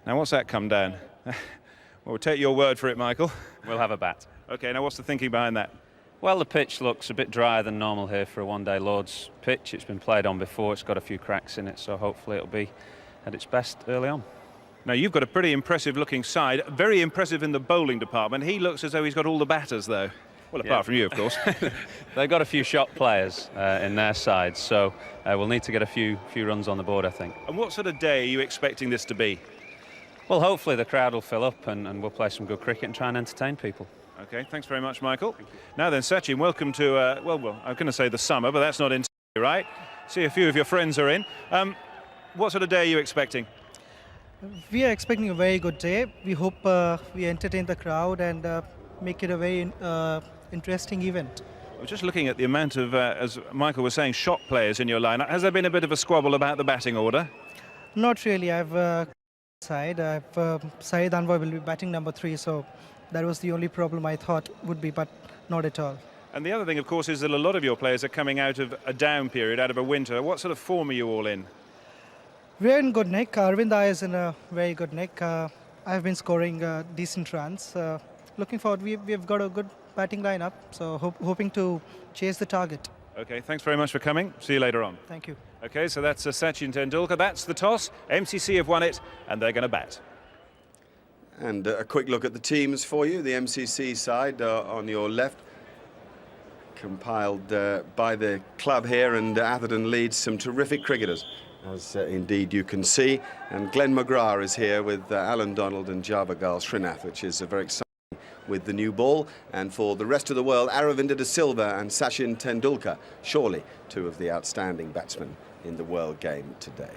Now, what's that come down? Well, we'll take your word for it, Michael. We'll have a bat. OK, now what's the thinking behind that? Well, the pitch looks a bit drier than normal here for a one-day Lord's pitch. It's been played on before, it's got a few cracks in it, so hopefully it'll be at its best early on. Now, you've got a pretty impressive looking side, very impressive in the bowling department. He looks as though he's got all the batters, though. Well, apart from you, of course. They've got a few shot players in their side, so we'll need to get a few runs on the board, I think. And what sort of day are you expecting this to be? Well, hopefully the crowd will fill up and we'll play some good cricket and try and entertain people. OK, thanks very much, Michael. Now then, Sachin, welcome to, well, I'm going to say the summer, but that's not in, right? See, a few of your friends are in. What sort of day are you expecting? We are expecting a very good day. We hope we entertain the crowd and make it a very interesting event. I was just looking at the amount of, as Michael was saying, shot players in your lineup. Has there been a bit of a squabble about the batting order? Not really. I've Saeed Anwar will be batting number 3, so that was the only problem I thought would be, but not at all. And the other thing, of course, is that a lot of your players are coming out of a down period, out of a winter. What sort of form are you all in? We're in good nick. Arvind is in a very good nick. I've been scoring decent runs. Looking forward, we've got a good batting lineup, so hoping to chase the target. OK, thanks very much for coming. See you later on. Thank you. OK, so that's Sachin Tendulkar. That's the toss. MCC have won it, and they're going to bat. And a quick look at the teams for you. The MCC side on your left, compiled by the club here, and Atherton leads some terrific cricketers, as indeed you can see. And Glenn McGrath is here with Alan Donald and Javagal Srinath, which is very exciting with the new ball. And for the rest of the world, Aravinda de Silva and Sachin Tendulkar, surely two of the outstanding batsmen in the world game today.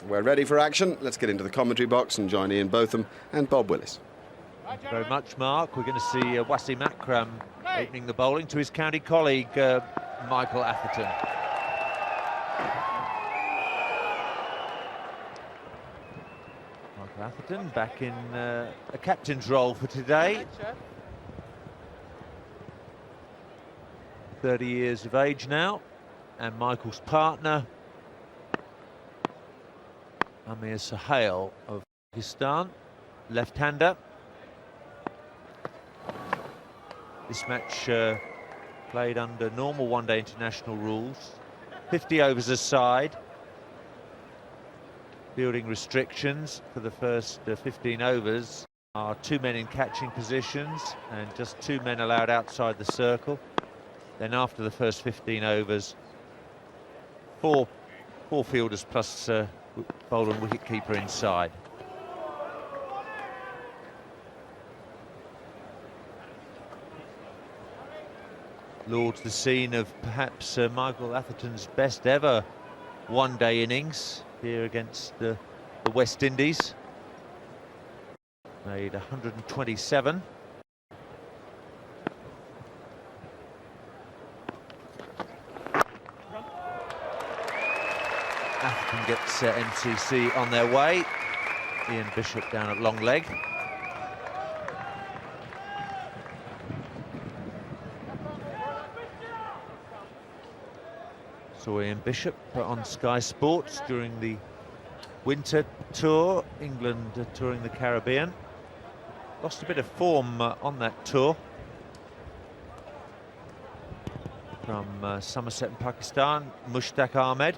We're ready for action. Let's get into the commentary box and join Ian Botham and Bob Willis. Thank you very much, Mark. We're going to see Wasim Akram opening the bowling to his county colleague, Michael Atherton. Michael Atherton back in a captain's role for today. 30 years of age now, and Michael's partner, Amir Sohail of Pakistan, left-hander. This match played under normal one-day international rules. 50 overs a side. Fielding restrictions for the first 15 overs are 2 men in catching positions and just 2 men allowed outside the circle. Then after the first 15 overs, four fielders plus bowler and wicket-keeper inside. Lord's the scene of perhaps Michael Atherton's best ever one-day innings here against the West Indies. Made 127. Atherton gets MCC on their way. Ian Bishop down at long leg. Saw Ian Bishop on Sky Sports during the winter tour, England touring the Caribbean. Lost a bit of form on that tour. From Somerset in Pakistan, Mushtaq Ahmed.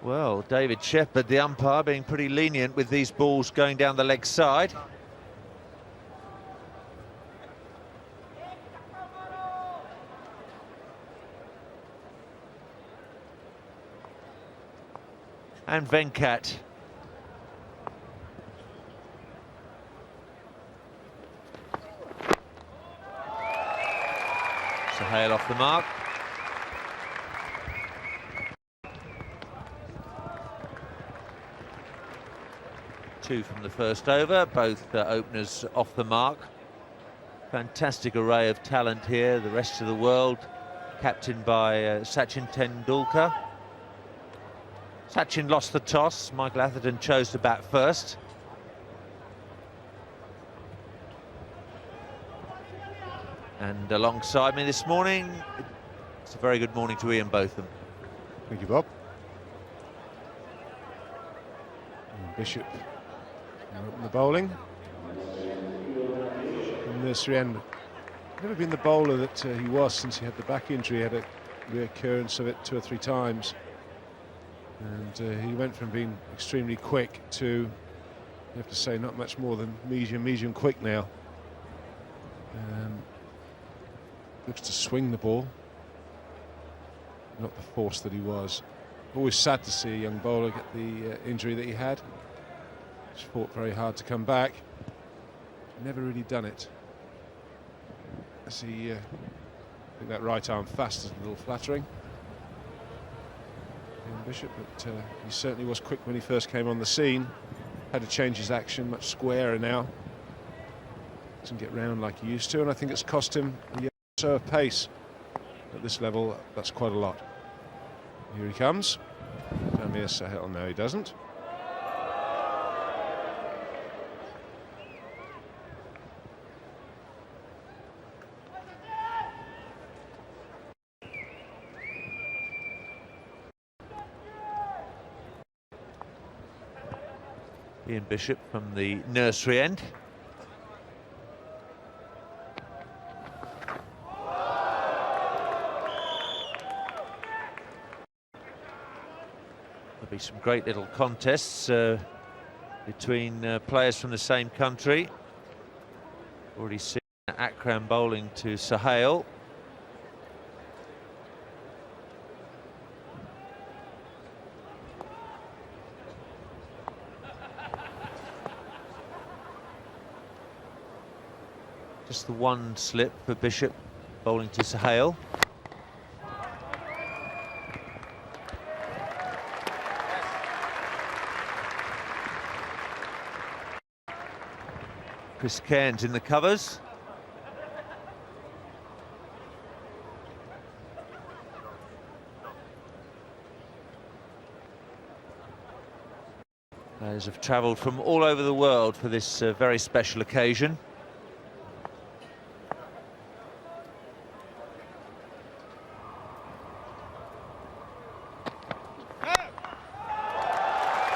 Well, David Shepherd, the umpire, being pretty lenient with these balls going down the leg side. And Venkat. Sohail off the mark. Two from the first over, both openers off the mark. Fantastic array of talent here, the rest of the world, captained by Sachin Tendulkar. Sachin lost the toss. Michael Atherton chose to bat first. And alongside me this morning, It's a very good morning to Ian Botham. Thank you, Bob. And Bishop open the bowling. And Nursery end. Never been the bowler that he was since he had the back injury. He had a reoccurrence of it 2 or 3 times. And he went from being extremely quick to, you have to say, not much more than medium quick now. Looks to swing the ball, not the force that he was. Always sad to see a young bowler get the injury that he had. He's fought very hard to come back. Never really done it. I see, I think that right arm fast is a little flattering. Ian Bishop, but he certainly was quick when he first came on the scene. Had to change his action, much squarer now. Doesn't get round like he used to, and I think it's cost him a year or so of pace. At this level, that's quite a lot. Here he comes. Amir Sahel, no he doesn't. Ian Bishop from the nursery end. There'll be some great little contests between players from the same country. Already seen Akram bowling to Sahel. Just the one slip for Bishop bowling to Sahel. Chris Cairns in the covers. Players have travelled from all over the world for this very special occasion.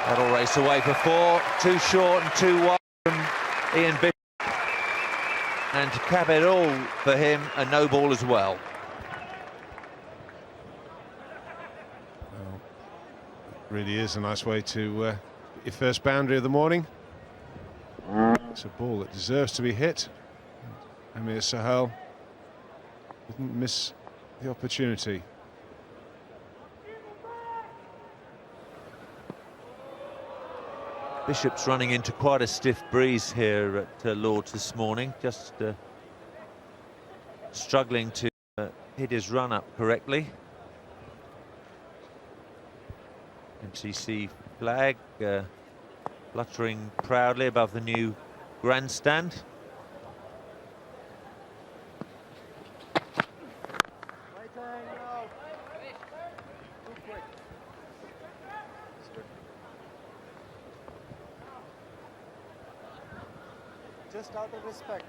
That'll race away for 4, 2 short and 2 wide from Ian Bishop. And to cap it all for him, a no ball as well. Well, it really is a nice way to get your first boundary of the morning. It's a ball that deserves to be hit. Amir Sahel didn't miss the opportunity. Bishop's running into quite a stiff breeze here at Lord's this morning, just struggling to hit his run up correctly. MCC flag fluttering proudly above the new grandstand. Just out of respect.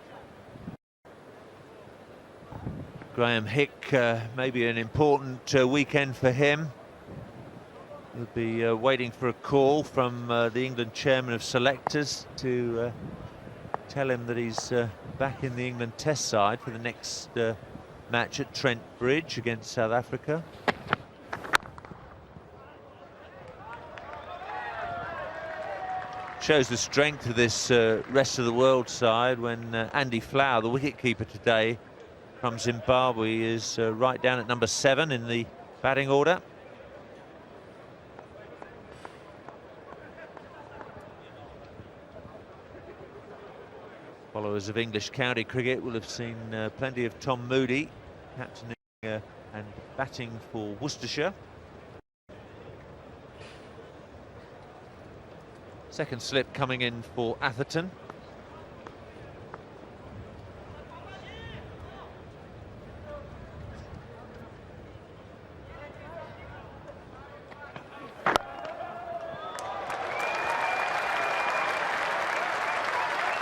Graham Hick, maybe an important weekend for him. He'll be waiting for a call from the England chairman of selectors to tell him that he's back in the England test side for the next match at Trent Bridge against South Africa. Shows the strength of this rest of the world side when Andy Flower, the wicketkeeper today from Zimbabwe, is right down at number 7 in the batting order. Followers of English county cricket will have seen plenty of Tom Moody captaining and batting for Worcestershire. Second slip coming in for Atherton.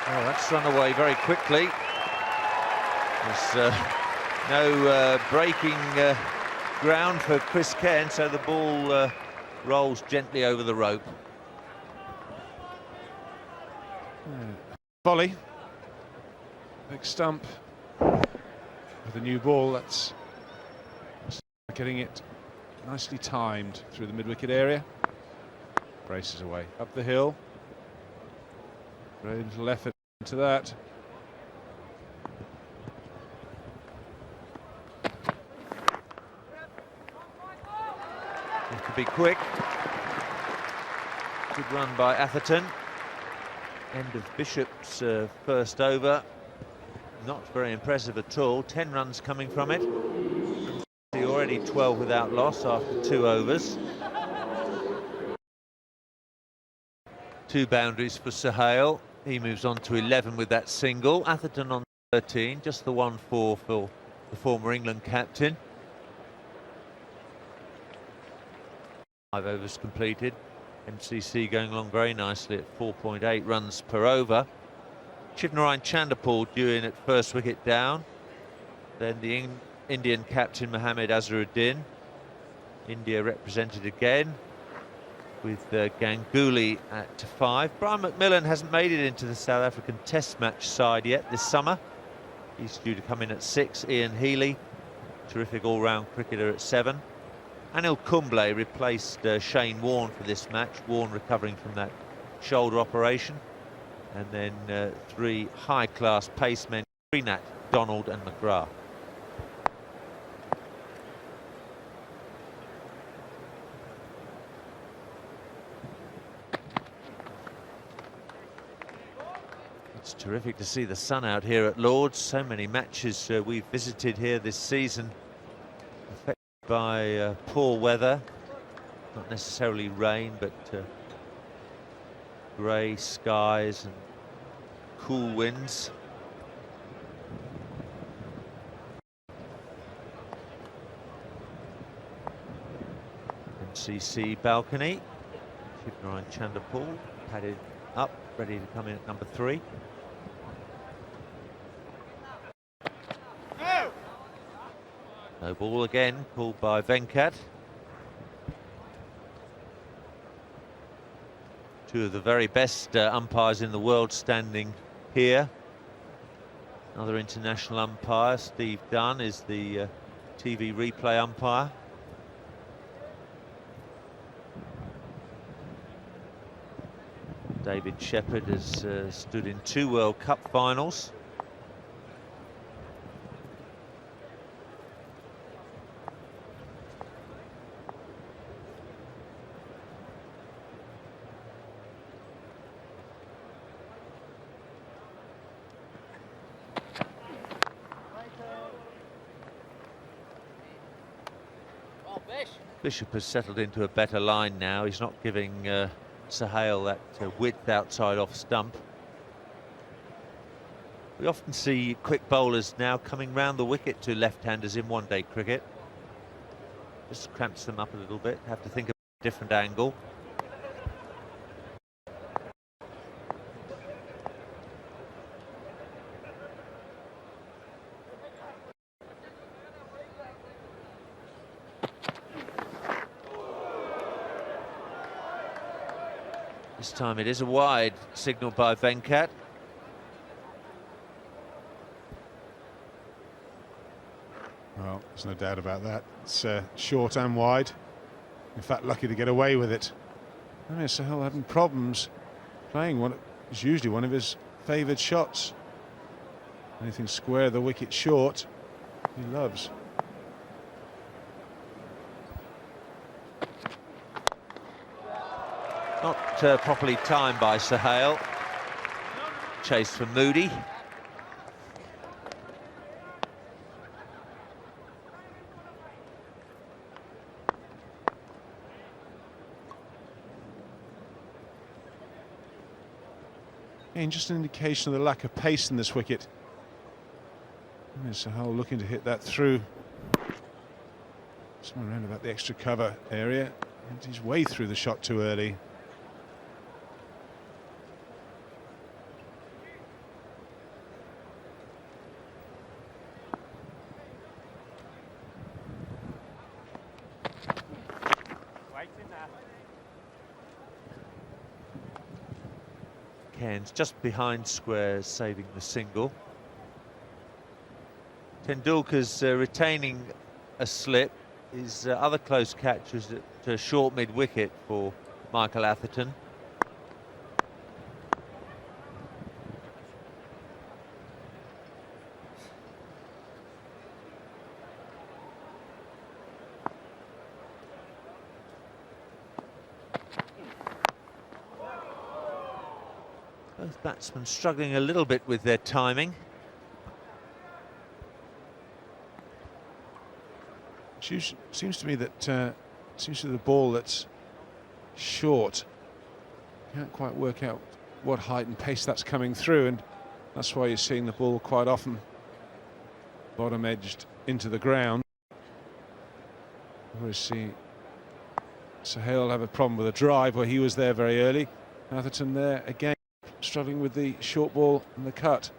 Oh, that's run away very quickly. There's no breaking ground for Chris Cairn, so the ball rolls gently over the rope. Volley. Big stump. With a new ball, that's getting it nicely timed through the mid-wicket area. Braces away. Up the hill. Very little effort into that. Have to be quick. Good run by Atherton. End of Bishop's first over. Not very impressive at all. 10 runs coming from it. Already 12 without loss after 2 overs. 2 boundaries for Sohail. He moves on to 11 with that single. Atherton on 13, just the 1-4 for the former England captain. 5 overs completed. MCC going along very nicely at 4.8 runs per over. Shivnarine Chanderpaul due in at first wicket down. Then the Indian captain Mohammad Azharuddin. India represented again with Ganguly at 5. Brian McMillan hasn't made it into the South African Test match side yet this summer. He's due to come in at 6. Ian Healy, terrific all-round cricketer, at 7. Anil Kumble replaced Shane Warne for this match. Warne recovering from that shoulder operation. And then 3 high-class pacemen, Srinath, Donald and McGrath. It's terrific to see the sun out here at Lord's. So many matches we've visited here this season affected by poor weather, not necessarily rain, but grey skies and cool winds. MCC balcony. Shivnarine Chanderpaul padded up, ready to come in at number 3. No ball again, called by Venkat. 2 of the very best umpires in the world standing here. Another international umpire, Steve Dunn, is the TV replay umpire. David Shepherd has stood in 2 World Cup finals. Bishop has settled into a better line now. He's not giving Sohail that width outside off stump. We often see quick bowlers now coming round the wicket to left-handers in one-day cricket. Just cramps them up a little bit, have to think of a different angle. This time it is a wide, signalled by Venkat. Well, there's no doubt about that. It's short and wide. In fact, lucky to get away with it. I mean, Sohail having problems playing what is usually one of his favoured shots. Anything square the wicket short, he loves. Not properly timed by Sohail. Chase from Moody. And just an indication of the lack of pace in this wicket. Sohail looking to hit that through. Somewhere around about the extra cover area. And he's way through the shot too early. Cairns just behind squares, saving the single. Tendulkar's retaining a slip. His other close catch was at a short mid-wicket for Michael Atherton. Both batsmen struggling a little bit with their timing. Seems to me that seems to be the ball that's short. Can't quite work out what height and pace that's coming through, and that's why you're seeing the ball quite often bottom edged into the ground. Whereas Sohail will have a problem with a drive where he was there very early. Atherton there again, struggling with the short ball and the cut.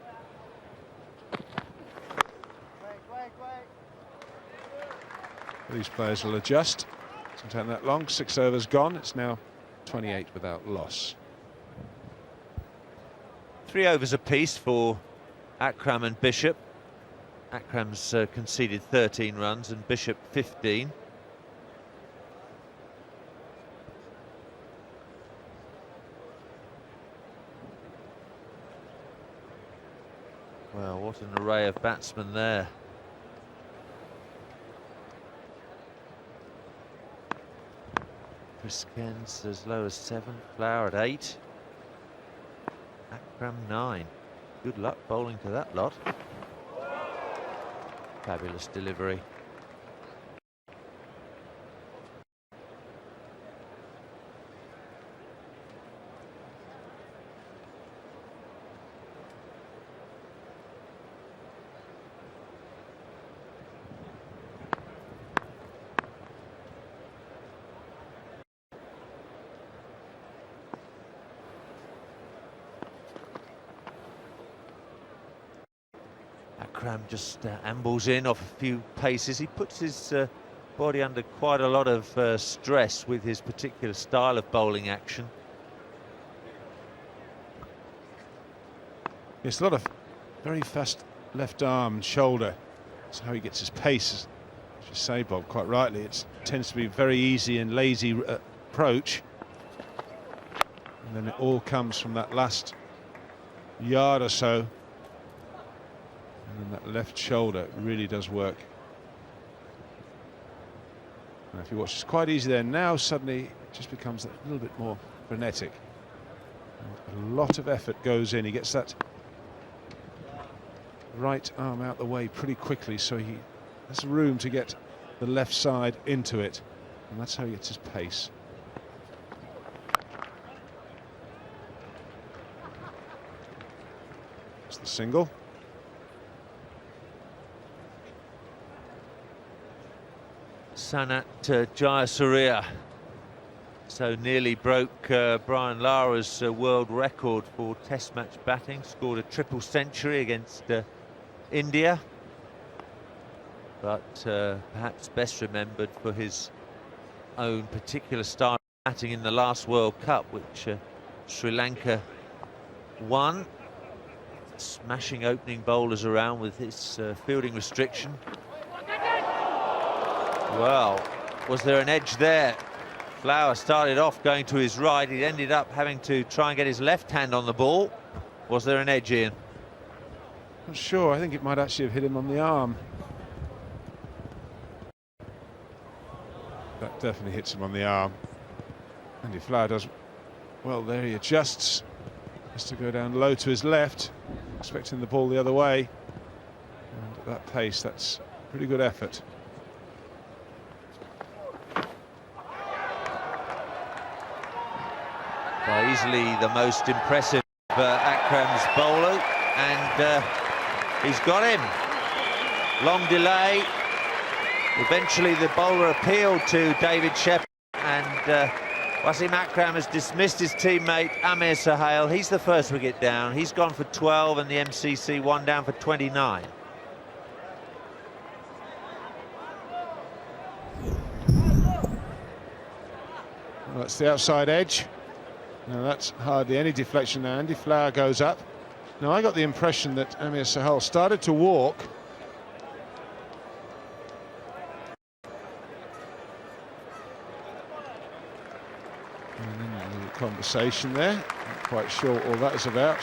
These players will adjust. Doesn't take that long. 6 overs gone. It's now 28 without loss. 3 overs apiece for Akram and Bishop. Akram's conceded 13 runs and Bishop 15. Well, what an array of batsmen there. Chris Cairns as low as 7, Flower at 8, Akram 9. Good luck bowling to that lot. Fabulous delivery. Akram just ambles in off a few paces. He puts his body under quite a lot of stress with his particular style of bowling action. It's a lot of very fast left arm and shoulder. That's how he gets his pace. As you say, Bob, quite rightly, it tends to be very easy and lazy approach. And then it all comes from that last yard or so. And then that left shoulder really does work. And if you watch, it's quite easy there. Now suddenly it just becomes a little bit more frenetic. And a lot of effort goes in. He gets that right arm out the way pretty quickly, so he has room to get the left side into it. And that's how he gets his pace. It's the single. Sanath Jayasuriya so nearly broke Brian Lara's world record for test match batting, scored a triple century against India, but perhaps best remembered for his own particular style of batting in the last World Cup, which Sri Lanka won, smashing opening bowlers around with his fielding restriction. Well, was there an edge there? Flower started off going to his right. He ended up having to try and get his left hand on the ball. Was there an edge, Ian? Not sure. I think it might actually have hit him on the arm. That definitely hits him on the arm. Andy Flower does well there. He adjusts. Has to go down low to his left, expecting the ball the other way. And at that pace, that's pretty good effort. Well, easily the most impressive Akram's bowler, and he's got him. Long delay. Eventually the bowler appealed to David Shepherd, and Wasim Akram has dismissed his teammate Amir Sohail. He's the first wicket down. He's gone for 12, and the MCC one down for 29. Well, that's the outside edge. Now that's hardly any deflection now. Andy Flower goes up. Now I got the impression that Amir Sahal started to walk. And then a little conversation there. Not quite sure what all that is about.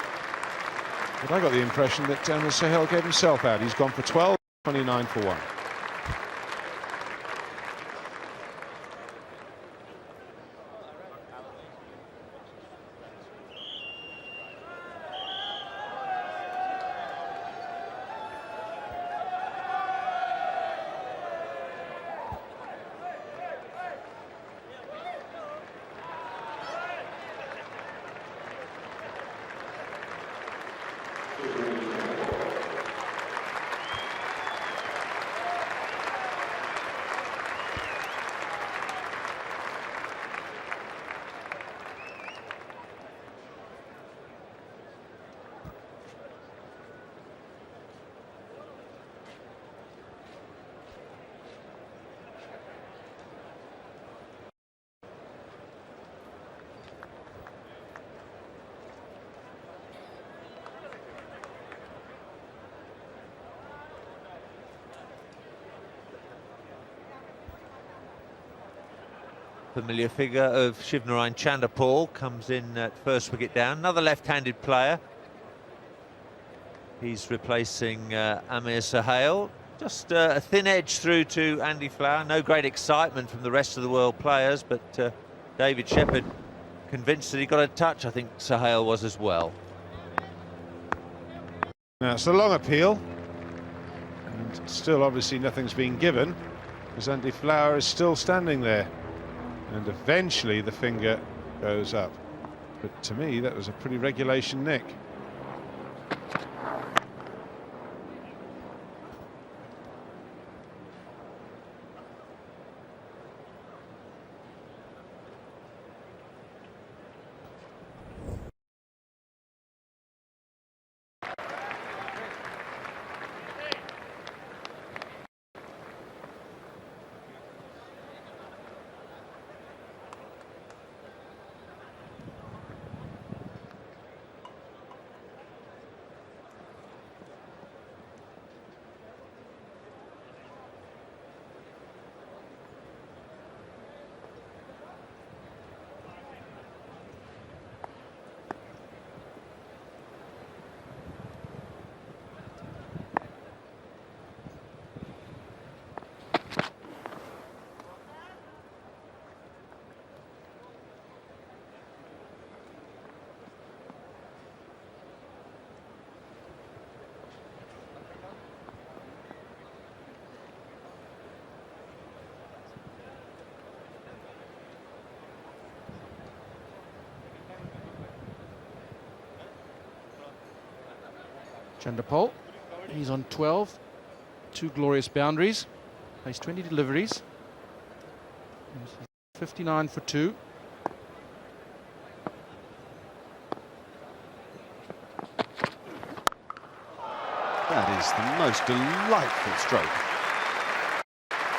But I got the impression that Amir Sahal gave himself out. He's gone for 12, 29 for 1. Familiar figure of Shivnarine Chanderpaul comes in at first wicket down. Another left-handed player. He's replacing Amir Sahal. Just a thin edge through to Andy Flower. No great excitement from the rest of the world players, but David Shepherd convinced that he got a touch. I think Sahal was as well. Now it's a long appeal, and still obviously nothing's been given, because Andy Flower is still standing there. And eventually the finger goes up. But to me, that was a pretty regulation nick. Chanderpaul, he's on 12, 2 glorious boundaries, makes 20 deliveries, 59 for 2. That is the most delightful stroke.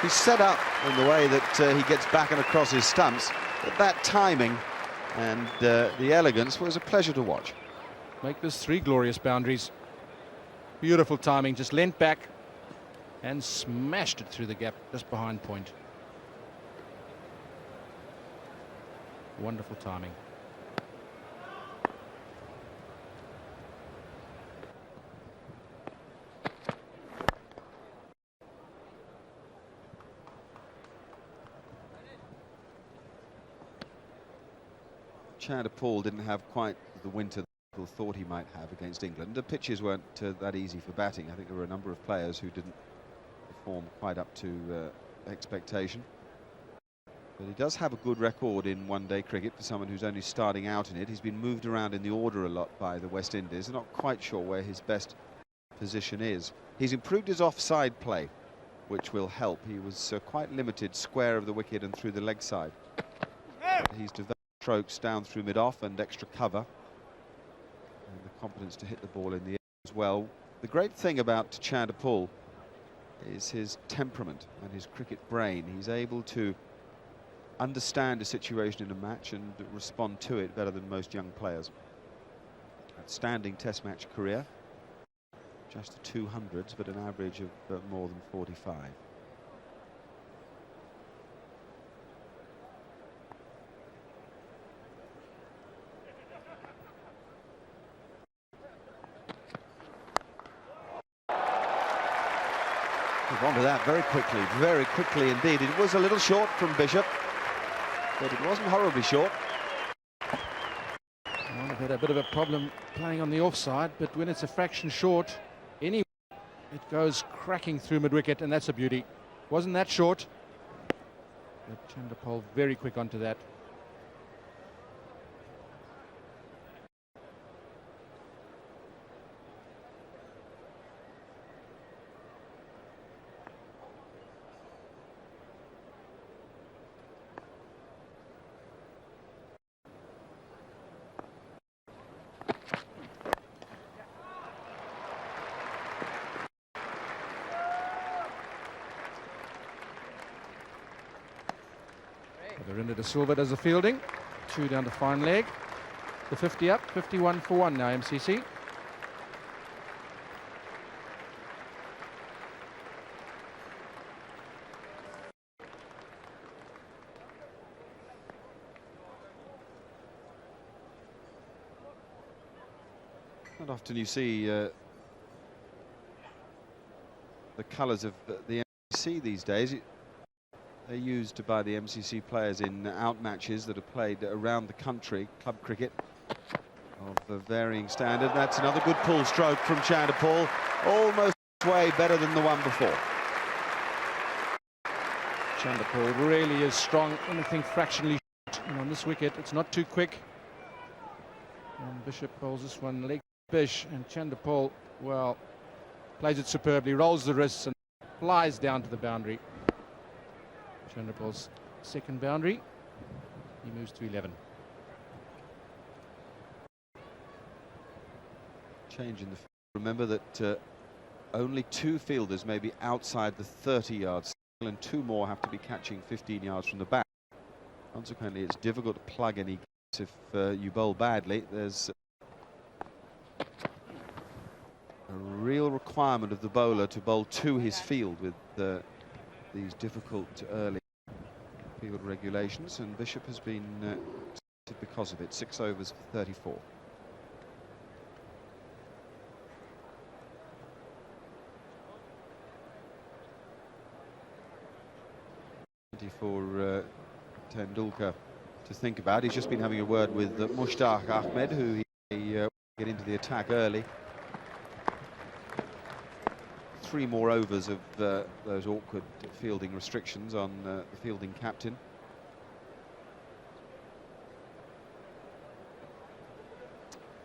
He's set up in the way that he gets back and across his stumps, but that timing and the elegance was a pleasure to watch. Make this 3 glorious boundaries. Beautiful timing, just leant back and smashed it through the gap just behind point. Wonderful timing. Chanderpaul didn't have quite the winter that people thought he might have against England. The pitches weren't that easy for batting. I think there were a number of players who didn't perform quite up to expectation. But he does have a good record in one-day cricket for someone who's only starting out in it. He's been moved around in the order a lot by the West Indies. They're not quite sure where his best position is. He's improved his offside play, which will help. He was quite limited square of the wicket and through the leg side. He's developed strokes down through mid-off and extra cover, and the confidence to hit the ball in the air as well. The great thing about Chanderpaul is his temperament and his cricket brain. He's able to understand a situation in a match and respond to it better than most young players. Outstanding Test match career. Just the 200s, but an average of more than 45. Move on to that very quickly indeed. It was a little short from Bishop, but it wasn't horribly short. Well, they've had a bit of a problem playing on the offside, but when it's a fraction short, anyway, it goes cracking through mid-wicket, and that's a beauty. Wasn't that short? But Chanderpaul very quick onto that. Verinda De Silva does the fielding. 2 down to fine leg. The 50 up, 51 for 1 now, MCC. Not often you see the colours of the MCC these days. They're used by the MCC players in out matches that are played around the country, club cricket of a varying standard. That's another good pull stroke from Chanderpaul, almost way better than the one before. Chanderpaul really is strong, anything fractionally short. And on this wicket, it's not too quick. And Bishop bowls this one leg bish, and Chanderpaul, well, plays it superbly, rolls the wrists and flies down to the boundary. Chanderpaul's second boundary. He moves to 11. Change in the field. Remember that only 2 fielders may be outside the 30-yard circle and 2 more have to be catching 15 yards from the bat. Consequently, it's difficult to plug any gaps if you bowl badly. There's a real requirement of the bowler to bowl to his field with these difficult early field regulations, and Bishop has been because of it. 6 overs for 34. For Tendulkar to think about. He's just been having a word with Mushtaq Ahmed, who he get into the attack early. 3 more overs of those awkward fielding restrictions on the fielding captain.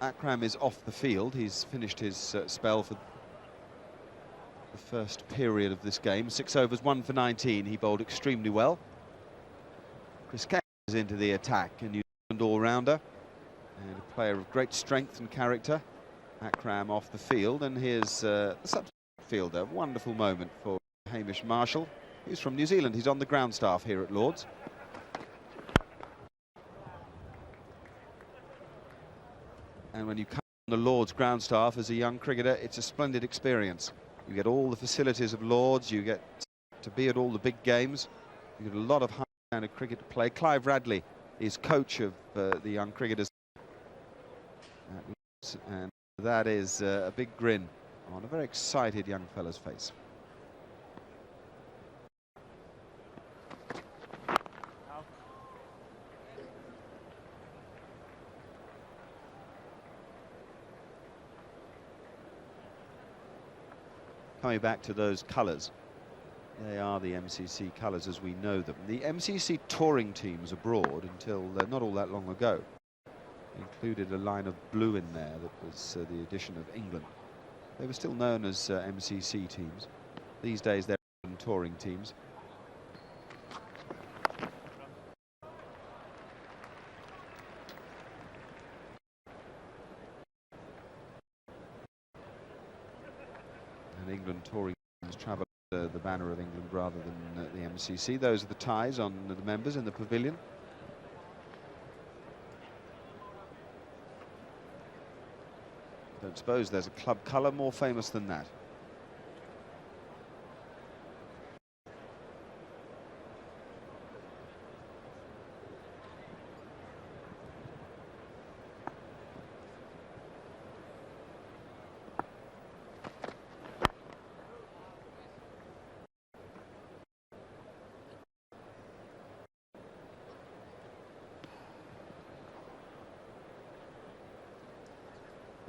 Akram is off the field. He's finished his spell for the first period of this game. 6 overs, 1 for 19. He bowled extremely well. Chris Kane is into the attack, a New Zealand all-rounder and a player of great strength and character. Akram off the field, and here's the substitute fielder. Wonderful moment for Hamish Marshall. He's from New Zealand. He's on the ground staff here at Lord's. And when you come on the Lord's ground staff as a young cricketer, it's a splendid experience. You get all the facilities of Lord's, you get to be at all the big games, you get a lot of high standard cricket to play. Clive Radley is coach of the young cricketers at Lord's, and that is a big grin on a very excited young fella's face. Coming back to those colours, they are the MCC colours as we know them. The MCC touring teams abroad, until not all that long ago, included a line of blue in there that was the addition of England. They were still known as MCC teams. These days they're touring teams. And England touring teams travel the banner of England rather than the MCC. Those are the ties on the members in the pavilion. Don't suppose there's a club colour more famous than that.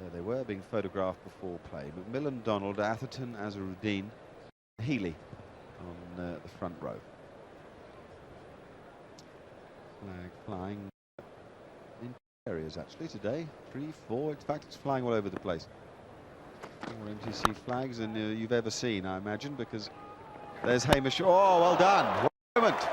There they were, being photographed before play. Macmillan, Donald, Atherton, Azharuddin, Healy on the front row. Flag flying in areas actually today. 3, 4, in fact it's flying all over the place. More MCC flags than you've ever seen, I imagine, because there's Hamish. Oh, well done. What a moment.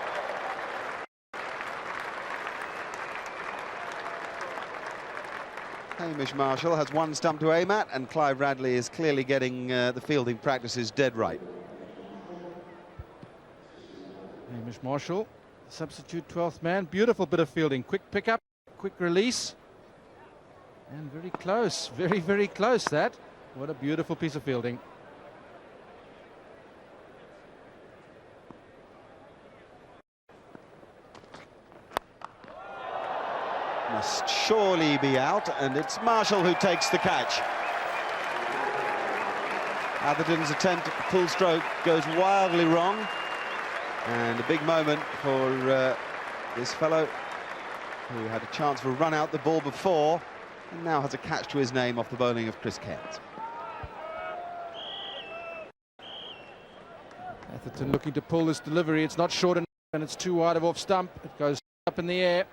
Hamish Marshall has one stump to aim at, and Clive Radley is clearly getting the fielding practices dead right. Hamish Marshall, substitute 12th man. Beautiful bit of fielding. Quick pickup, quick release. And very close, very, very close that. What a beautiful piece of fielding. Must surely be out, and it's Marshall who takes the catch. Atherton's attempt at the full stroke goes wildly wrong, and a big moment for this fellow who had a chance for a run out the ball before and now has a catch to his name off the bowling of Chris Cairns. Atherton looking to pull this delivery. It's not short enough and it's too wide of off stump. It goes up in the air.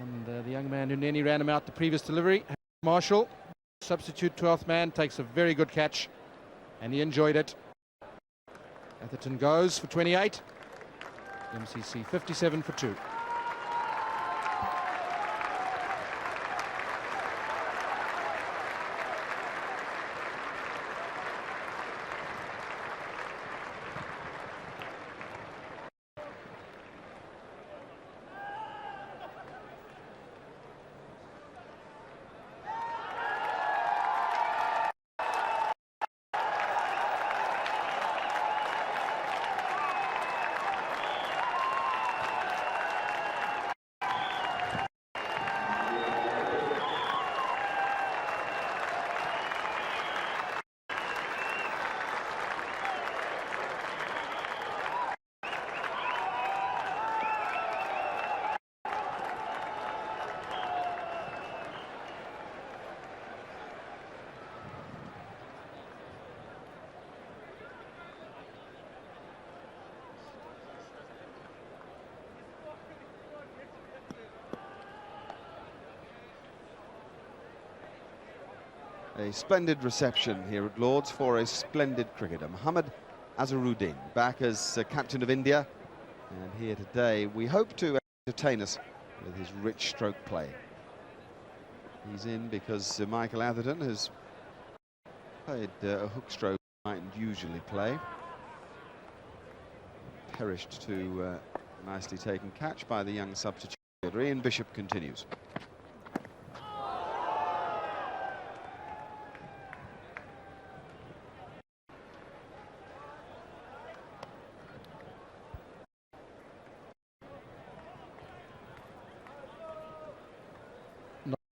And the young man who nearly ran him out the previous delivery, Marshall, substitute 12th man, takes a very good catch, and he enjoyed it. Atherton goes for 28. MCC 57 for 2. A splendid reception here at Lord's for a splendid cricketer. Mohammad Azharuddin back as captain of India, and here today we hope to entertain us with his rich stroke play. He's in because Michael Atherton has played a hook stroke he mightn't usually play. Perished to nicely taken catch by the young substitute. Ian Bishop continues.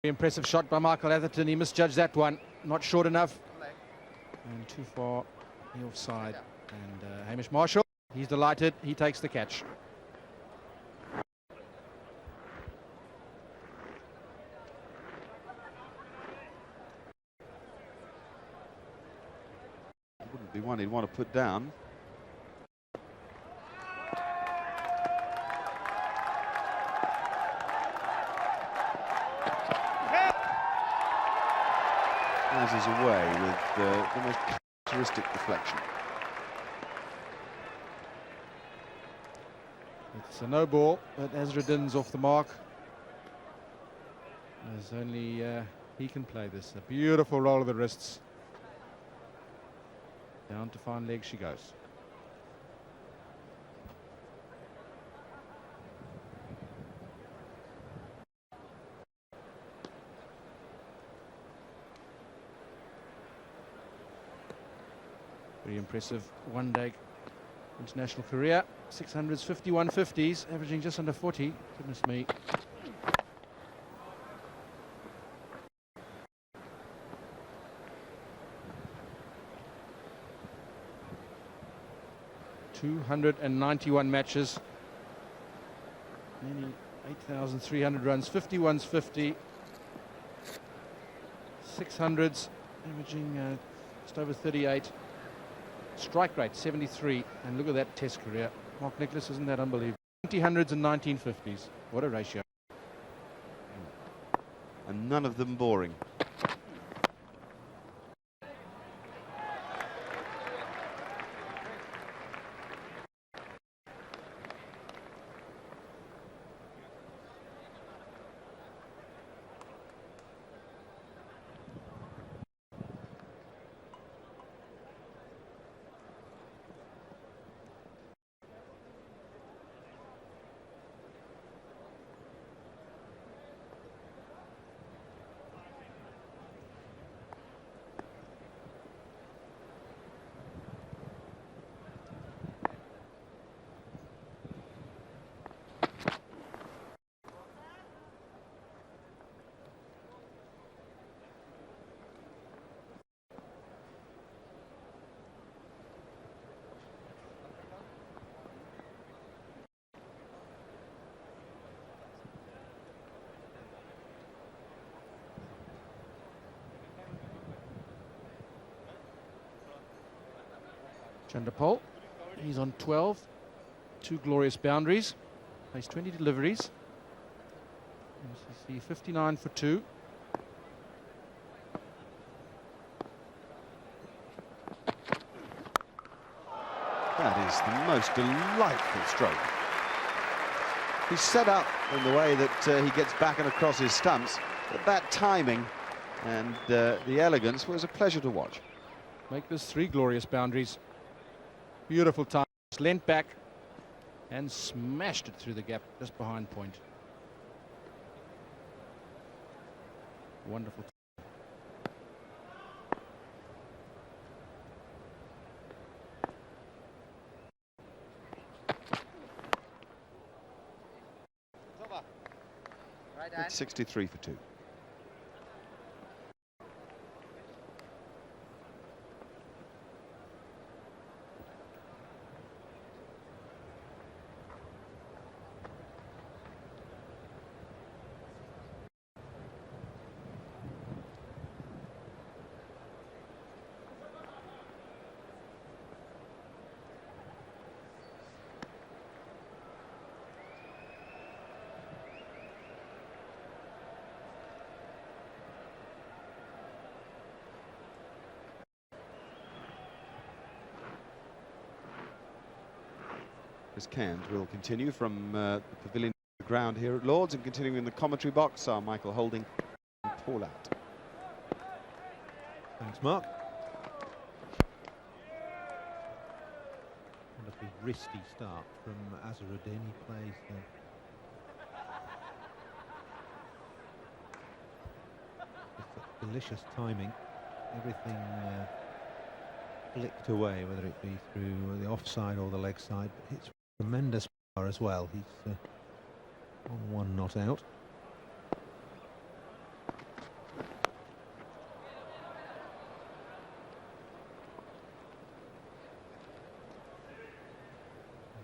Impressive shot by Michael Atherton. He misjudged that one. Not short enough. And too far the offside. And Hamish Marshall, he's delighted. He takes the catch. Wouldn't be one he'd want to put down. Is away with the most characteristic deflection. It's a no ball, but Azharuddin's off the mark. As only he can play this. A beautiful roll of the wrists. Down to fine leg she goes. Very impressive one-day international career. 600s, 5150s, averaging just under 40. Goodness me. ...291 matches, nearly 8,300 runs, 51s 50, 600s averaging just over 38, strike rate 73, and look at that test career. Mark Nicholas, isn't that unbelievable? 20 and 1950s, what a ratio. And none of them boring. Chanderpaul, he's on 12, 2 glorious boundaries, placed 20 deliveries. MCC 59 for 2. That is the most delightful stroke. He's set up in the way that he gets back and across his stumps, but that timing and the elegance was a pleasure to watch. Make this 3 glorious boundaries. Beautiful time. Leant back and smashed it through the gap just behind point. Wonderful. It's 63 for 2. As Cairns will continue from the pavilion ground here at Lord's, and continuing in the commentary box are Michael Holding and Paul Out. Thanks, Mark. Wonderfully wristy start from Azharuddin. He plays with delicious timing. Everything flicked away, whether it be through the offside or the leg side. But hits tremendous power as well. He's on 1 not out.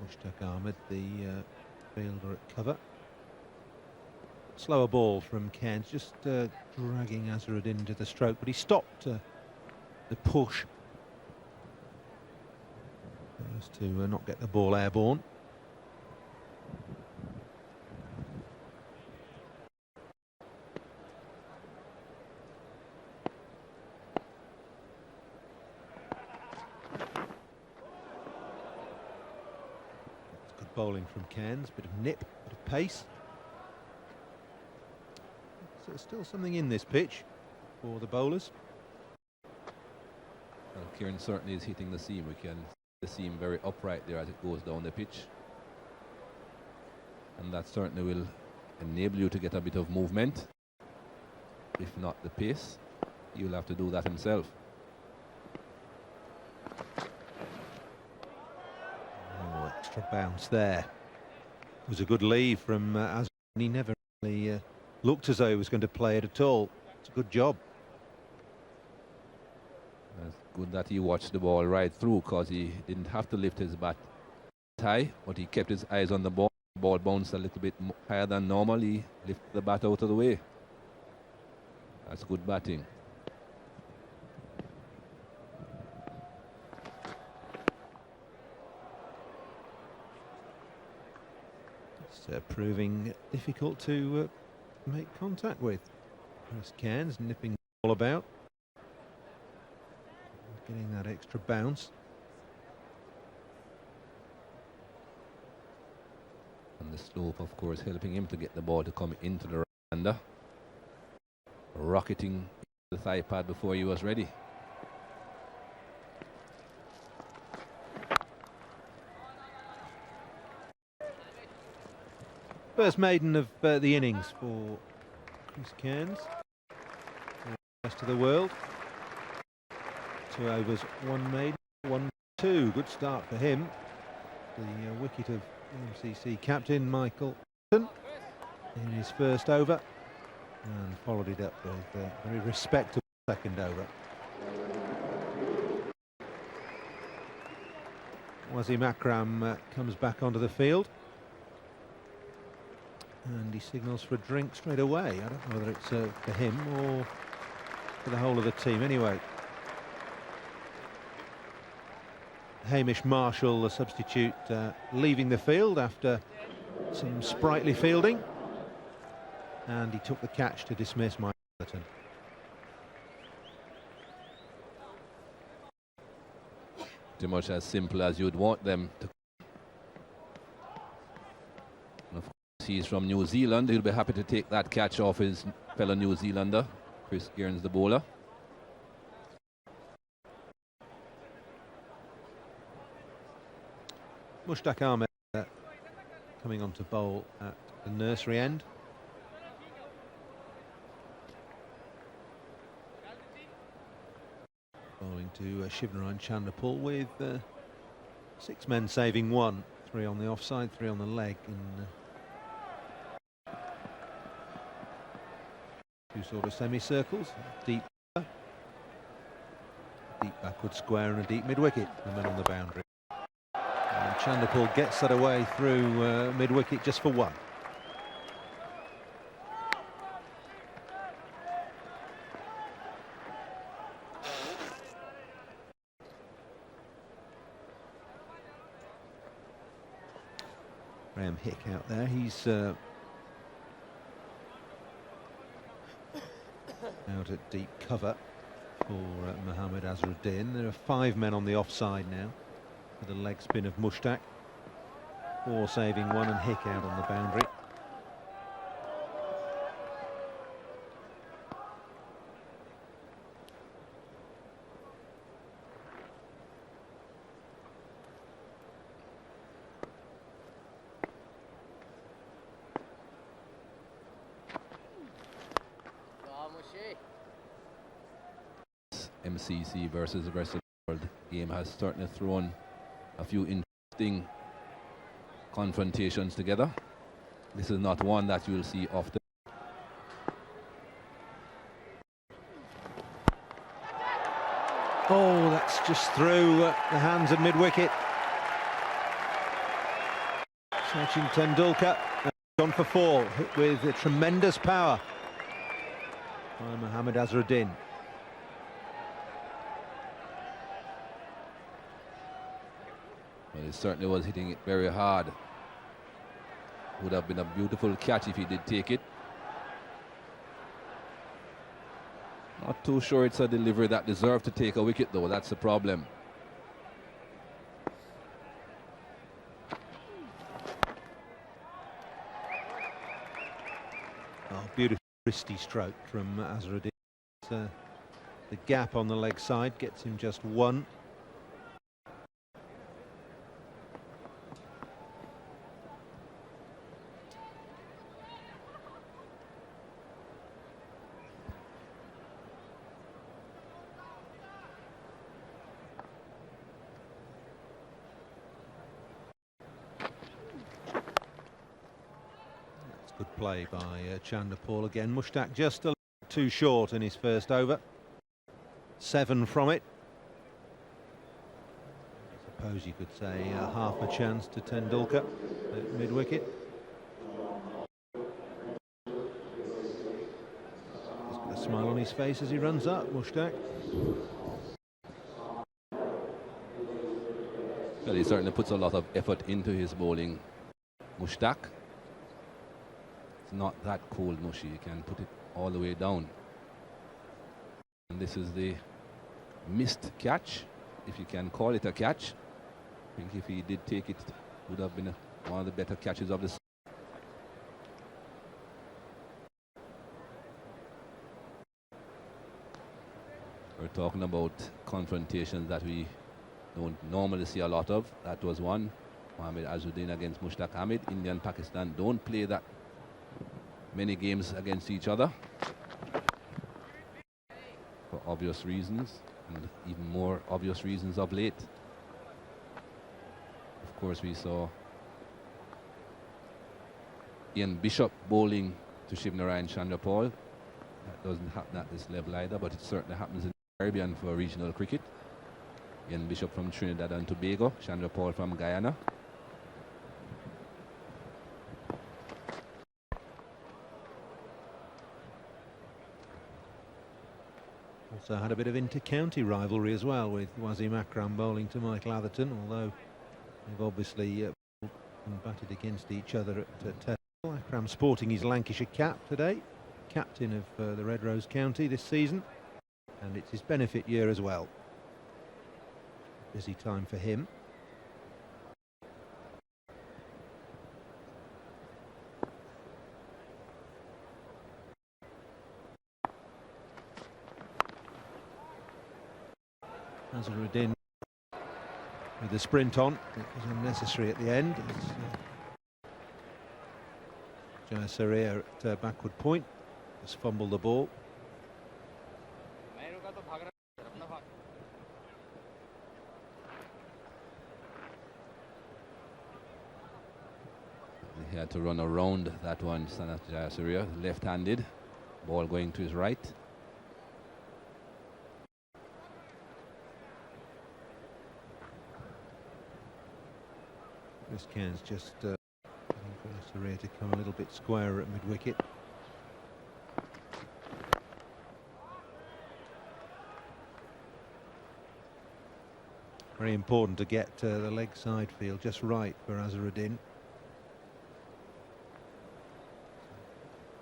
Mushtaq Ahmed, the fielder at cover. Slower ball from Cairns, just dragging Azharuddin into the stroke, but he stopped the push to not get the ball airborne. It's good bowling from Cairns, bit of nip, bit of pace. So still something in this pitch for the bowlers. Kieran certainly is hitting the seam. We can see the seam very upright there as it goes down the pitch. And that certainly will enable you to get a bit of movement. If not the pace, you'll have to do that himself. Oh, extra bounce there. It was a good leave from Azharuddin. He never really looked as though he was going to play it at all. It's a good job. It's good that he watched the ball right through, because he didn't have to lift his bat high, but he kept his eyes on the ball. The ball bounced a little bit higher than normal. He lifted the bat out of the way. That's good batting. It's proving difficult to make contact with. Chris Cairns nipping all about, getting that extra bounce. And the slope, of course, helping him to get the ball to come into the right-hander, rocketing the thigh pad before he was ready. First maiden of the innings for Chris Cairns. The rest of the world. 2 overs, 1 maiden, 1-2. Good start for him. The wicket of MCC captain Michael in his first over, and followed it up with a very respectable second over. Wasim Akram comes back onto the field, and he signals for a drink straight away. I don't know whether it's for him or for the whole of the team. Anyway, Hamish Marshall, the substitute, leaving the field after some sprightly fielding, and he took the catch to dismiss Mike Atherton. Pretty much as simple as you'd want them to. And of course, he's from New Zealand. He'll be happy to take that catch off his fellow New Zealander, Chris Cairns, the bowler. Mushtaq Ahmed coming on to bowl at the nursery end. Bowling to Shivnarine Chanderpaul with 6 men saving 1. 3 on the offside, 3 on the leg in 2 sort of semicircles. Deep backward square and a deep mid-wicket. The men on the boundary. And Chanderpaul gets that away through mid-wicket just for 1. Graham Hick out there. He's out at deep cover for Mohammad Azharuddin. There are 5 men on the offside now, with a leg spin of Mushtaq. 4 saving 1 and Hick out on the boundary. MCC versus the rest of the world game has certainly thrown a few interesting confrontations together. This is not one that you'll see often. Oh, that's just through the hands of mid-wicket. Sachin Tendulkar gone for 4, hit with a tremendous power by Mohammad Azharuddin. Well, he certainly was hitting it very hard. Would have been a beautiful catch if he did take it. Not too sure it's a delivery that deserved to take a wicket, though. That's the problem. Oh, beautiful wristy stroke from Azharuddin. The gap on the leg side gets him just one. Good play by Chanderpaul again. Mushtaq just a little too short in his first over. 7 from it. I suppose you could say half a chance to Tendulkar at mid-wicket. He's got a smile on his face as he runs up, Mushtaq. Well, he certainly puts a lot of effort into his bowling, Mushtaq. Not that cold mushy, you can put it all the way down. And this is the missed catch, if you can call it a catch. I think if he did take it, it would have been one of the better catches of the season. We're talking about confrontations that we don't normally see a lot of. That was one. Mohammad Azharuddin against Mushtaq Hamid. India and Pakistan don't play that many games against each other for obvious reasons, and even more obvious reasons of late. Of course, we saw Ian Bishop bowling to Shivnarayan Chanderpaul. That doesn't happen at this level either, but it certainly happens in the Caribbean for regional cricket. Ian Bishop from Trinidad and Tobago, Chanderpaul from Guyana. Also had a bit of inter-county rivalry as well, with Wasim Akram bowling to Michael Atherton, although they've obviously batted against each other at Test. Akram sporting his Lancashire cap today, captain of the Red Rose County this season, and it's his benefit year as well. Busy time for him. Azharuddin with the sprint on. It was unnecessary at the end. Jayasuriya at backward point. Just fumbled the ball. He had to run around that one, Sanath Jayasuriya, left-handed. Ball going to his right. Chris Cairns just Jayasuriya to come a little bit squarer at mid-wicket. Very important to get the leg side field just right for Azharuddin.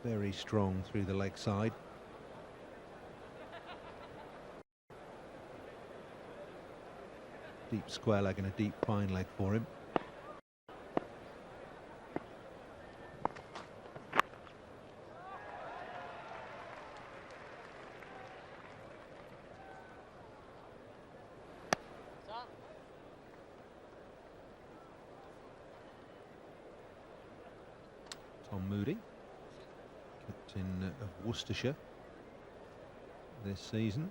Very strong through the leg side. Deep square leg and a deep fine leg for him. Tom Moody, captain of Worcestershire this season.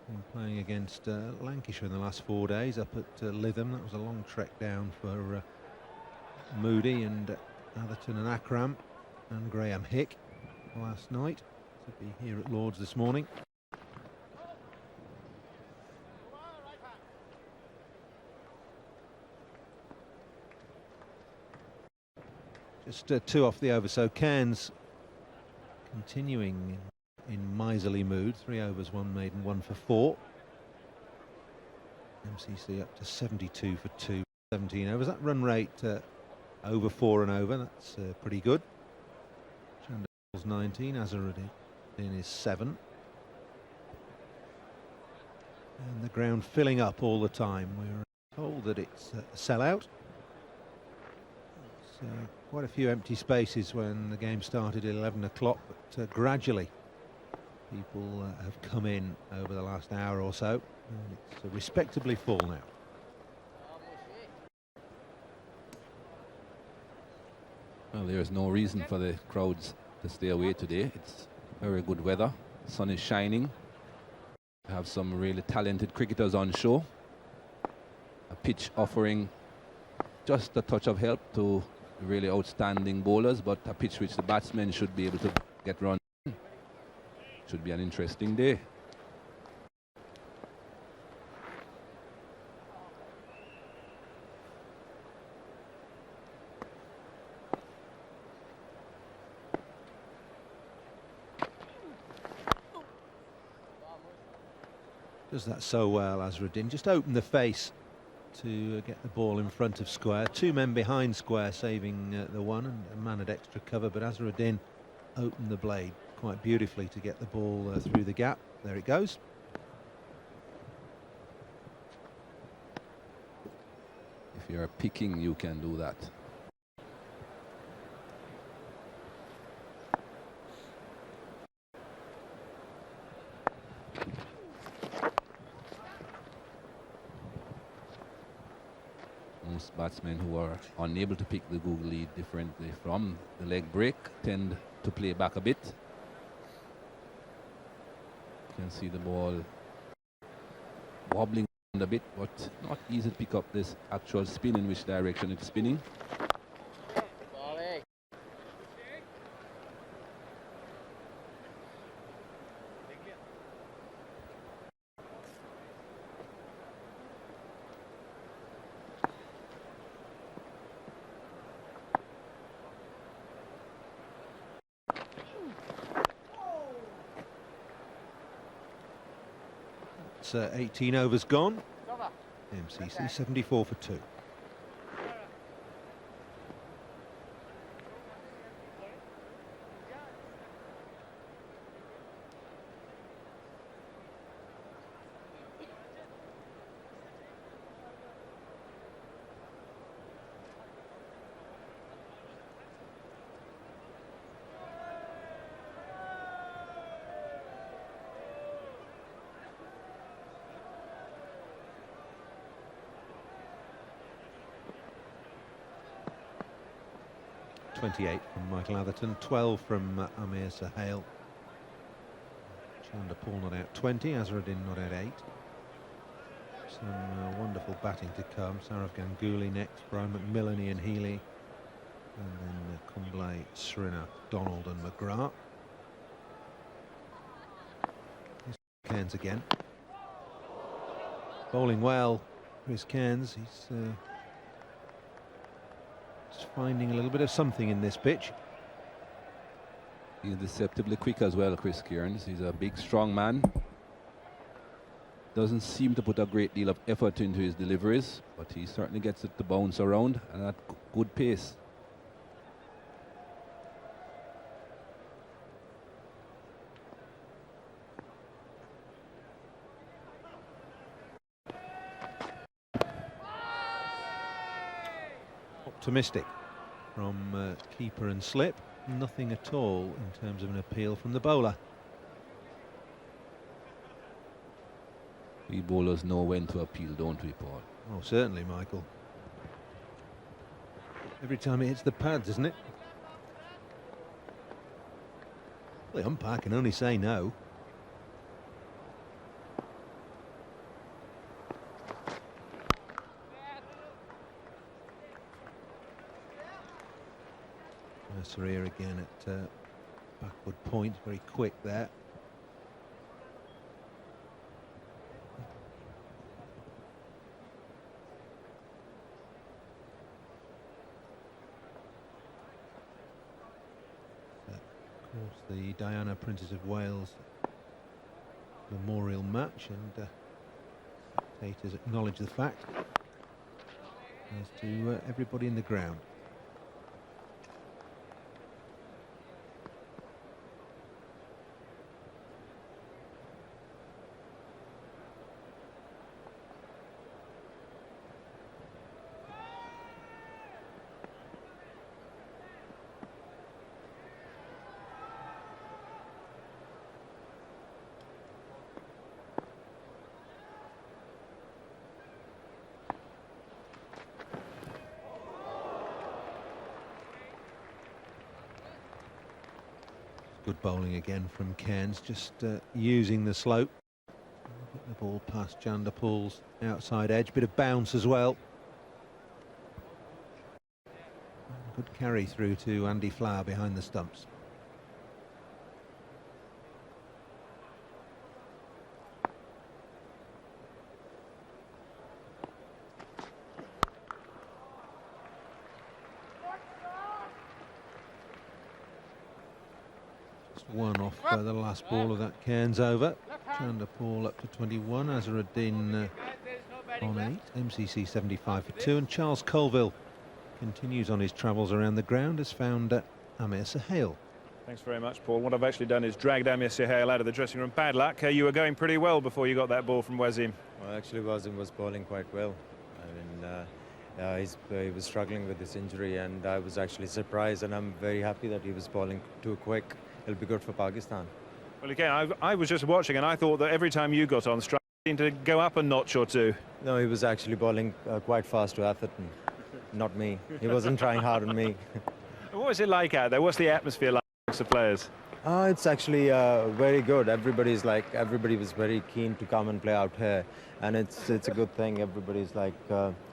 Been playing against Lancashire in the last 4 days up at Lytham. That was a long trek down for Moody and Atherton and Akram and Graham Hick last night to be here at Lord's this morning. Just 2 off the over, so Cairns continuing in miserly mood. 3 overs, 1 maiden, 1 for 4. MCC up to 72 for 2, 17 overs. That run rate over 4 and over, that's pretty good. Chanderpaul's 19, Azharuddin is 7. And the ground filling up all the time. We're told that it's a sellout. Quite a few empty spaces when the game started at 11 o'clock, but gradually People have come in over the last hour or so, and it's respectably full now. Well, there is no reason for the crowds to stay away today. It's very good weather. The sun is shining. We have some really talented cricketers on show. A pitch offering just a touch of help to really outstanding bowlers, but a pitch which the batsmen should be able to get run. Should be an interesting day. Does that so well, Azharuddin. Just open the face to get the ball in front of square. Two men behind square saving the one, and a man at extra cover, but Azharuddin opened the blade quite beautifully to get the ball through the gap. There it goes. If you're picking, you can do that. Most batsmen who are unable to pick the Google lead differently from the leg break tend to play back a bit. You can see the ball wobbling a bit, but not easy to pick up this actual spin, in which direction it's spinning. It's 18 overs gone. MCC 74 for 2. .28 from Michael Atherton, 12 from Amir Sahel. Chanderpaul not out 20, Azharuddin not out 8. Some wonderful batting to come. Saurav Ganguly next, Brian McMillan, Ian Healy, and then Kumble, Srinath, Donald and McGrath. Here's Cairns again. Bowling well, Chris Cairns. He's finding a little bit of something in this pitch. He's deceptively quick as well, Chris Cairns. He's a big, strong man. Doesn't seem to put a great deal of effort into his deliveries, but he certainly gets it to bounce around and at good pace. Optimistic from keeper and slip. Nothing at all in terms of an appeal from the bowler. We bowlers know when to appeal, don't we, Paul? Oh, certainly, Michael. Every time it hits the pads, isn't it? The umpire can only say no. Jayasuriya again at backward point, very quick there. Of course, the Diana Princess of Wales memorial match, and spectators acknowledge the fact, as to everybody in the ground. good bowling again from Cairns, just using the slope. Get the ball past Chanderpaul's outside edge, bit of bounce as well. Good carry through to Andy Flower behind the stumps. One off the last ball of that Cairns over. Chanderpaul up to 21, Azharuddin on 8, MCC 75 for 2, and Charles Colville continues on his travels around the ground, has found Amir Sohail. Thanks very much, Paul. What I've actually done is dragged Amir Sohail out of the dressing room. Bad luck. You were going pretty well before you got that ball from Wasim. Well, actually, Wasim was bowling quite well. I mean, he was struggling with this injury, and I was actually surprised, and I'm very happy that he was bowling too quick. It'll be good for Pakistan. Well, again, I was just watching, and I thought that every time you got on strike, you seemed to go up a notch or two. No, he was actually bowling quite fast to Atherton, not me. He wasn't trying hard on me. What was it like out there? What's the atmosphere like amongst the players? It's actually very good. Everybody was very keen to come and play out here, and it's a good thing. Everybody's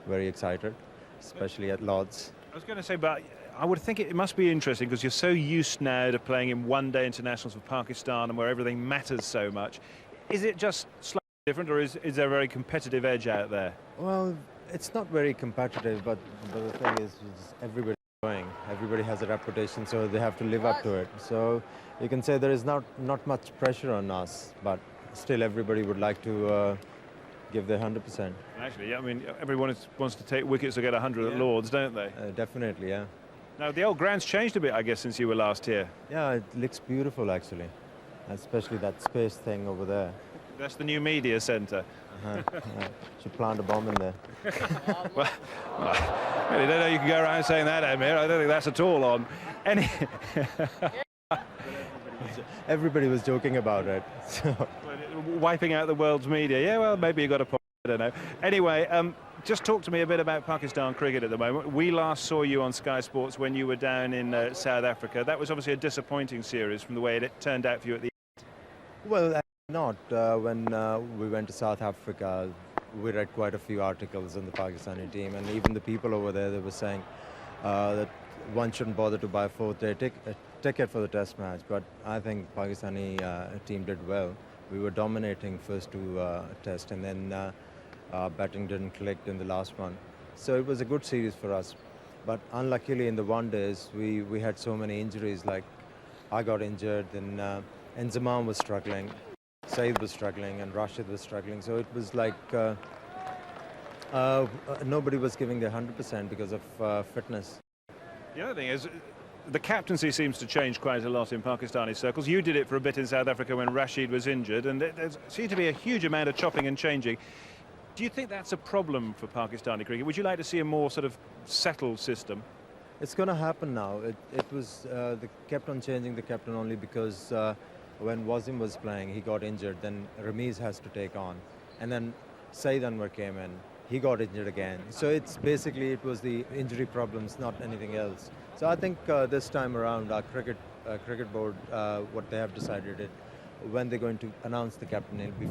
very excited, especially at Lord's. I was going to say, but I would think it must be interesting because you're so used now to playing in one-day internationals for Pakistan and where everything matters so much. Is it just slightly different, or is there a very competitive edge out there? Well, it's not very competitive, but the thing is everybody's going. Everybody has a reputation, so they have to live up to it. So you can say there is not much pressure on us, but still everybody would like to give their 100%. Actually, yeah, I mean, everyone wants to take wickets to get 100 at Lord's, don't they? Definitely, yeah. Now, the old ground's changed a bit, I guess, since you were last here. Yeah, it looks beautiful, actually, especially that space thing over there. That's the new media centre. Should plant a bomb in there. well, I really don't know you can go around saying that, Amir. I don't think that's at all on. Everybody was joking about it. So. Wiping out the world's media. Yeah, well, maybe you got a point. I don't know. Anyway, just talk to me a bit about Pakistan cricket at the moment. We last saw you on Sky Sports when you were down in South Africa. That was obviously a disappointing series from the way it turned out for you at the end. Well, not. When we went to South Africa, we read quite a few articles on the Pakistani team, and even the people over there, they were saying that one shouldn't bother to buy a fourth-day ticket for the test match. But I think Pakistani team did well. We were dominating first two tests, and then batting didn't click in the last one. So it was a good series for us. But unluckily in the one-days, we had so many injuries. Like I got injured, then Enzamam was struggling, Saeed was struggling, and Rashid was struggling. So it was like nobody was giving their 100% because of fitness. The other thing is, the captaincy seems to change quite a lot in Pakistani circles. You did it for a bit in South Africa when Rashid was injured, and there seemed to be a huge amount of chopping and changing. Do you think that's a problem for Pakistani cricket? Would you like to see a more sort of settled system? It's going to happen now. It was they kept on changing the captain only because when Wasim was playing, he got injured. Then Ramiz has to take on, and then Saeed Anwar came in. He got injured again. So it's basically it was the injury problems, not anything else. So I think this time around, our cricket board, what they have decided it when they're going to announce the captain, it'll be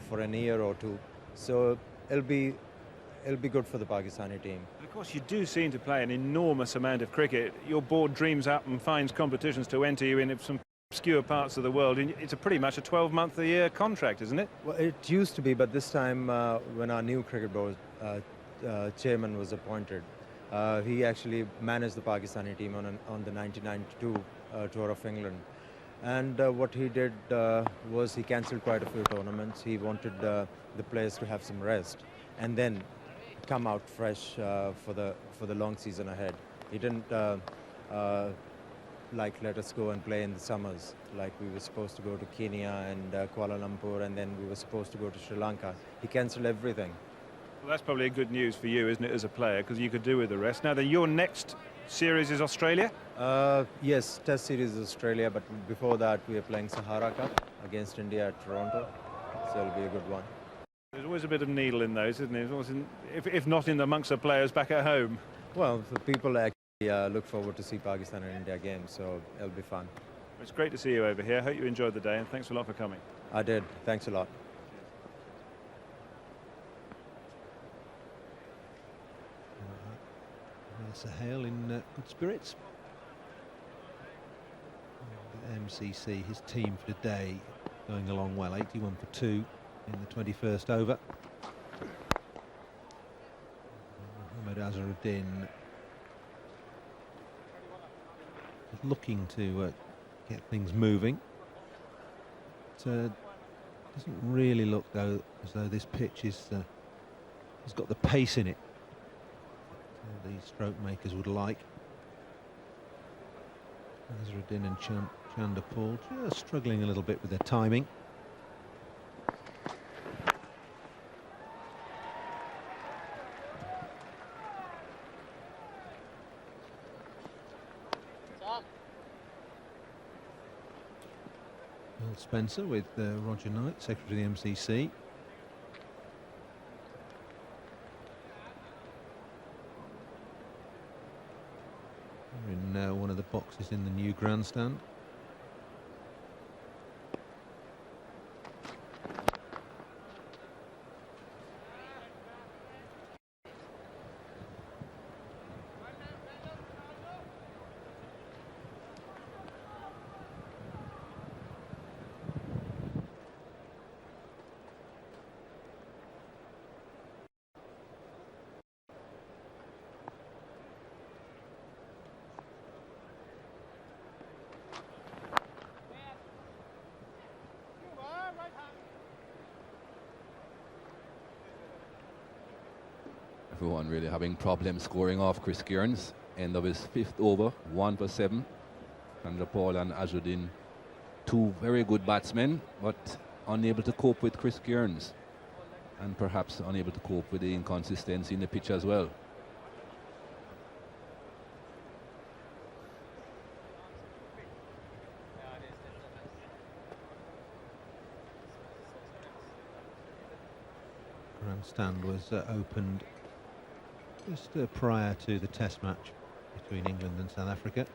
for an year or two. So it'll be good for the Pakistani team. Of course, you do seem to play an enormous amount of cricket. Your board dreams up and finds competitions to enter you in some obscure parts of the world. It's pretty much a 12-month-a-year contract, isn't it? Well, it used to be, but this time when our new cricket board chairman was appointed, he actually managed the Pakistani team on the 1992 tour of England. And what he did was he cancelled quite a few tournaments. He wanted the players to have some rest and then come out fresh for the long season ahead. He didn't let us go and play in the summers. Like we were supposed to go to Kenya and Kuala Lumpur, and then we were supposed to go to Sri Lanka. He cancelled everything. Well, that's probably good news for you, isn't it, as a player, because you could do with the rest. Now, then, your next series is Australia? Yes, Test series is Australia, but before that we are playing Sahara Cup against India at Toronto, so it'll be a good one. There's always a bit of needle in those, isn't there? If not in amongst the players back at home. Well, the people actually look forward to see Pakistan and India games, so it'll be fun. It's great to see you over here. Hope you enjoyed the day, and thanks a lot for coming. I did. Thanks a lot. Sahel in good spirits. MCC, his team for today, going along well. 81 for 2 in the 21st over. Azharuddin is looking to get things moving. It doesn't really look though as though this pitch is has got the pace in it the stroke makers would like. Azharuddin and Chanderpaul just struggling a little bit with their timing. Will Spencer with Roger Knight, Secretary of the MCC. We're in one of the boxes in the new grandstand. Everyone really having problems scoring off Chris Cairns. End of his 5th over, 1 for 7. Chanderpaul and Azharuddin, 2 very good batsmen, but unable to cope with Chris Cairns, and perhaps unable to cope with the inconsistency in the pitch as well. Grandstand was opened just prior to the test match between England and South Africa.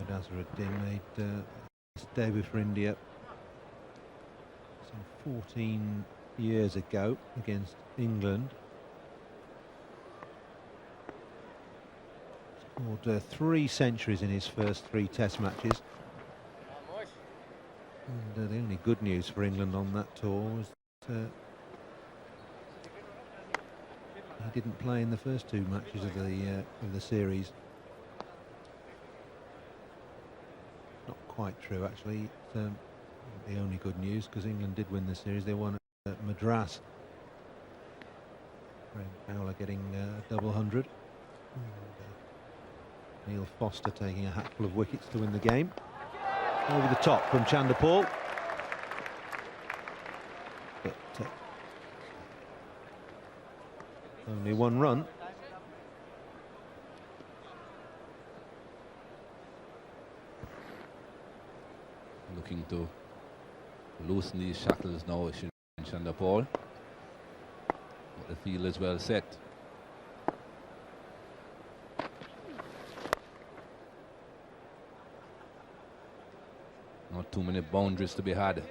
Azharuddin made his debut for India some 14 years ago against England. Scored 3 centuries in his first 3 test matches. And the only good news for England on that tour was that he didn't play in the first 2 matches of the series. Not quite true, actually. It's, the only good news, because England did win the series. They won at Madras. Graham Fowler getting a double 100. Neil Foster taking a hatful of wickets to win the game. Over the top from Chanderpaul. But only 1 run. Looking to loosen these shackles now, Chanderpaul. But the field is well set. Not too many boundaries to be had.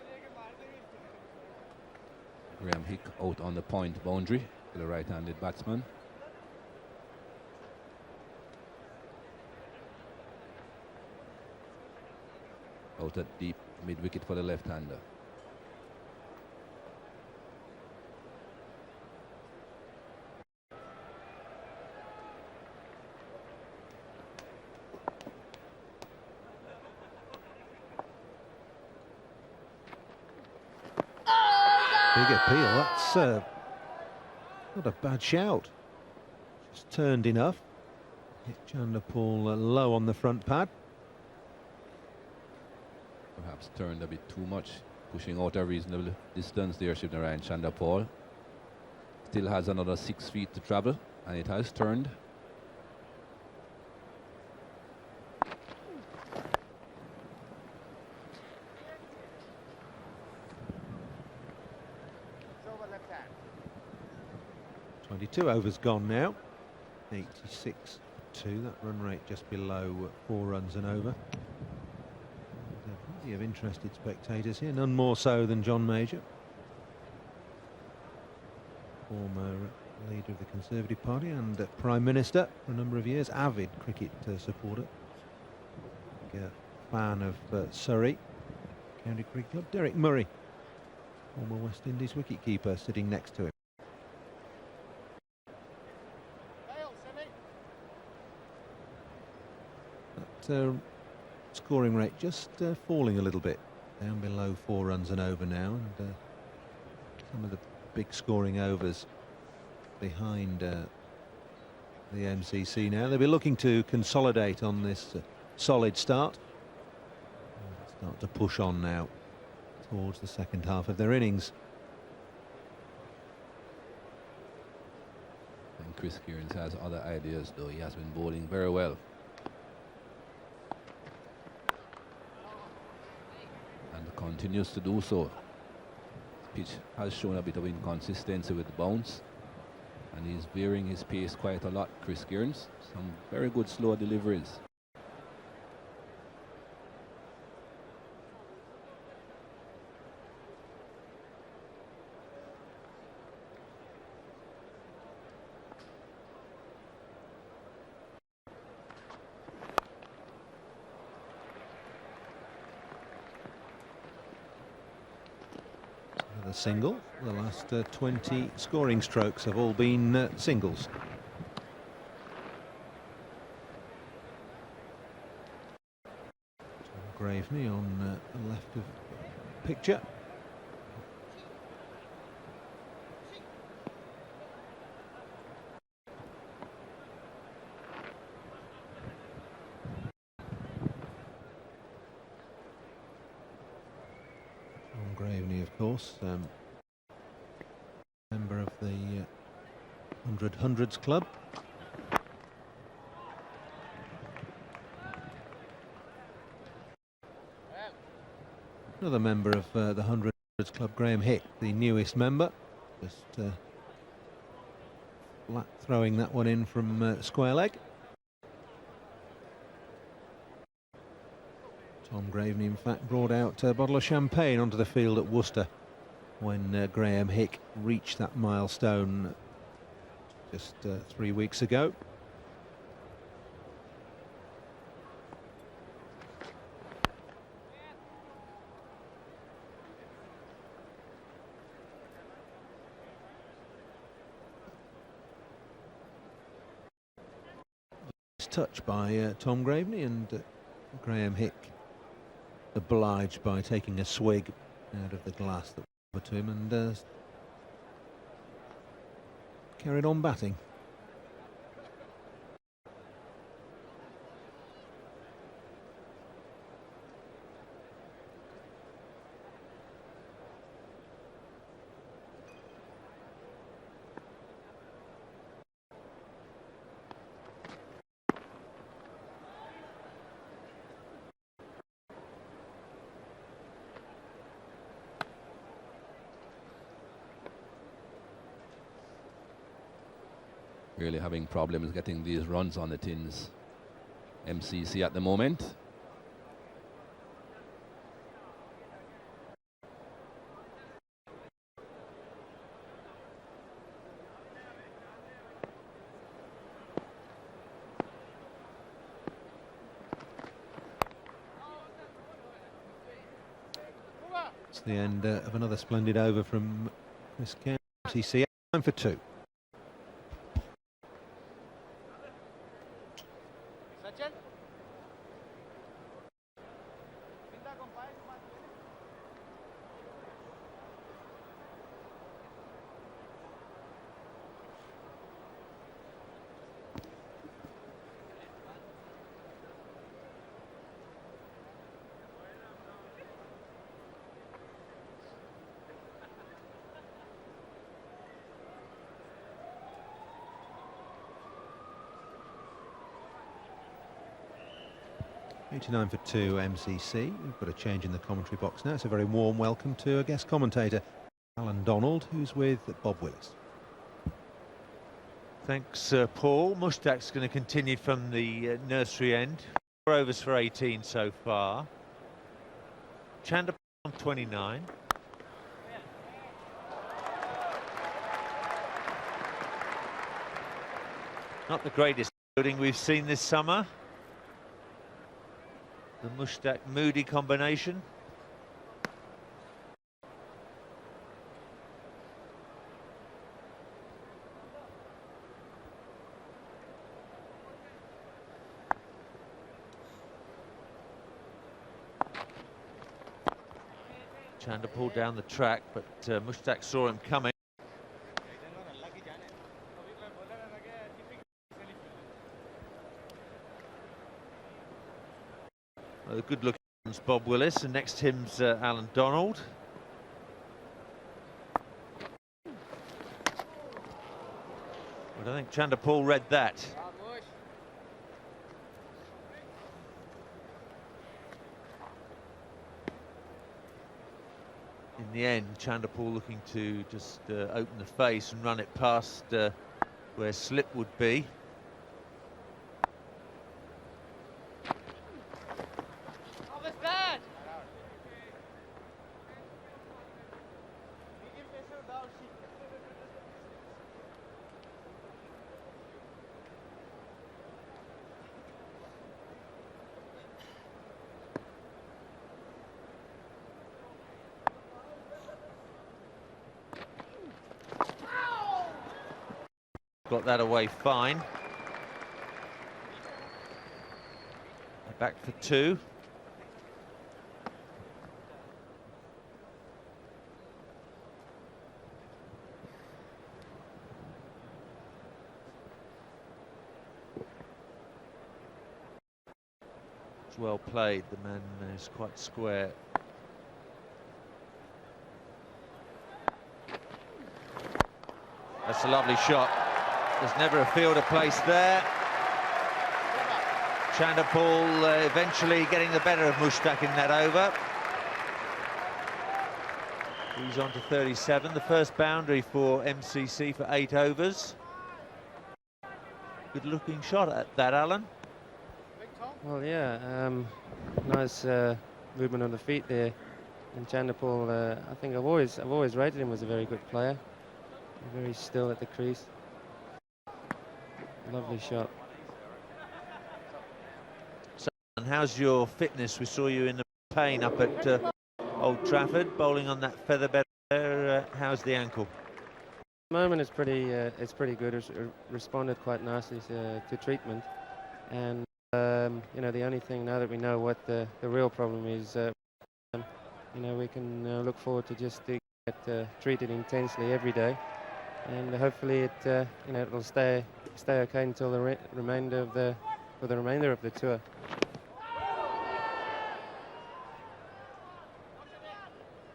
Graham Hick out on the point boundary for the right-handed batsman. Out at deep mid-wicket for the left-hander. Big appeal, that's not a bad shout. Just turned enough. Hit Chanderpaul low on the front pad. Perhaps turned a bit too much, pushing out a reasonable distance there, Shivnarayan Chanderpaul. Still has another 6 feet to travel, and it has turned. 22 overs gone now. 86-2. That run rate just below 4 runs and over. Plenty of interested spectators here, none more so than John Major, former leader of the Conservative Party and Prime Minister for a number of years, avid cricket supporter, fan of Surrey County Cricket Club. Derek Murray, former West Indies wicketkeeper, sitting next to him. That scoring rate just falling a little bit, down below 4 runs and over now, and some of the big scoring overs behind the MCC now. They'll be looking to consolidate on this solid start. Start to push on now towards the second half of their innings. And Chris Kearns has other ideas, though. He has been bowling very well. And continues to do so. Pitch has shown a bit of inconsistency with the bounce, and he's veering his pace quite a lot, Chris Kearns. Some very good slow deliveries. A single. The last 20 scoring strokes have all been singles. Graveney on the left of the picture. Graveney, of course, member of the 100 Hundreds Club. Another member of the 100 Hundreds Club, Graham Hick, the newest member, just flat throwing that one in from square leg. Tom Graveney, in fact, brought out a bottle of champagne onto the field at Worcester when Graham Hick reached that milestone just 3 weeks ago. Touch by Tom Graveney, and Graham Hick obliged by taking a swig out of the glass that was to him, and carried on batting. Really having problems getting these runs on the tins, MCC at the moment. It's the end of another splendid over from Chris Kearns. MCC 9 for 2. Sachin? $89 for 2 MCC. We've got a change in the commentary box now. It's a very warm welcome to a guest commentator, Alan Donald, who's with Bob Willis. Thanks, Paul. Mushtaq's going to continue from the nursery end. 4 overs for 18 so far. Chanderpaul on 29. Not the greatest fielding we've seen this summer. The Mushtaq-Moody combination. Chanderpaul down the track, but Mushtaq saw him coming. The good looking one's Bob Willis, and next to him's Alan Donald. But I think Chanderpaul read that. In the end, Chanderpaul looking to just open the face and run it past where slip would be. Got that away fine. Back for 2. It's well played. The man is quite square. That's a lovely shot. There's never a fielder placed there. Chanderpaul eventually getting the better of Mushtaq in that over. He's on to 37, the first boundary for MCC for 8 overs. Good looking shot at that, Alan. Well, yeah, nice movement on the feet there. And Chanderpaul, I think I've always rated him as a very good player. Very still at the crease. Lovely shot. So, and how's your fitness? We saw you in the pain up at Old Trafford, bowling on that feather bed there. How's the ankle? At the moment, it's pretty good. It's responded quite nicely to treatment, and you know, the only thing now that we know what the real problem is, you know, we can look forward to just get treated intensely every day, and hopefully it you know, it'll stay okay until the remainder of the tour.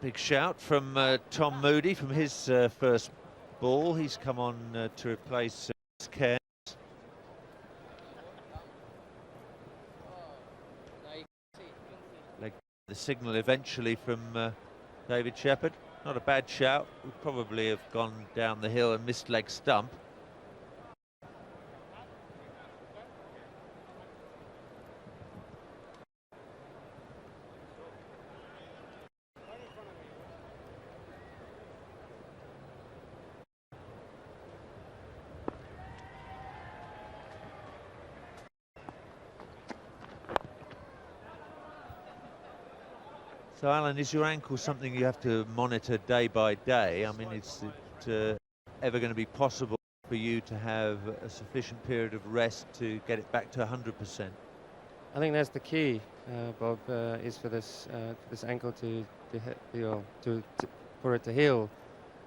Big shout from Tom Moody from his first ball. He's come on to replace Cairns. The signal eventually from David Shepherd. Not a bad shout. Would probably have gone down the hill and missed leg stump. So, Alan, is your ankle something you have to monitor day by day? I mean, is it ever going to be possible for you to have a sufficient period of rest to get it back to 100%? I think that's the key, Bob, is for this ankle for it to heal.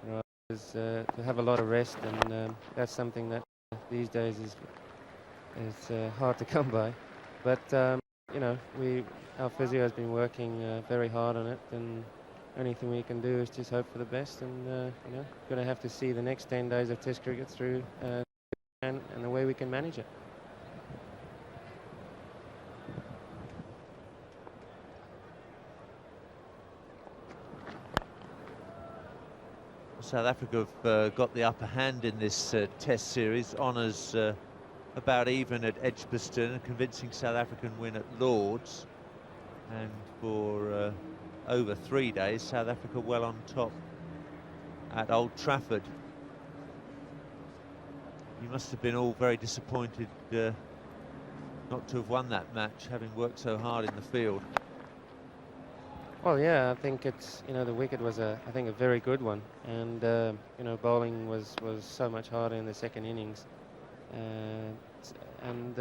You know, is to have a lot of rest, and that's something that these days is hard to come by. But you know, our physio has been working very hard on it, and anything we can do is just hope for the best. And you know, going to have to see the next 10 days of Test cricket through, and the way we can manage it. South Africa have got the upper hand in this Test series. Honours about even at Edgbaston, a convincing South African win at Lord's, and for over 3 days, South Africa well on top at Old Trafford. You must have been all very disappointed not to have won that match, having worked so hard in the field. Well, yeah, I think it's, you know, the wicket was I think a very good one, and you know, bowling was so much harder in the second innings, and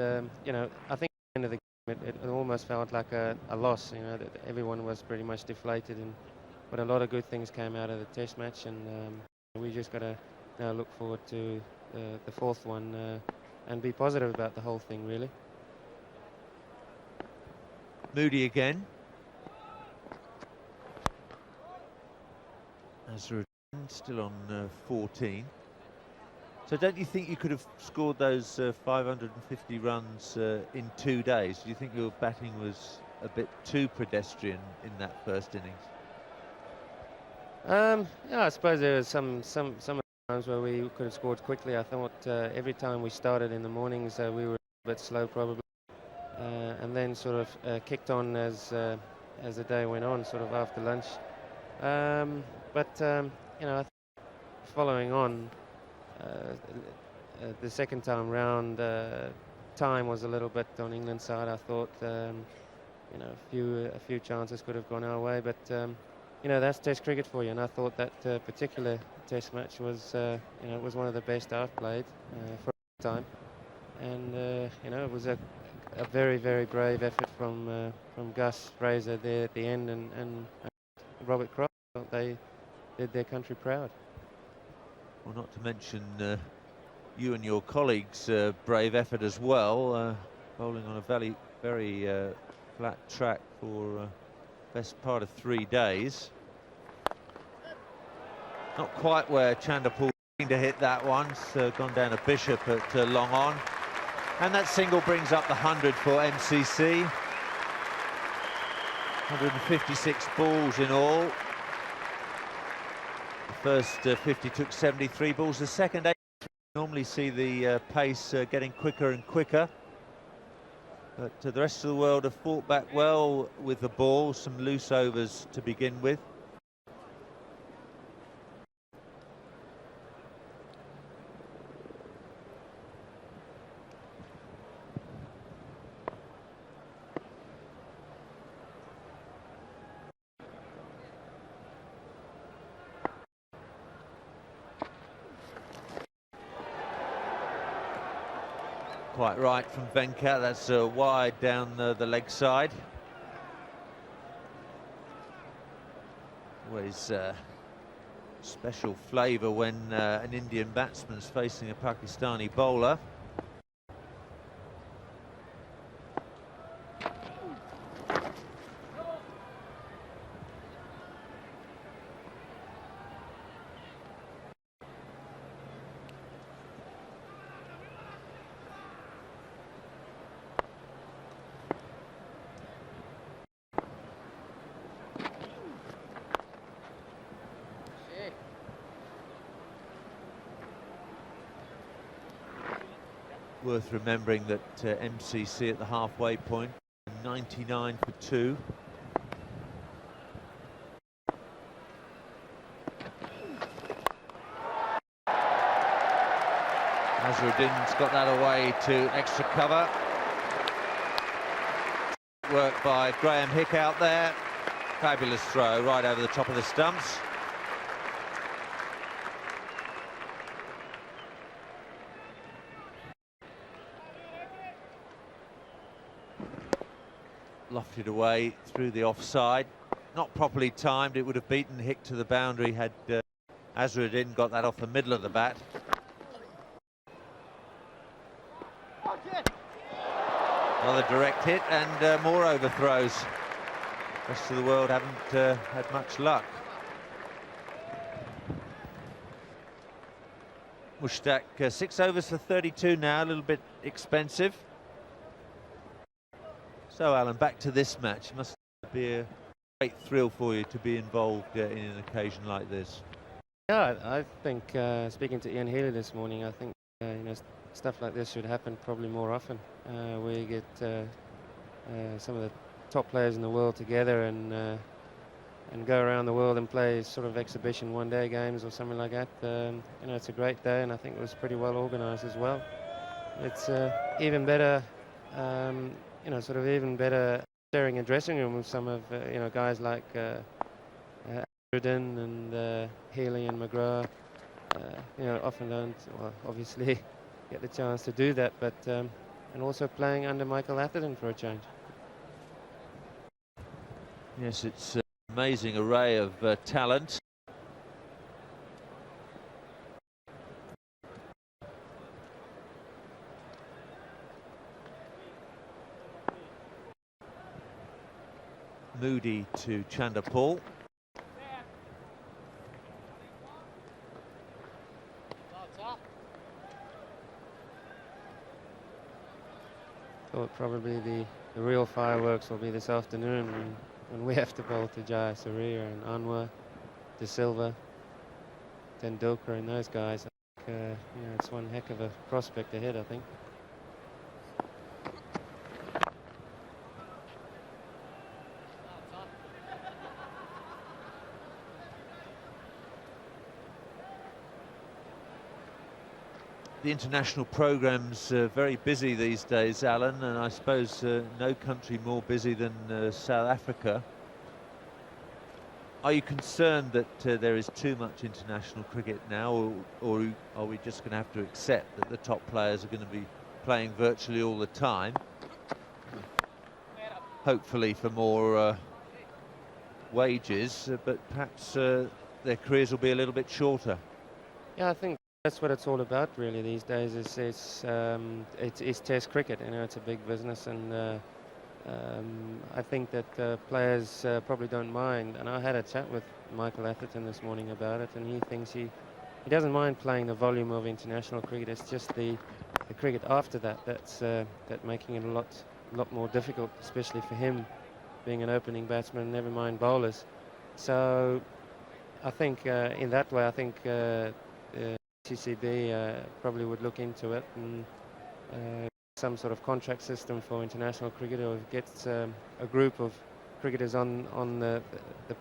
you know, I think at the end of the game it almost felt like a loss. You know, that everyone was pretty much deflated, but a lot of good things came out of the Test match, and we just got to now look forward to the fourth one and be positive about the whole thing, really. Moody again. Azharuddin still on 14. So don't you think you could have scored those 550 runs in 2 days? Do you think your batting was a bit too pedestrian in that first innings? Yeah, I suppose there was some times where we could have scored quickly. I thought every time we started in the mornings we were a bit slow probably, and then sort of kicked on as the day went on, sort of after lunch. But you know, following on the second time round, time was a little bit on England's side. I thought you know, a few chances could have gone our way, but you know, that's Test cricket for you. And I thought that particular Test match was you know, it was one of the best I've played for a long time, and you know, it was a very, very brave effort from Gus Fraser there at the end, and Robert Cross. They did their country proud. Well, not to mention you and your colleagues' brave effort as well, bowling on a very flat track for best part of 3 days. Not quite where Chanderpaul to hit that one. It's gone down to Bishop at long on, and that single brings up the 100 for MCC. 156 balls in all. The first 50 took 73 balls. The second 8 normally see the pace getting quicker and quicker. But the rest of the world have fought back well with the ball. Some loose overs to begin with. Quite right from Venkat. That's wide down the leg side. Always special flavour when an Indian batsman's facing a Pakistani bowler. Worth remembering that MCC at the halfway point, 99 for 2. Azharuddin's got that away to extra cover. Work by Graham Hick out there. Fabulous throw right over the top of the stumps. Lofted away through the offside. Not properly timed. It would have beaten Hick to the boundary had Azharuddin got that off the middle of the bat. Another direct hit and more overthrows. Rest of the world haven't had much luck. Mushtaq 6 overs for 32 now, a little bit expensive. So, Alan, back to this match. Must be a great thrill for you to be involved in an occasion like this. Yeah, I think speaking to Ian Healy this morning, I think stuff like this should happen probably more often, where you get some of the top players in the world together and go around the world and play sort of exhibition one-day games or something like that. It's a great day, and I think it was pretty well organised as well. It's even better, sort of even better sharing a dressing room with some of guys like Azharuddin and Healy and McGrath. Often don't, well, obviously get the chance to do that, but and also playing under Michael Atherton for a change. Yes, it's an amazing array of talent. Moody to Chanderpaul. Thought probably the real fireworks will be this afternoon when we have to bowl to Jayasuriya and Anwar, De Silva, Tendulkar and those guys. I think, it's one heck of a prospect ahead, I think. The international program's very busy these days, Alan, and I suppose no country more busy than South Africa. Are you concerned that there is too much international cricket now, or are we just going to have to accept that the top players are going to be playing virtually all the time? Hopefully for more wages, but perhaps their careers will be a little bit shorter. Yeah, I think that's what it's all about really these days. It's Test cricket. It's a big business, and I think that players probably don't mind. And I had a chat with Michael Atherton this morning about it, and he thinks he doesn't mind playing the volume of international cricket. It's just the cricket after that's making it a lot more difficult, especially for him being an opening batsman. Never mind bowlers. So I think in that way, I think MCC probably would look into it and some sort of contract system for international cricket, or get a group of cricketers on the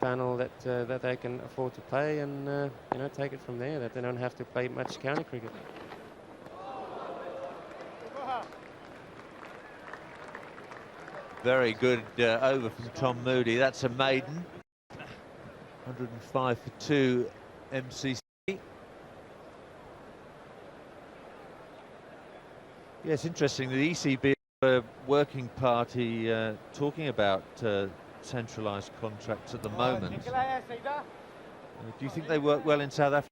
panel that they can afford to pay, and take it from there. That they don't have to play much county cricket. Very good over from Tom Moody. That's a maiden. 105 for 2 MCC. Yes, interesting. The ECB working party talking about centralised contracts at the moment. Do you think they work well in South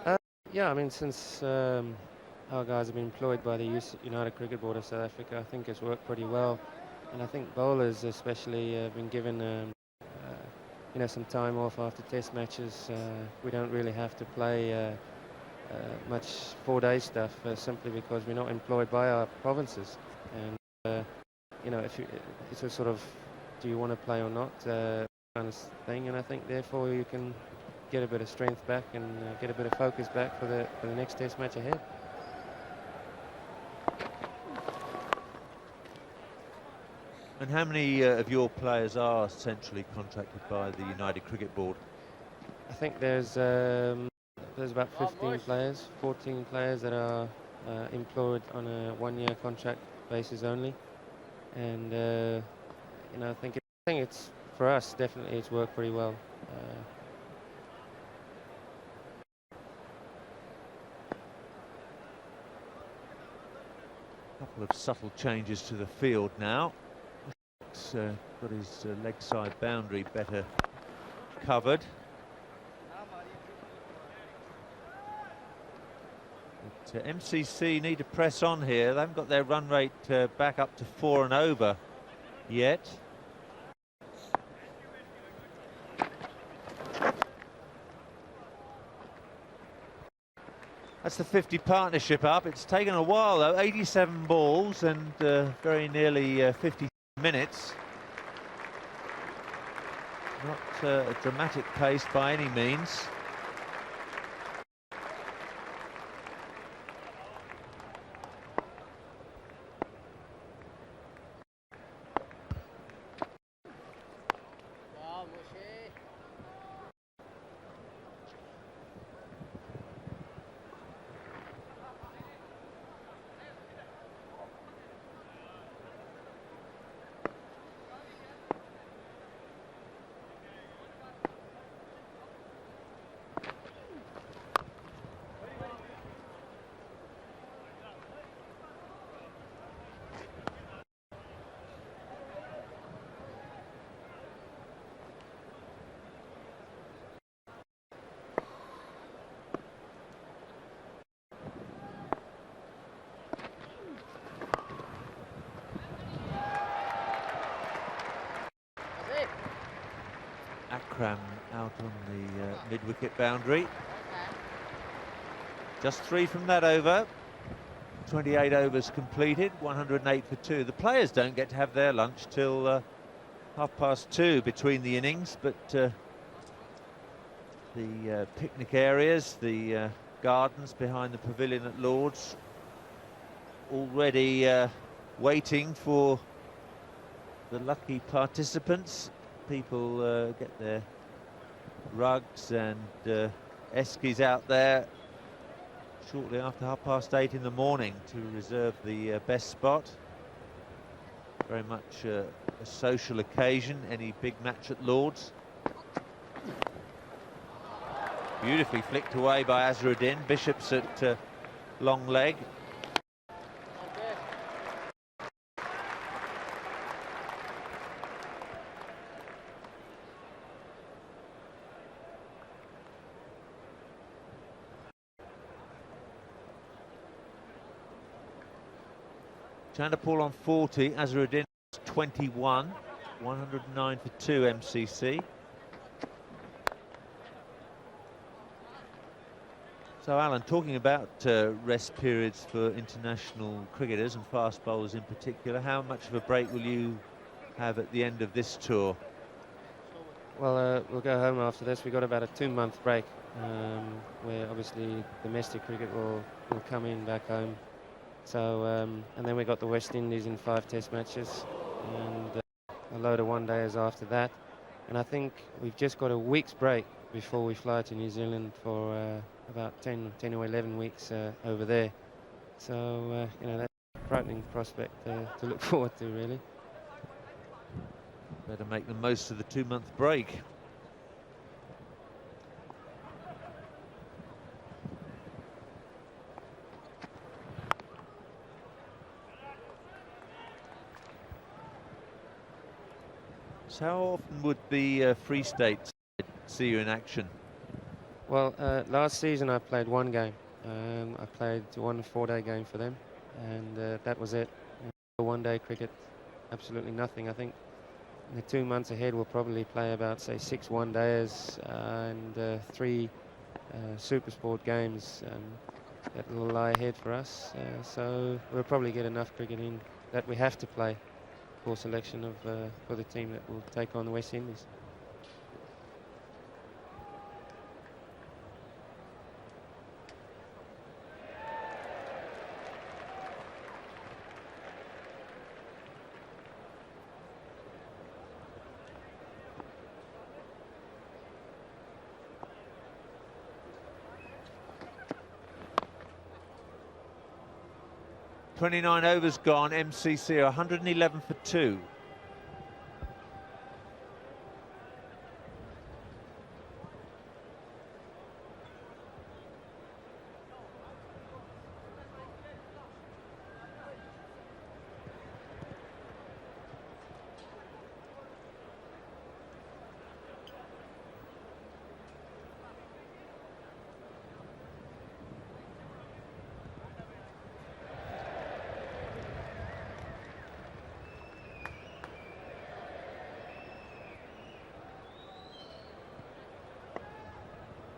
Africa? Yeah, I mean, since our guys have been employed by the United Cricket Board of South Africa, I think it's worked pretty well. And I think bowlers especially have been given some time off after test matches. We don't really have to play much 4-day stuff, simply because we're not employed by our provinces. And it's a sort of, do you want to play or not kind of thing. And I think therefore you can get a bit of strength back and get a bit of focus back for the next test match ahead. And how many of your players are centrally contracted by the United Cricket Board? I think there's about 15 players, 14 players that are employed on a one-year contract basis only, and I think it's for us definitely it's worked pretty well. A couple of subtle changes to the field now. Got his leg side boundary better covered. But MCC need to press on here. They haven't got their run rate back up to 4 and over yet. That's the 50 partnership up. It's taken a while though, 87 balls and very nearly 50 minutes. Not a dramatic pace by any means. Akram out on the mid-wicket boundary. Just 3 from that over. 28 overs completed, 108 for 2. The players don't get to have their lunch till 2:30 between the innings, but the picnic areas, the gardens behind the pavilion at Lord's, already waiting for the lucky participants. People get their rugs and eskies out there shortly after 8:30 in the morning to reserve the best spot. Very much a social occasion, any big match at Lord's. Beautifully flicked away by Azharuddin. Bishop's at long leg. Chanderpaul on 40, Azharuddin 21, 109 for 2 MCC. So Alan, talking about rest periods for international cricketers and fast bowlers in particular, how much of a break will you have at the end of this tour? Well, we'll go home after this. We've got about a 2-month break where obviously domestic cricket will come in back home. So, and then we got the West Indies in 5 test matches and a load of one-dayers after that. And I think we've just got a week's break before we fly to New Zealand for about 10 or 11 weeks over there. So, you know, that's a frightening prospect to look forward to, really. Better make the most of the 2-month break. So how often would the Free State see you in action? Well, last season I played 1 game. I played 1 4-day game for them, and that was it. One-day cricket, absolutely nothing. I think in the 2 months ahead we'll probably play about, say, 6 one-dayers and 3 Super Sport games that will lie ahead for us. So we'll probably get enough cricket in that we have to play for selection of for the team that will take on the West Indies. .29 overs gone, MCC 111 for 2.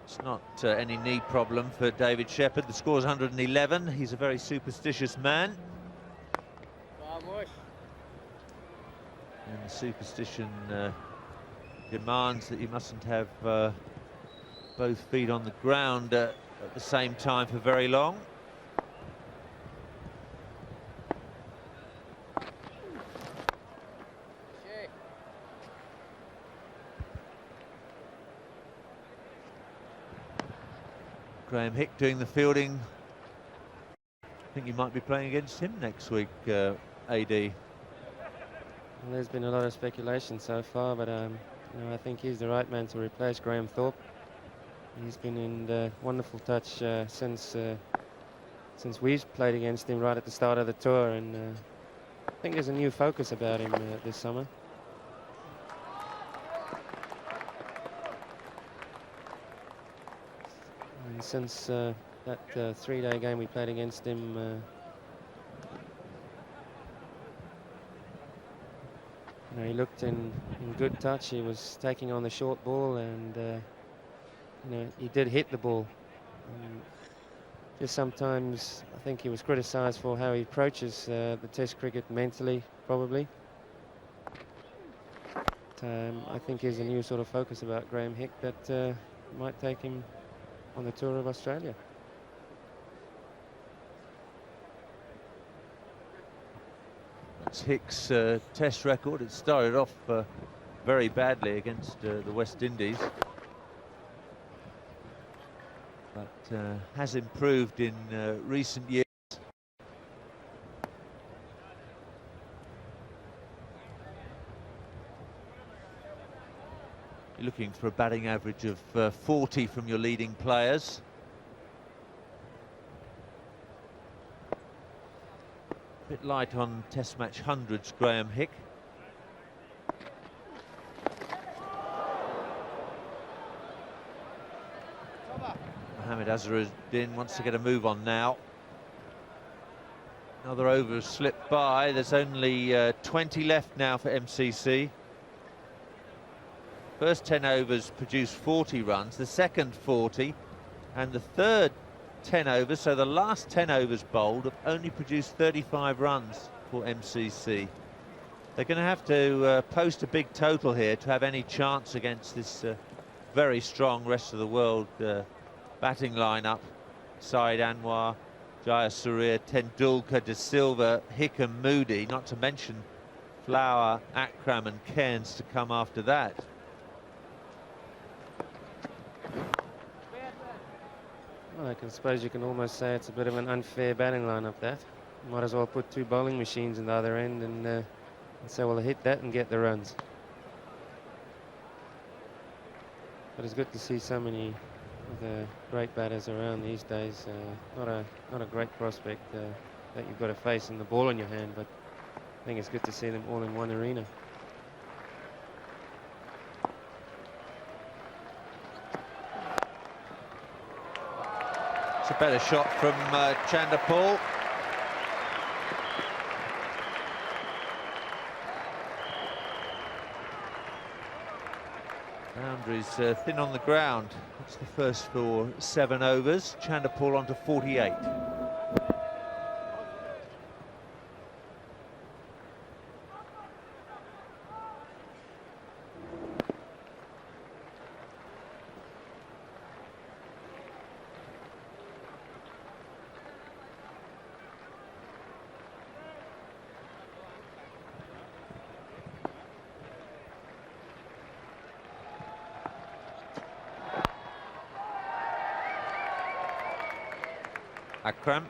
It's not any knee problem for David Shepherd. The score's 111. He's a very superstitious man. And the superstition demands that you mustn't have both feet on the ground at the same time for very long. Graham Hick doing the fielding. I think you might be playing against him next week, AD. Well, there's been a lot of speculation so far, but you know, I think he's the right man to replace Graham Thorpe. He's been in wonderful touch since we've played against him right at the start of the tour, and I think there's a new focus about him this summer. And since that 3-day game we played against him, You know, he looked in good touch. He was taking on the short ball, and you know, he did hit the ball. Just sometimes I think he was criticised for how he approaches the Test cricket mentally, probably. I think there's a new sort of focus about Graham Hick that might take him on the tour of Australia. That's Hick's Test record. It started off very badly against the West Indies, but has improved in recent years. You're looking for a batting average of 40 from your leading players. A bit light on Test match hundreds, Graham Hick. Mohamed Azharuddin wants to get a move on now. Another over has slipped by. There's only 20 left now for MCC. First 10 overs produced 40 runs, the second 40, and the third 10 overs, so the last 10 overs bowled, have only produced 35 runs for MCC. They're going to have to post a big total here to have any chance against this very strong rest of the world batting lineup. Saeed Anwar, Jayasuriya, Tendulkar, De Silva, Hick and Moody, not to mention Flower, Akram and Cairns to come after that. Well, I suppose you can almost say it's a bit of an unfair batting lineup, that. Might as well put two bowling machines in the other end and say, well, hit that and get the runs. But it's good to see so many of the great batters around these days. Not a great prospect that you've got to face and the ball in your hand, but I think it's good to see them all in one arena. It's a better shot from Chanderpaul. Boundaries thin on the ground. It's the first for 7 overs. Chanderpaul on to 48. Akram.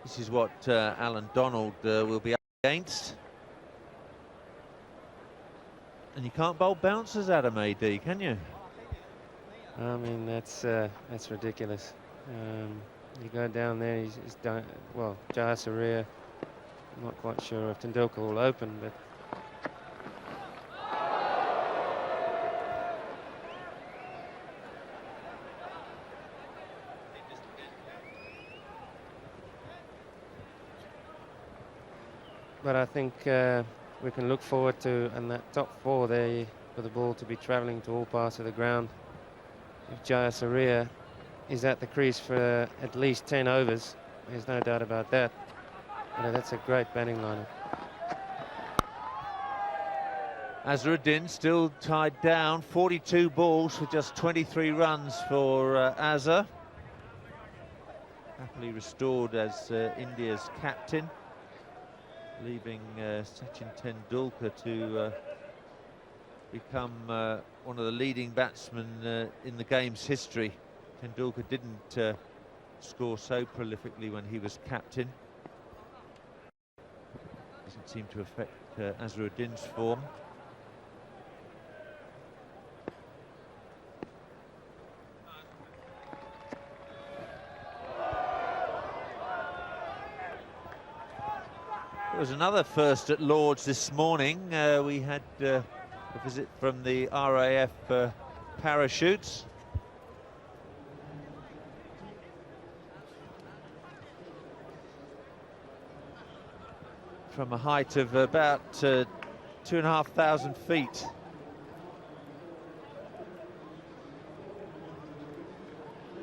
This is what Alan Donald will be up against. And you can't bowl bouncers, Adam AD, can you? I mean, that's ridiculous. You go down there, he's done, well, Jayasuriya, I'm not quite sure if Tendulkar will open, but I think we can look forward to, in that top 4 there, for the ball to be travelling to all parts of the ground. If Jayasuriya is at the crease for at least 10 overs, there's no doubt about that. But that's a great batting lineup. Azharuddin still tied down, 42 balls for just 23 runs for Azhar. Happily restored as India's captain, leaving Sachin Tendulkar to become one of the leading batsmen in the game's history. Tendulkar didn't score so prolifically when he was captain. Doesn't seem to affect Azharuddin's form. There was another first at Lord's this morning. We had a visit from the RAF parachutes. from a height of about 2,500 feet.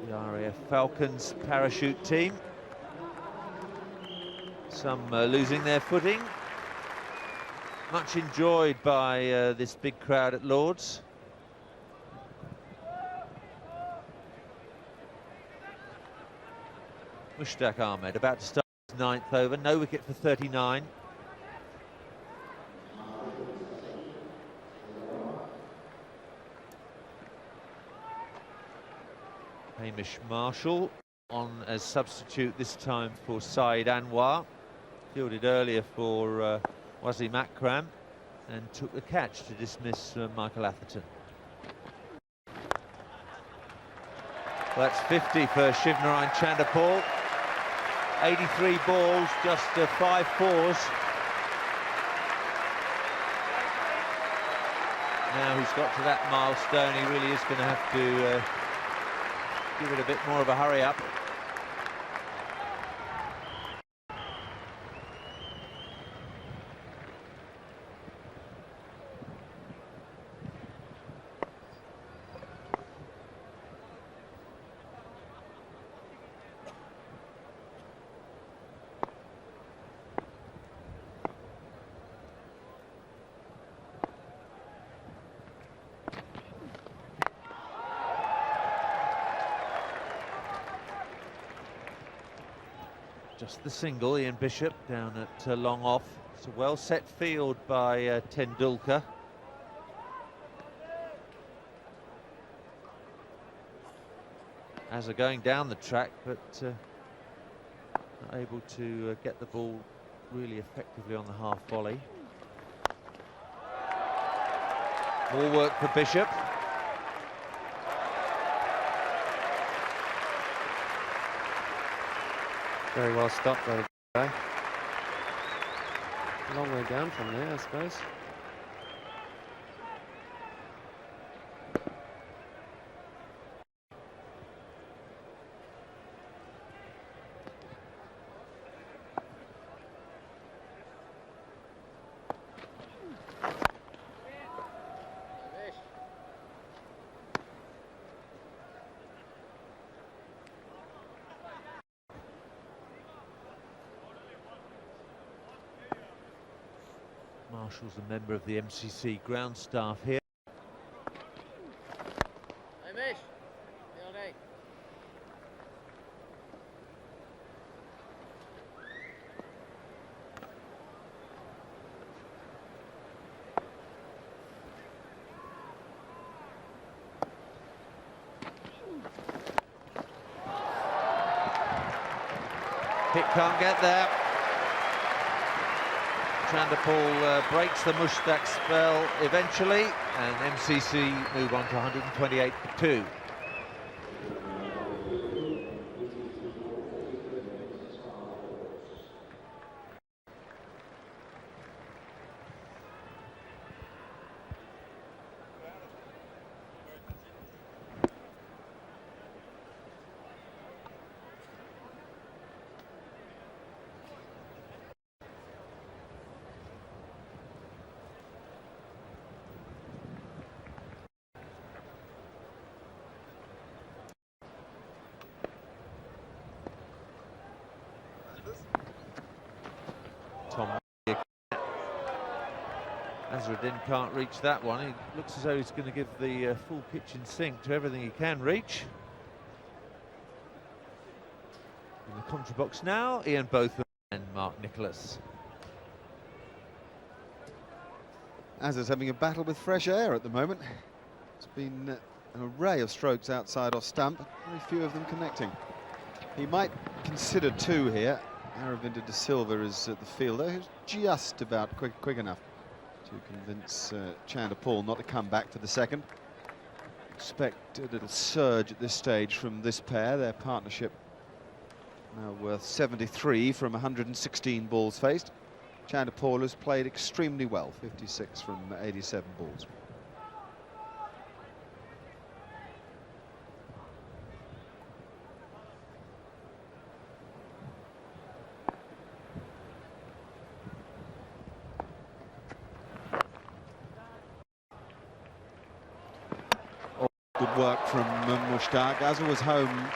The RAF Falcons parachute team. Some losing their footing. Much enjoyed by this big crowd at Lord's. Mushtaq Ahmed about to start his 9th over, no wicket for 39. Hamish Marshall on as substitute this time for Saeed Anwar. Fielded earlier for Wasim Akram and took the catch to dismiss Michael Atherton. Well, that's 50 for Shivnarine Chanderpaul. 83 balls, just 5 fours. Now he's got to that milestone, he really is going to have to give it a bit more of a hurry up. Just the single, Ian Bishop down at long off. It's a well set field by Tendulkar. As they're going down the track, but not able to get the ball really effectively on the half volley. More work for Bishop. Very well stopped by the guy. A long way down from there, I suppose. Marshall's a member of the MCC ground staff here. Hit can't get there. Chanderpaul breaks the Mushtaq spell eventually, and MCC move on to 128 for 2. Azharuddin can't reach that one. He looks as though he's going to give the full kitchen sink to everything he can reach. In the commentary box now, Ian Botham and Mark Nicholas. Azhar's having a battle with fresh air at the moment. It's been an array of strokes outside off stump, very few of them connecting. He might consider 2 here. Aravinda De Silva is the fielder, who's just about quick enough to convince Chanderpaul not to come back for the second. Expect a little surge at this stage from this pair. Their partnership now worth 73 from 116 balls faced. Chanderpaul has played extremely well, 56 from 87 balls. Good work from Mushtaq. Azhar was home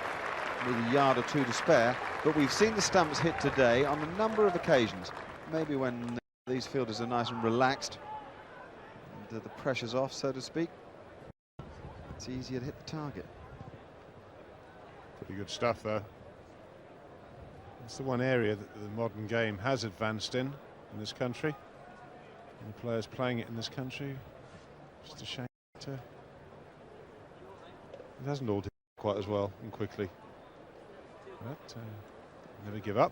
with a yard or two to spare, but we've seen the stumps hit today on a number of occasions. Maybe when these fielders are nice and relaxed and the pressure's off, so to speak, it's easier to hit the target. Pretty good stuff, though. It's the one area that the modern game has advanced in this country. And the players playing it in this country, just a shame that it hasn't all done quite as well and quickly. But never give up.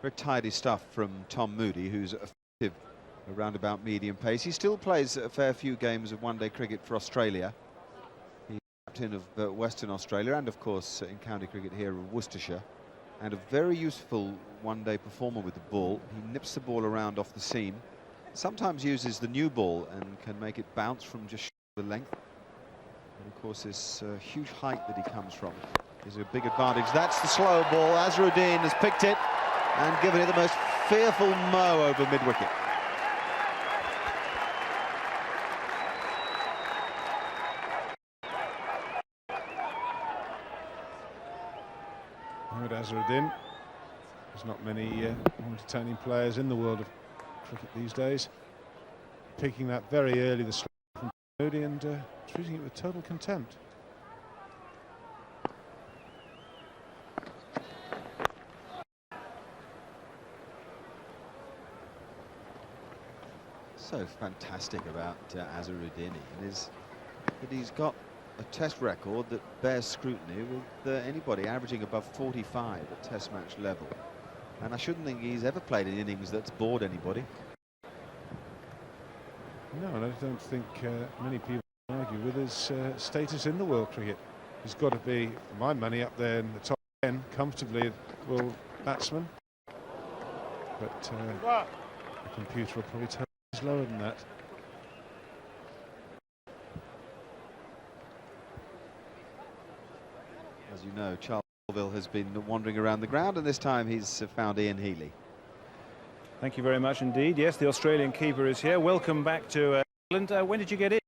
Very tidy stuff from Tom Moody, who's effective around about medium pace. He still plays a fair few games of one-day cricket for Australia. He's captain of Western Australia and, of course, in county cricket here of Worcestershire. And a very useful one-day performer with the ball. He nips the ball around off the seam. Sometimes uses the new ball and can make it bounce from just the length. And, of course, this huge height that he comes from is a big advantage. That's the slow ball. Azharuddin has picked it and given it the most fearful mow over mid-wicket. Azharuddin. There's not many more entertaining players in the world of cricket these days. Picking that very early, the slip from Moody, and treating it with total contempt. So fantastic about Azharuddin is that he's got a test record that bears scrutiny with anybody averaging above 45 at test match level. And I shouldn't think he's ever played an innings that's bored anybody. No, and I don't think many people argue with his status in the world cricket. He's got to be, for my money, up there in the top 10 comfortably, world batsman. But the computer will probably tell he's lower than that. As you know, Charles Colville has been wandering around the ground, and this time he's found Ian Healy. Thank you very much indeed. Yes, the Australian keeper is here. Welcome back to England. When did you get in?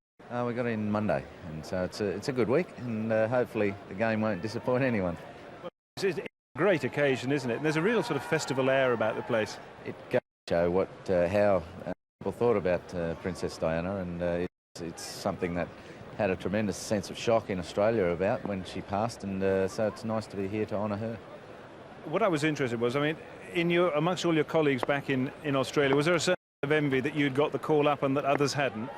We got in Monday, and so it's a good week, and hopefully the game won't disappoint anyone. It's a great occasion, isn't it? And there's a real sort of festival air about the place. It goes to show what how people thought about Princess Diana, and it's something that had a tremendous sense of shock in Australia about when she passed, and so it's nice to be here to honour her. What I was interested was, I mean, amongst all your colleagues back in Australia, was there a certain of envy that you'd got the call up and that others hadn't?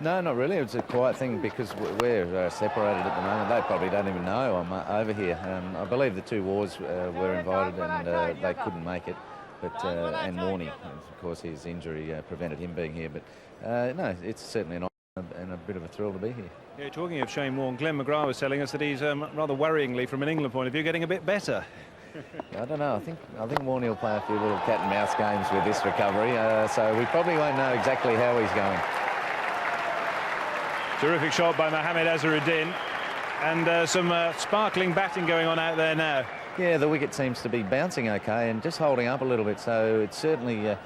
No, not really. It's a quiet thing because we're separated at the moment. They probably don't even know I'm over here. I believe the two wars were invited and they couldn't make it. But and Warney, of course, his injury prevented him being here. But no, it's certainly an honour and a bit of a thrill to be here. Yeah, talking of Shane Warne, Glenn McGrath was telling us that he's rather worryingly, from an England point of view, getting a bit better. I don't know. I think Warney will play a few little cat and mouse games with this recovery, so we probably won't know exactly how he's going. Terrific shot by Mohamed Azharuddin, and some sparkling batting going on out there now. Yeah, the wicket seems to be bouncing okay and just holding up a little bit, so it's certainly a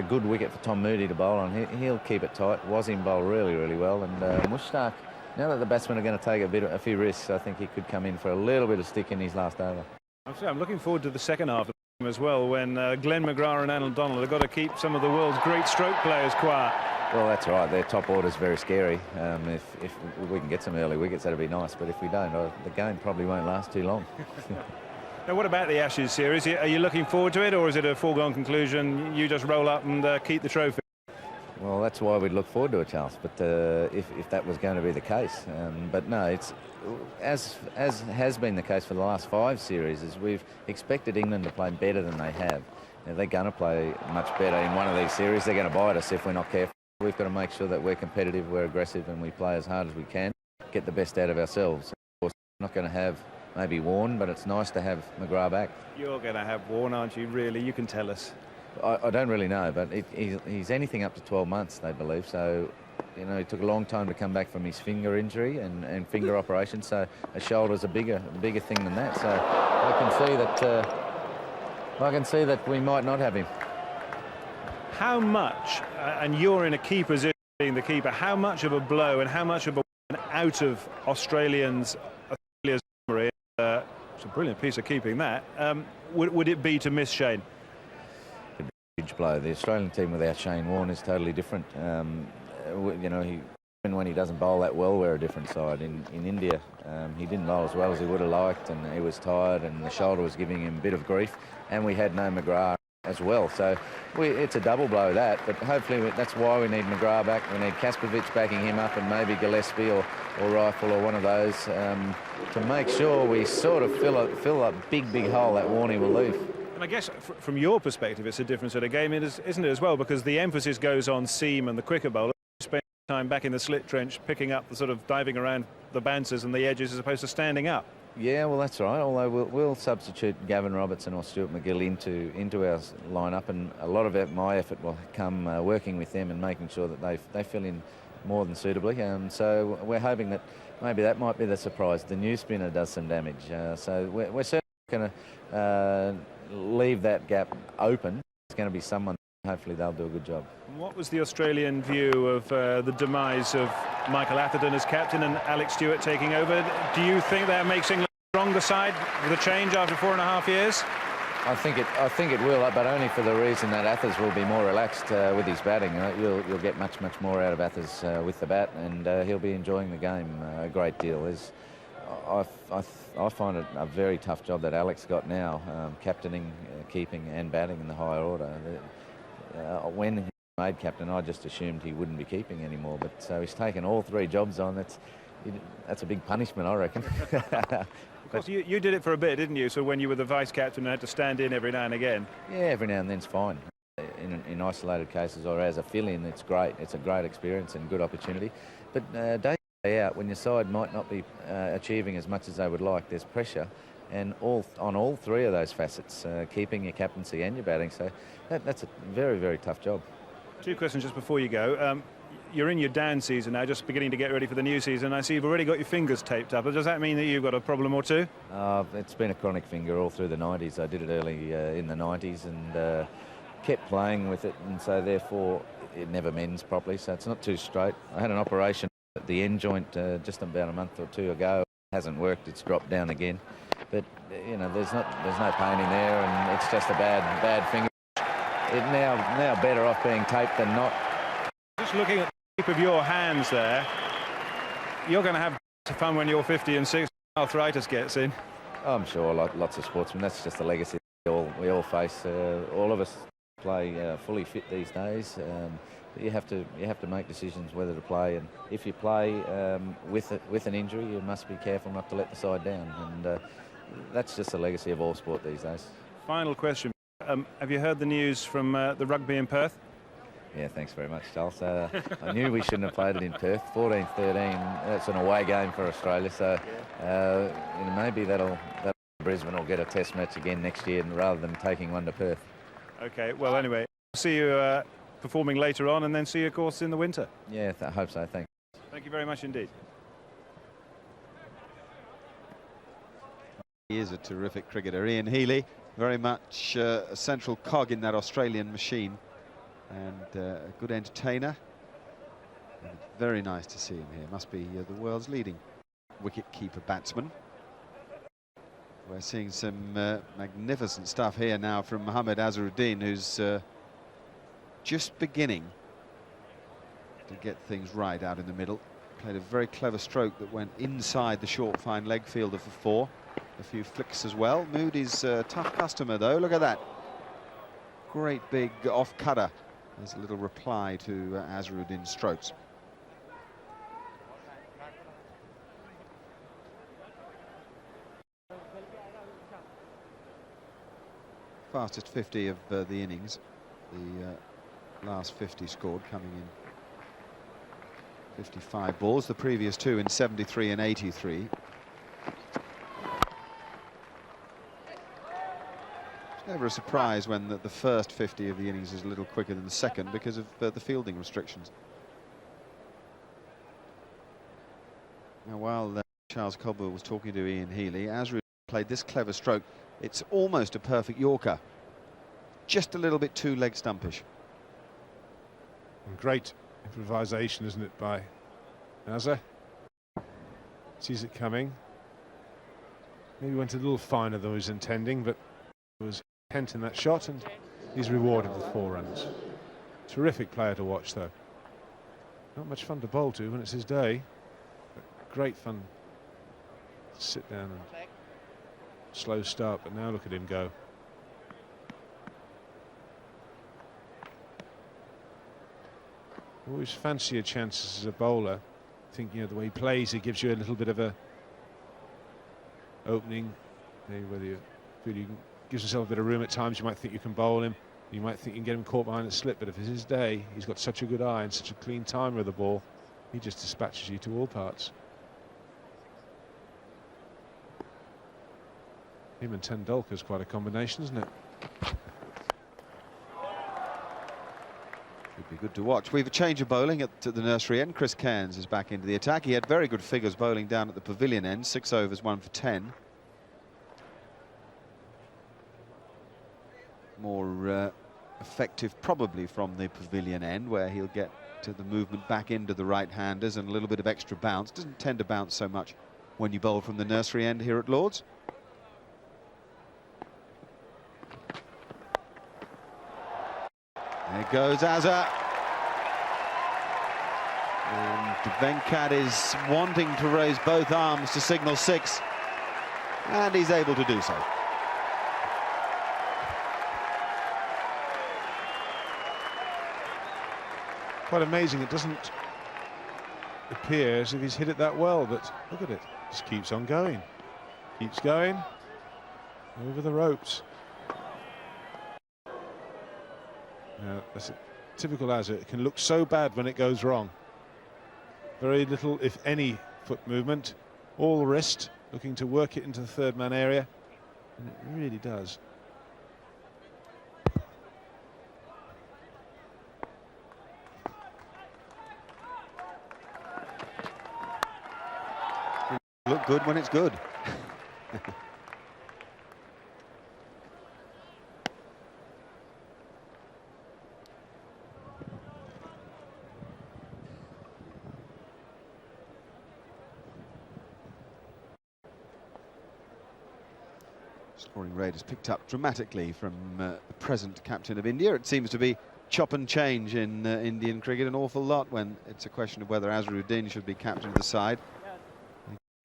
good wicket for Tom Moody to bowl on. He'll keep it tight. Wasim bowled really, really well, and Mushtaq, now that the batsmen are going to take a few risks, I think he could come in for a little bit of stick in his last over. I'm looking forward to the second half of the game as well, when Glenn McGrath and Alan Donald have got to keep some of the world's great stroke players quiet. Well, that's right. Their top order's very scary. If we can get some early wickets, that'd be nice. But if we don't, the game probably won't last too long. Now, what about the Ashes series? Are you looking forward to it, or is it a foregone conclusion? You just roll up and keep the trophy? Well, that's why we'd look forward to it, Charles. But if that was going to be the case, but no, it's as has been the case for the last 5 series. Is we've expected England to play better than they have. Now, they're going to play much better in one of these series. They're going to bite us if we're not careful. We've got to make sure that we're competitive, we're aggressive, and we play as hard as we can, get the best out of ourselves. Of course, we're not going to have maybe Warne, but it's nice to have McGrath back. You're going to have Warne, aren't you, really? You can tell us. I don't really know, but he's anything up to 12 months, they believe, so you know, he took a long time to come back from his finger injury and finger operation, so a shoulder's a bigger thing than that. So I can see that we might not have him. How much, and you're in a key position being the keeper, how much of a blow and how much of a win out of Australia's memory, it's a brilliant piece of keeping that, would it be to miss Shane? Huge blow. The Australian team without Shane Warne is totally different. You know, even when he doesn't bowl that well, we're a different side. In India, he didn't bowl as well as he would have liked, and he was tired, and the shoulder was giving him a bit of grief, and we had no McGrath as well. So it's a double blow, that, but hopefully that's why we need McGrath back. We need Kaspovic backing him up, and maybe Gillespie or Rifle or one of those to make sure we sort of fill a big hole that Warney will leave. And I guess from your perspective, it's a different sort of game, isn't it, as well? Because the emphasis goes on seam and the quicker bowler. You spend time back in the slit trench picking up the sort of diving around the bouncers and the edges as opposed to standing up. Yeah, well, that's right. Although we'll substitute Gavin Robertson or Stuart McGill into our lineup, and a lot of my effort will come working with them and making sure that they fill in more than suitably. So we're hoping that maybe that might be the surprise. The new spinner does some damage. So we're certainly going to leave that gap open. It's going to be someone. Hopefully they'll do a good job. What was the Australian view of the demise of Michael Atherton as captain and Alex Stewart taking over? Do you think that makes England a stronger side with a change after 4.5 years? I think it will, but only for the reason that Athers will be more relaxed with his batting. You'll get much more out of Athers with the bat, and he'll be enjoying the game a great deal. I find it a very tough job that Alex got now, captaining, keeping and batting in the higher order. When he made captain, I just assumed he wouldn't be keeping anymore, but so he's taken all 3 jobs on. That's a big punishment, I reckon. Of course, you did it for a bit, didn't you? So when you were the vice captain and had to stand in every now and again. Yeah, every now and then's fine. In isolated cases or as a fill-in, it's great. It's a great experience and good opportunity. But day out, when your side might not be achieving as much as they would like, there's pressure, and on all 3 of those facets, keeping your captaincy and your batting. So that's a very tough job. 2 questions just before you go. You're in your down season now, just beginning to get ready for the new season. I see you've already got your fingers taped up. Does that mean that you've got a problem or two? It's been a chronic finger all through the 90s. I did it early in the 90s and kept playing with it, and so therefore it never mends properly, so it's not too straight. I had an operation at the end joint just about a month or 2 ago. It hasn't worked, it's dropped down again. But, you know, there's no pain in there, and it's just a bad finger. It now better off being taped than not. Just looking at the shape of your hands there, you're going to have fun when you're 50 and 60 arthritis gets in. I'm sure, like lots of sportsmen, that's just a legacy we all face. All of us play fully fit these days. But you have to make decisions whether to play, and if you play with an injury, you must be careful not to let the side down, and that's just a legacy of all sport these days. Final question. Have you heard the news from the rugby in Perth? Yeah, thanks very much, Charles. I knew we shouldn't have played it in Perth. 14-13, that's an away game for Australia, so you know, maybe that'll Brisbane will get a test match again next year rather than taking one to Perth. Okay, well, anyway, see you performing later on, and then see you, of course, in the winter. Yeah, I hope so. Thanks. Thank you very much indeed. He is a terrific cricketer, Ian Healy, very much a central cog in that Australian machine, and a good entertainer. And very nice to see him here. Must be the world's leading wicket-keeper batsman. We're seeing some magnificent stuff here now from Mohammad Azharuddin, who's just beginning to get things right out in the middle. Played a very clever stroke that went inside the short fine leg fielder for 4. A few flicks as well. Moody's a tough customer though. Look at that. Great big off-cutter. There's a little reply to Azharuddin's strokes. Fastest 50 of the innings. The last 50 scored coming in 55 balls. The previous 2 in 73 and 83. It's never a surprise when the first 50 of the innings is a little quicker than the second because of the fielding restrictions. Now, while Charles Colbert was talking to Ian Healy, Azharuddin played this clever stroke. It's almost a perfect Yorker. Just a little bit too leg stumpish. And great improvisation, isn't it, by Azza? Sees it coming. Maybe went a little finer than he was intending, but was intent in that shot, and he's rewarded with 4 runs. Terrific player to watch, though. Not much fun to bowl to when it's his day, but great fun to sit down and slow start, but now look at him go. Always fancy a chances as a bowler. I think, you know, the way he plays, he gives you a little bit of a opening. Maybe whether you feel you can, gives himself a bit of room at times. You might think you can bowl him. You might think you can get him caught behind a slip. But if it's his day, he's got such a good eye and such a clean timer of the ball. He just dispatches you to all parts. Him and Tendulkar's quite a combination, isn't it? Would be good to watch. We've a change of bowling at the nursery end. Chris Cairns is back into the attack. He had very good figures bowling down at the pavilion end. 6 overs, 1 for 10. More effective probably from the pavilion end, where he'll get to the movement back into the right-handers and a little bit of extra bounce. Doesn't tend to bounce so much when you bowl from the nursery end here at Lord's. There goes Azza. And Venkat is wanting to raise both arms to signal 6. And he's able to do so. Quite amazing. It doesn't appear as if he's hit it that well, but look at it. Just keeps on going. Keeps going. Over the ropes. Now, that's a typical Azza. It can look so bad when it goes wrong. Very little, if any, foot movement. All wrist, looking to work it into the third man area. And it really does. Look good when it's good. Scoring rate has picked up dramatically from the present captain of India. It seems to be chop and change in Indian cricket an awful lot when it's a question of whether Azharuddin should be captain of the side.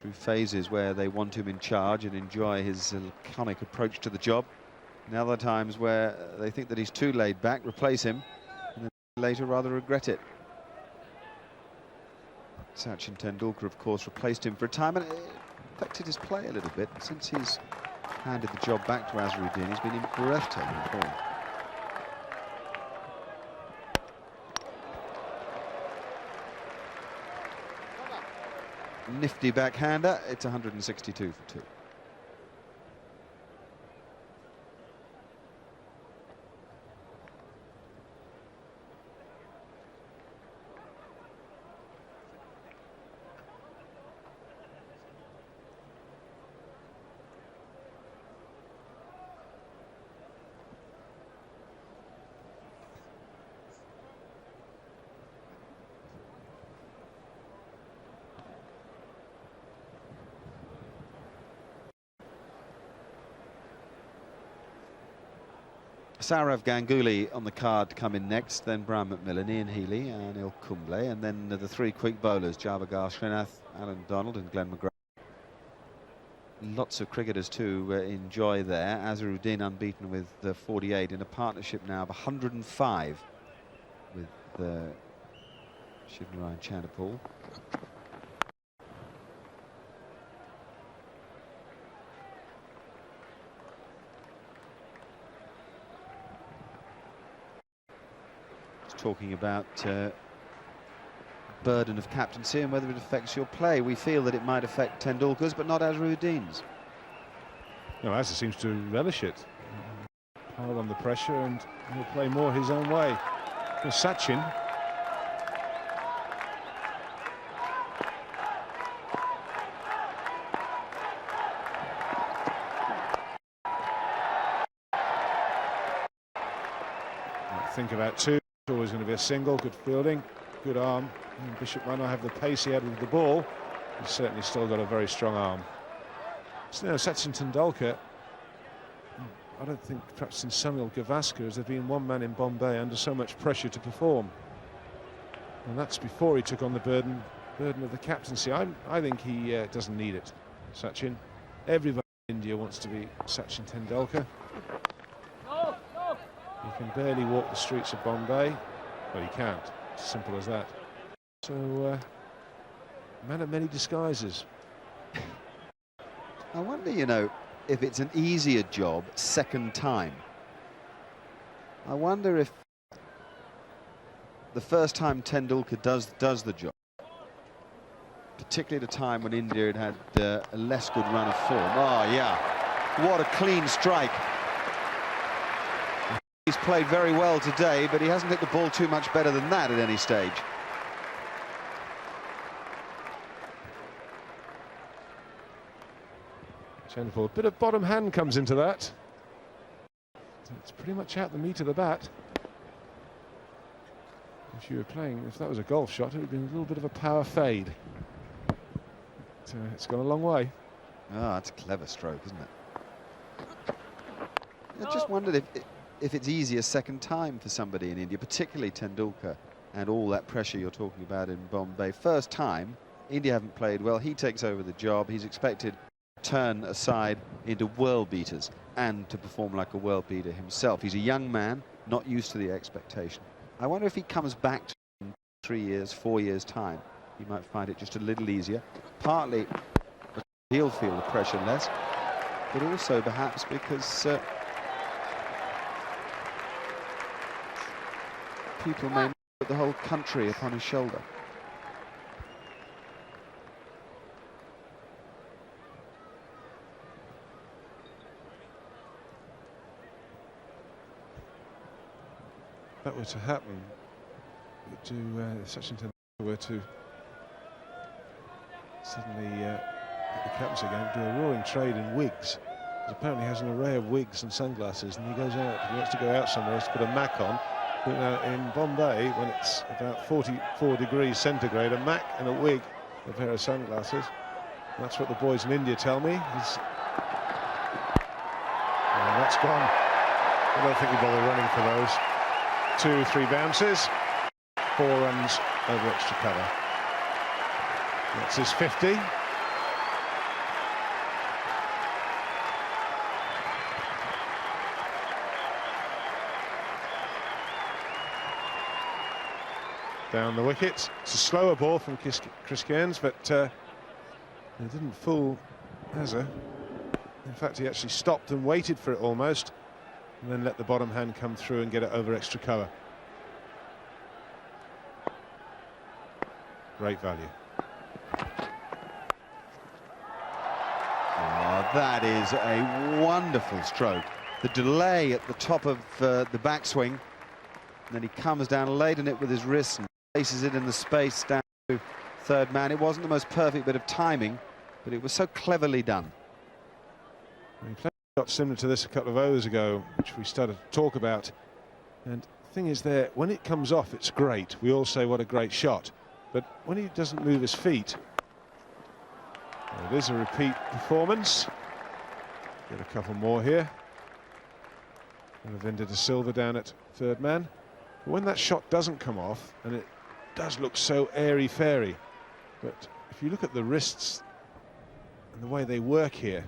Through phases where they want him in charge and enjoy his laconic approach to the job. And other times where they think that he's too laid back, replace him, and then later rather regret it. Sachin Tendulkar, of course, replaced him for a time, and it affected his play a little bit. Since he's handed the job back to Azharuddin, he's been in breathtaking form. Nifty backhander. It's 162 for 2. Saurav Ganguly on the card to come in next, then Brian McMillan, Ian Healy and Anil Kumble, and then the 3 quick bowlers, Javagal Srinath, Alan Donald and Glenn McGrath. Lots of cricketers to enjoy there. Azharuddin unbeaten with 48 in a partnership now of 105 with Shivnarine Chanderpaul. Talking about burden of captaincy and whether it affects your play. We feel that it might affect Tendulkar's, but not Azharuddin's. No, Azza seems to relish it. Pile on the pressure and he'll play more his own way. For Sachin. think about two. It's always going to be a single. Good fielding, good arm. And Bishop might not have the pace he had with the ball. He's certainly still got a very strong arm. So now Sachin Tendulkar, I don't think perhaps in Samuel Gavaskar has there been one man in Bombay under so much pressure to perform. And that's before he took on the burden of the captaincy. I think he doesn't need it, Sachin. Everybody in India wants to be Sachin Tendulkar. He can barely walk the streets of Bombay. Well, he can't. It's simple as that. So, man of many disguises. I wonder, you know, if it's an easier job second time. I wonder if the first time Tendulkar does the job, particularly at a time when India had a less good run of form. Oh, yeah. What a clean strike. He's played very well today, but he hasn't hit the ball too much better than that at any stage. Chanderpaul, a bit of bottom hand comes into that. It's pretty much out the meat of the bat. If that was a golf shot, it would have been a little bit of a power fade. But, it's gone a long way. Ah, that's a clever stroke, isn't it? I just wondered if it's easier second time for somebody in India, particularly Tendulkar, and all that pressure you're talking about in Bombay. First time, India haven't played well. He takes over the job. He's expected to turn aside into world beaters and to perform like a world beater himself. He's a young man, not used to the expectation. I wonder if he comes back to in 3 years, 4 years' time, he might find it just a little easier. Partly he'll feel the pressure less, but also perhaps because people may put the whole country upon his shoulder. If that were to happen, to Sachin Tendulkar were to suddenly get the captaincy again, do a roaring trade in wigs. He apparently has an array of wigs and sunglasses, and he goes out, if he wants to go out somewhere, he has to put a Mac on. But now in Bombay, when it's about 44 degrees centigrade, a Mac and a wig, a pair of sunglasses. That's what the boys in India tell me. And that's gone. I don't think you bother running for those. 2, 3 bounces, 4 runs over extra cover. That's his 50. Down the wicket. It's a slower ball from Chris Cairns, but it didn't fool Azhar. In fact, he actually stopped and waited for it almost, and then let the bottom hand come through and get it over extra cover. Great value. Oh, that is a wonderful stroke. The delay at the top of the backswing, and then he comes down late in it with his wrist and places it in the space down to third man. It wasn't the most perfect bit of timing, but it was so cleverly done. He played a shot similar to this a couple of overs ago, which we started to talk about. And the thing is there, when it comes off, it's great. We all say what a great shot. But when he doesn't move his feet, it is a repeat performance. Get a couple more here. And Ravinder De Silva down at third man. But when that shot doesn't come off, and it does look so airy-fairy, but if you look at the wrists and the way they work here,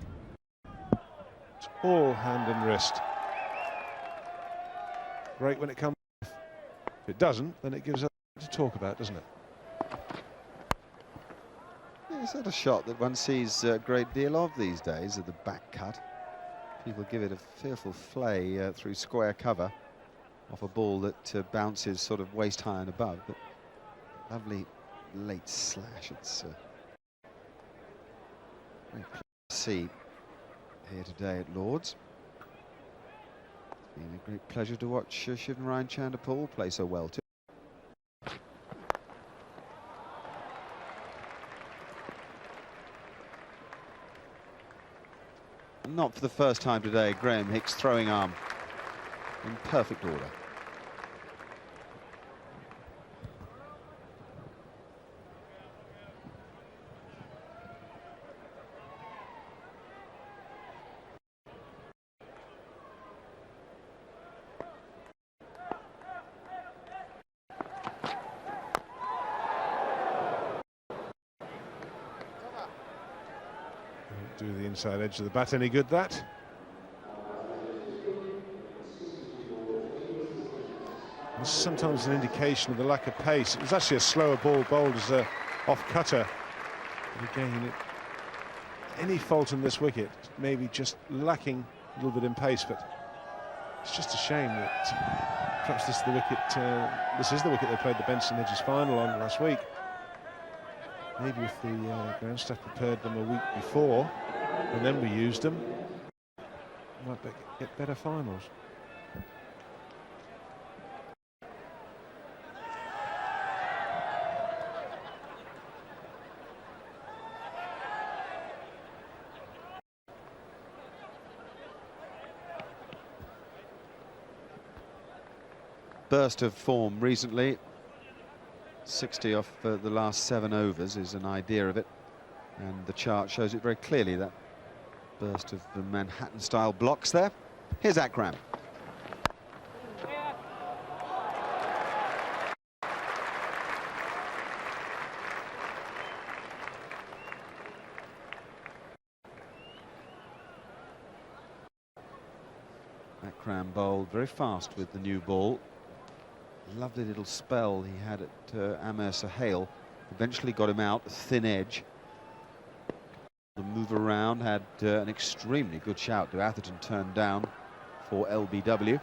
it's all hand and wrist. Great when it comes off. If it doesn't, then it gives us to talk about, doesn't it? It's not a shot that one sees a great deal of these days, of the back cut. People give it a fearful flay through square cover off a ball that bounces sort of waist high and above, but lovely late slash. It's very pleasant to see here today at Lord's. It's been a great pleasure to watch Shivnarine Chanderpaul play so well too. Not for the first time today, Graham Hick's throwing arm in perfect order. do the inside edge of the bat any good, that? This is sometimes an indication of the lack of pace. It was actually a slower ball bowled as a off-cutter. But again, any fault in this wicket, maybe just lacking a little bit in pace, but it's just a shame that perhaps this is the wicket they played the Benson Hedges final on last week. Maybe if the ground staff prepared them a week before and then we used them, we might get better finals. Burst of form recently. 60 off the last 7 overs is an idea of it, and the chart shows it very clearly, that burst of the Manhattan-style blocks there. Here's Akram. Akram bowled very fast with the new ball. Lovely little spell he had at Amir Sahel. Eventually got him out, a thin edge. The move around, had an extremely good shout to Atherton, turned down for LBW.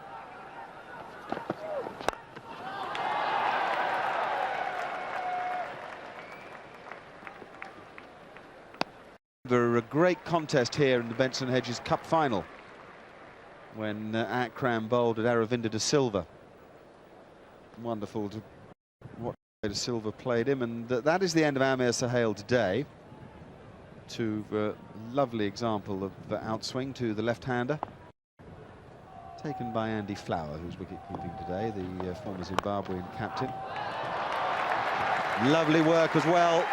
A great contest here in the Benson Hedges Cup final when Akram bowled at Aravinda de Silva. Wonderful to watch de Silva played him, and that is the end of Amir Sahel today. Lovely example of outswing to the left-hander, taken by Andy Flower, who's wicket-keeping today, the former Zimbabwean captain. Lovely work as well.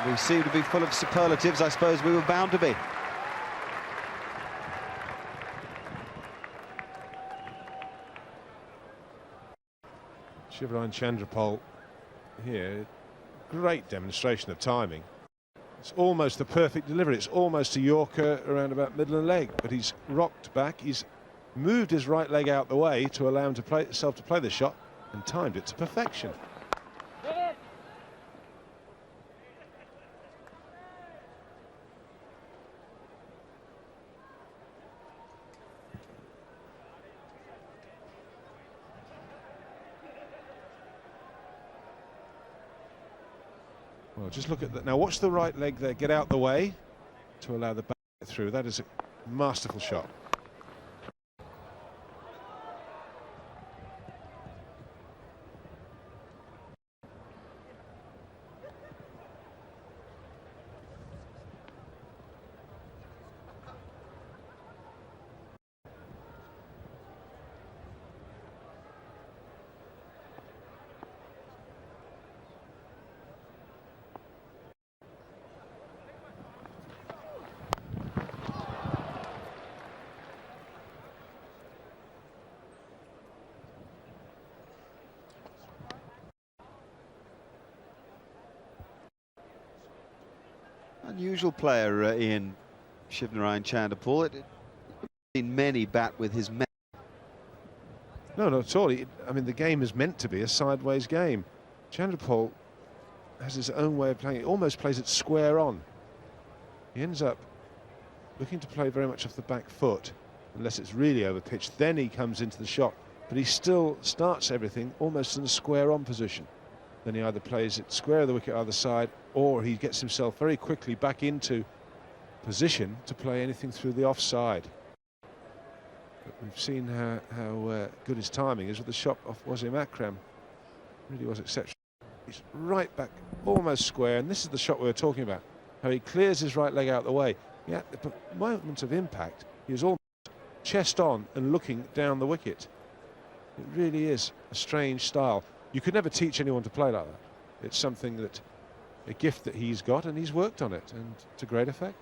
We seem to be full of superlatives. I suppose we were bound to be. Shivaram Chanderpaul here, great demonstration of timing. It's almost the perfect delivery. It's almost a Yorker around about middle and leg, but he's rocked back. He's moved his right leg out the way to allow him to play the shot, and timed it to perfection. Well, just look at that. Now watch the right leg there get out the way to allow the bat through. That is a masterful shot. Unusual player, Ian Shivnarine Chanderpaul. It seen many bat with his men. No, not at all. I mean, the game is meant to be a sideways game. Chanderpaul has his own way of playing. He almost plays it square on. He ends up looking to play very much off the back foot, unless it's really over pitched. Then he comes into the shot, but he still starts everything almost in a square on position. Then he either plays it square of the wicket either side, or he gets himself very quickly back into position to play anything through the offside. But we've seen how good his timing is with the shot off Wasim Akram. Really was exceptional. He's right back, almost square, and this is the shot we were talking about. How he clears his right leg out the way. Yeah, the moment of impact, he was almost chest on and looking down the wicket. It really is a strange style. You could never teach anyone to play like that. It's something that, a gift that he's got, and he's worked on it, and to great effect.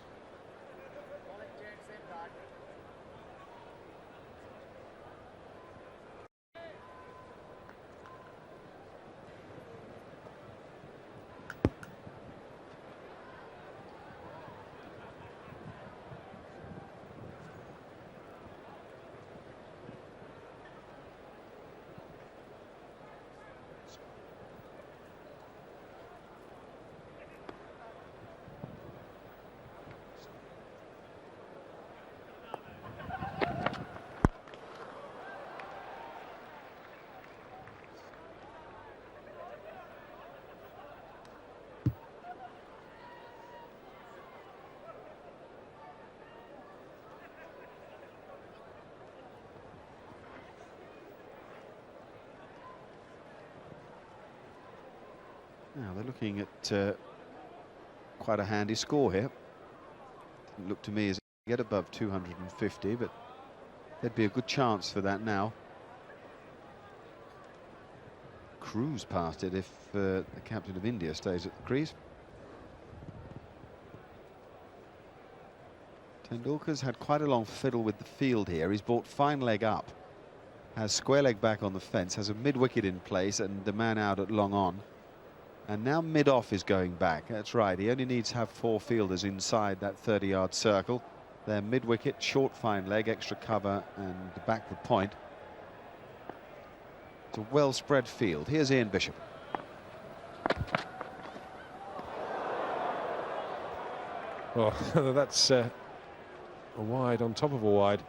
Now they're looking at quite a handy score here. Didn't look to me as if they get above 250, but there'd be a good chance for that now. Cruise past it if the captain of India stays at the crease. Tendulkar's had quite a long fiddle with the field here. He's brought fine leg up, has square leg back on the fence, has a mid-wicket in place and the man out at long on. And now mid-off is going back. That's right, he only needs to have 4 fielders inside that 30-yard circle. They're mid-wicket, short fine leg, extra cover and the backward point. It's a well-spread field. Here's Ian Bishop. Well, that's a wide on top of a wide.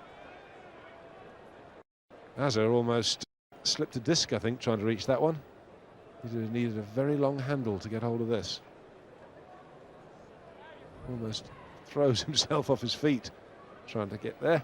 Azhar almost slipped a disc, I think, trying to reach that one. He needed a very long handle to get hold of this. Almost throws himself off his feet trying to get there.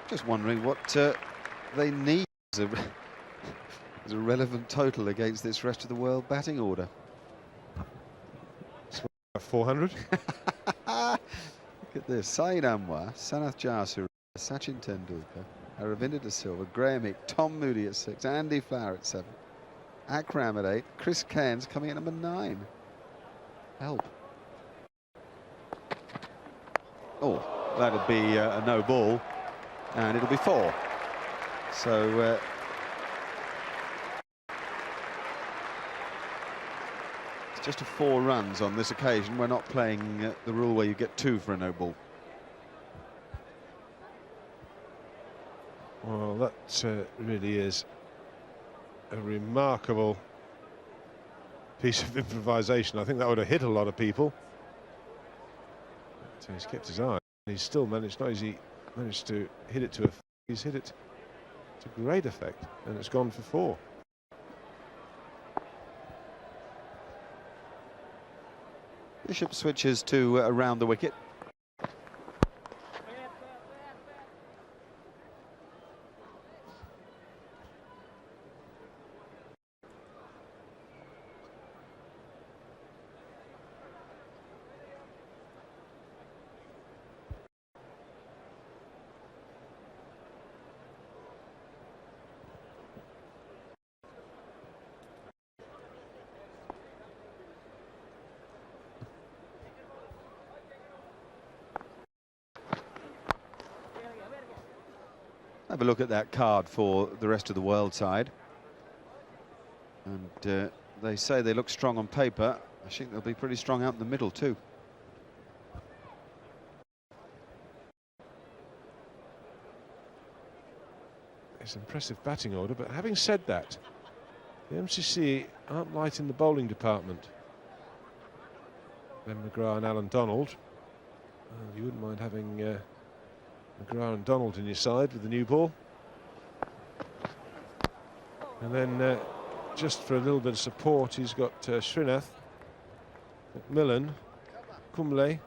Just wondering what they need as a relevant total against this rest of the world batting order. 400. Look at this. Saeed Anwar, Sanath Jayasuriya, Sachin Tendulkar, Aravinda De Silva, Graham Hick, Tom Moody at 6, Andy Flower at 7, Akram at 8, Chris Cairns coming at number 9. Help. Oh, that'll be a no ball. And it'll be 4. So it's just a 4 runs on this occasion. We're not playing the rule where you get 2 for a no ball. Well, that really is a remarkable piece of improvisation. I think that would have hit a lot of people. So he's kept his eye. He's still managed, not easy. Managed to hit it to he's hit it to great effect, and it's gone for 4. Bishop switches to around the wicket. Have a look at that card for the rest of the world side. And they say they look strong on paper. I think they'll be pretty strong out in the middle too. It's an impressive batting order, but having said that, the MCC aren't light in the bowling department. Glenn McGrath and Alan Donald. You wouldn't mind having McGrath and Donald in your side with the new ball. And then just for a little bit of support, he's got Srinath, McMillan, Kumble. And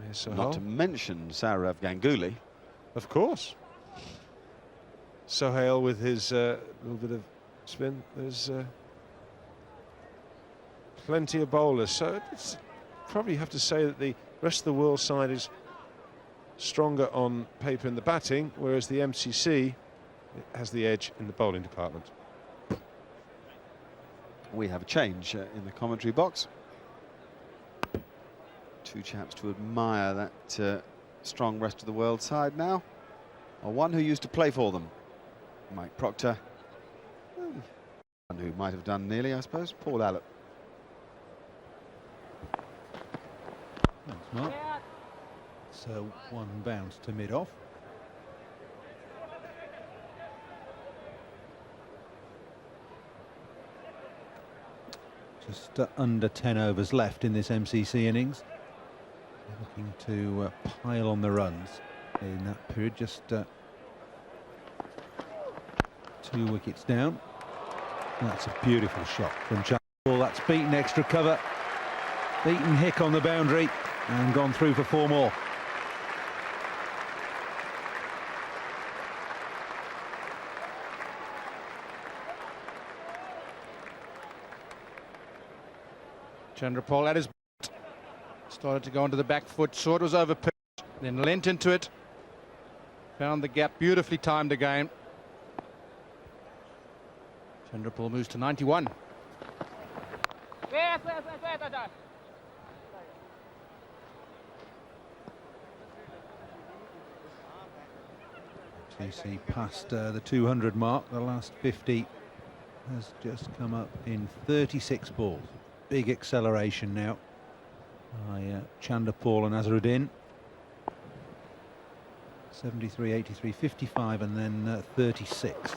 here's Sohail. Not to mention Saurav Ganguly. Of course. Sohail with his little bit of spin. There's plenty of bowlers. So it's probably have to say that the rest of the world side is stronger on paper in the batting, whereas the MCC has the edge in the bowling department. We have a change in the commentary box. Two chaps to admire that strong rest of the world side now. Or one who used to play for them, Mike Proctor. One who might have done nearly, I suppose, Paul Allott. Thanks, Mark. So one bounce to mid-off. Just under 10 overs left in this MCC innings. They're looking to pile on the runs in that period. Just 2 wickets down. That's a beautiful shot from Chanderpaul. That's beaten extra cover. Beaten Hick on the boundary and gone through for 4 more. Chanderpaul at his started to go onto the back foot, saw it was over pitch, then leant into it, found the gap, beautifully timed again. Chanderpaul moves to 91. MCC past the 200 mark. The last 50 has just come up in 36 balls. Big acceleration now by Chanderpaul and Azharuddin. 73, 83, 55 and then 36.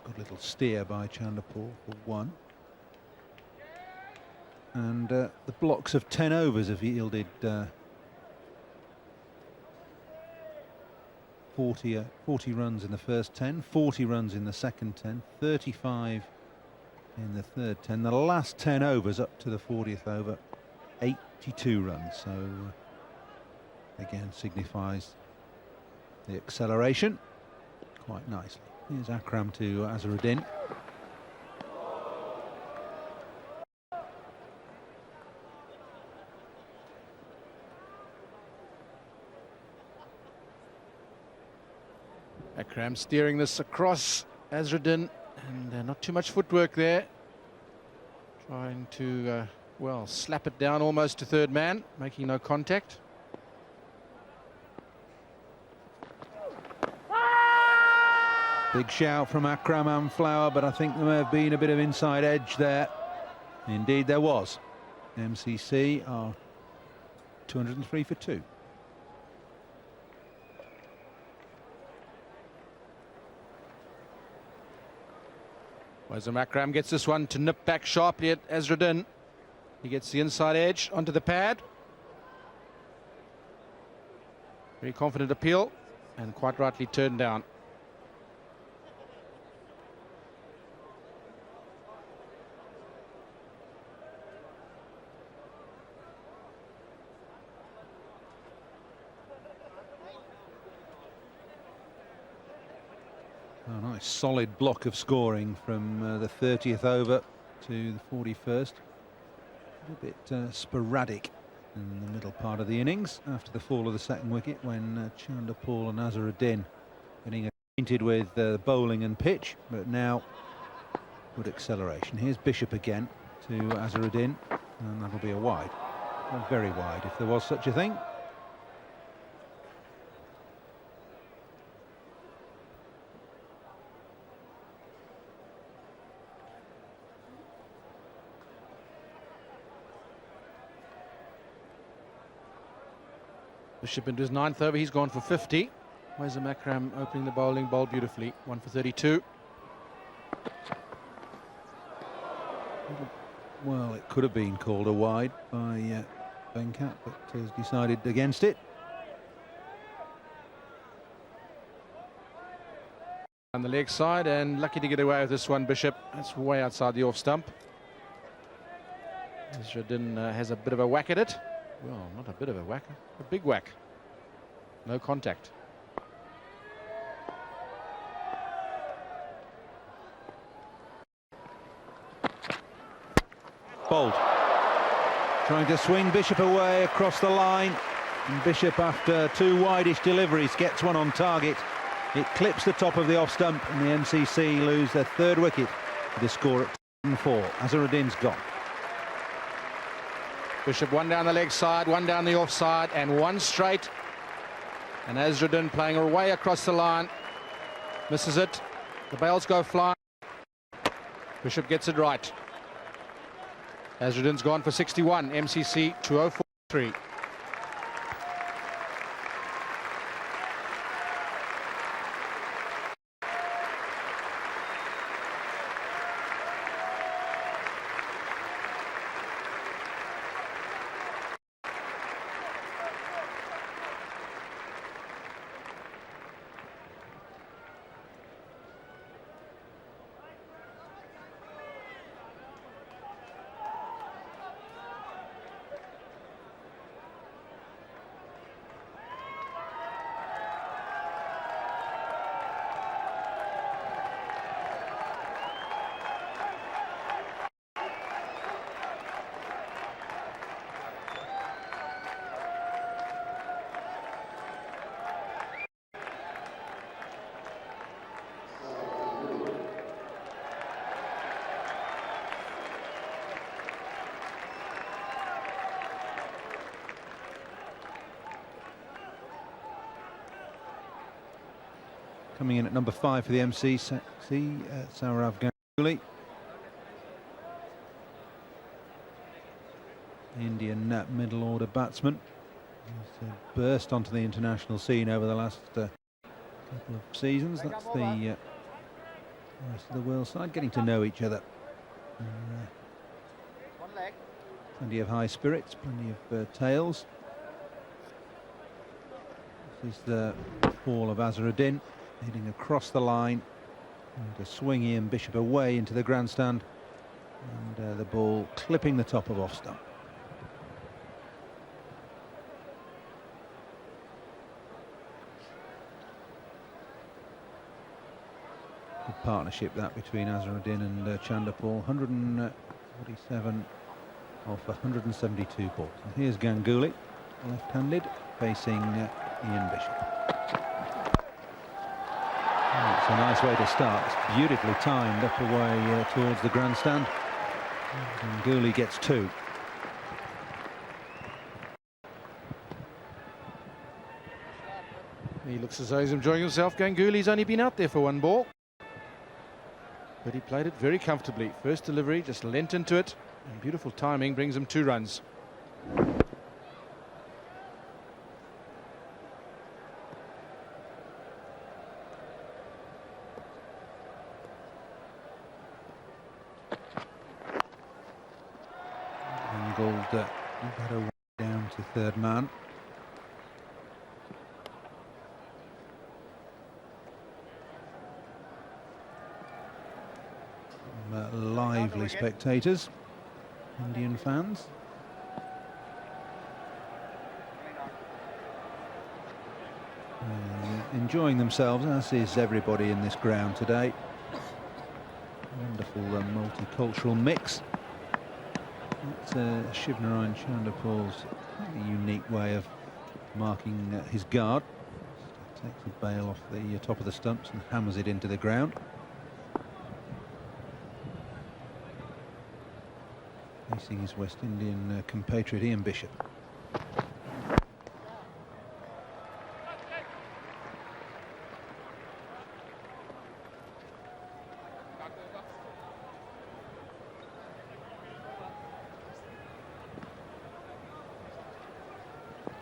Good little steer by Chanderpaul for 1. And the blocks of 10 overs have yielded 40 runs in the first 10, 40 runs in the second 10, 35 in the third 10. The last 10 overs up to the 40th over, 82 runs. So again signifies the acceleration quite nicely. Here's Akram to Azharuddin. Akram steering this across Azharuddin, and not too much footwork there. Trying to, well, slap it down almost to third man, making no contact. Big shout from Akram and Flower, but I think there may have been a bit of inside edge there. Indeed there was. MCC are 203 for 2. Wazam Akram gets this one to nip back sharply at Azharuddin. He gets the inside edge onto the pad. Very confident appeal and quite rightly turned down. Oh, nice solid block of scoring from the 30th over to the 41st. A bit sporadic in the middle part of the innings after the fall of the second wicket, when Chanderpaul and Azharuddin getting acquainted with bowling and pitch, but now good acceleration. Here's Bishop again to Azharuddin, and that'll be a wide, a very wide if there was such a thing. Bishop into his 9th over, he's gone for 50. Wazam Akram opening the bowling, bowled beautifully, 1 for 32. Well, it could have been called a wide by Venkat, but has decided against it. On the leg side, and lucky to get away with this one, Bishop. That's way outside the off stump. Azharuddin has a bit of a whack at it. Well, not a bit of a whack, a big whack. No contact. Bold. Trying to swing Bishop away across the line. And Bishop, after 2 wide-ish deliveries, gets one on target. It clips the top of the off stump, and the MCC lose their 3rd wicket with a score at 4. Azharuddin's gone. Bishop one down the leg side, one down the offside, and one straight. And Azharuddin playing away across the line. Misses it. The bails go flying. Bishop gets it right. Azharuddin's gone for 61. MCC 2043. Coming in at number 5 for the MCC, Sourav Ganguly. Indian middle order batsman. He's burst onto the international scene over the last couple of seasons. That's the rest of the world side getting to know each other. Plenty of high spirits, plenty of tails. This is the ball of Azharuddin, heading across the line and to swing Ian Bishop away into the grandstand, and the ball clipping the top of off stump. Good partnership that between Azharuddin and Chanderpaul. 147 off 172 balls. And here's Ganguly, left-handed, facing Ian Bishop. It's a nice way to start. It's beautifully timed up away towards the grandstand. Ganguly gets 2. He looks as though he's enjoying himself. Ganguly's only been out there for 1 ball, but he played it very comfortably. First delivery, just leant into it, and beautiful timing brings him 2 runs. Angled better down to 3rd man. Lively spectators, Indian fans. Enjoying themselves, as is everybody in this ground today. Wonderful multicultural mix. It's Shivnarine Chanderpaul's unique way of marking his guard. Takes the bail off the top of the stumps and hammers it into the ground. Facing his West Indian compatriot Ian Bishop.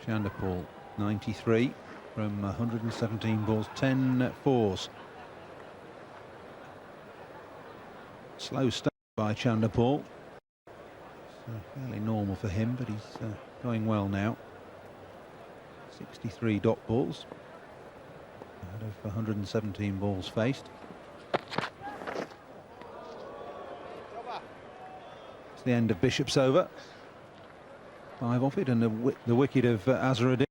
Chanderpaul 93 from 117 balls, 10 fours. Slow start by Chanderpaul. Fairly normal for him, but he's going well now. 63 dot balls out of 117 balls faced. It's the end of Bishop's over. 5 off it, and the wicket of Azharuddin.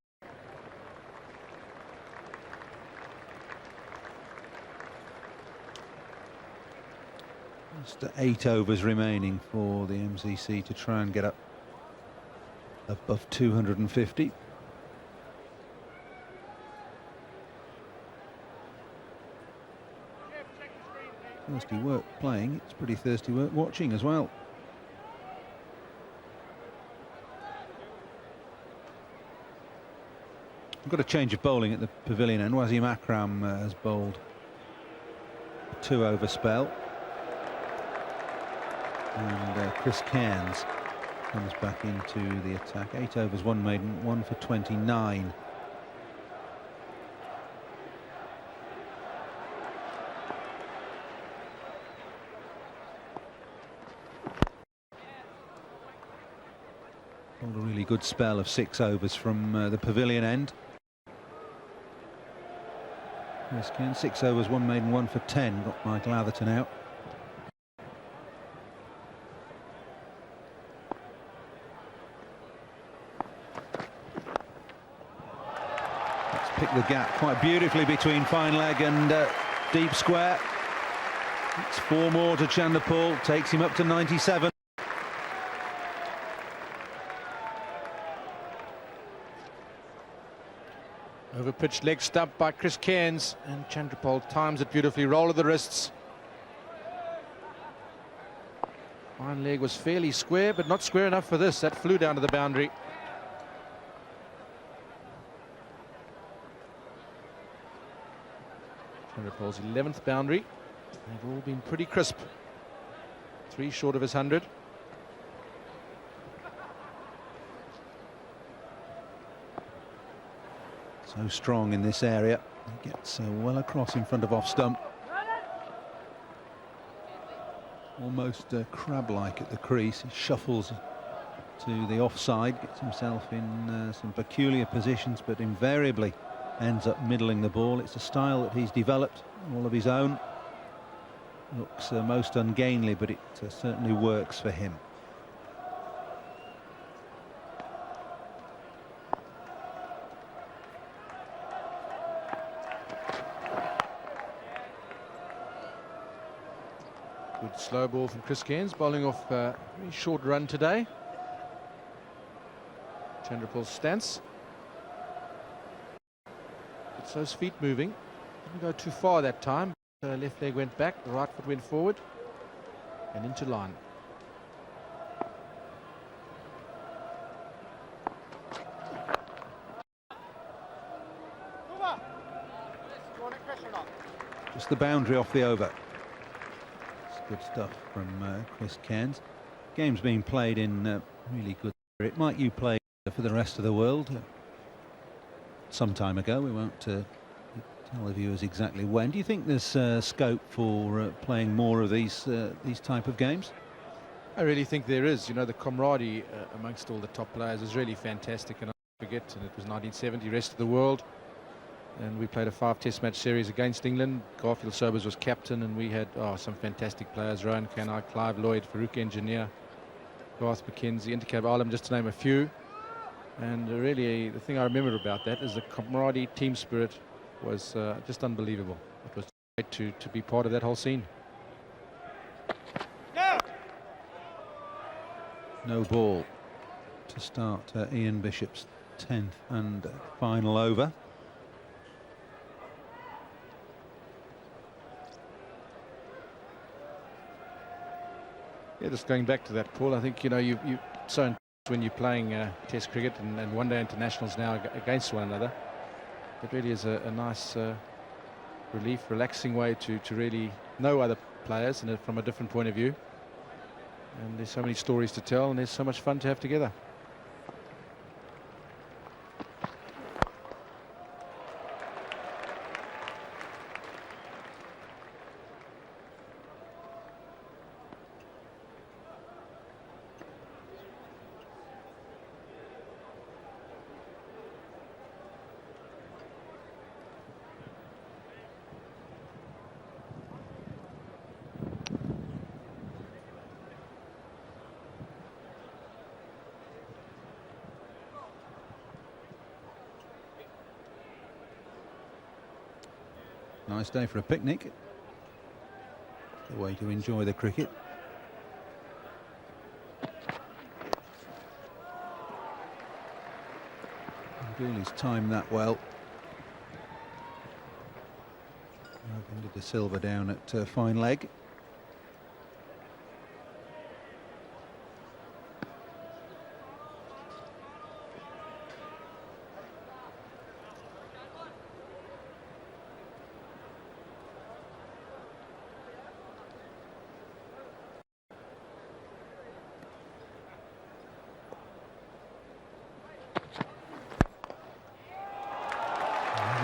Just 8 overs remaining for the MCC to try and get up above 250. thirsty work playing, it's pretty thirsty work watching as well. We've got a change of bowling at the pavilion end. Wasim Akram has bowled a 2-over spell. And Chris Cairns comes back into the attack. 8 overs, 1 maiden, 1 for 29. Bowled a really good spell of 6 overs from the pavilion end. Chris Cairns, 6 overs, 1 maiden, 1 for 10. Got Michael Atherton out. Pick the gap quite beautifully between fine leg and deep square. It's 4 more to Chanderpaul, takes him up to 97. Over-pitched leg stump by Chris Cairns, and Chanderpaul times it beautifully. Roll of the wrists. Fine leg was fairly square, but not square enough for this. That flew down to the boundary. Chanderpaul's 11th boundary. They've all been pretty crisp. 3 short of his 100. So strong in this area. He gets well across in front of off stump. Almost crab-like at the crease. He shuffles to the offside, gets himself in some peculiar positions, but invariably ends up middling the ball. It's a style that he's developed all of his own. Looks most ungainly, but it certainly works for him. Good slow ball from Chris Cairns, bowling off a very short run today. Chanderpaul's stance. Gets those feet moving. Didn't go too far that time. The left leg went back, the right foot went forward and into line. Just the boundary off the over. It's good stuff from Chris Cairns. Game's being played in really good spirit. Mike, you played for the rest of the world some time ago. We won't tell the viewers exactly when. Do you think there's scope for playing more of these type of games? I really think there is. You know, the camaraderie amongst all the top players is really fantastic, and I forget, and it was 1970, rest of the world, and we played a 5-test match series against England. Garfield Sobers was captain, and we had some fantastic players: Rowan Canai, Clive Lloyd, Farouk Engineer, Garth McKenzie, Intercab Alam, just to name a few. And really, the thing I remember about that is the camaraderie, team spirit was just unbelievable. It was great to be part of that whole scene. No ball to start Ian Bishop's 10th and final over. Yeah, just going back to that, Paul, I think, you know, you so when you're playing Test cricket and one-day internationals now against one another. It really is a nice relief, relaxing way to really know other players and from a different point of view. And there's so many stories to tell, and there's so much fun to have together. Nice day for a picnic. The way to enjoy the cricket. Dooley's timed that well. Moving to De Silva down at fine leg.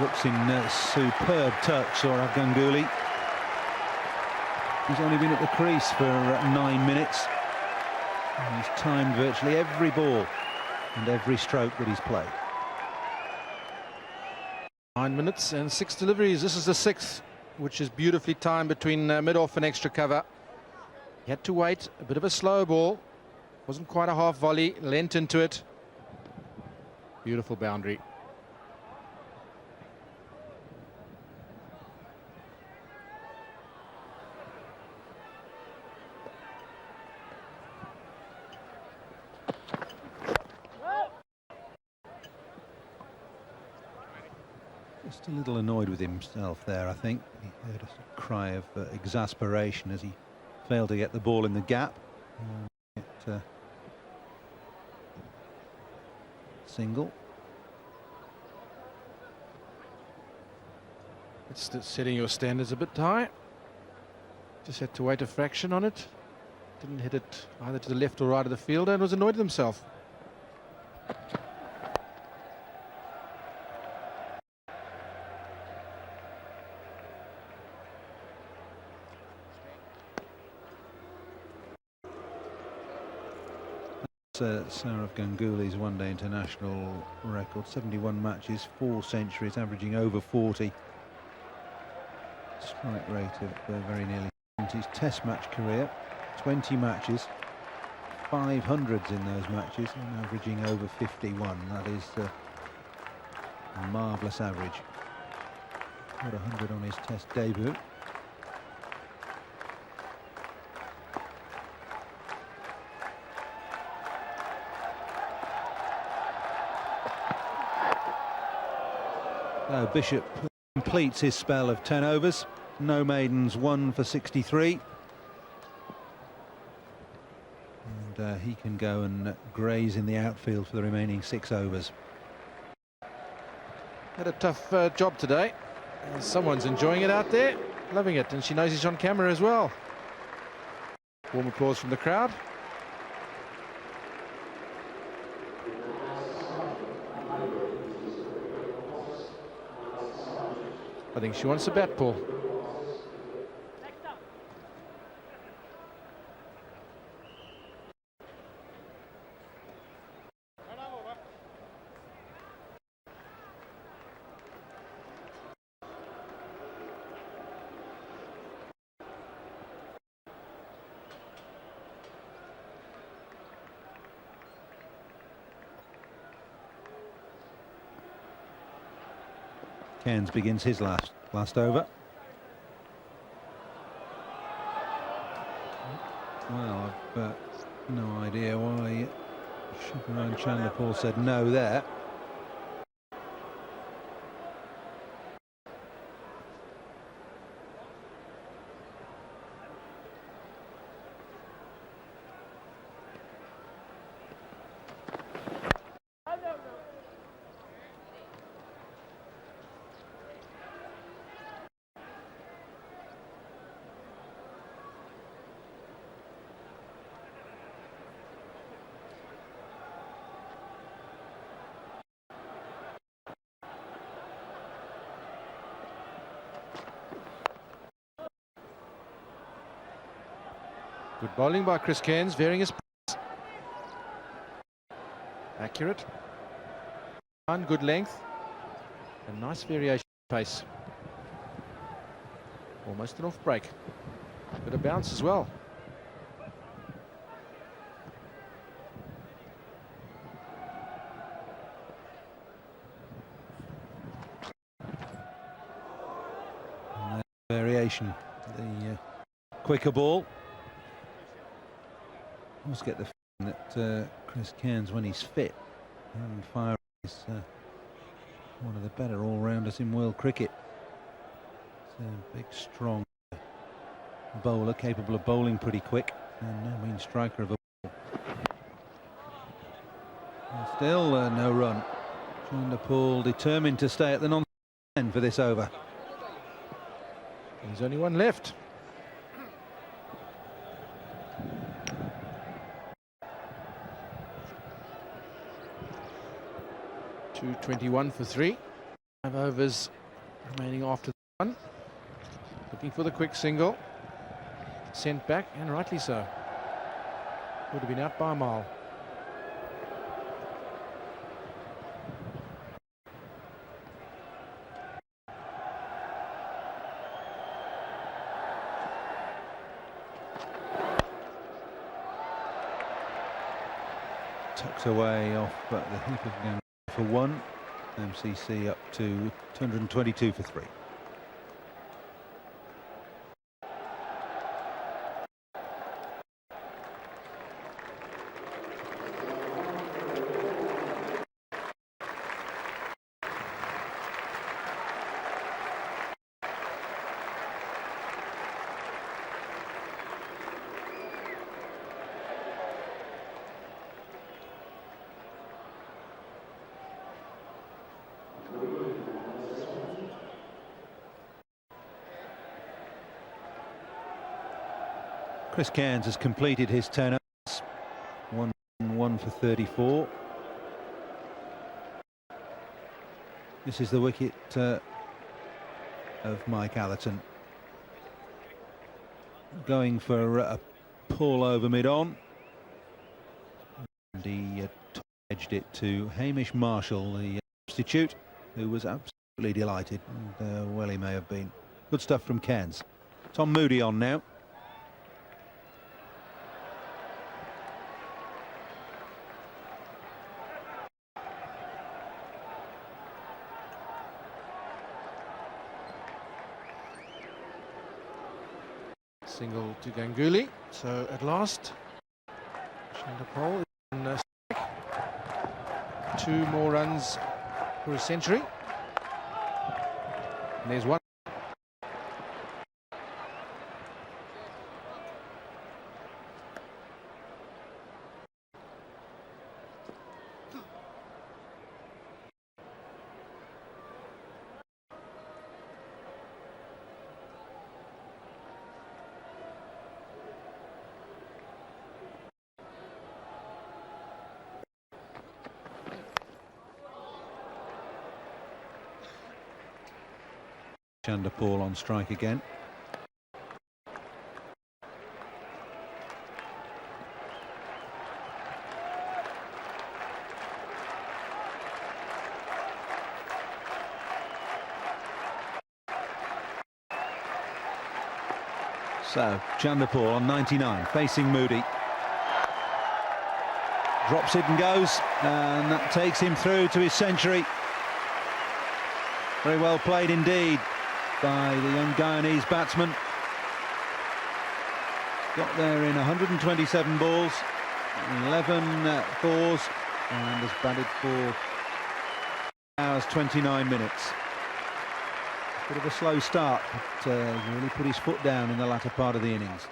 Looks in superb touch, Saurav Ganguly. He's only been at the crease for 9 minutes. And he's timed virtually every ball and every stroke that he's played. 9 minutes and 6 deliveries. This is the 6th, which is beautifully timed between mid-off and extra cover. He had to wait, a bit of a slow ball. Wasn't quite a half volley, lent into it. Beautiful boundary. Just a little annoyed with himself there, I think. He heard a cry of exasperation as he failed to get the ball in the gap. Single. It's setting your standards a bit high. Just had to wait a fraction on it. Didn't hit it either to the left or right of the fielder and was annoyed with himself. Saurav Ganguly's one-day international record, 71 matches, 4 centuries, averaging over 40. Strike rate of very nearly 20. His test match career, 20 matches, 500s in those matches, and averaging over 51. That is a marvellous average. Got 100 on his test debut. Bishop completes his spell of 10 overs, no maidens, 1 for 63. And he can go and graze in the outfield for the remaining 6 overs. Had a tough job today. Someone's enjoying it out there, loving it, and she knows he's on camera as well. Warm applause from the crowd. I think she wants a bat ball. Cairns begins his last over. Well, I've no idea why Shukran Chanderpaul said no there. Good bowling by Chris Cairns, varying his pace. Accurate. And good length. A nice variation of pace. Almost an off break. Bit of bounce as well. And variation. The quicker ball. I always get the feeling that Chris Cairns, when he's fit and firing, is one of the better all-rounders in world cricket. It's a big, strong bowler, capable of bowling pretty quick, and no mean striker of a ball. And still no run. Chanderpaul determined to stay at the non-end for this over. There's only one left. .221 for 3. 5 overs remaining after the one. Looking for the quick single. Sent back, and rightly so. Would have been out by a mile. Tucked away off at the hip of the game for 1. MCC up to 222 for 3. Chris Cairns has completed his 10 overs, 1 for 34. This is the wicket of Mike Allerton, going for a pull over mid-on, and he edged it to Hamish Marshall, the substitute, who was absolutely delighted, and well he may have been. Good stuff from Cairns. Tom Moody on now. Single to Ganguly. So at last, Chanderpaul in a strike. 2 more runs for a century. And there's 1. Chanderpaul on strike again. So Chanderpaul on 99, facing Moody. Drops it and goes, and that takes him through to his century. Very well played indeed by the young Guyanese batsman. Got there in 127 balls, 11 fours, and has batted for hours 29 minutes. Bit of a slow start, but really put his foot down in the latter part of the innings.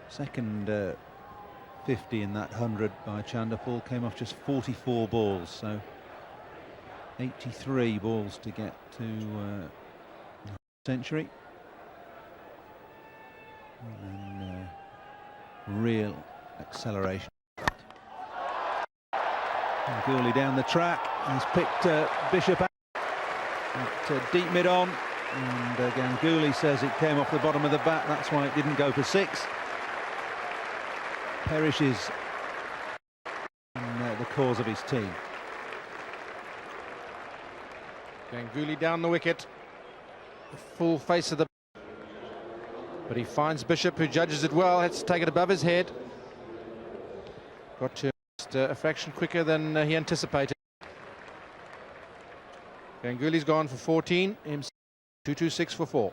Second 50 in that 100 by Chanderpaul came off just 44 balls, so 83 balls to get to century. And real acceleration. And Gooley down the track. He's picked Bishop out at deep mid-on, and Ganguly says it came off the bottom of the bat. That's why it didn't go for 6. Perishes in the cause of his team. Ganguly down the wicket. The full face of the... But he finds Bishop, who judges it well. Has to take it above his head. Got to a fraction quicker than he anticipated. Ganguly's gone for 14. 226 for 4.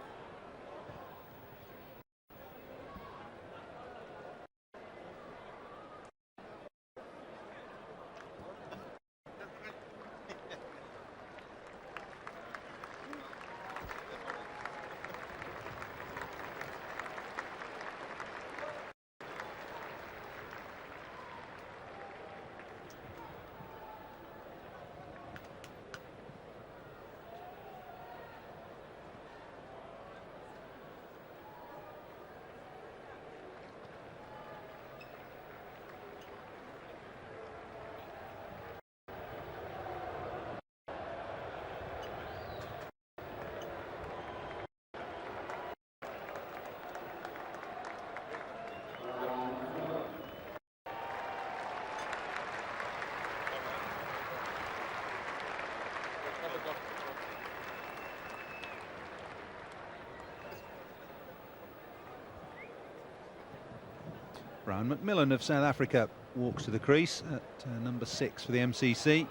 Brian McMillan of South Africa walks to the crease at number 6 for the MCC.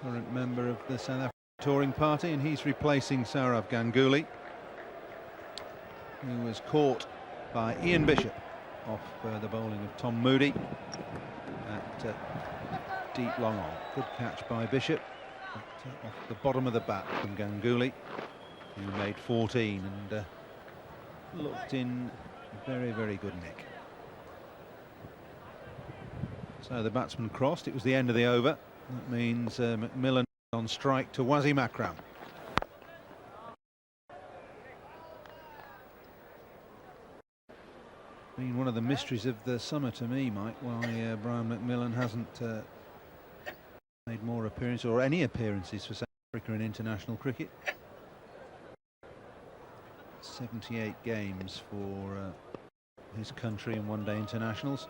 Current member of the South African touring party, and he's replacing Sourav Ganguly, who was caught by Ian Bishop off the bowling of Tom Moody at deep long on. Good catch by Bishop, but off the bottom of the bat from Ganguly, who made 14 and looked in very, very good nick. So the batsman crossed. It was the end of the over. That means McMillan on strike to Wasim Akram. Been one of the mysteries of the summer to me, Mike, why Brian McMillan hasn't made more appearances or any appearances for South Africa in international cricket. 78 games for his country in one-day internationals.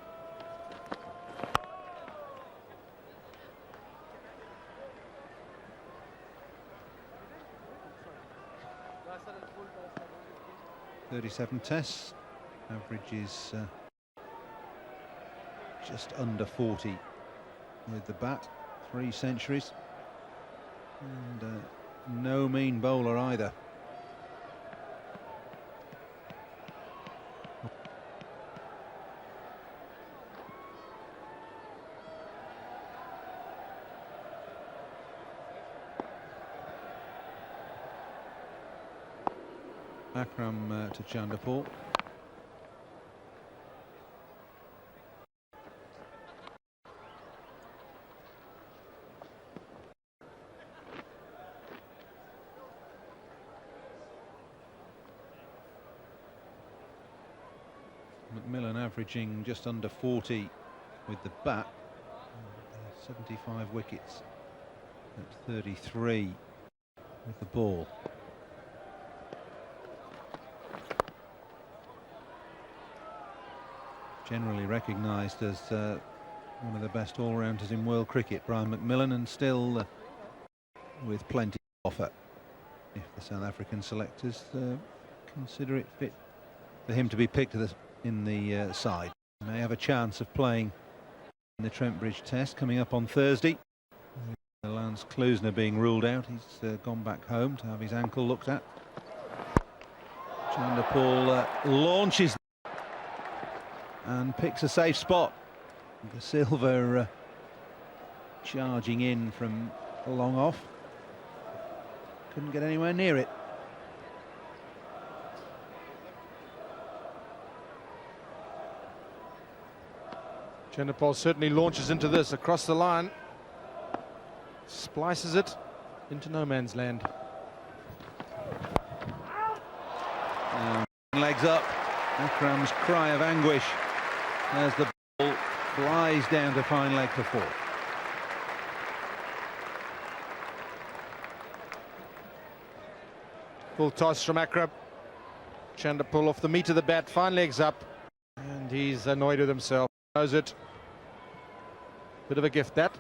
.37 tests, average is just under 40 with the bat, 3 centuries, and no mean bowler either. Akram to Chanderpaul. McMillan averaging just under 40 with the bat, 75 wickets at 33 with the ball. Generally recognised as one of the best all-rounders in world cricket, Brian McMillan, and still with plenty to offer if the South African selectors consider it fit for him to be picked in the side. He may have a chance of playing in the Trent Bridge Test coming up on Thursday. Lance Klusner being ruled out. He's gone back home to have his ankle looked at. Chanderpaul launches and picks a safe spot. De Silva charging in from long off. Couldn't get anywhere near it. Chanderpaul certainly launches into this across the line, splices it into no man's land. Legs up. Akram's cry of anguish as the ball flies down to fine leg for 4. Full toss from Akram. Chanderpaul off the meat of the bat, fine legs up, and he's annoyed with himself. Knows it. Bit of a gift, that.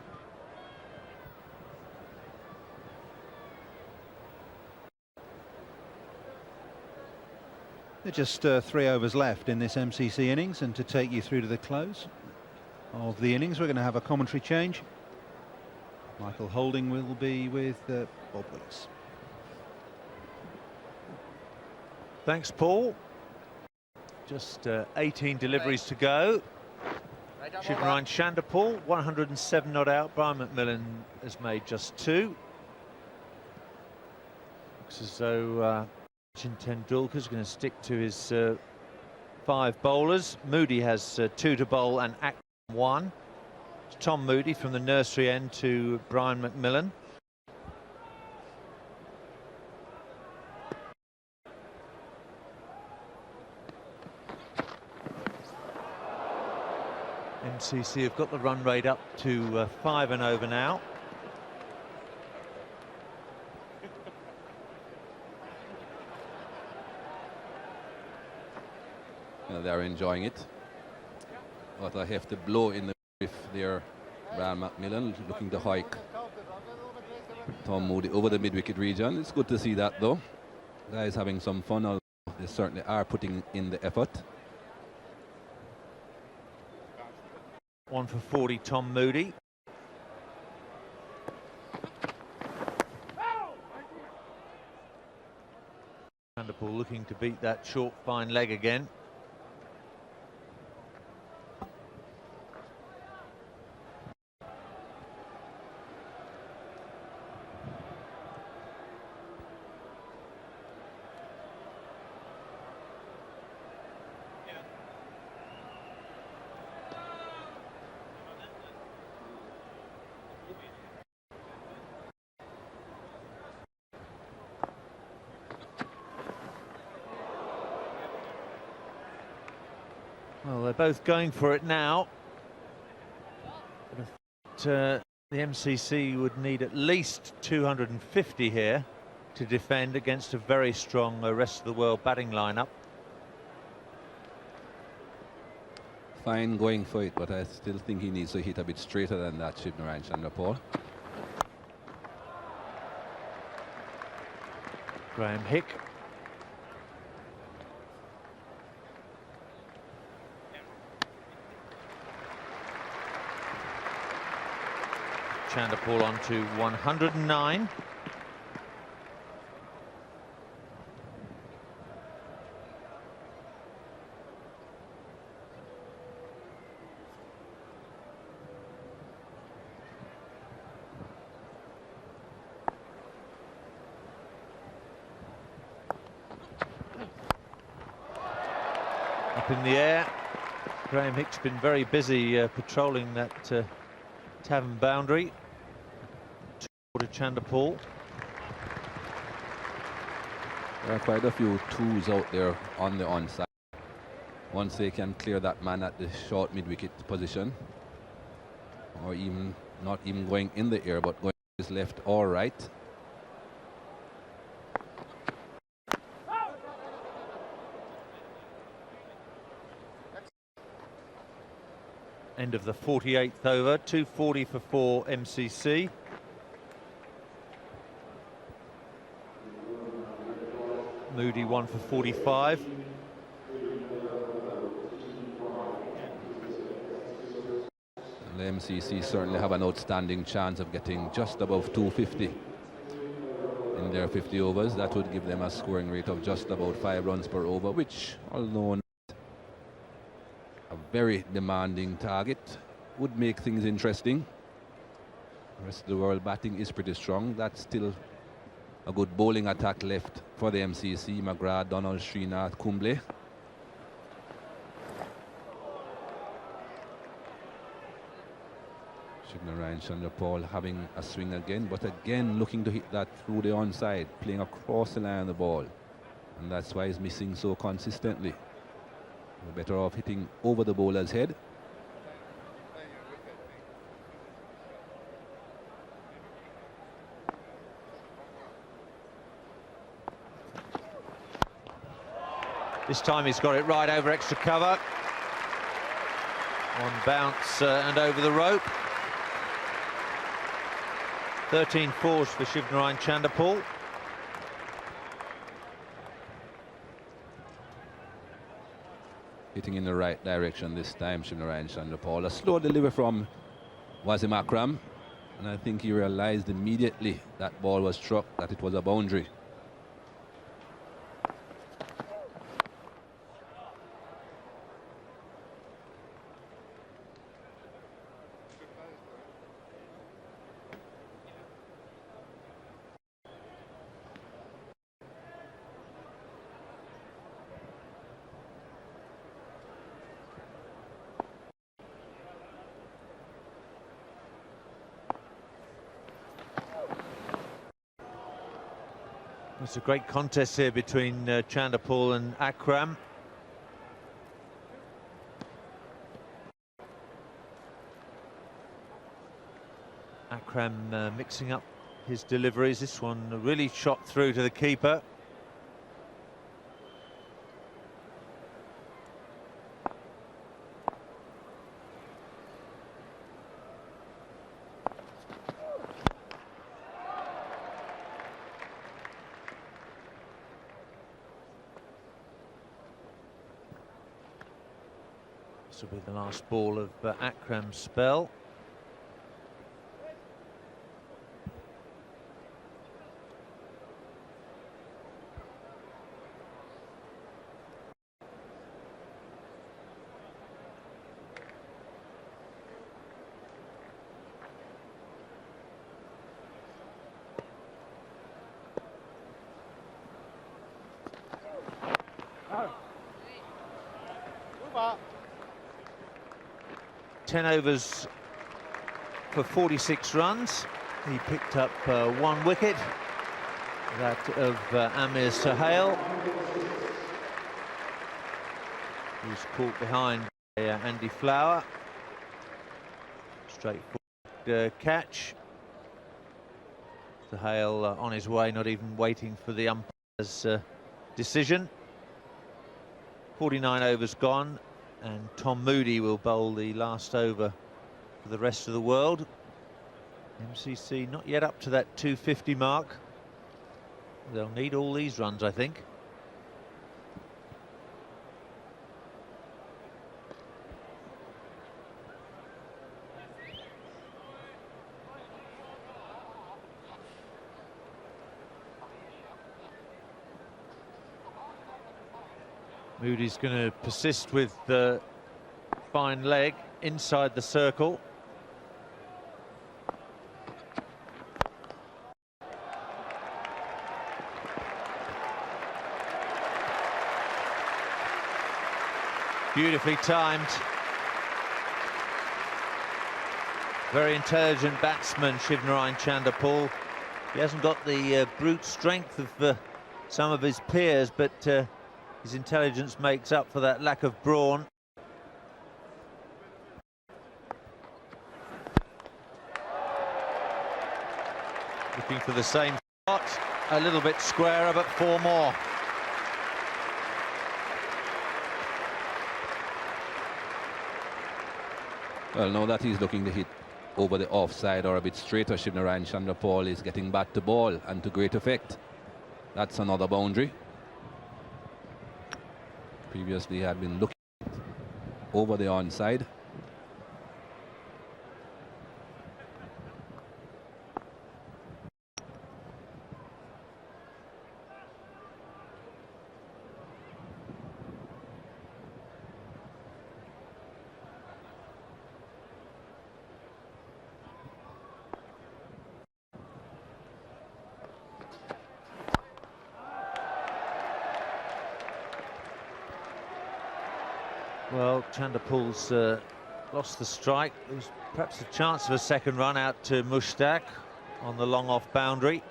There are just 3 overs left in this MCC innings, and to take you through to the close of the innings, we're going to have a commentary change. Michael Holding will be with Bob Willis. Thanks, Paul. Just 18 deliveries to go. Shivnarine Chanderpaul, 107 not out. Brian McMillan has made just 2. Looks as though Sachin Tendulkar is going to stick to his 5 bowlers. Moody has 2 to bowl and Akram 1. It's Tom Moody from the nursery end to Brian McMillan. MCC have got the run rate up to 5 and over now. They're enjoying it. But I have to blow in the if they're Brian McMillan looking to hike Tom Moody over the mid-wicket region. It's good to see that, though. Guys having some fun, although they certainly are putting in the effort. 1 for 40, Tom Moody. Chanderpaul looking to beat that short, fine leg again. Well, they're both going for it now. But the MCC would need at least 250 here to defend against a very strong rest of the world batting lineup. Fine going for it, but I still think he needs to hit a bit straighter than that, Shivnarine Chanderpaul. Graham Hick. Chanderpaul on to 109. Up in the air. Graham Hick's been very busy patrolling that tavern boundary. To Chanderpaul. There are quite a few twos out there on the onside. Once they can clear that man at the short mid-wicket position, or even not even going in the air, but going to his left or right. End of the 48th over, 240 for 4 MCC. Moody 1 for 45. The MCC certainly have an outstanding chance of getting just above 250 in their 50 overs. That would give them a scoring rate of just about 5 runs per over, which, although not a very demanding target, would make things interesting. The rest of the world batting is pretty strong. That's still a good bowling attack left for the MCC. McGrath, Donald, Srinath, Kumble. Shivnarine Chanderpaul having a swing again, but again looking to hit that through the onside, playing across the line of the ball. And that's why he's missing so consistently. We're better off hitting over the bowler's head. This time he's got it right over extra cover. On bounce and over the rope. 13 fours for Shivnarine Chanderpaul. Hitting in the right direction this time, Shivnarine Chanderpaul. A slow delivery from Wasim Akram. And I think he realized immediately that ball was struck, that it was a boundary. It's a great contest here between Chanderpaul and Akram. Akram mixing up his deliveries. This one really shot through to the keeper. This will be the last ball of Akram's spell. Over. 10 overs for 46 runs. He picked up 1 wicket, that of Amir Sohail, who's caught behind Andy Flower. Straightforward catch. Sohail on his way, not even waiting for the umpire's decision. 49 overs gone, and Tom Moody will bowl the last over for the rest of the world. MCC not yet up to that 250 mark. They'll need all these runs, I think. Moody's going to persist with the fine leg inside the circle. Beautifully timed. Very intelligent batsman, Shivnarine Chanderpaul. He hasn't got the brute strength of some of his peers, but his intelligence makes up for that lack of brawn. Looking for the same shot, a little bit squarer, but 4 more. Well, now that he's looking to hit over the offside or a bit straighter, Shivnarine Chanderpaul is getting back to ball and to great effect. That's another boundary. Previously he had been looking over the onside. Well, Chanderpaul's lost the strike. There was perhaps a chance of a second run out to Mushtaq on the long off boundary.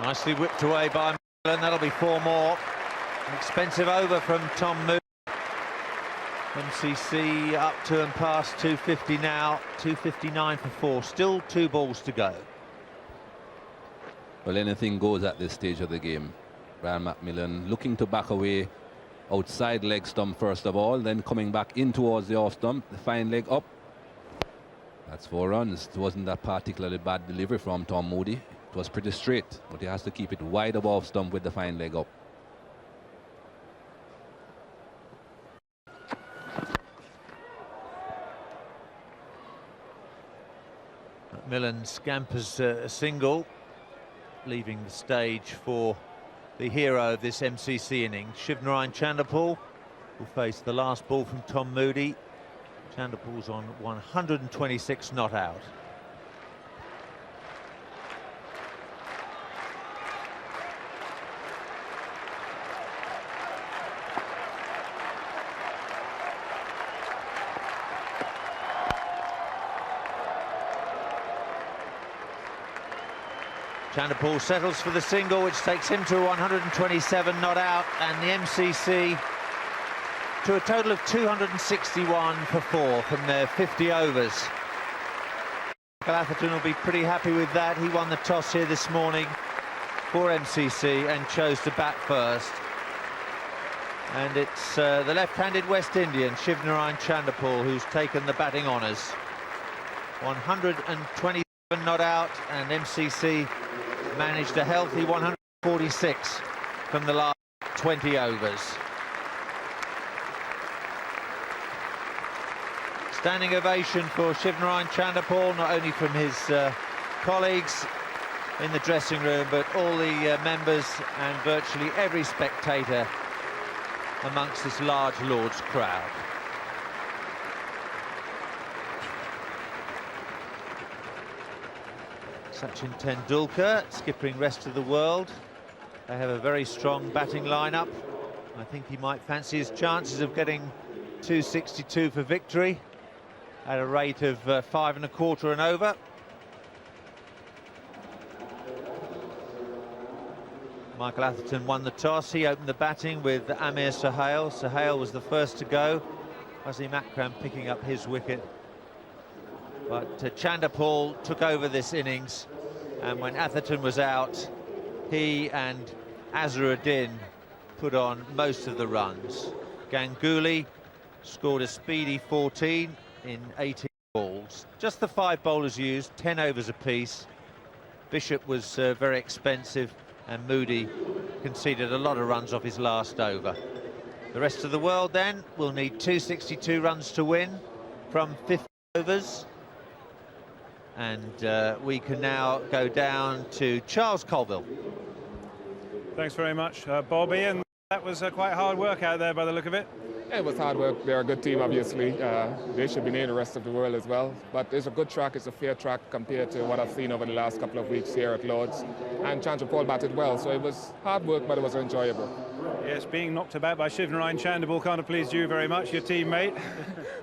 Nicely whipped away by Millen. That'll be 4 more. An expensive over from Tom Moody. MCC up to and past 250 now. 259 for 4. Still 2 balls to go. Well, anything goes at this stage of the game. Brian McMillan looking to back away outside leg stump first of all, then coming back in towards the off stump, the fine leg up. That's 4 runs. It wasn't that particularly bad delivery from Tom Moody. It was pretty straight, but he has to keep it wide above stump with the fine leg up. McMillan scampers a single, leaving the stage for the hero of this MCC innings. Shivnarine Chanderpaul will face the last ball from Tom Moody. Chanderpaul's on 126 not out. Chanderpaul settles for the single, which takes him to 127 not out, and the MCC to a total of 261 for 4 from their 50 overs. Michael Atherton will be pretty happy with that. He won the toss here this morning for MCC and chose to bat first. And it's the left-handed West Indian, Shivnarine Chanderpaul, who's taken the batting honours. 127 not out, and MCC managed a healthy 146 from the last 20 overs. Standing ovation for Shivnarine Chanderpaul, not only from his colleagues in the dressing room, but all the members and virtually every spectator amongst this large Lord's crowd. Sachin Tendulkar skippering rest of the world. They have a very strong batting lineup. I think he might fancy his chances of getting 262 for victory at a rate of 5 1/4 and over. Michael Atherton won the toss. He opened the batting with Amir Sohail. Sohail was the first to go. Wasim Akram picking up his wicket. But Chanderpaul took over this innings, and when Atherton was out, he and Azharuddin put on most of the runs. Ganguly scored a speedy 14 in 18 balls. Just the 5 bowlers used, 10 overs apiece. Bishop was very expensive, and Moody conceded a lot of runs off his last over. The rest of the world then will need 262 runs to win from 50 overs. And we can now go down to Charles Colville. Thanks very much, Bobby. And that was quite hard work out there by the look of it. It was hard work. They're a good team, obviously. They should be near the rest of the world as well. But it's a good track. It's a fair track compared to what I've seen over the last couple of weeks here at Lord's. And Chanderpaul batted well, so it was hard work, but it was enjoyable. Yes, being knocked about by Shivnarine Chanderpaul can't have pleased you very much, your teammate.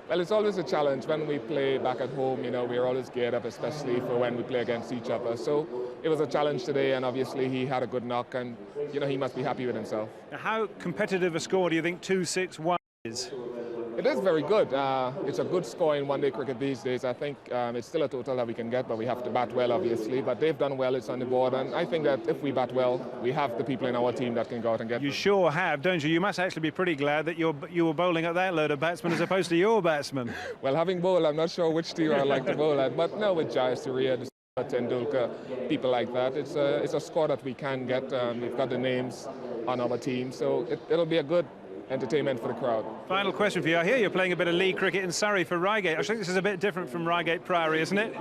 Well, it's always a challenge. When we play back at home, you know, we're always geared up, especially for when we play against each other. So it was a challenge today, and obviously he had a good knock, and, you know, he must be happy with himself. How competitive a score do you think 261 is? It is very good. It's a good score in one-day cricket these days. I think it's still a total that we can get, but we have to bat well, obviously. But they've done well, it's on the board, and I think that if we bat well, we have the people in our team that can go out and get You them. sure have, don't you? You must actually be pretty glad that you were bowling at that load of batsmen as opposed to your batsmen. Well, having bowled, I'm not sure which team I like to bowl at, but no, with Jayasuriya, Tendulkar, people like that, it's a score that we can get. We've got the names on our team, so it'll be a good entertainment for the crowd. Final question for you. I hear you're playing a bit of league cricket in Surrey for Reigate. I think this is a bit different from Reigate Priory, isn't it?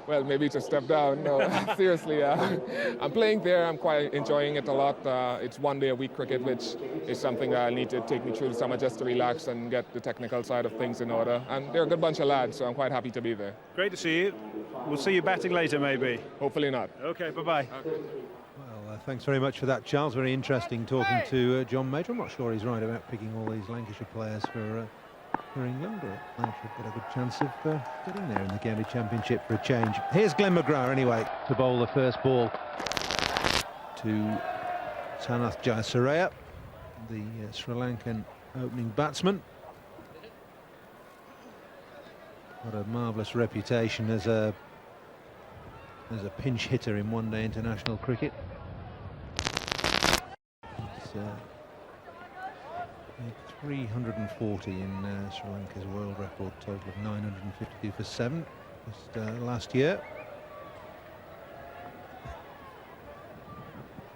Well, maybe it's a step down. No, seriously, I'm playing there. I'm quite enjoying it a lot. It's one-day-a-week cricket, which is something that I need to take me through the summer just to relax and get the technical side of things in order. And they're a good bunch of lads, so I'm quite happy to be there. Great to see you. We'll see you batting later, maybe. Hopefully not. OK, bye-bye. Okay. Well, thanks very much for that, Charles. Very interesting talking to John Major. I'm not sure he's right about picking all these Lancashire players for England, but Lancashire have got a good chance of getting there in the County Championship for a change. Here's Glenn McGrath anyway to bowl the first ball to Sanath Jayasuriya, the Sri Lankan opening batsman. Got a marvellous reputation as a pinch hitter in one-day international cricket. It's 340 in Sri Lanka's world record total of 952 for 7 just last year.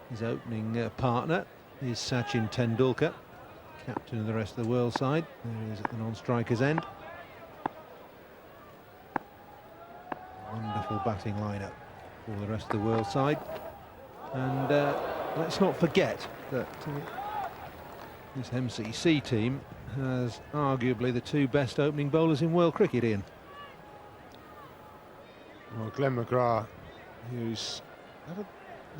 His opening partner is Sachin Tendulkar, captain of the rest of the world side. There he is at the non-striker's end. Wonderful batting lineup for the rest of the world side, and let's not forget that this MCC team has arguably the 2 best opening bowlers in world cricket, Ian. Well, Glenn McGrath, who's had a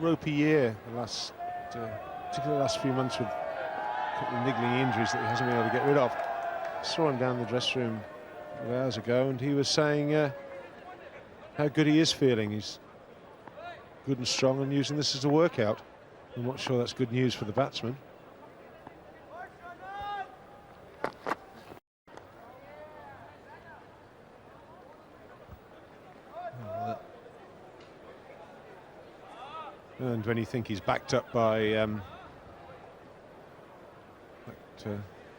ropey year the last, particularly the last few months with a couple of niggling injuries that he hasn't been able to get rid of. Saw him down the dressing room a couple of hours ago, and he was saying how good he is feeling. He's good and strong and using this as a workout. I'm not sure that's good news for the batsman. And when you think he's backed up by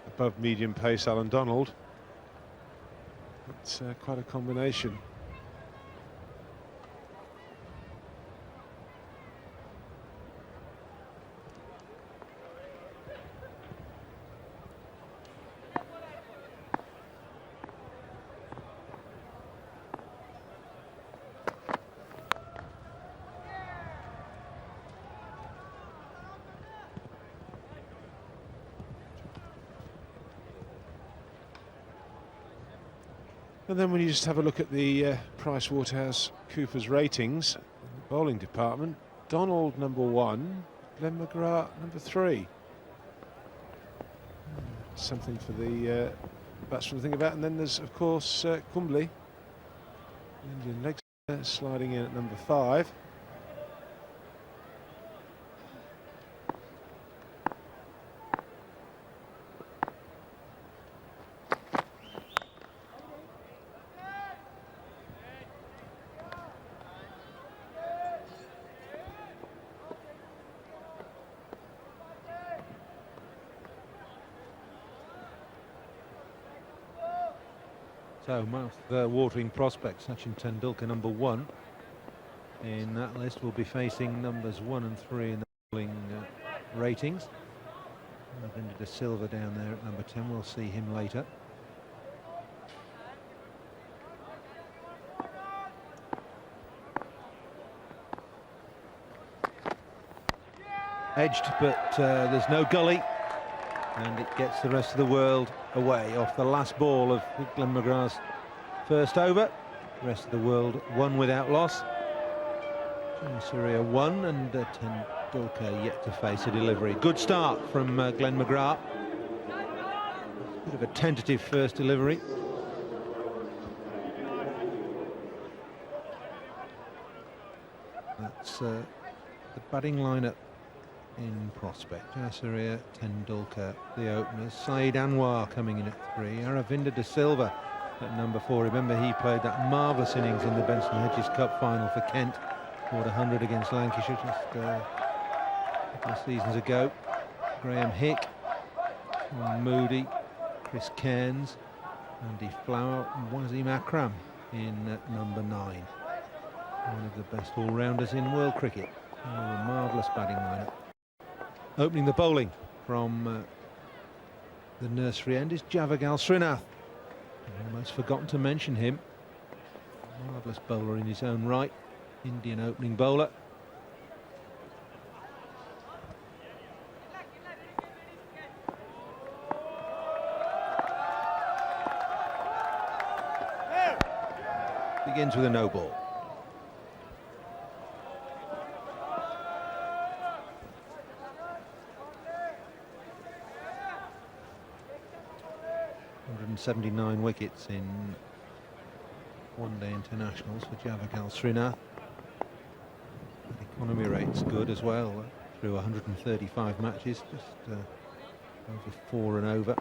above medium pace Alan Donald, it's quite a combination. And then when you just have a look at the PricewaterhouseCoopers ratings, in the bowling department, Donald #1, Glenn McGrath #3. Something for the batsman to think about. And then there's, of course, Kumble, Indian leg sliding in at #5. So, mouth-watering prospect, Sachin Tendulkar, #1. In that list, will be facing numbers 1 and 3 in the bowling ratings. Ravinder De Silva down there at #10. We'll see him later. Edged, but there's no gully. And it gets the rest of the world away off the last ball of Glenn McGrath's first over. The rest of the world won without loss. Jayasuriya won, and Tendulkar yet to face a delivery. Good start from Glenn McGrath. Bit of a tentative first delivery. That's the batting lineup in prospect. Jayasuriya, Tendulkar, the openers. Saeed Anwar coming in at 3. Ravinder De Silva at #4. Remember, he played that marvellous innings in the Benson Hedges Cup final for Kent. Scored 100 against Lancashire just a couple of seasons ago. Graham Hick, Sean Moody, Chris Cairns, Andy Flower, and Wasim Akram in at #9. One of the best all-rounders in world cricket. A marvellous batting lineup. Opening the bowling from the nursery end is Javagal Srinath. I've almost forgotten to mention him. Marvellous bowler in his own right. Indian opening bowler. Begins with a no ball. .79 wickets in one-day internationals for Javagal Srinath. The economy rate's good as well, through 135 matches, just over 4 and over.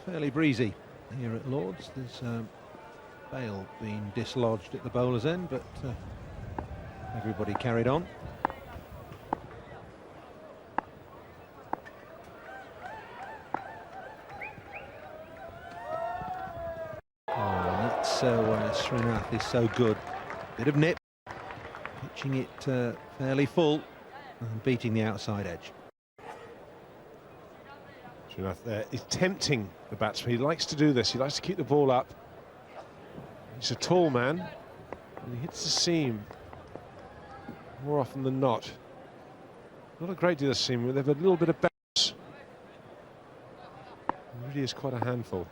Fairly breezy here at Lord's. There's bail being dislodged at the bowler's end, but everybody carried on. Oh, that's where Srinath is so good. Bit of nip, pitching it fairly full and beating the outside edge. Srinath there is tempting the batsman. He likes to do this. He likes to keep the ball up. He's a tall man, and he hits the seam more often than not. Not a great deal of seam. They have a little bit of bounce. It really is quite a handful.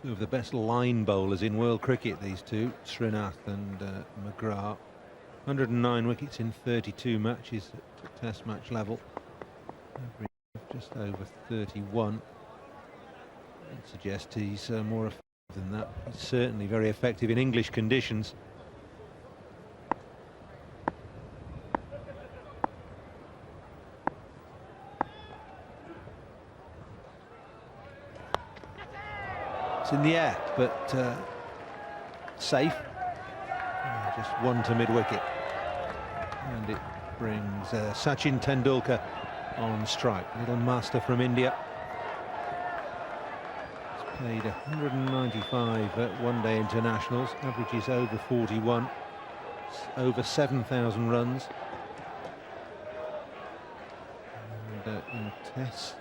Two of the best line bowlers in world cricket, these two, Srinath and McGrath. 109 wickets in 32 matches at Test match level. Average just over 31. I'd suggest he's more effective than that. He's certainly very effective in English conditions. It's in the air, but safe. Just one to mid-wicket. And it brings Sachin Tendulkar on strike. Little master from India. He's played 195 at one-day internationals. Averages over 41. Over 7,000 runs. And in tests,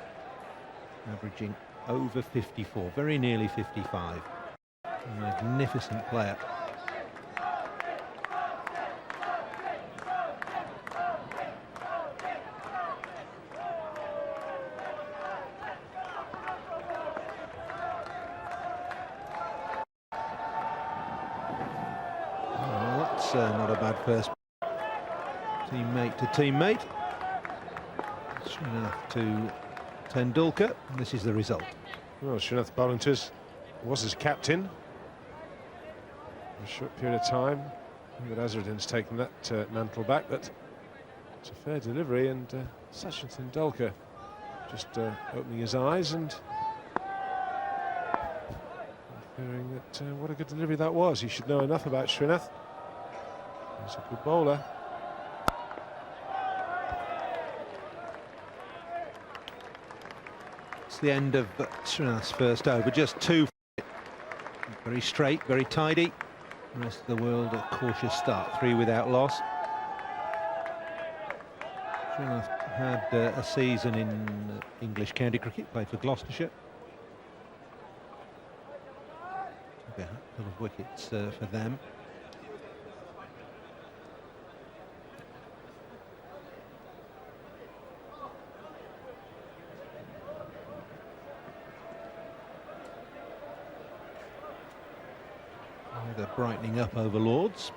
averaging over 54, very nearly 55. A magnificent player. Oh, that's not a bad first. Teammate to teammate. Srinath to Tendulkar, and this is the result. Well, Srinath Bollington was his captain for a short period of time, but Azharuddin's taken that mantle back, but it's a fair delivery, and Sachin Tendulkar just opening his eyes and hearing that what a good delivery that was. He should know enough about Srinath. He's a good bowler. The end of Srinath's first over, just 2. Very straight, very tidy. The rest of the world a cautious start, 3 without loss. Srinath had a season in English county cricket, played for Gloucestershire. Took a couple of wickets for them. They're brightening up over Lords.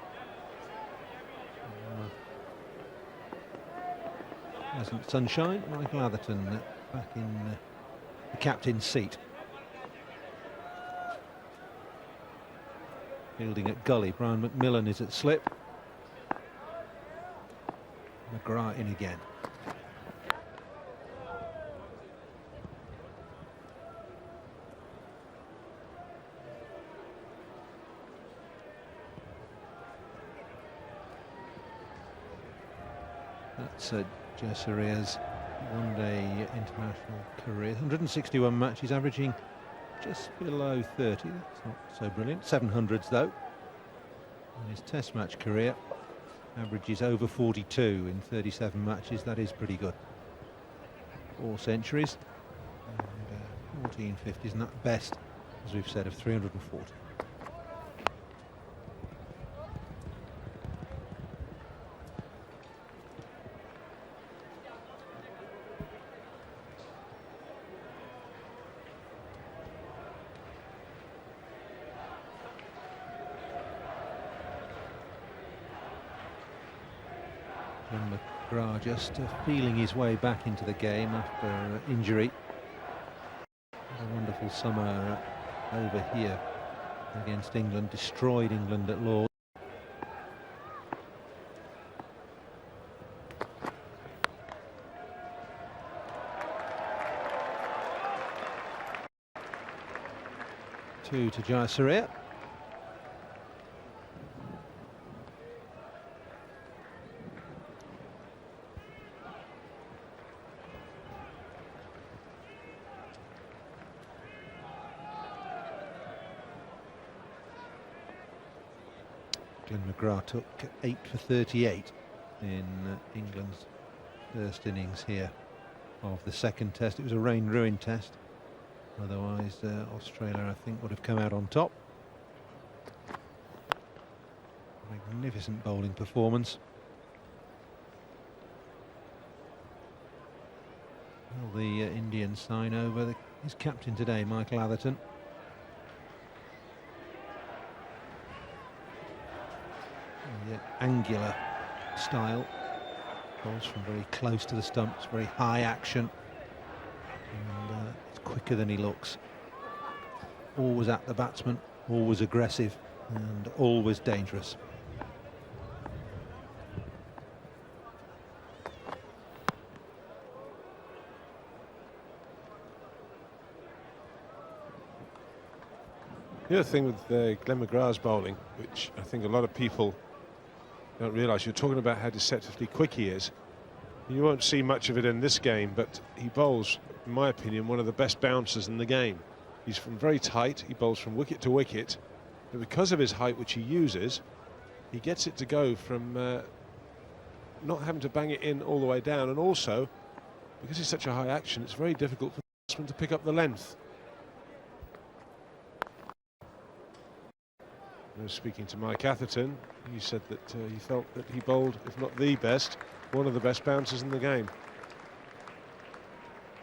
Pleasant sunshine. Michael Atherton back in the captain's seat. Fielding at gully. Brian McMillan is at slip. McGrath in again. That's Jayasuriya's one-day international career. 161 matches, averaging just below 30. That's not so brilliant. 700s though. In his Test match career, averages over 42 in 37 matches. That is pretty good. 4 centuries and 14 50s, and that best, as we've said, of 340. McGrath just feeling his way back into the game after injury. A wonderful summer over here against England, destroyed England at Lords. Two to Jayasuriya. McGrath took 8 for 38 in England's first innings here of the second test. It was a rain-ruined test. Otherwise, Australia, I think, would have come out on top. Magnificent bowling performance. Well, the Indians sign over his captain today, Michael Atherton. angular style. Bowls from very close to the stumps, very high action, and it's quicker than he looks. Always at the batsman, always aggressive, and always dangerous. The other thing with Glenn McGrath's bowling, which I think a lot of people don't realise, you're talking about how deceptively quick he is. You won't see much of it in this game, but he bowls, in my opinion, one of the best bouncers in the game. He's from very tight, he bowls from wicket to wicket, but because of his height, which he uses, he gets it to go from not having to bang it in all the way down, and also, because he's such a high action, it's very difficult for the batsman to pick up the length. I was speaking to Mike Atherton, he said that he felt that he bowled, if not the best, one of the best bouncers in the game.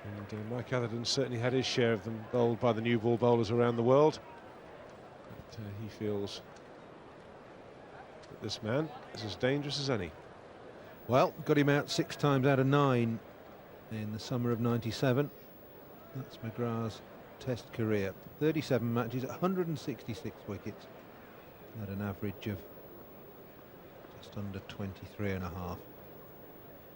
And Mike Atherton certainly had his share of them bowled by the new ball bowlers around the world. But he feels that this man is as dangerous as any. Well, got him out 6 times out of 9 in the summer of '97. That's McGrath's Test career. 37 matches, 166 wickets. At an average of just under 23.5.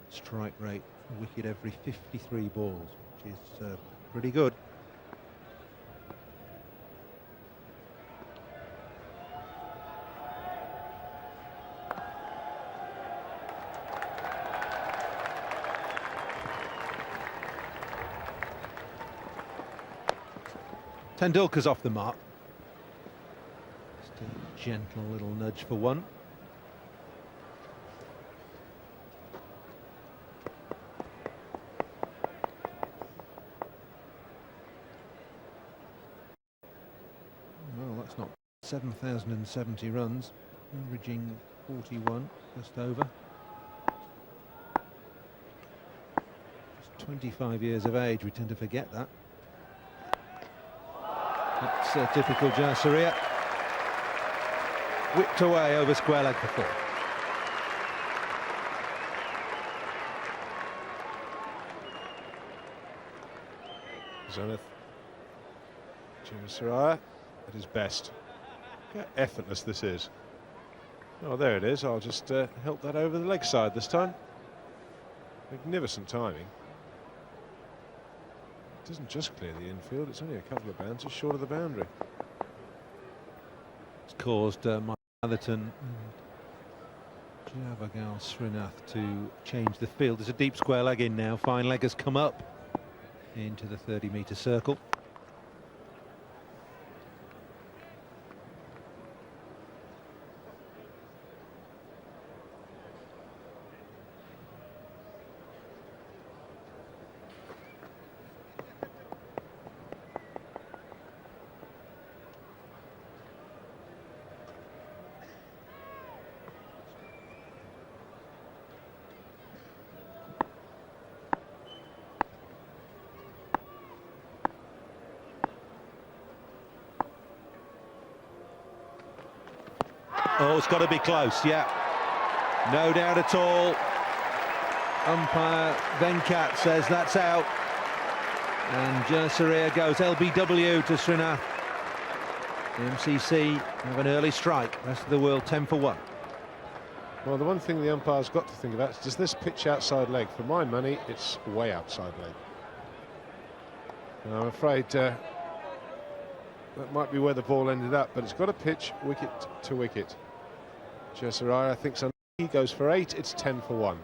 Strike rate, a wicket every 53 balls, which is pretty good. Tendulkar's off the mark. Gentle little nudge for one. Well, that's not 7,070 runs, averaging 41, just over. Just 25 years of age, we tend to forget that. That's typical Jayasuriya. Whipped away over square leg for 4. Sanath Jayasuriya at his best. Look how effortless this is. Oh, there it is. I'll just help that over the leg side this time. Magnificent timing. It doesn't just clear the infield, it's only a couple of bounces short of the boundary. It's caused Mike Atherton and Srinath to change the field. There's a deep square leg in now. Fine leg has come up into the 30-metre circle. Oh, it's got to be close, yeah. No doubt at all. Umpire Venkat says that's out. And Jayasuriya goes LBW to Srinath. The MCC have an early strike. Rest of the world 10 for 1. Well, the one thing the umpire's got to think about is, does this pitch outside leg? For my money, it's way outside leg. Now, I'm afraid that might be where the ball ended up, but it's got to pitch wicket to wicket. Jayasuriya thinks he goes for 8, it's 10 for 1.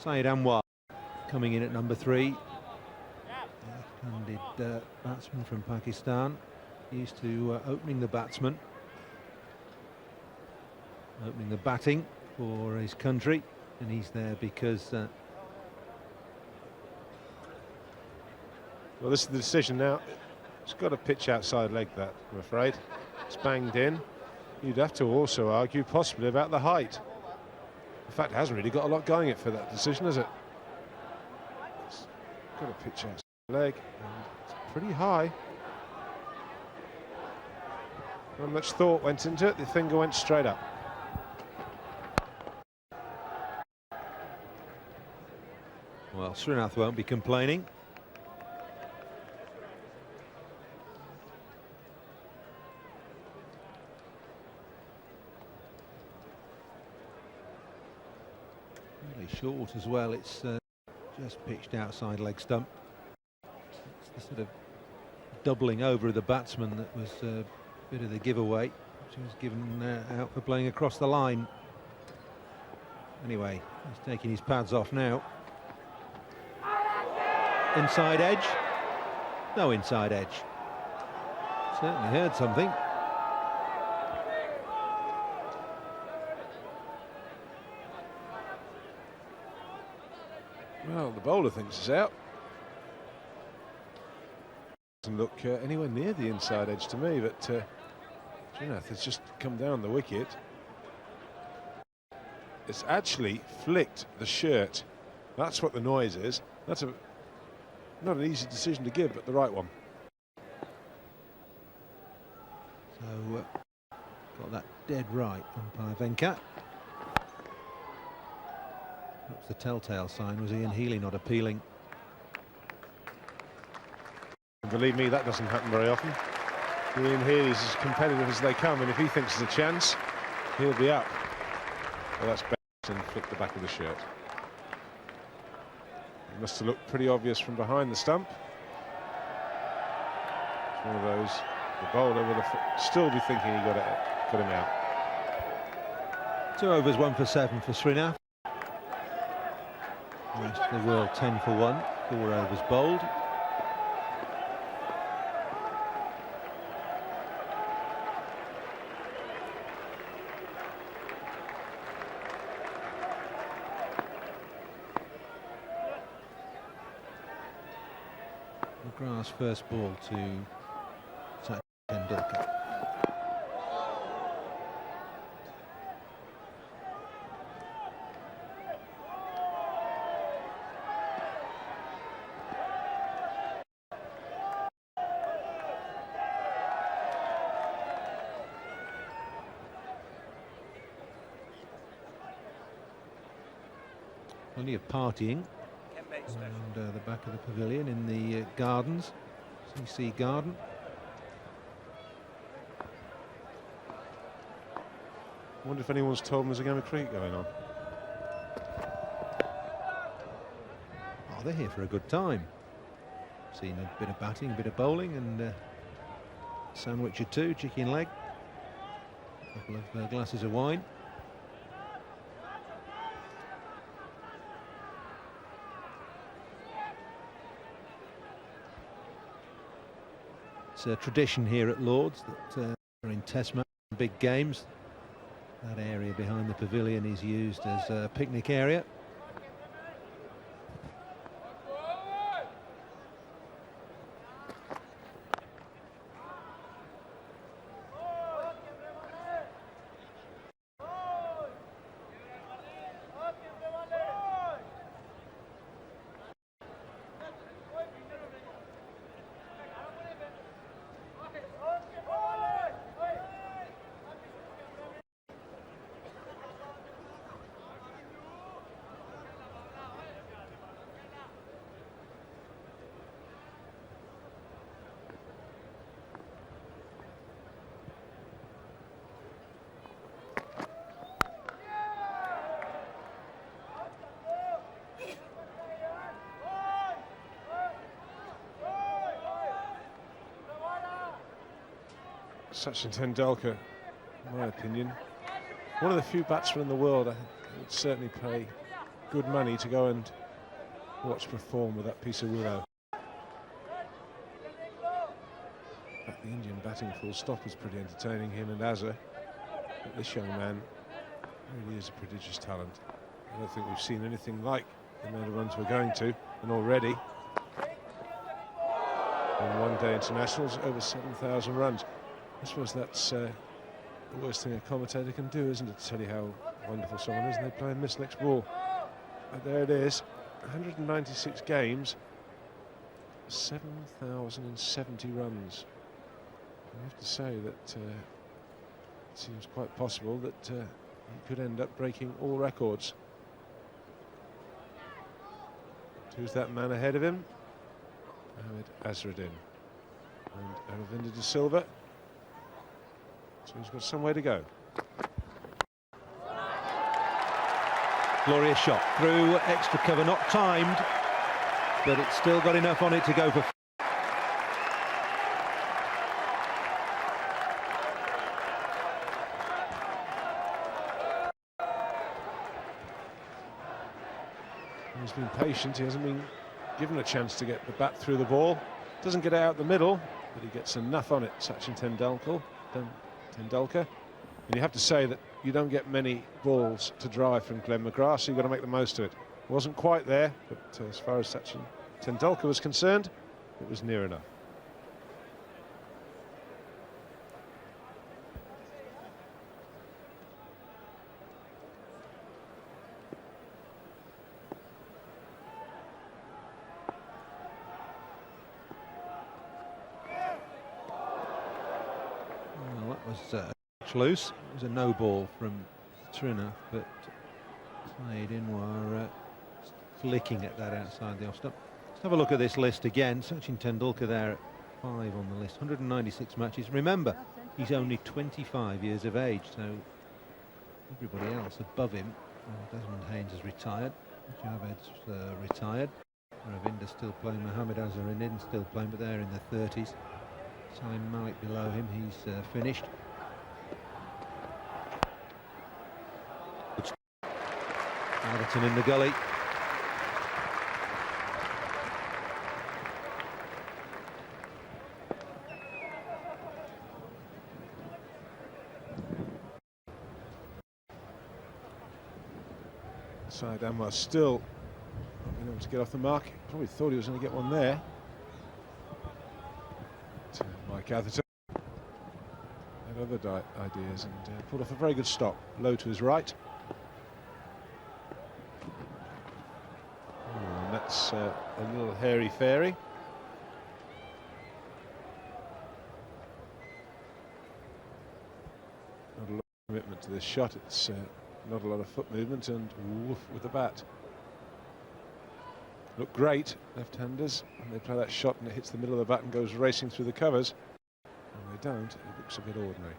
Saeed Anwar coming in at number 3. Left-handed batsman from Pakistan, used to opening the batsman, opening the batting for his country, and he's there because well, this is the decision now. It's got a pitch outside leg, that, I'm afraid. It's banged in. You'd have to also argue possibly about the height. In fact, it hasn't really got a lot going it for that decision, has it? It's got a pitch outside the leg, and it's pretty high. Not much thought went into it. The finger went straight up. well, Srinath won't be complaining. Really short as well. It's just pitched outside leg stump. It's the sort of doubling over of the batsman that was a bit of the giveaway, which was given out for playing across the line. Anyway, he's taking his pads off now. Inside edge? No inside edge. Certainly heard something. Well, the bowler thinks it's out. Doesn't look anywhere near the inside edge to me, but Srinath has just come down the wicket. It's actually flicked the shirt. That's what the noise is. That's not an easy decision to give, but the right one. So got that dead right, umpire Venkat. Perhaps the telltale sign was Ian Healy not appealing. Believe me, that doesn't happen very often. Ian Healy's as competitive as they come, and if he thinks there's a chance, he'll be up. Well, that's bad, and flicked the back of the shirt. It must have looked pretty obvious from behind the stump. It's one of those, the bowler would have still be thinking he got him out. 2 overs, 1 for 7 for Srinath. The rest of the world 10 for 1, 4 overs bowled. McGrath's first ball to Sachin Tendulkar. Plenty of partying around the back of the pavilion in the gardens, CC Garden. I wonder if anyone's told them there's a game of cricket going on. Oh, they're here for a good time. Seen a bit of batting, a bit of bowling, and a sandwich or two, chicken leg, a couple of glasses of wine. It's a tradition here at Lord's that in Test match and big games, that area behind the pavilion is used as a picnic area. Sachin Tendulkar, in my opinion, one of the few batsmen in the world I think would certainly pay good money to go and watch perform with that piece of willow. The Indian batting full stop is pretty entertaining, him and Azhar. But this young man really is a prodigious talent. I don't think we've seen anything like the amount of runs we're going to, and already in one-day internationals over 7,000 runs. I suppose that's the worst thing a commentator can do, isn't it, to tell you how wonderful someone is, and they play and miss next ball. But there it is, 196 games, 7,070 runs. I have to say that it seems quite possible that he could end up breaking all records. Who's that man ahead of him? Azharuddin and Aravinda de Silva. So he's got some way to go. Glorious shot through extra cover, not timed, but it's still got enough on it to go for. He's been patient, he hasn't been given a chance to get the bat through the ball. Doesn't get out the middle, but he gets enough on it, Sachin Tendulkar. And you have to say that you don't get many balls to drive from Glenn McGrath, so you've got to make the most of it. Wasn't quite there, but as far as Sachin Tendulkar was concerned, it was near enough. Loose. It was a no ball from Trina, but Saeed Inwar flicking at that outside the off stump. Let's have a look at this list again. Sachin Tendulkar there at 5 on the list, 196 matches. Remember, he's only 25 years of age, so everybody else above him. Desmond Haynes is retired, Javed's retired, Ravinder's still playing, Mohammad Azharuddin still playing, but they're in their 30s. Saeed Malik below him, he's finished. Atherton in the gully. Saeed Anwar still not been able to get off the mark. Probably thought he was going to get one there. But, Mike Atherton had other ideas and pulled off a very good stop. Low to his right. And that's a little hairy fairy. Not a lot of commitment to this shot. It's not a lot of foot movement, and woof with the bat. Look great, left-handers, and they play that shot and it hits the middle of the bat and goes racing through the covers. When they don't, it looks a bit ordinary.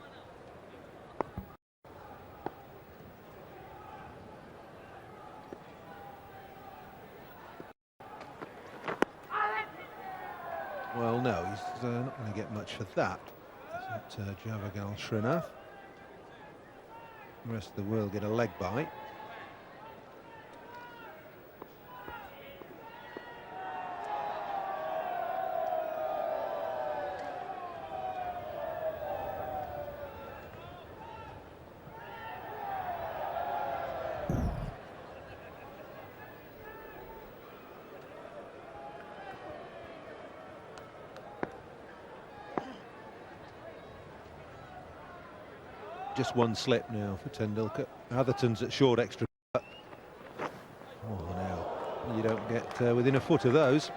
Well, no, he's not going to get much for that. It's at Javagal Srinath. The rest of the world get a leg bite. Just one slip now for Tendulkar. Atherton's at short extra. Oh, now you don't get within a foot of those.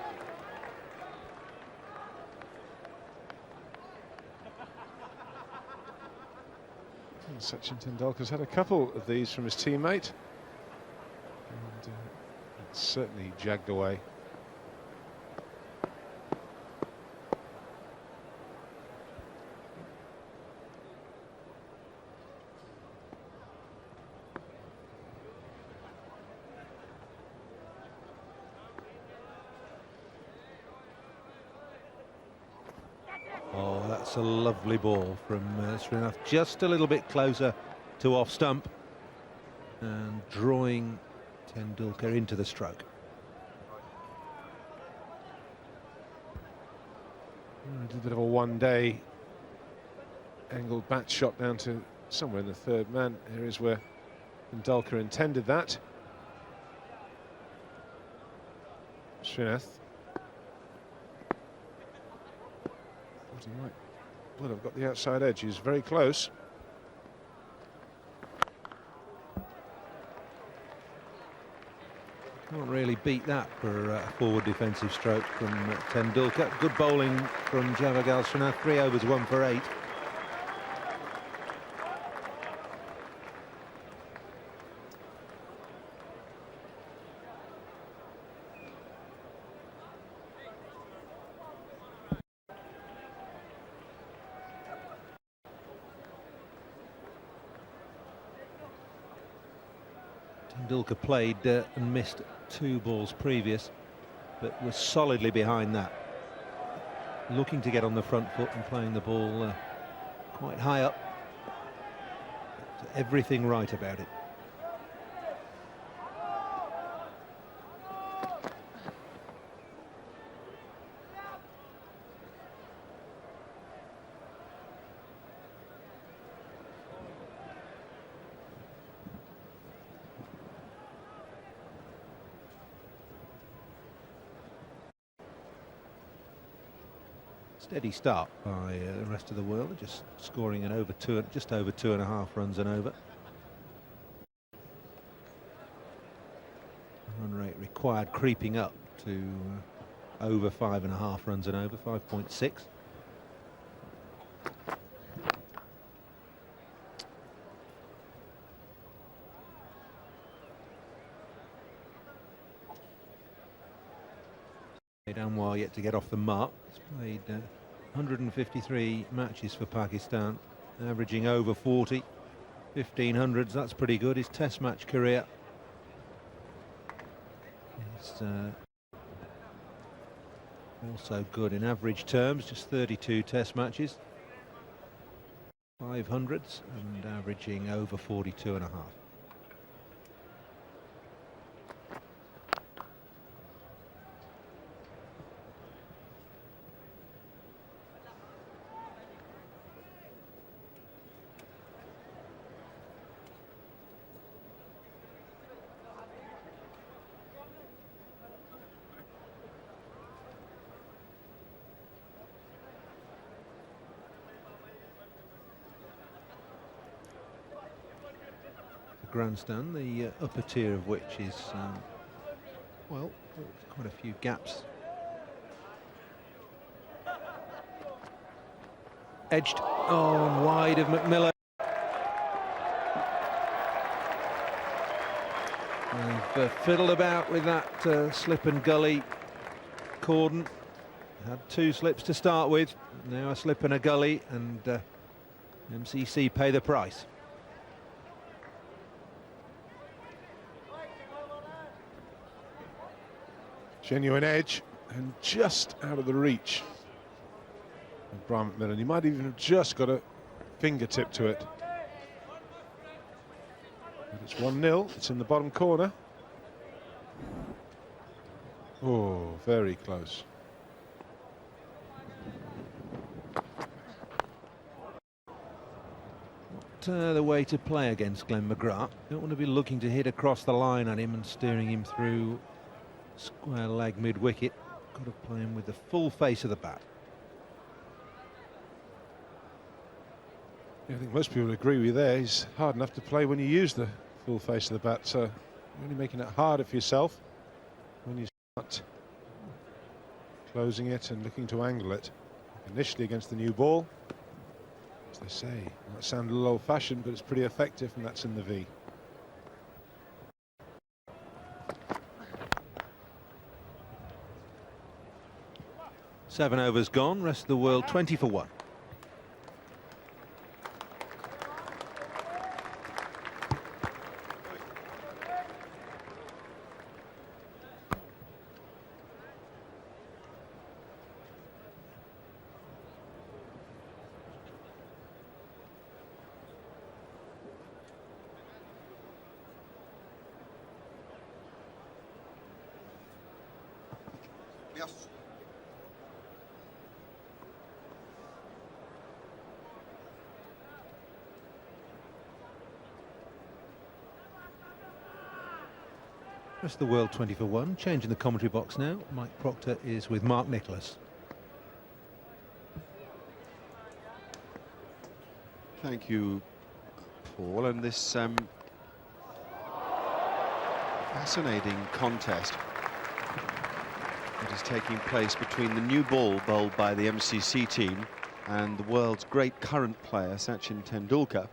And Sachin Tendulkar's had a couple of these from his teammate, and it's certainly jagged away. A lovely ball from Srinath, just a little bit closer to off stump and drawing Tendulkar into the stroke. A bit of a one-day angled bat shot down to somewhere in the third man areas where Tendulkar intended that. Srinath. Thought he might well have got the outside edge. He's very close. Can't really beat that for a forward defensive stroke from Tendulkar. Good bowling from Javagal Srinath. 3 overs, 1 for 8. Tendulkar played and missed 2 balls previous, but was solidly behind that, looking to get on the front foot and playing the ball quite high up. Everything right about it. Steady start by the rest of the world, just scoring just over 2.5 runs and over. Run rate required creeping up to over 5.5 runs and over, 5.6. Anwar yet to get off the mark. He's played 153 matches for Pakistan, averaging over 40, 1500s. That's pretty good. His Test match career is also good in average terms, just 32 Test matches, 500s, and averaging over 42.5. Grandstand, the upper tier of which is well, quite a few gaps. Edged on wide of McMillan. They've fiddled about with that slip and gully cordon. Had 2 slips to start with, now a slip and a gully, and MCC pay the price. Genuine edge and just out of the reach of Brian McMillan. He might even have just got a fingertip to it. But it's 1-0. It's in the bottom corner. Oh, very close. Not the way to play against Glenn McGrath. Don't want to be looking to hit across the line at him and steering him through square leg mid-wicket. Got to play him with the full face of the bat. Yeah, I think most people agree with you there. He's hard enough to play when you use the full face of the bat, so you're only making it harder for yourself when you start closing it and looking to angle it. Initially against the new ball, as they say, it might sound a little old-fashioned, but it's pretty effective, and that's in the V. Seven overs gone, rest of the world 20 for 1. Rest of the world 20 for 1. Change in the commentary box now. Mike Proctor is with Mark Nicholas. Thank you, Paul. And this fascinating contest that is taking place between the new ball bowled by the MCC team and the world's great current player, Sachin Tendulkar,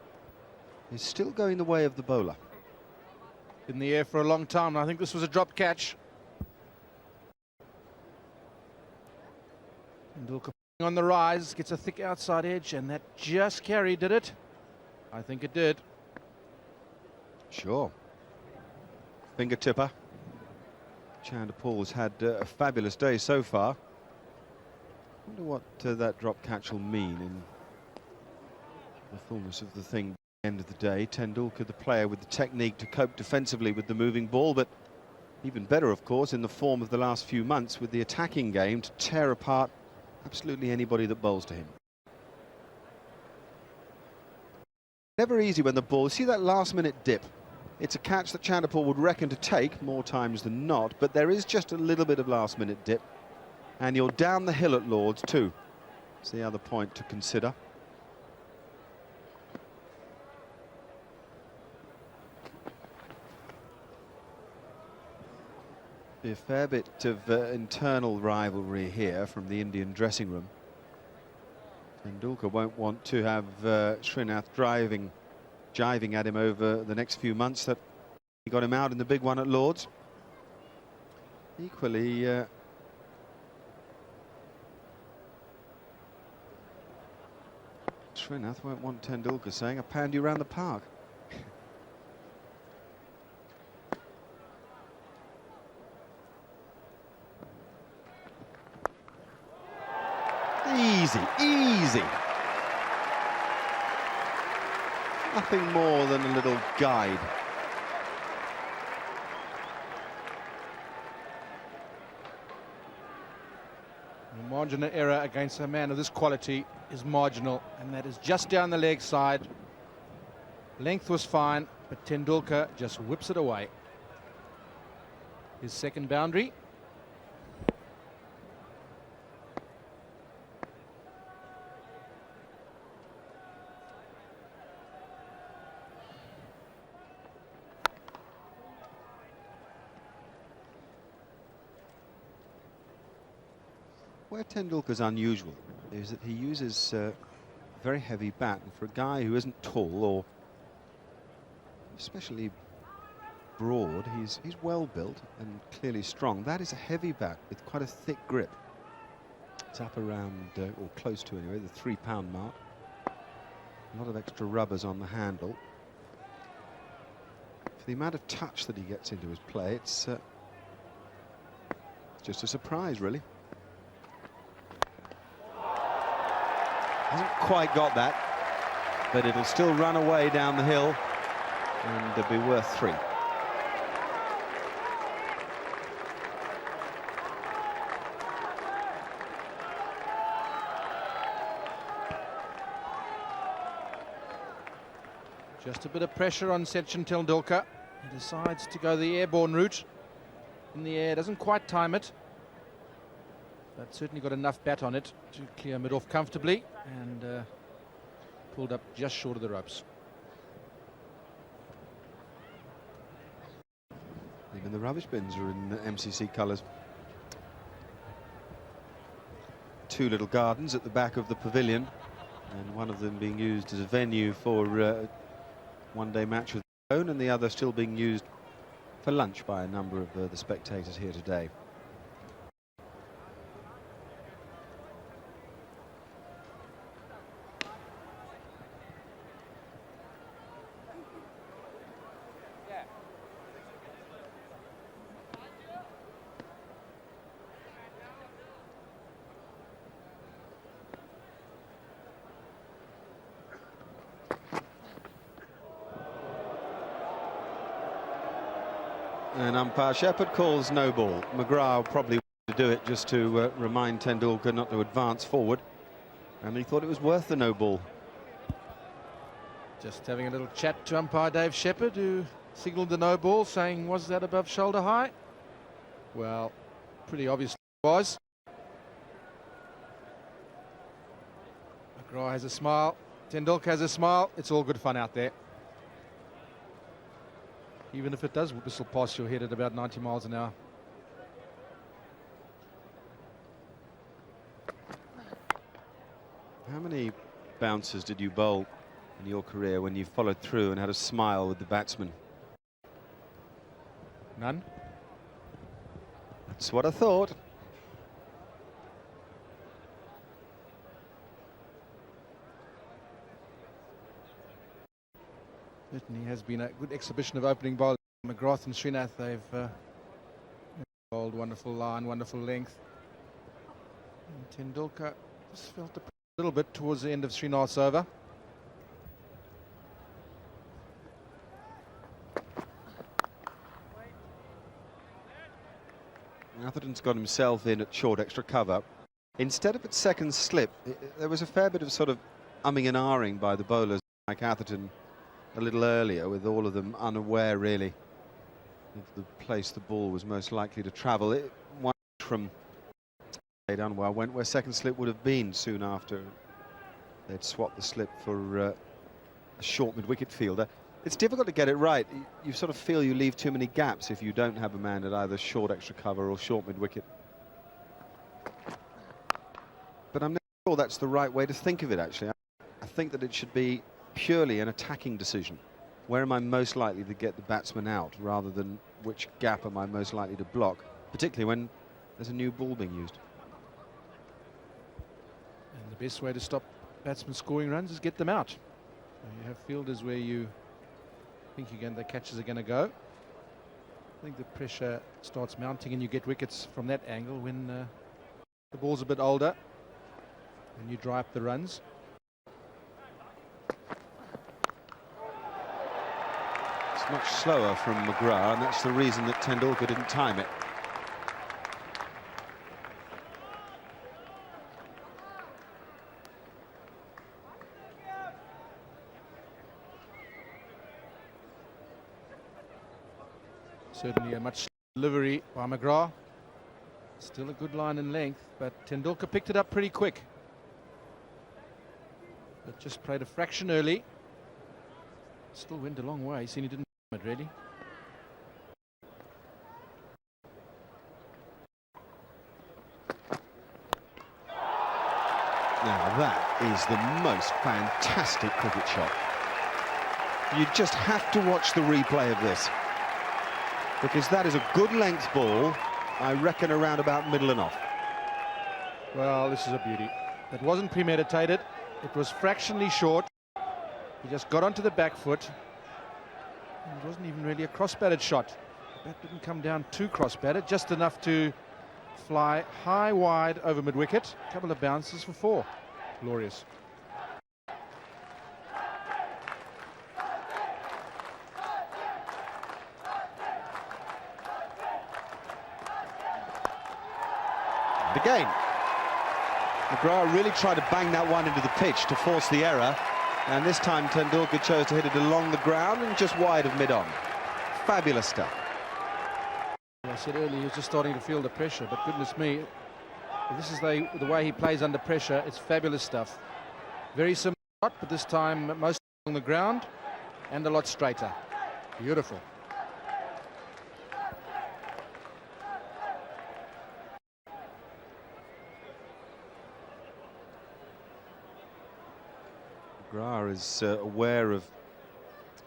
is still going the way of the bowler. In the air for a long time. I think this was a drop catch. Tendulkar on the rise, gets a thick outside edge, and that just carried, did it? I think it did. Sure. Finger tipper. Chanderpaul's had a fabulous day so far. Wonder what that drop catch will mean in the fullness of the thing. End of the day, Tendulkar, the player with the technique to cope defensively with the moving ball, but even better, of course, in the form of the last few months with the attacking game to tear apart absolutely anybody that bowls to him. Never easy when the ball, see that last-minute dip. It's a catch that Chanderpaul would reckon to take more times than not, but there is just a little bit of last-minute dip, and you're down the hill at Lord's too. That's the other point to consider. Be a fair bit of internal rivalry here from the Indian dressing room. Tendulkar won't want to have Srinath jiving at him over the next few months. That he got him out in the big one at Lord's. Equally, Srinath won't want Tendulkar saying, "I panned you around the park." Easy, easy. Nothing more than a little guide. The margin of error against a man of this quality is marginal, and that is just down the leg side. Length was fine, but Tendulkar just whips it away. His second boundary. Where Tendulkar's unusual is that he uses a very heavy bat, and for a guy who isn't tall or especially broad, he's well built and clearly strong. That is a heavy bat with quite a thick grip. It's up around, or close to anyway, the 3-pound mark. A lot of extra rubbers on the handle. For the amount of touch that he gets into his play, it's just a surprise, really. Hasn't quite got that, but it'll still run away down the hill and be worth 3. Just a bit of pressure on Sachin Tendulkar. He decides to go the airborne route. In the air, doesn't quite time it, but certainly got enough bat on it to clear mid off comfortably, and pulled up just short of the ropes. Even the rubbish bins are in MCC colours. 2 little gardens at the back of the pavilion, and one of them being used as a venue for one-day match of their own, and the other still being used for lunch by a number of the spectators here today. And umpire Shepherd calls no ball. McGrath probably to do it just to remind Tendulkar not to advance forward, and he thought it was worth the no ball. Just having a little chat to umpire Dave Shepherd, who signalled the no ball, saying, was that above shoulder high? Well, pretty obviously it was. McGrath has a smile, Tendulkar has a smile. It's all good fun out there. Even if it does whistle past your head at about 90 miles an hour. How many bouncers did you bowl in your career when you followed through and had a smile with the batsman? None. That's what I thought. Certainly has been a good exhibition of opening bowling. McGrath and Srinath, they've bowled wonderful line, wonderful length. And Tendulkar just felt a little bit towards the end of Srinath's over. Atherton's got himself in at short extra cover. Instead of at second slip, there was a fair bit of sort of umming and ahhing by the bowlers like Atherton a little earlier, with all of them unaware really of the place the ball was most likely to travel. It went from Unwell went where second slip would have been soon after they'd swapped the slip for a short mid-wicket fielder. It's difficult to get it right. You sort of feel you leave too many gaps if you don't have a man at either short extra cover or short mid-wicket. But I'm not sure that's the right way to think of it, actually. I think that it should be purely an attacking decision. Where am I most likely to get the batsman out, rather than which gap am I most likely to block, particularly when there's a new ball being used. And the best way to stop batsmen scoring runs is get them out. So you have fielders where you think the catches are going to go. I think the pressure starts mounting and you get wickets from that angle when the ball's a bit older and you dry up the runs. It's much slower from McGrath, and that's the reason that Tendulkar didn't time it. Certainly a much delivery by McGrath. Still a good line in length, but Tendulkar picked it up pretty quick. But just played a fraction early. Still went a long way. Seen he didn't it really. Now that is the most fantastic cricket shot. You just have to watch the replay of this, because that is a good length ball, I reckon around about middle and off. Well, this is a beauty. It wasn't premeditated. It was fractionally short. He just got onto the back foot. It wasn't even really a cross-batted shot. The bat didn't come down too cross-batted, just enough to fly high wide over mid-wicket. A couple of bounces for 4. Glorious. And again, McGrath really tried to bang that one into the pitch to force the error, and this time Tendulkar chose to hit it along the ground and just wide of mid-on. Fabulous stuff. I said earlier he was just starting to feel the pressure, but goodness me, this is the way he plays under pressure. It's fabulous stuff. Very similar shot, but this time most along the ground and a lot straighter. Beautiful. McGrath is aware of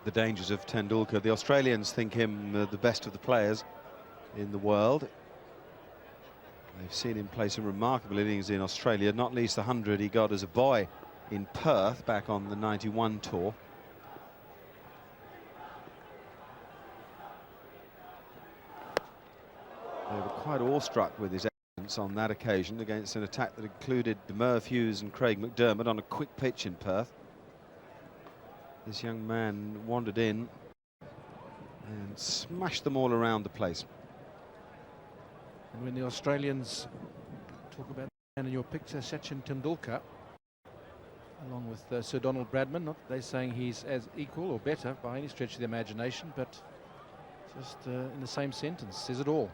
the dangers of Tendulkar. The Australians think him the best of the players in the world. They've seen him play some remarkable innings in Australia, not least the 100 he got as a boy in Perth back on the '91 tour. They were quite awestruck with his excellence on that occasion against an attack that included Merv Hughes and Craig McDermott on a quick pitch in Perth. This young man wandered in and smashed them all around the place. And when the Australians talk about the man in your picture, Sachin Tendulkar, along with Sir Donald Bradman, not that they're saying he's as equal or better by any stretch of the imagination, but just in the same sentence says it all.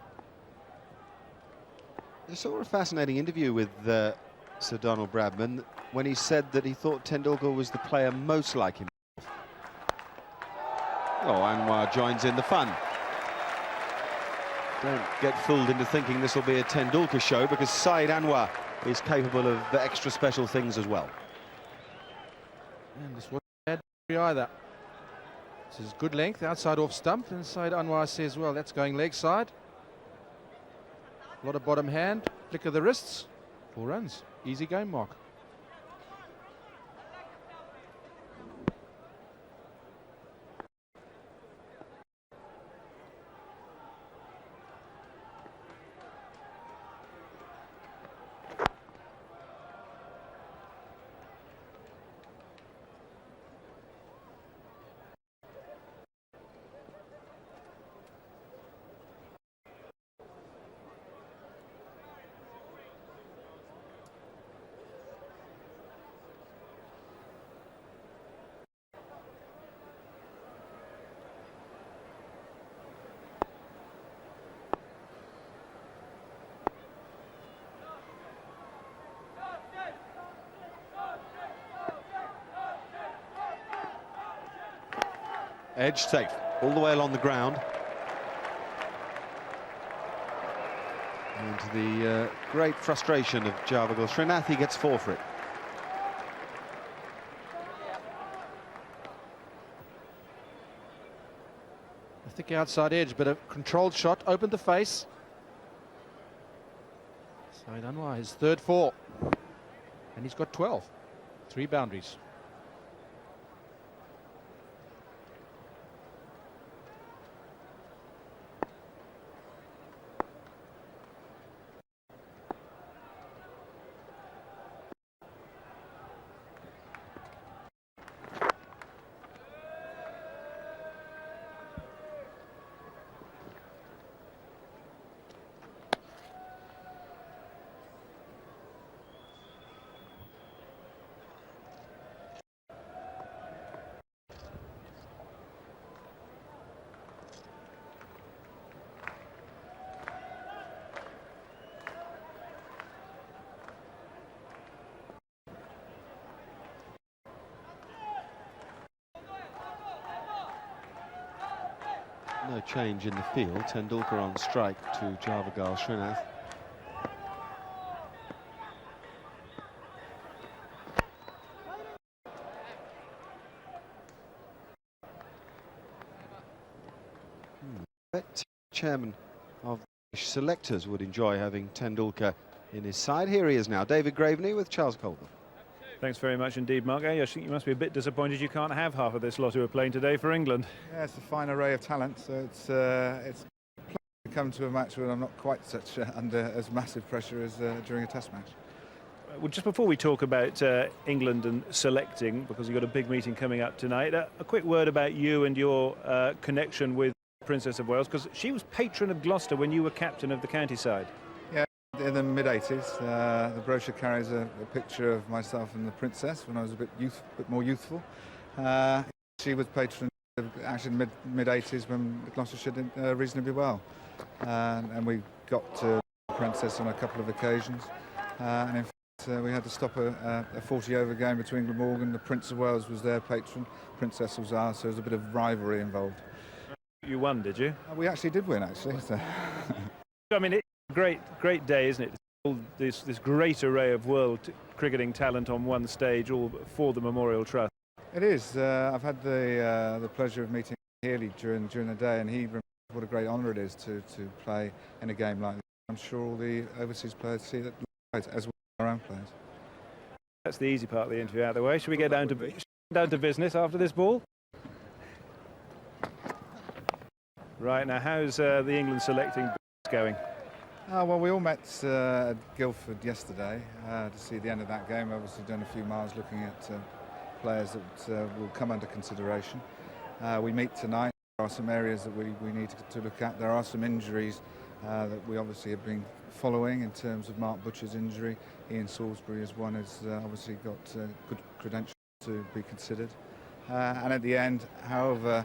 I saw a fascinating interview with Sir Donald Bradman when he said that he thought Tendulkar was the player most like him. Oh, Anwar joins in the fun. Don't get fooled into thinking this will be a Tendulkar show, because Saeed Anwar is capable of extra special things as well. And this wasn't bad either. This is good length, outside off stump, and Saeed Anwar says, well, that's going leg side. A lot of bottom hand, flick of the wrists, 4 runs, easy game, Mark. Edge safe, all the way along the ground. And to the great frustration of Javagal Srinath, he gets 4 for it. A thick outside edge, but a controlled shot, opened the face. Saeed Anwar, his 3rd 4. And he's got 12. 3 boundaries. No change in the field. Tendulkar on strike to Javagal Srinath. Bet chairman of the selectors would enjoy having Tendulkar in his side. Here he is now, David Graveney with Charles Colville. Thanks very much indeed, Mark. I think you must be a bit disappointed you can't have half of this lot who are playing today for England. Yeah, it's a fine array of talent, so it's to come to a match where I'm not quite such under as massive pressure as during a Test match. Well, just before we talk about England and selecting, because you've got a big meeting coming up tonight, a quick word about you and your connection with Princess of Wales, because she was patron of Gloucester when you were captain of the county side. In the mid-80s, the brochure carries a picture of myself and the Princess when I was a bit more youthful. She was patron actually mid-80s when Gloucestershire did reasonably well. And we got to the Princess on a couple of occasions. And in fact, we had to stop a 40-over game between Glamorgan. The Prince of Wales was their patron, Princess was ours, so there was a bit of rivalry involved. You won, did you? We actually did win, actually. So. I mean, it's a great day, isn't it? All this great array of world cricketing talent on one stage, all for the Memorial Trust. It is. I've had the pleasure of meeting Healy during the day, and he remembers what a great honour it is to play in a game like this. I'm sure all the overseas players see that as well as our own players. That's the easy part of the interview out of the way. Should we get down to business after this ball? Right, now how's the England selecting going? Well, we all met at Guildford yesterday to see the end of that game. Obviously done a few miles looking at players that will come under consideration. We meet tonight there are some areas that we need to look at. There are some injuries that we obviously have been following in terms of Mark Butcher's injury. Ian Salisbury is one who's obviously got good credentials to be considered. And at the end, however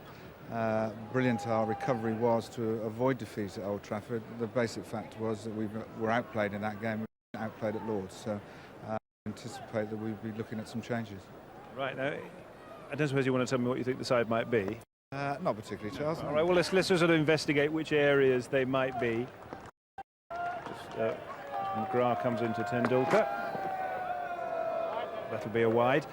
brilliant our recovery was to avoid defeat at Old Trafford, the basic fact was that we were outplayed in that game, we were outplayed at Lord's. So I anticipate that we'll be looking at some changes. Right, now, I don't suppose you want to tell me what you think the side might be? Not particularly, Charles. All right, well, let's sort of investigate which areas they might be. Just, McGrath comes into Tendulkar. That'll be a wide.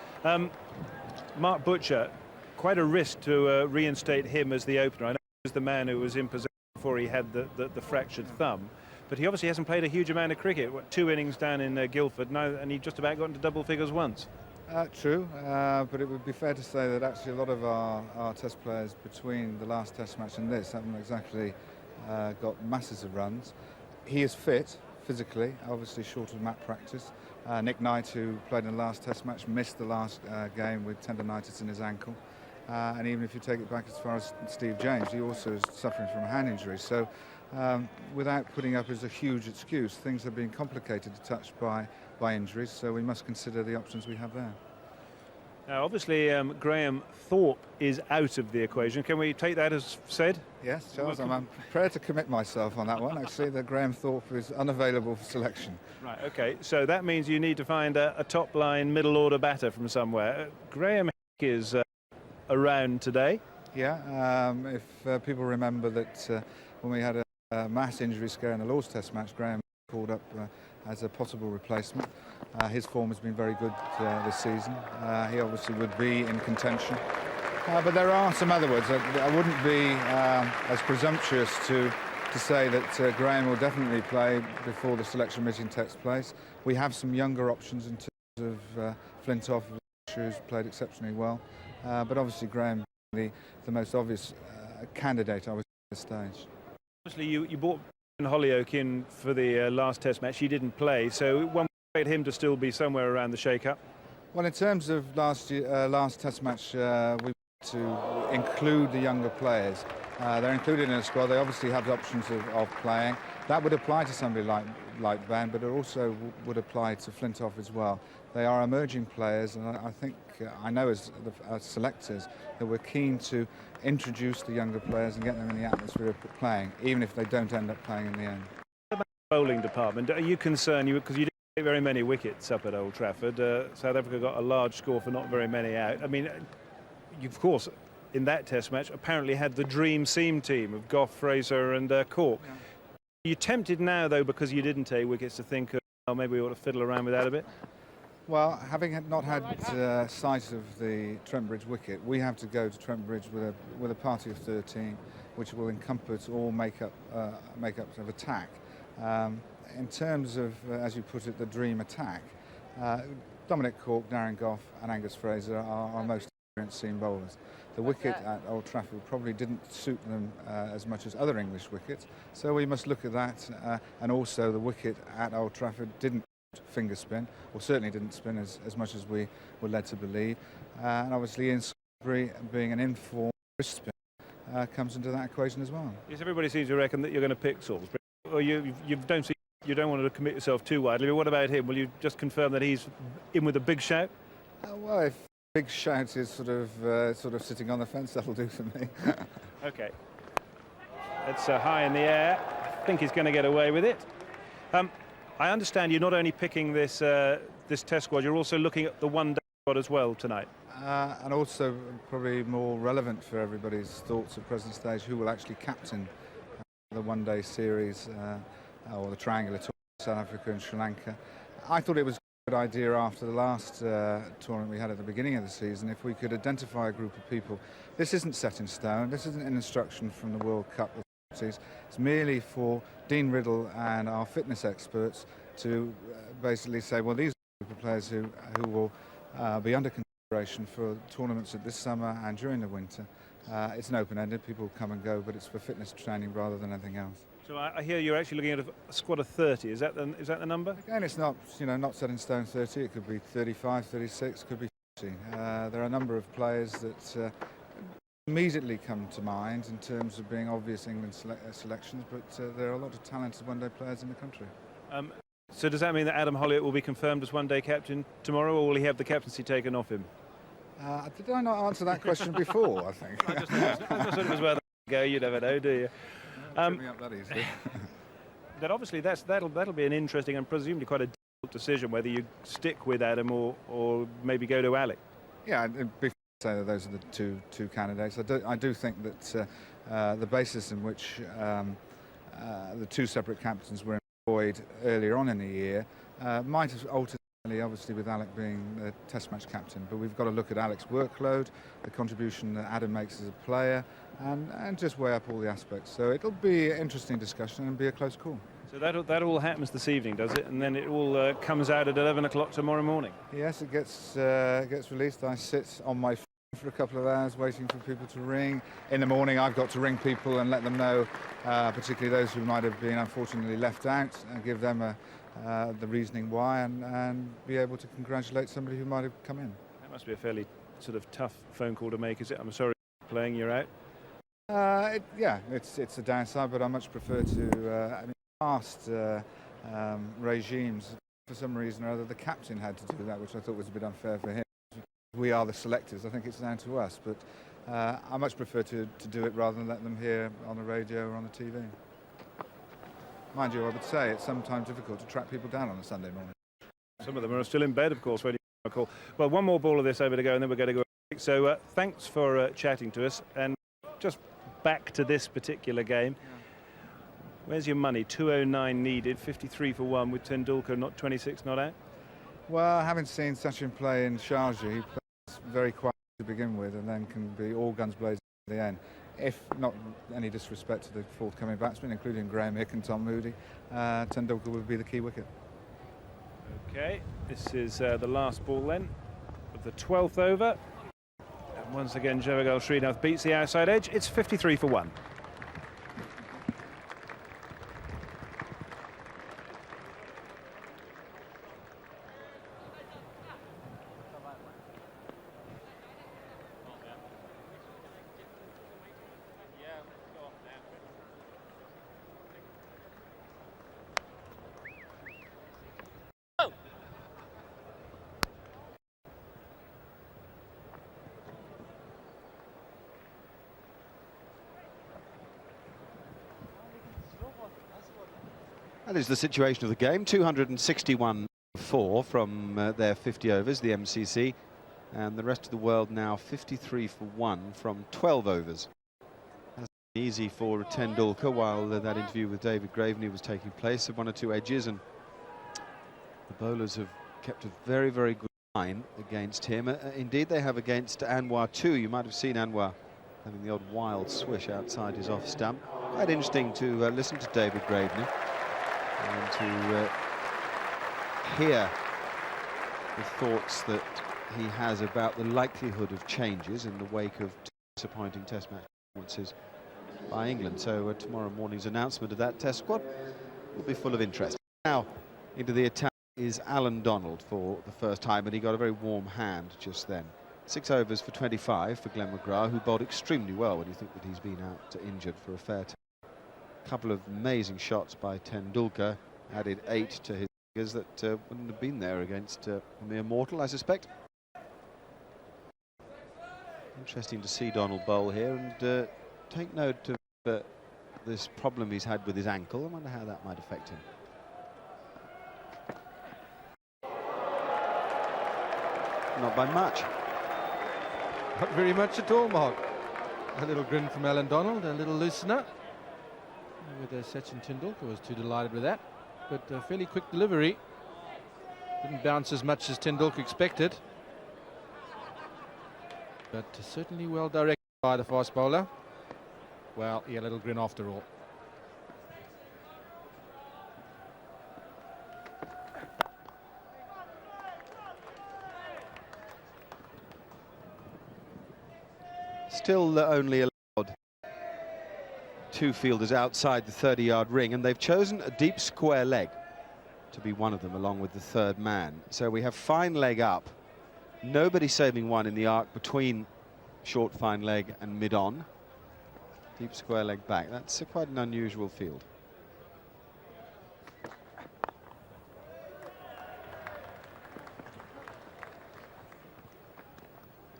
Mark Butcher, quite a risk to reinstate him as the opener. I know he was the man who was in possession before he had the fractured thumb, but he obviously hasn't played a huge amount of cricket. What, 2 innings down in Guildford now, and he just about got into double figures once. True, but it would be fair to say that actually a lot of our test players between the last test match and this haven't exactly got masses of runs. He is fit physically, obviously short of mat practice. Nick Knight, who played in the last test match, missed the last game with tendonitis in his ankle. And even if you take it back as far as Steve James, he also is suffering from a hand injury. So without putting up as a huge excuse, things have been complicated to touch by injuries, so we must consider the options we have there. Now, obviously, Graham Thorpe is out of the equation. Can we take that as said? Yes, Charles, I'm prepared to commit myself on that one. Actually, that Graham Thorpe is unavailable for selection. Right, OK, so that means you need to find a top-line middle-order batter from somewhere. Graham is around today. Yeah, if people remember that when we had a mass injury scare in the Lord's Test match, Graham called up as a possible replacement. His form has been very good this season. He obviously would be in contention. But there are some other words. I wouldn't be as presumptuous to say that Graham will definitely play before the selection meeting takes place. We have some younger options in terms of Flintoff, who's played exceptionally well. But obviously Graham, the most obvious candidate, I would say, at this stage. Obviously, you brought Hollyoake in for the last test match. He didn't play, so one would expect him to still be somewhere around the shake-up. Well, in terms of last test match, we to include the younger players. They're included in a squad. They obviously have the options of playing. That would apply to somebody like Van, but it also would apply to Flintoff as well. They are emerging players, and I think I know as selectors that we're keen to introduce the younger players and get them in the atmosphere of playing, even if they don't end up playing in the end. About the bowling department, are you concerned, because you didn't get very many wickets up at Old Trafford? South Africa got a large score for not very many out. I mean, you, of course, in that test match, apparently had the dream seam team of Gough, Fraser and Cork. Yeah. Are you tempted now, though, because you didn't take wickets, to think, oh, maybe we ought to fiddle around with that a bit? Well, having not had sight of the Trent Bridge wicket, we have to go to Trent Bridge with a party of 13, which will encompass all makeups of attack. In terms of, as you put it, the dream attack, Dominic Cork, Darren Gough and Angus Fraser are our most experienced seam bowlers. The wicket at Old Trafford probably didn't suit them as much as other English wickets, so we must look at that. And also the wicket at Old Trafford didn't finger spin, or certainly didn't spin as much as we were led to believe. And obviously Ian Salisbury, being an informed wrist spin, comes into that equation as well. Yes, everybody seems to reckon that you're going to pick Salisbury. Or you don't want to commit yourself too widely. But what about him? Will you just confirm that he's in with a big shout? Well, if big shout is sort of sitting on the fence, that'll do for me. OK. It's high in the air. I think he's going to get away with it. I understand you're not only picking this test squad, you're also looking at the one-day squad as well tonight. And also, probably more relevant for everybody's thoughts at present stage, who will actually captain the one-day series, or the triangular tour, South Africa and Sri Lanka. I thought it was a good idea after the last tournament we had at the beginning of the season, if we could identify a group of people. This isn't set in stone, this isn't an instruction from the World Cup. It's merely for Dean Riddle and our fitness experts to basically say, well, these are the players who will be under consideration for tournaments at this summer and during the winter. It's an open-ended, people come and go, but it's for fitness training rather than anything else. So I hear you're actually looking at a squad of 30. Is that the number? Again, it's not not set in stone 30. It could be 35, 36, could be 40. There are a number of players that immediately come to mind in terms of being obvious England selections, but there are a lot of talented one-day players in the country. So does that mean that Adam Hollioake will be confirmed as one-day captain tomorrow, or will he have the captaincy taken off him? Did I not answer that question before, I think? I just thought it was worth a go. You never know, do you? Me up that easily. But obviously that'll be an interesting and presumably quite a difficult decision whether you stick with Adam or maybe go to Alec. Yeah, before I say that those are the two candidates, I do think that the basis in which the two separate captains were employed earlier on in the year might have altered, obviously with Alec being the Test match captain, but we've got to look at Alec's workload, the contribution that Adam makes as a player, and just weigh up all the aspects. So it'll be an interesting discussion and be a close call. So that all happens this evening, does it? And then it all comes out at 11 o'clock tomorrow morning? Yes, it gets released. I sit on my phone for a couple of hours waiting for people to ring. In the morning I've got to ring people and let them know, particularly those who might have been unfortunately left out, and give them the reasoning why, and be able to congratulate somebody who might have come in. That must be a fairly sort of tough phone call to make, is it? I'm sorry, playing, you're out. Yeah, it's a downside, but I much prefer to. Past regimes, for some reason or other, the captain had to do that, which I thought was a bit unfair for him. We are the selectors. I think it's down to us, but I much prefer to do it rather than let them hear on the radio or on the TV. Mind you, I would say it's sometimes difficult to track people down on a Sunday morning. Some of them are still in bed, of course, when you call. Well, one more ball of this over to go, and then we're going to go. So thanks for chatting to us, and just back to this particular game. Where's your money? 209 needed, 53 for 1 with Tendulkar, not 26 not out? Well, having seen Sachin play in Sharjah, he plays very quiet to begin with and then can be all guns blazing at the end. If not any disrespect to the forthcoming batsmen, including Graham Hick and Tom Moody, Tendulkar would be the key wicket. OK, this is the last ball then of the 12th over. And once again, Javagal Srinath beats the outside edge. It's 53 for 1. That is the situation of the game. 261 4 from their 50 overs, the MCC, and the rest of the world now 53 for 1 from 12 overs. That's easy for Tendulkar while that interview with David Graveney was taking place at 1 or 2 edges, and the bowlers have kept a very, very good line against him. Indeed, they have against Anwar too. You might have seen Anwar having the odd wild swish outside his off stump. Quite interesting to listen to David Graveney and to hear the thoughts that he has about the likelihood of changes in the wake of disappointing Test match performances by England. So tomorrow morning's announcement of that Test squad will be full of interest. Now into the attack is Alan Donald for the first time, and he got a very warm hand just then. 6 overs for 25 for Glenn McGrath, who bowled extremely well when you think that he's been out injured for a fair time. A couple of amazing shots by Tendulkar, added 8 to his figures that wouldn't have been there against a mere mortal, I suspect. Interesting to see Donald bowl here, and take note of this problem he's had with his ankle. I wonder how that might affect him. Not by much. Not very much at all, Mark. A little grin from Alan Donald, a little loosener. Whether Sachin Tendulkar was too delighted with that, but a fairly quick delivery. Didn't bounce as much as Tendulkar expected, but certainly well directed by the fast bowler. Well, yeah, a little grin after all. Still only allowed 2 fielders outside the 30-yard ring, and they've chosen a deep square leg to be one of them along with the third man. So we have fine leg up, nobody saving one in the arc between short fine leg and mid-on. Deep square leg back. That's quite an unusual field.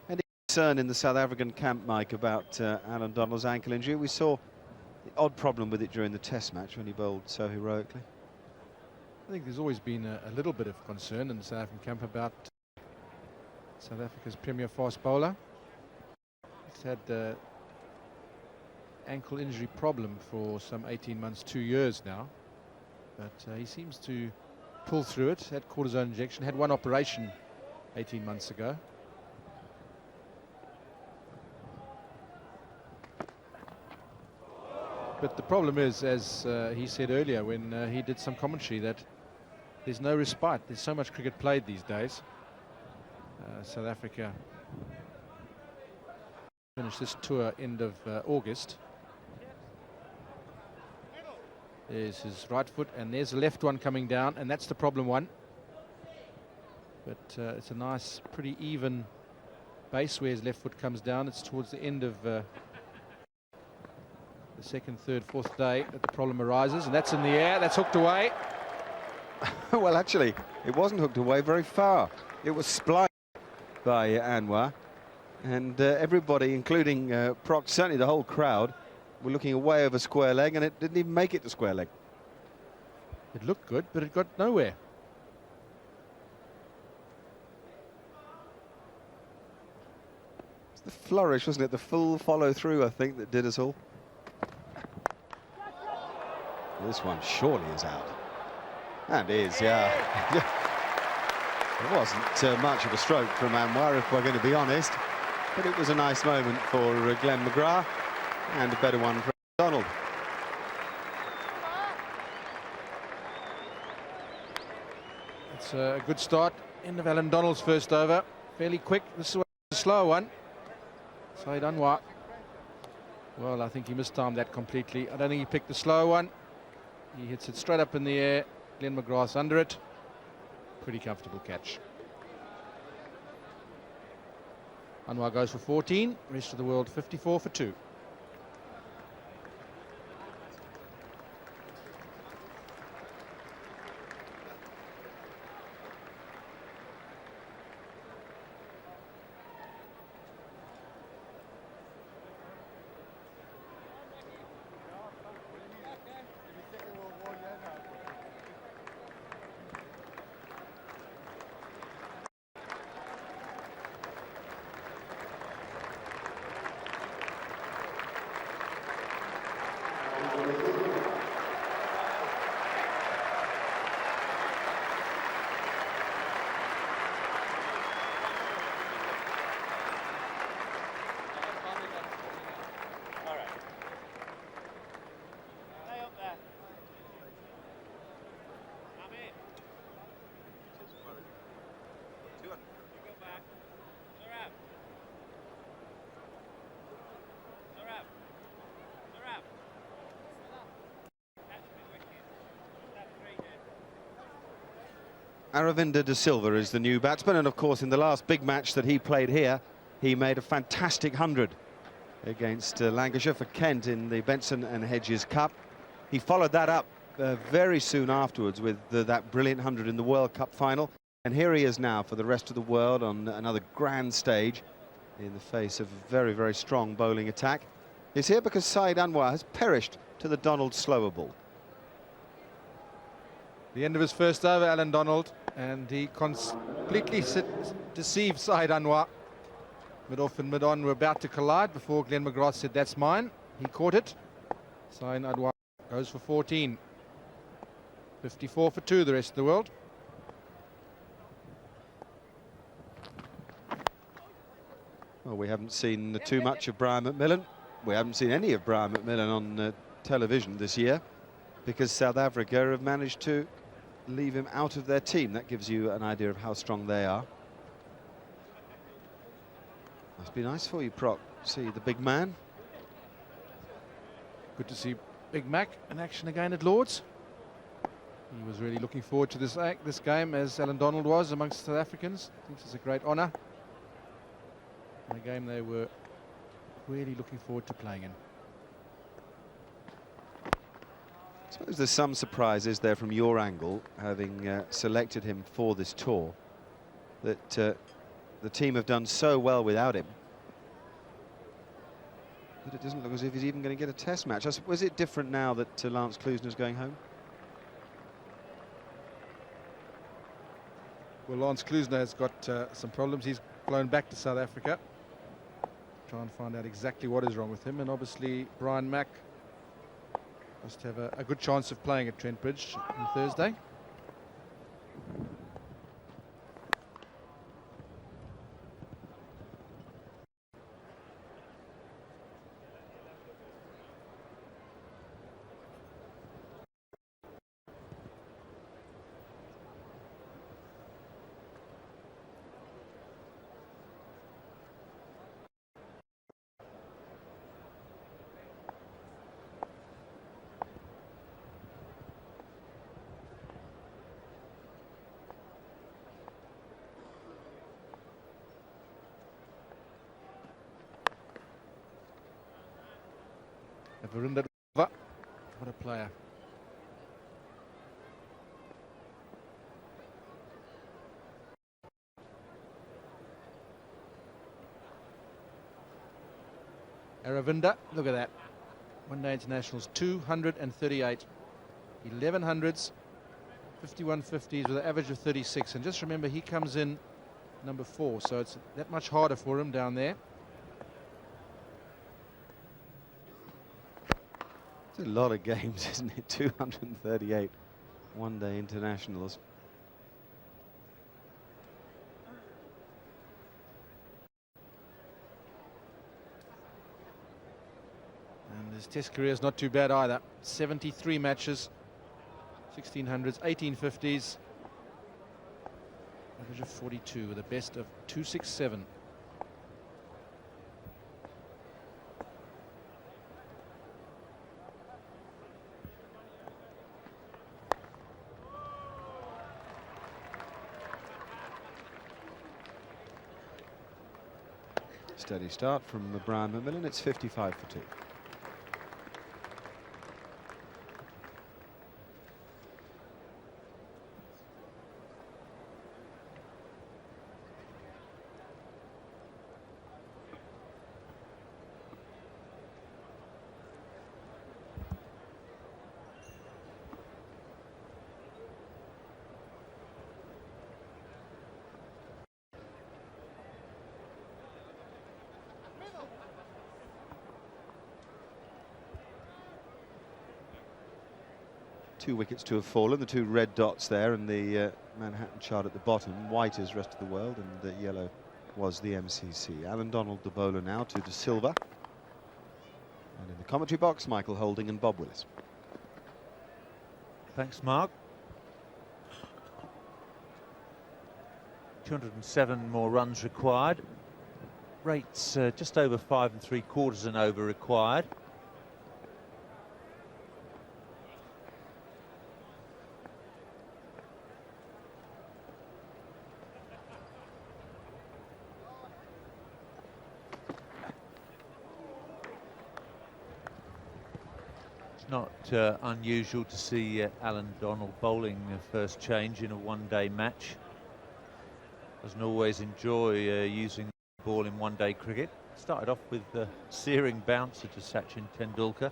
Any concern in the South African camp, Mike, about Alan Donald's ankle injury? We saw the odd problem with it during the Test match when he bowled so heroically. I think there's always been a little bit of concern in the South African camp about South Africa's premier fast bowler. He's had ankle injury problem for some 18 months, 2 years now, but he seems to pull through it. Had cortisone injection, had one operation 18 months ago. But the problem is, as he said earlier when he did some commentary, that there's no respite. There's so much cricket played these days. South Africa finished this tour end of August. There's his right foot, and there's the left one coming down, and that's the problem one. But it's a nice, pretty even base where his left foot comes down. It's towards the end of the second, third, fourth day that the problem arises, and that's in the air. That's hooked away. Well, actually, it wasn't hooked away very far. It was spliced by Anwar, and everybody, including Proc, certainly the whole crowd, were looking away over square leg, and it didn't even make it to square leg. It looked good, but it got nowhere. It's the flourish, wasn't it? The full follow through, I think, that did us all. This one surely is out. And is, yeah. It wasn't much of a stroke from Anwar, if we're going to be honest, but it was a nice moment for Glenn McGrath, and a better one for Donald. It's a good start. End of Alan Donald's first over. Fairly quick. This is a slower one. Saeed Anwar. Well, I think he mistimed that completely. I don't think he picked the slow one. He hits it straight up in the air. Glenn McGrath's under it. Pretty comfortable catch. Anwar goes for 14. Rest of the world 54 for 2. Aravinda de Silva is the new batsman, and of course in the last big match that he played here, he made a fantastic 100 against Lancashire for Kent in the Benson and Hedges Cup. He followed that up very soon afterwards with that brilliant 100 in the World Cup final, and here he is now for the rest of the world on another grand stage in the face of a very, very strong bowling attack. He's here because Saeed Anwar has perished to the Donald slower ball. The end of his first over, Alan Donald, and he completely deceived Saeed Anwar. Mid-off and mid-on were about to collide before Glenn McGrath said, "That's mine." He caught it. Saeed Anwar goes for 14. 54 for 2, the rest of the world. Well, we haven't seen too much of Brian McMillan. We haven't seen any of Brian McMillan on television this year, because South Africa have managed to leave him out of their team. That gives you an idea of how strong they are. Must be nice for you, Proc, see the big man. Good to see Big Mac in action again at Lord's. He was really looking forward to this game, as Alan Donald was amongst South Africans. Thinks it's a great honour. In a game they were really looking forward to playing him. I suppose there's some surprises there from your angle, having selected him for this tour, that the team have done so well without him that it doesn't look as if he's even going to get a test match. Was it different now that Lance Klusener's going home? Well, Lance Klusener has got some problems. He's flown back to South Africa. Try and find out exactly what is wrong with him. And obviously, Brian Mack must have a good chance of playing at Trent Bridge on Thursday. Azharuddin, what a player. Aravinda, look at that. One-day internationals, 238. 1100s, 5150s with an average of 36. And just remember, he comes in number 4, so it's that much harder for him down there. It's a lot of games, isn't it? 238 one-day internationals. And his test career is not too bad either. 73 matches, 1600s, 1850s. Average of 42 with a best of 267. Steady start from Brian McMillan. It's 55 for 2. Two wickets to have fallen, the two red dots there in the Manhattan chart at the bottom. White is rest of the world and the yellow was the MCC. Alan Donald the bowler now to De Silva. And in the commentary box, Michael Holding and Bob Willis. Thanks, Mark. 207 more runs required. Rates just over 5 3/4 an over required. Not unusual to see Alan Donald bowling the first change in a one-day match. Doesn't always enjoy using the ball in one-day cricket. Started off with the searing bouncer to Sachin Tendulkar.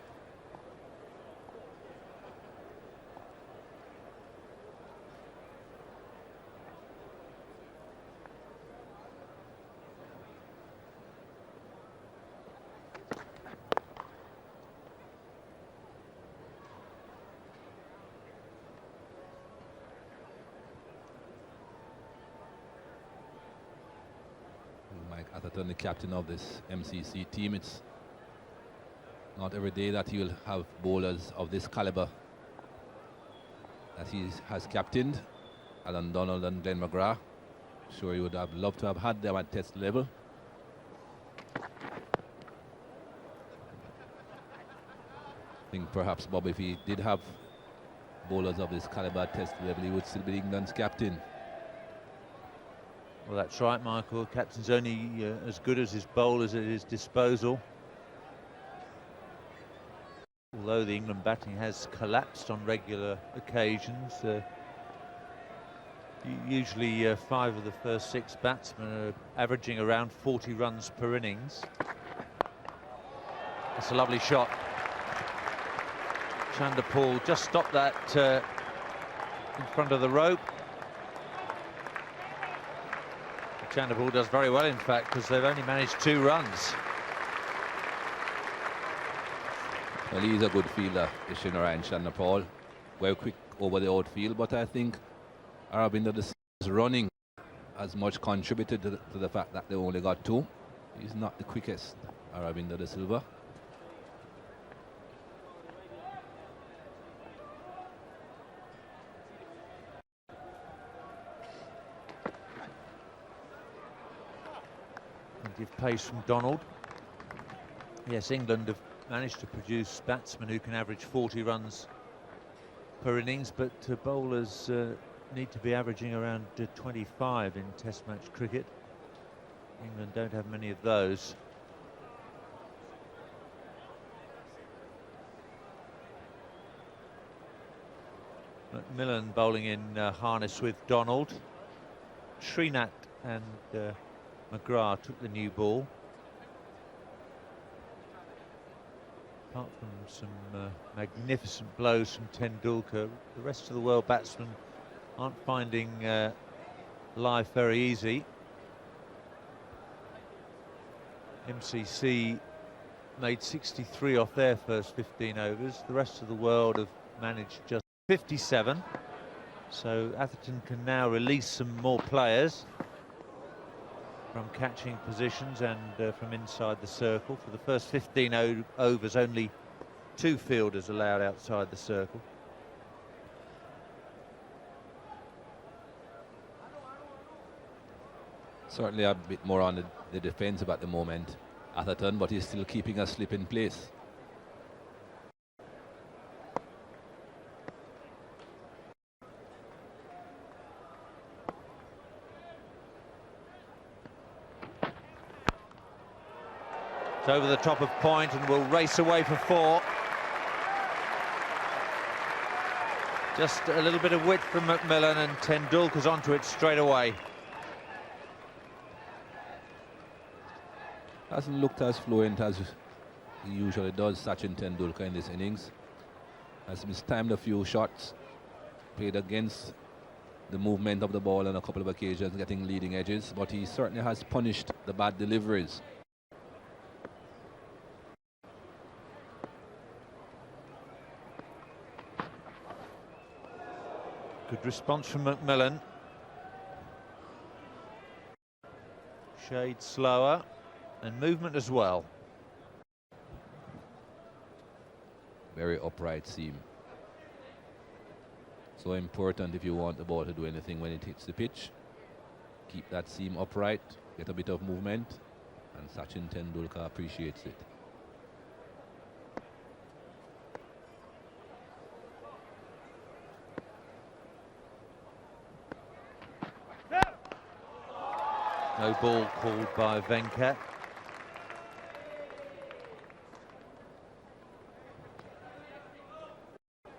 Azharuddin, the captain of this MCC team, it's not every day that you'll have bowlers of this caliber that he has captained. Alan Donald and Glenn McGrath, sure he would have loved to have had them at test level. I think perhaps, Bob, if he did have bowlers of this caliber at test level, he would still be England's captain. Well, that's right, Michael. Captain's only as good as his bowlers at his disposal. although the England batting has collapsed on regular occasions, usually 5 of the first 6 batsmen are averaging around 40 runs per innings. It's a lovely shot. Chanderpaul just stopped that in front of the rope. Chanderpaul does very well, in fact, because they've only managed 2 runs. Well, he's a good fielder, Ishinarayan Chanderpaul. Very quick over the outfield, but I think Aravinder De Silva's running has much contributed to the fact that they only got 2. He's not the quickest, Aravinder De Silva. Plenty of pace from Donald. Yes, England have managed to produce batsmen who can average 40 runs per innings, but bowlers need to be averaging around 25 in Test match cricket. England don't have many of those. Macmillan bowling in harness with Donald. Srinath and McGrath took the new ball. Apart from some magnificent blows from Tendulkar, the rest of the world batsmen aren't finding life very easy. MCC made 63 off their first 15 overs. The rest of the world have managed just 57. So Atherton can now release some more players from catching positions and from inside the circle. For the first 15 overs, only 2 fielders allowed outside the circle. Certainly a bit more on the defensive at the moment, Atherton, but he's still keeping a slip in place. It's over the top of point and will race away for 4. Just a little bit of width from Macmillan, and Tendulkar's onto it straight away. Hasn't looked as fluent as he usually does, Sachin Tendulkar, in this innings. Has mistimed a few shots, played against the movement of the ball on a couple of occasions, getting leading edges, but he certainly has punished the bad deliveries. Good response from Macmillan. Shade slower, and movement as well. Very upright seam. So important if you want the ball to do anything when it hits the pitch. Keep that seam upright, get a bit of movement, and Sachin Tendulkar appreciates it. No ball called by Venkat.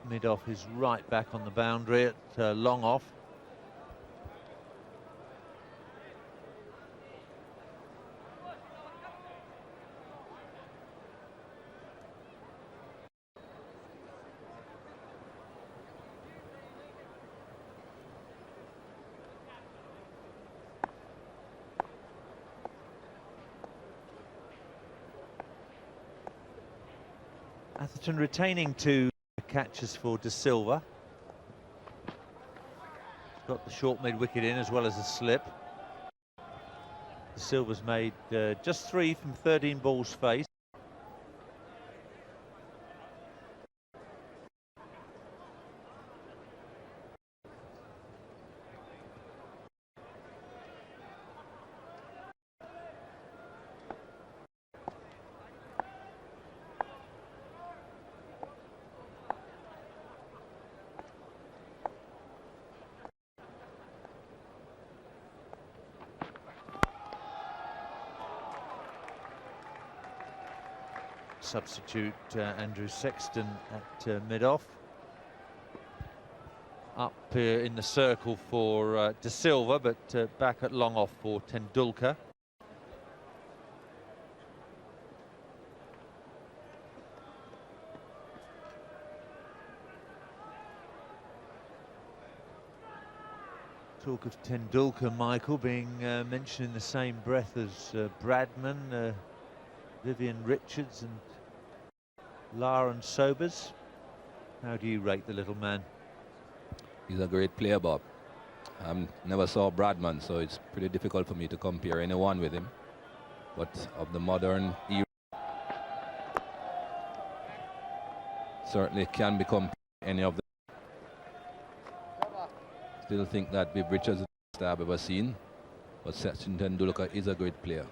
Mid-off is right back on the boundary at long off. Atherton retaining 2 catches for De Silva. Got the short mid-wicket in as well as a slip. De Silva's made just 3 from 13 balls faced. substitute Andrew Sexton at mid-off. Up in the circle for De Silva, but back at long off for Tendulkar. Talk of Tendulkar, Michael, being mentioned in the same breath as Bradman, Vivian Richards and Lauren Sobers. How do you rate the little man? He's a great player, Bob. Never saw Bradman, so it's pretty difficult for me to compare anyone with him. But of the modern era, certainly can become any of them. Still think that Viv Richards is the best I've ever seen, but Sachin Tendulkar is a great player.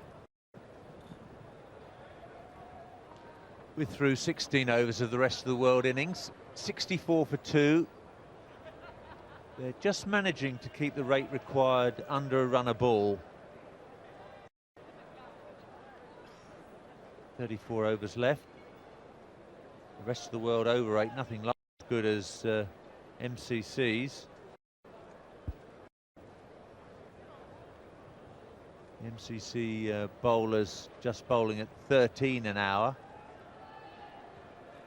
We're through 16 overs of the rest of the world innings, 64 for 2. They're just managing to keep the rate required under a run a ball. 34 overs left. The rest of the world over 8, nothing like as good as MCC's. The MCC bowlers just bowling at 13 an hour.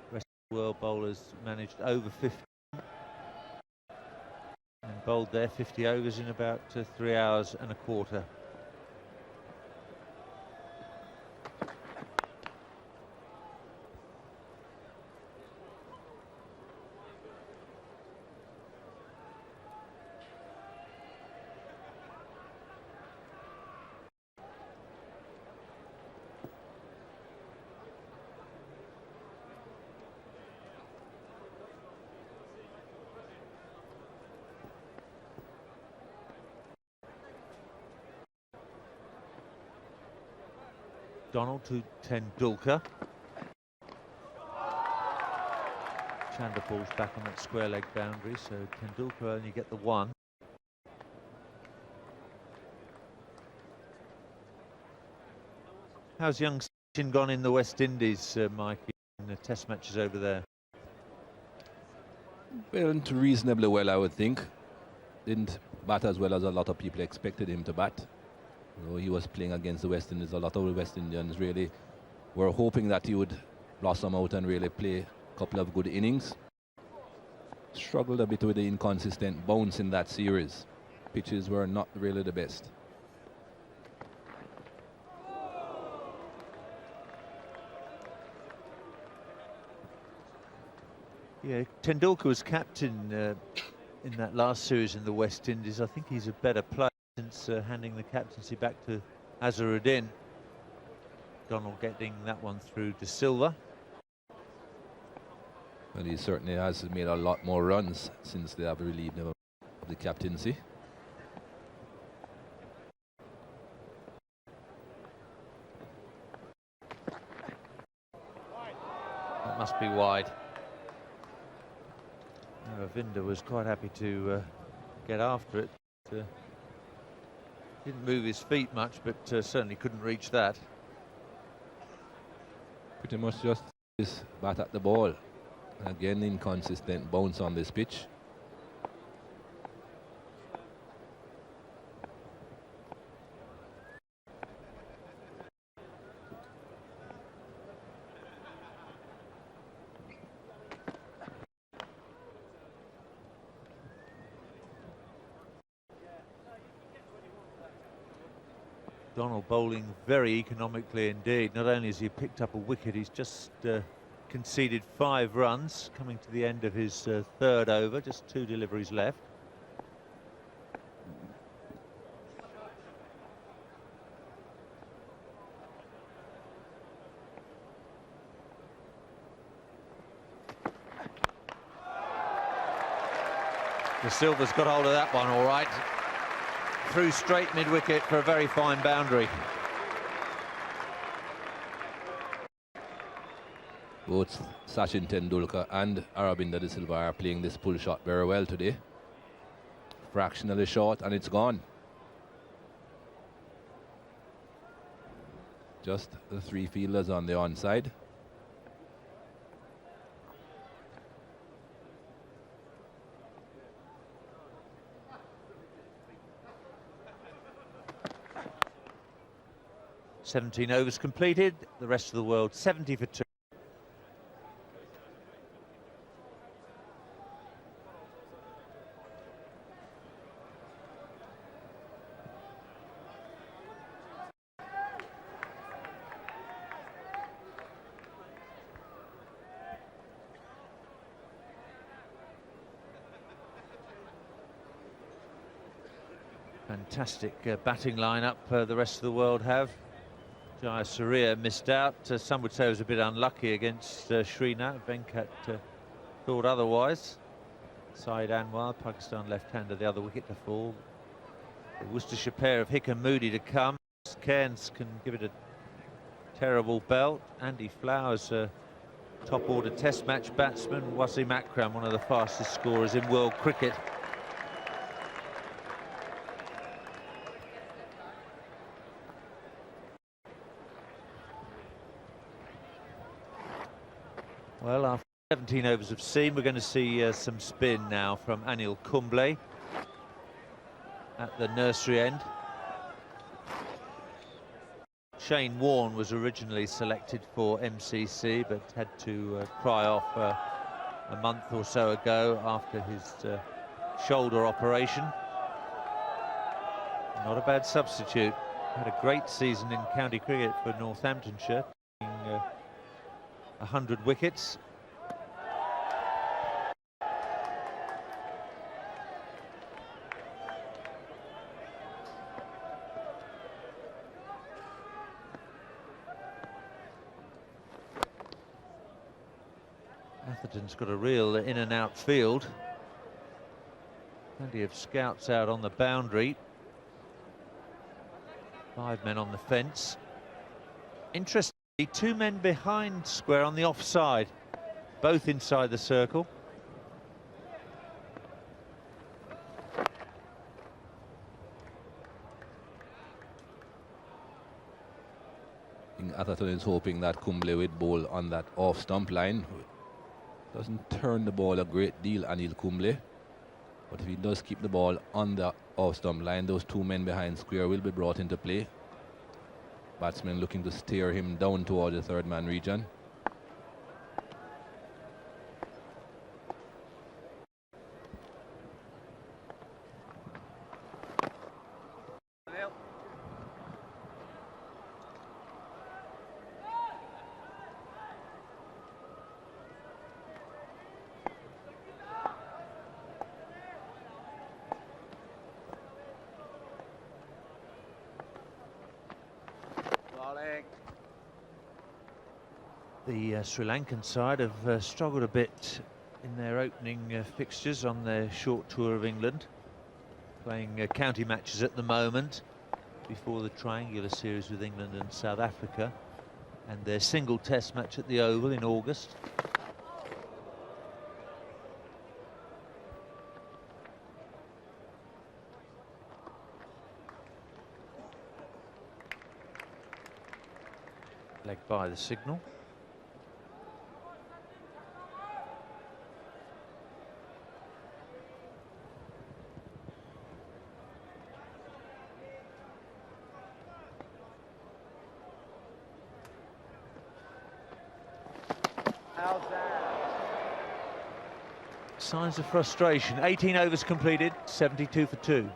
The rest of the world bowlers managed over 50. And bowled their 50 overs in about 3 hours and a quarter. Donald to Tendulkar. Chanderpaul's back on that square leg boundary, so Tendulkar only get the one. How's young Sachin gone in the West Indies, Mike, in the test matches over there? Went reasonably well, I would think. Didn't bat as well as a lot of people expected him to bat. You know, he was playing against the West Indies. A lot of the West Indians really were hoping that he would blossom out and really play a couple of good innings. Struggled a bit with the inconsistent bounce in that series. Pitches were not really the best. Yeah, Tendulkar was captain in that last series in the West Indies. I think he's a better player since handing the captaincy back to Azharuddin. Donald getting that one through De Silva. Well, he certainly has made a lot more runs since they have relieved him of the captaincy. That must be wide. Ravinder was quite happy to get after it. Didn't move his feet much, but certainly couldn't reach that. Pretty much just this bat at the ball. Again, inconsistent bounce on this pitch. Donald bowling very economically indeed. Not only has he picked up a wicket, he's just conceded 5 runs, coming to the end of his 3rd over, just 2 deliveries left. De Silva's got hold of that one all right. Through straight mid-wicket for a very fine boundary. Both Sachin Tendulkar and Aravinda De Silva are playing this pull shot very well today. Fractionally short and it's gone. Just the 3 fielders on the onside. 17 overs completed. The rest of the world 70 for 2. Fantastic batting lineup the rest of the world have. Jayasuriya missed out. Some would say he was a bit unlucky against Srinath. Venkat thought otherwise. Saeed Anwar, Pakistan left-hander, the other wicket to fall. The Worcestershire pair of Hick and Moody to come. Cairns can give it a terrible belt. Andy Flowers, top-order test match batsman. Wasim Akram, one of the fastest scorers in world cricket. Well, after 17 overs of seam, we're going to see some spin now from Anil Kumble at the nursery end. Shane Warne was originally selected for MCC, but had to cry off a month or so ago after his shoulder operation. Not a bad substitute. Had a great season in county cricket for Northamptonshire, 100 wickets. Atherton's got a real in and out field. Plenty of scouts out on the boundary. 5 men on the fence. Interesting. 2 men behind square on the offside, both inside the circle. Atherton is hoping that Kumble would bowl on that off-stump line. Doesn't turn the ball a great deal, Anil Kumble. But if he does keep the ball on the off-stump line, those 2 men behind square will be brought into play. Batsman looking to steer him down toward the third man region. The Sri Lankan side have struggled a bit in their opening fixtures on their short tour of England, playing county matches at the moment before the triangular series with England and South Africa, and their single test match at the Oval in August. Leg by the signal. Signs of frustration. 18 overs completed, 72 for 2.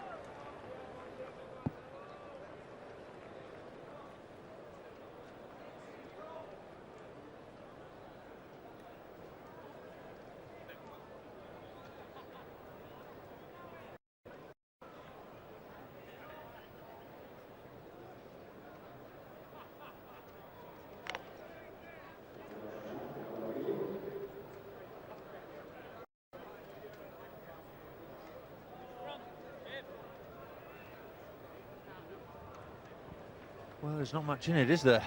Well, there's not much in it, is there?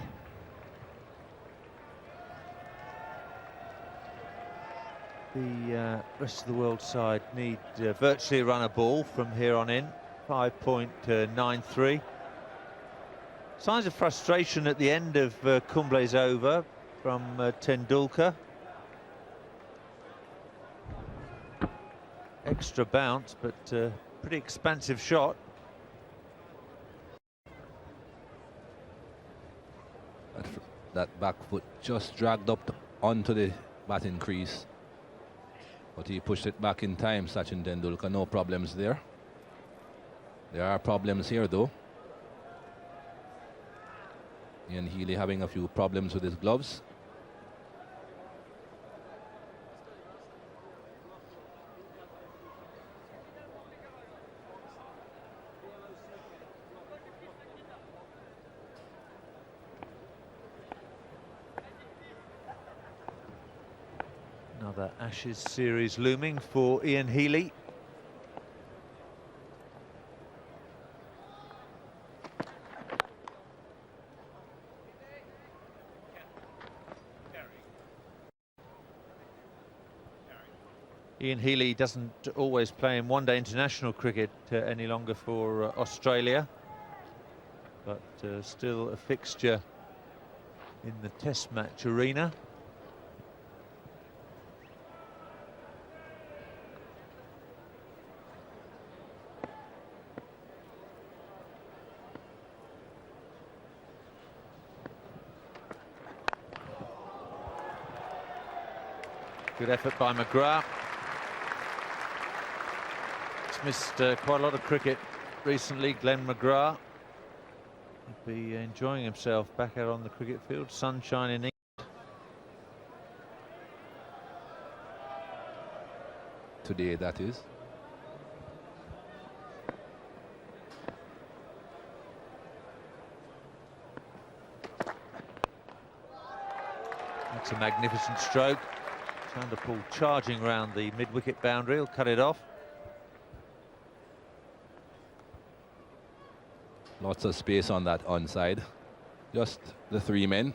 The rest of the world side need virtually run a ball from here on in. 5.93. Signs of frustration at the end of Kumble's over from Tendulkar. Extra bounce, but pretty expansive shot. that back foot just dragged up onto the batting crease. But he pushed it back in time, Sachin Tendulkar. No problems there. There are problems here, though. Ian Healy having a few problems with his gloves. Another Ashes series looming for Ian Healy. Ian Healy doesn't always play in one-day international cricket any longer for Australia, but still a fixture in the Test match arena. Good effort by McGrath. He's missed quite a lot of cricket recently, Glenn McGrath. He'll be enjoying himself back out on the cricket field. Sunshine in England. Today, that is. That's a magnificent stroke. Chanderpaul charging round the mid-wicket boundary. He'll cut it off. Lots of space on that onside. Just the three men.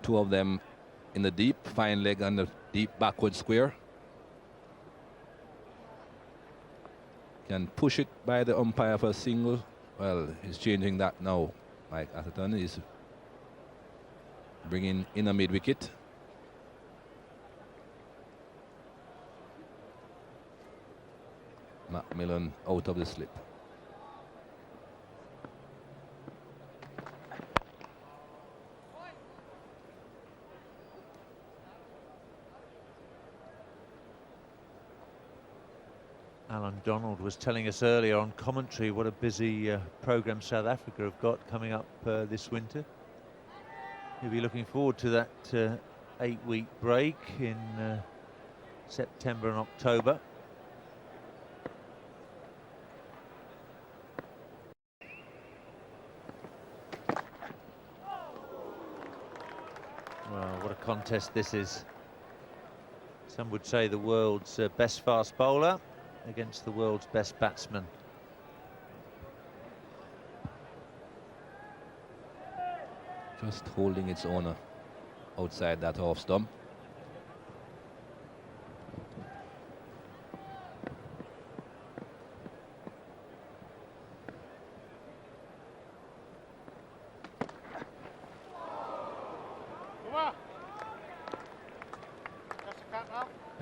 Two of them in the deep, fine leg and the deep backward square. Can push it by the umpire for a single. Well, he's changing that now. Mike Atherton is bringing in a mid-wicket. Macmillan out of the slip. Alan Donald was telling us earlier on commentary what a busy programme South Africa have got coming up this winter. He'll be looking forward to that 8-week break in September and October. Well, what a contest this is. Some would say the world's best fast bowler against the world's best batsman. Just holding its owner outside that off stump.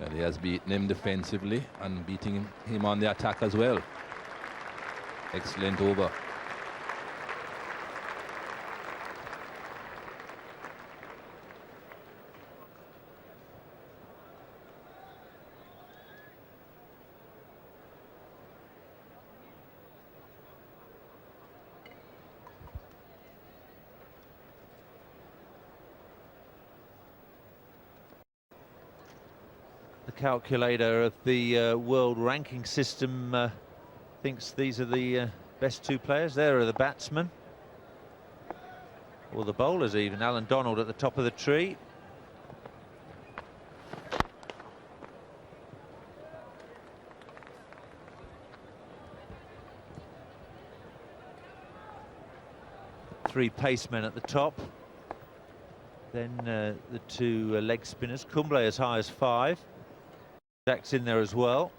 And he has beaten him defensively and beating him on the attack as well. Excellent over. Calculator of the world ranking system thinks these are the best two players. There are the batsmen, or the bowlers even. Alan Donald at the top of the tree. Three pacemen at the top. Then the two leg spinners. Kumble as high as 5. Jack's in there as well.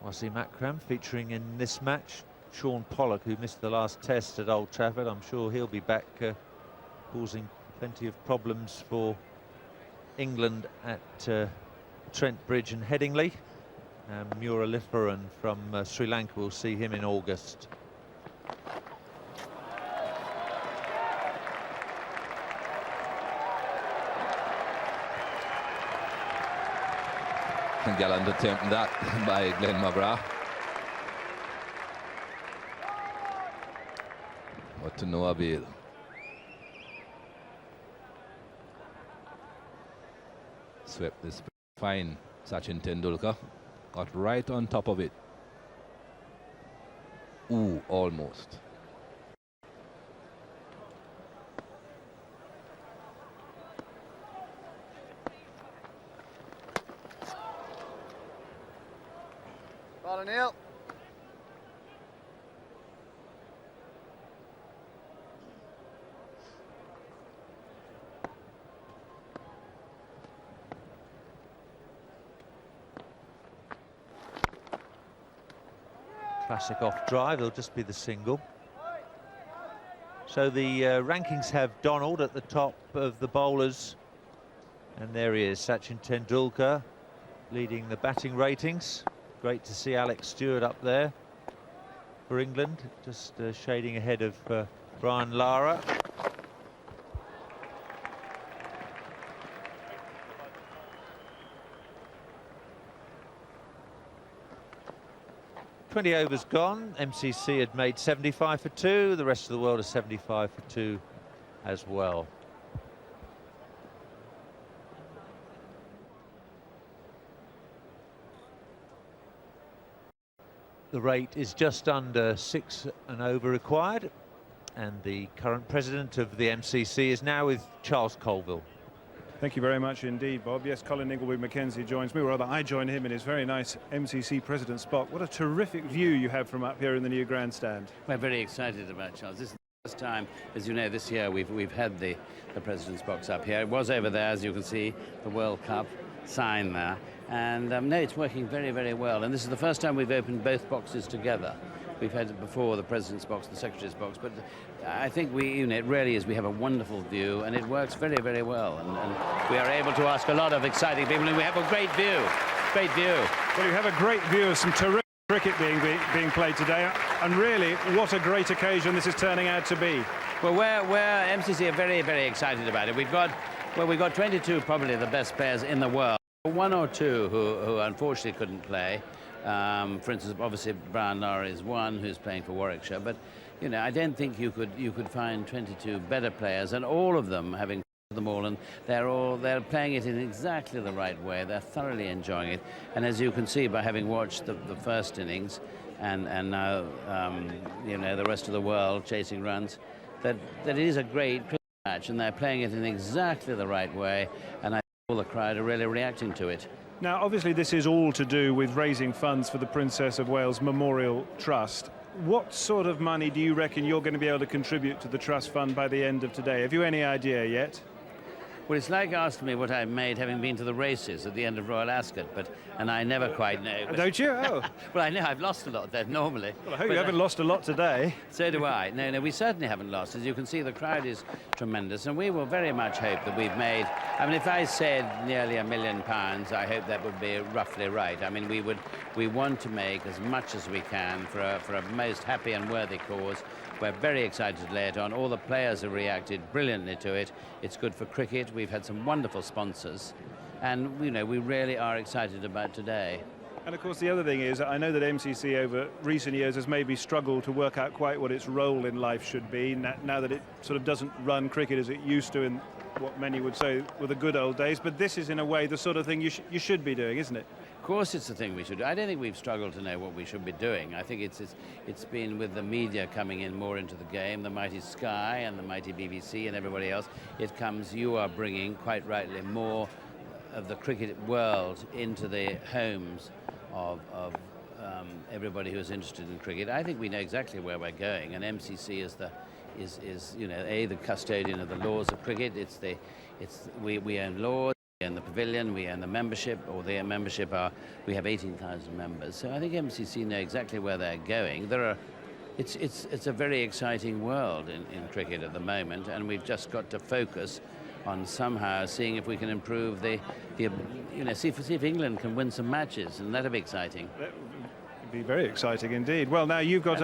Wasim Akram featuring in this match. Sean Pollock, who missed the last test at Old Trafford. I'm sure he'll be back causing plenty of problems for England at Trent Bridge and Headingley. And Muralitharan from Sri Lanka, we'll see him in August. Gallant attempt that by Glenn McGrath. But to no avail. Swept this fine Sachin Tendulkar. Got right on top of it. Ooh, almost. Neil. 'Classic off drive, it'll just be the single. So the rankings have Donald at the top of the bowlers. And there he is, Sachin Tendulkar, leading the batting ratings. Great to see Alex Stewart up there for England, just shading ahead of Brian Lara. "20 overs gone." MCC had made 75 for 2. The rest of the world is 75 for 2 as well. The rate is just under 6 an over required, and the current president of the MCC is now with Charles Colville. Thank you very much indeed, Bob. Yes, Colin Inglewood Mackenzie joins me, or rather I join him in his very nice MCC president spot. What a terrific view you have from up here in the new grandstand. We're very excited about Charles. This is the first time, as you know, this year we've had the president's box up here. It was over there, as you can see, the World Cup sign there. And no, it's working very, very well. And this is the first time we've opened both boxes together. We've had it before, the president's box, the secretary's box, but I think it really is. We have a wonderful view, and it works very, very well. And we are able to ask a lot of exciting people, and we have a great view. Great view. Well, you have a great view of some terrific cricket being played today, and really, what a great occasion this is turning out to be. Well, we're MCC are very, very excited about it. We've got 22 probably the best players in the world. One or two who unfortunately couldn't play. For instance, obviously Brian Lara is one who's playing for Warwickshire, but you know, I don't think you could find 22 better players, and all of them having them all, and they're playing it in exactly the right way. They're thoroughly enjoying it, and as you can see by having watched the first innings, and now you know, the rest of the world chasing runs, that it is a great cricket match, and they're playing it in exactly the right way, and I think all the crowd are really reacting to it. Now, obviously, this is all to do with raising funds for the Princess of Wales Memorial Trust. What sort of money do you reckon you're going to be able to contribute to the trust fund by the end of today? Have you any idea yet? Well, it's like asking me what I made having been to the races at the end of Royal Ascot, and I never quite know. Don't you? Oh. Well, I know I've lost a lot then, normally. Well, I hope you haven't lost a lot today. So do I. No, we certainly haven't lost. As you can see, the crowd is tremendous, and we will very much hope that we've made... I mean, if I said nearly £1 million, I hope that would be roughly right. I mean, we want to make as much as we can for a most happy and worthy cause. We're very excited to lay it on. All the players have reacted brilliantly to it. It's good for cricket. We've had some wonderful sponsors, and you know, we really are excited about today. And of course, the other thing is, I know that MCC over recent years has maybe struggled to work out quite what its role in life should be, now that it sort of doesn't run cricket as it used to in what many would say were the good old days. But this is, in a way, the sort of thing you should be doing, isn't it? Of course it's the thing we should do. I don't think we've struggled to know what we should be doing. I think it's been with the media coming in more into the game, the mighty Sky and the mighty BBC and everybody else. You are bringing, quite rightly, more of the cricket world into the homes of everybody who's interested in cricket. I think we know exactly where we're going, and MCC is you know, the custodian of the laws of cricket. We own laws. In the pavilion, we own the membership, or their membership we have 18,000 members. So I think MCC know exactly where they're going. It's a very exciting world in cricket at the moment, and we've just got to focus on somehow seeing if we can improve the see if England can win some matches, and that'll be exciting. Be very exciting indeed. Well, now you've got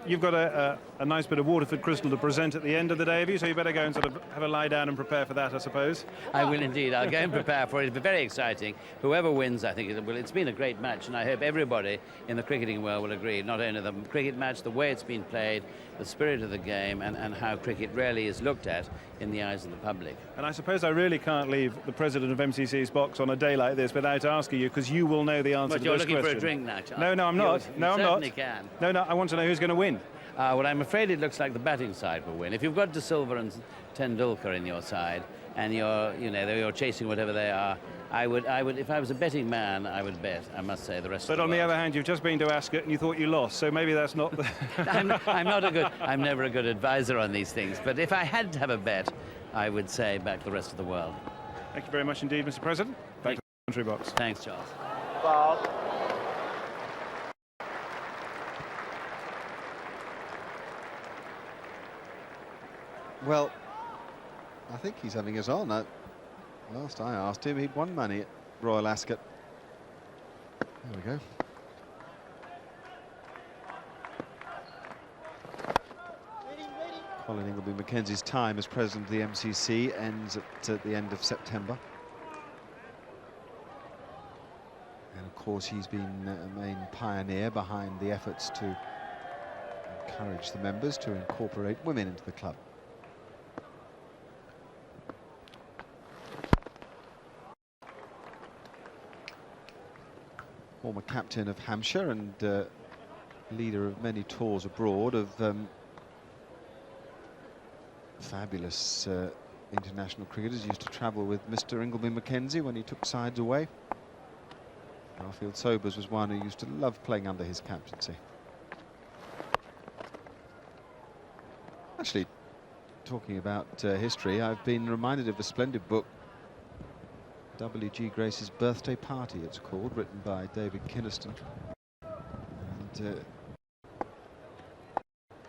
you've got a nice bit of Waterford crystal to present at the end of the day, have you? So you better go and sort of have a lie down and prepare for that, I suppose. I will indeed. I'll go and prepare for it. It'll be very exciting. Whoever wins, I think it will. It's been a great match, and I hope everybody in the cricketing world will agree. Not only the cricket match, the way it's been played, the spirit of the game, and how cricket really is looked at in the eyes of the public. And I suppose I really can't leave the president of MCC's box on a day like this without asking you, because you will know the answer to this question. But you're looking for a drink now, Charles. No, I'm not. No, I'm not. You certainly can. No, I want to know who's going to win. Well, I'm afraid it looks like the batting side will win. If you've got De Silva and Tendulkar in your side, and you're chasing whatever they are, I would, if I was a betting man, I would bet, I must say, the rest of the world. But on the other hand, you've just been to Ascot and you thought you lost, so maybe that's not the... I'm never a good advisor on these things, but if I had to have a bet, I would say back the rest of the world. Thank you very much indeed, Mr. President. Back to the commentary box. Thanks, Charles. Ball. Well, I think he's having us on. Last I asked him, he'd won money at Royal Ascot. There we go. Colin Ingleby Mackenzie's time as president of the MCC ends at the end of September. And of course, he's been a main pioneer behind the efforts to encourage the members to incorporate women into the club. Former captain of Hampshire and leader of many tours abroad of fabulous international cricketers. Used to travel with Mr. Ingleby Mackenzie when he took sides away. Garfield Sobers was one who used to love playing under his captaincy. Actually, talking about history, I've been reminded of a splendid book, W.G. Grace's Birthday Party, it's called, written by David Kinniston. And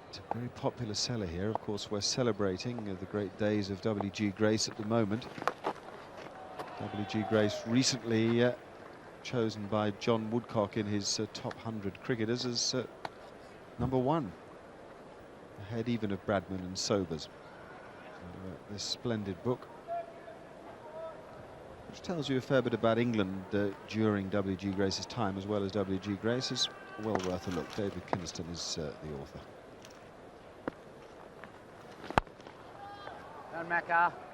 it's a very popular seller here. Of course, we're celebrating the great days of W.G. Grace at the moment. W.G. Grace recently chosen by John Woodcock in his top 100 cricketers as #1, ahead even of Bradman and Sobers. This splendid book, which tells you a fair bit about England during W.G. Grace's time, as well as W.G. Grace, is well worth a look. David Kinniston is the author.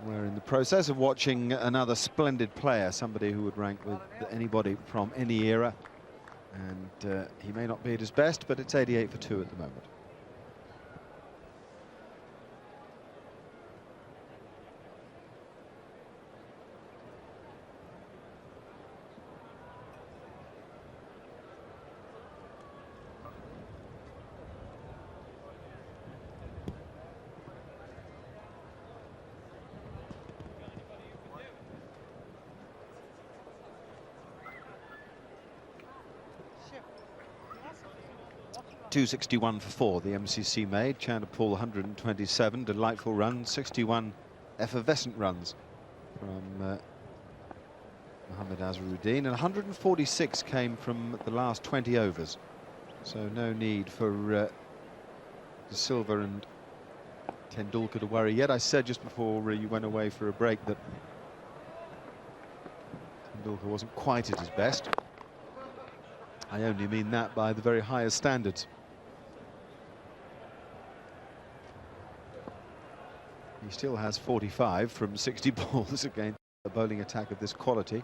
We're in the process of watching another splendid player, somebody who would rank with anybody from any era, and he may not be at his best, but it's 88 for 2 at the moment. .261 for 4 the MCC made. Chanderpaul 127, delightful runs, 61 effervescent runs from Mohammad Azharuddin, and 146 came from the last 20 overs. So no need for De Silva and Tendulkar to worry yet. I said just before you went away for a break that Tendulkar wasn't quite at his best. I only mean that by the very highest standards. He still has 45 from 60 balls against a bowling attack of this quality.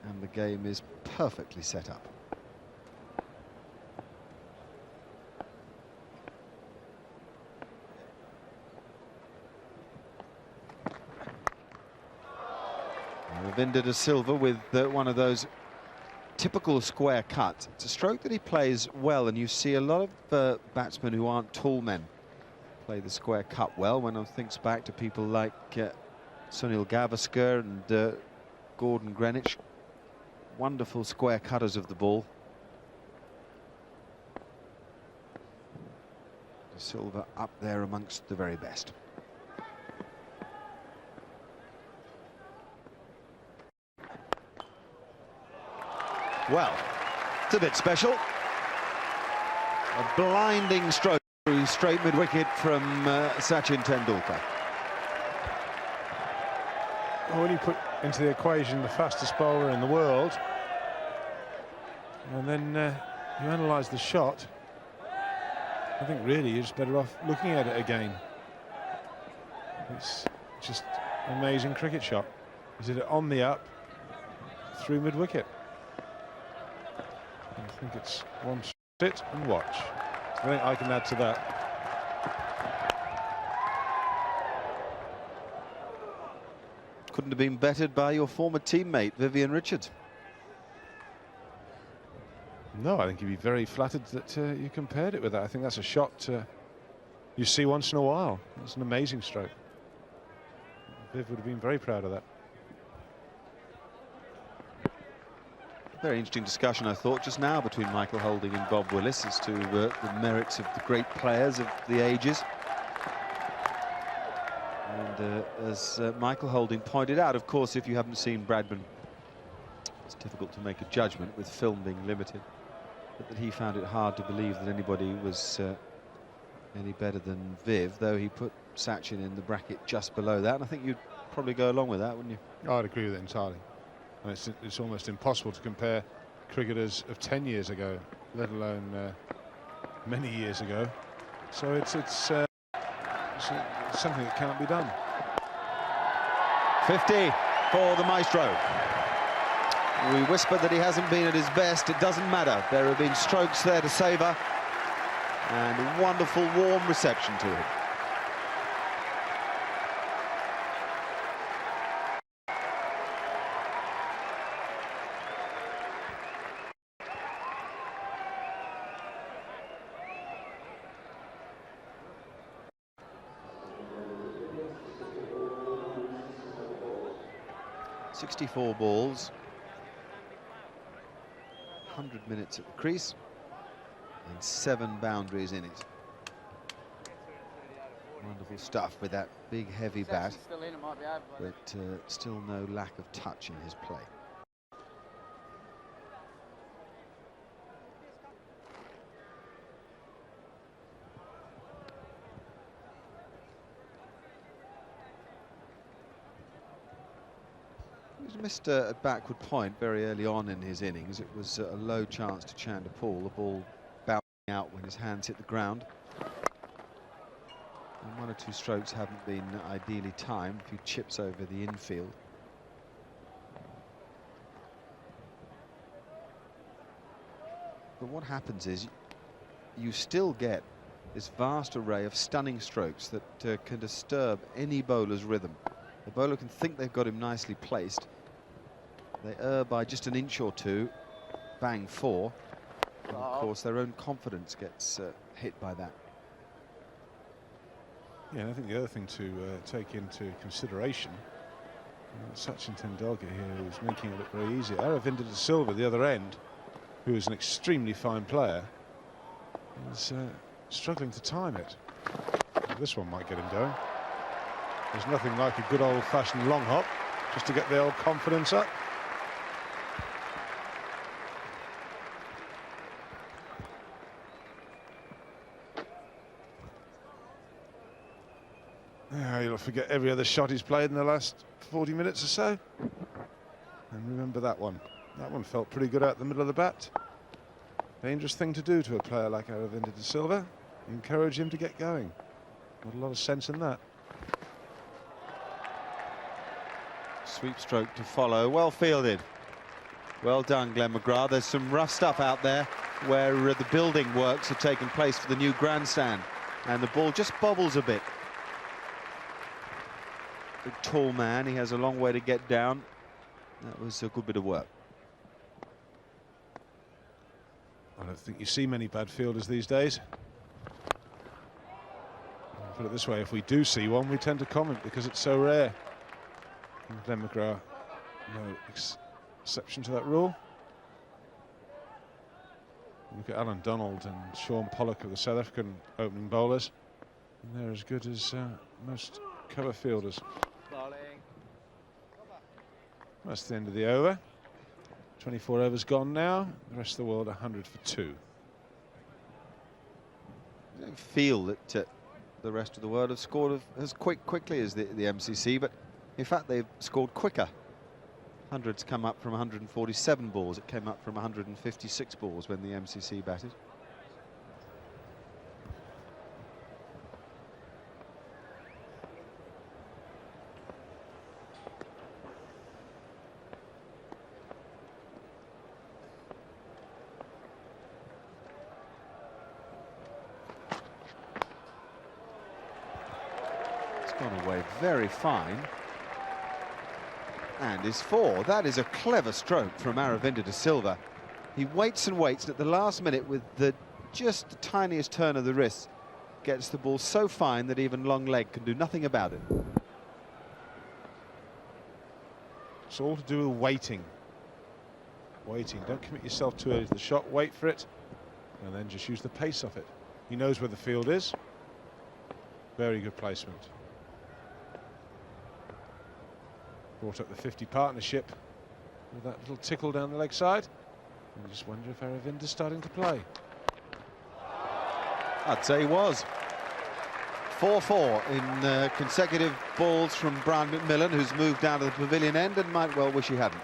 And the game is perfectly set up. Ravinder De Silva with one of those typical square cuts. It's a stroke that he plays well, and you see a lot of batsmen who aren't tall men play the square cut well. When one thinks back to people like Sunil Gavaskar and Gordon Greenwich, wonderful square cutters of the ball. De Silva up there amongst the very best. Well, it's a bit special. A blinding stroke through straight mid-wicket from Sachin Tendulkar. Well, when you put into the equation the fastest bowler in the world, and then you analyse the shot, I think really you're just better off looking at it again. It's just an amazing cricket shot. Is it on the up through mid-wicket? I think it's one sit and watch. I think I can add to that. Couldn't have been bettered by your former teammate, Vivian Richards. No, I think you'd be very flattered that you compared it with that. I think that's a shot you see once in a while. It's an amazing stroke. Viv would have been very proud of that. Very interesting discussion, I thought, just now between Michael Holding and Bob Willis as to the merits of the great players of the ages. And as Michael Holding pointed out, of course, if you haven't seen Bradman, it's difficult to make a judgment with film being limited. But that he found it hard to believe that anybody was any better than Viv, though he put Sachin in the bracket just below that. And I think you'd probably go along with that, wouldn't you? I'd agree with it entirely. And it's almost impossible to compare cricketers of 10 years ago, let alone many years ago. So it's something that can't be done. 50 for the maestro. We whispered that he hasn't been at his best. It doesn't matter. There have been strokes there to savour, and a wonderful warm reception to him. .64 balls, 100 minutes at the crease, and 7 boundaries in it. Wonderful stuff with that big heavy bat, but still no lack of touch in his play. He's missed a backward point very early on in his innings. It was a low chance to Chanderpaul, the ball bouncing out when his hands hit the ground. And 1 or 2 strokes haven't been ideally timed, a few chips over the infield. But what happens is you still get this vast array of stunning strokes that can disturb any bowler's rhythm. The bowler can think they've got him nicely placed. They err by just an inch or two, bang, 4. And of course their own confidence gets hit by that. Yeah, and I think the other thing to take into consideration, Sachin Tendulkar here is making it look very easy. Azharuddin de Silva, the other end, who is an extremely fine player, is struggling to time it. This one might get him going. There's nothing like a good old-fashioned long hop just to get the old confidence up. You'll forget every other shot he's played in the last 40 minutes or so. And remember that one. That one felt pretty good out the middle of the bat. Dangerous thing to do to a player like Azharuddin de Silva. Encourage him to get going. Not a lot of sense in that. Sweep stroke to follow, well fielded. Well done, Glenn McGrath. There's some rough stuff out there where the building works are taking place for the new grandstand, and the ball just bobbles a bit. Big tall man, he has a long way to get down. That was a good bit of work. I don't think you see many bad fielders these days. I'll put it this way, if we do see one, we tend to comment because it's so rare. And Glenn McGrath, no exception to that rule. Look at Alan Donald and Sean Pollock of the South African opening bowlers. And they're as good as most cover fielders. That's the end of the over. 24 overs gone now. The rest of the world 100 for 2. I don't feel that the rest of the world have scored as quickly as the MCC, but in fact they've scored quicker. 100's come up from 147 balls. It came up from 156 balls when the MCC batted. It's gone away very fine. And is 4. That is a clever stroke from Aravinda de Silva. He waits and waits, and at the last minute, with just the tiniest turn of the wrist, gets the ball so fine that even long leg can do nothing about it. It's all to do with waiting. Waiting. Don't commit yourself too early to the shot. Wait for it, and then just use the pace of it. He knows where the field is. Very good placement. Brought up the 50 partnership with that little tickle down the leg side. And you just wonder if Aravinda's starting to play. I'd say he was. 4-4 in consecutive balls from Brian McMillan, who's moved down to the pavilion end and might well wish he hadn't.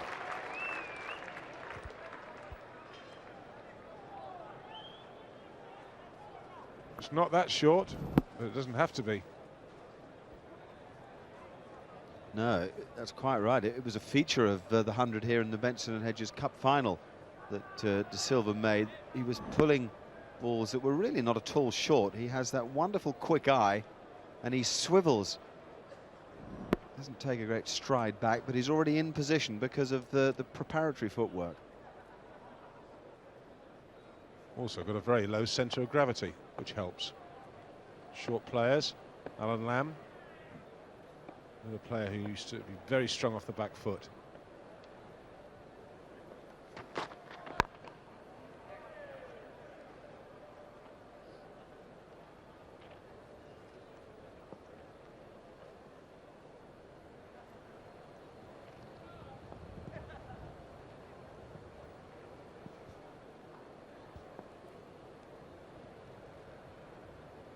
It's not that short, but it doesn't have to be. No, that's quite right. It was a feature of the 100 here in the Benson & Hedges Cup final that De Silva made. He was pulling balls that were really not at all short. He has that wonderful quick eye, and he swivels. Doesn't take a great stride back, but he's already in position because of the preparatory footwork. Also got a very low centre of gravity, which helps. Short players, Alan Lamb, a player who used to be very strong off the back foot.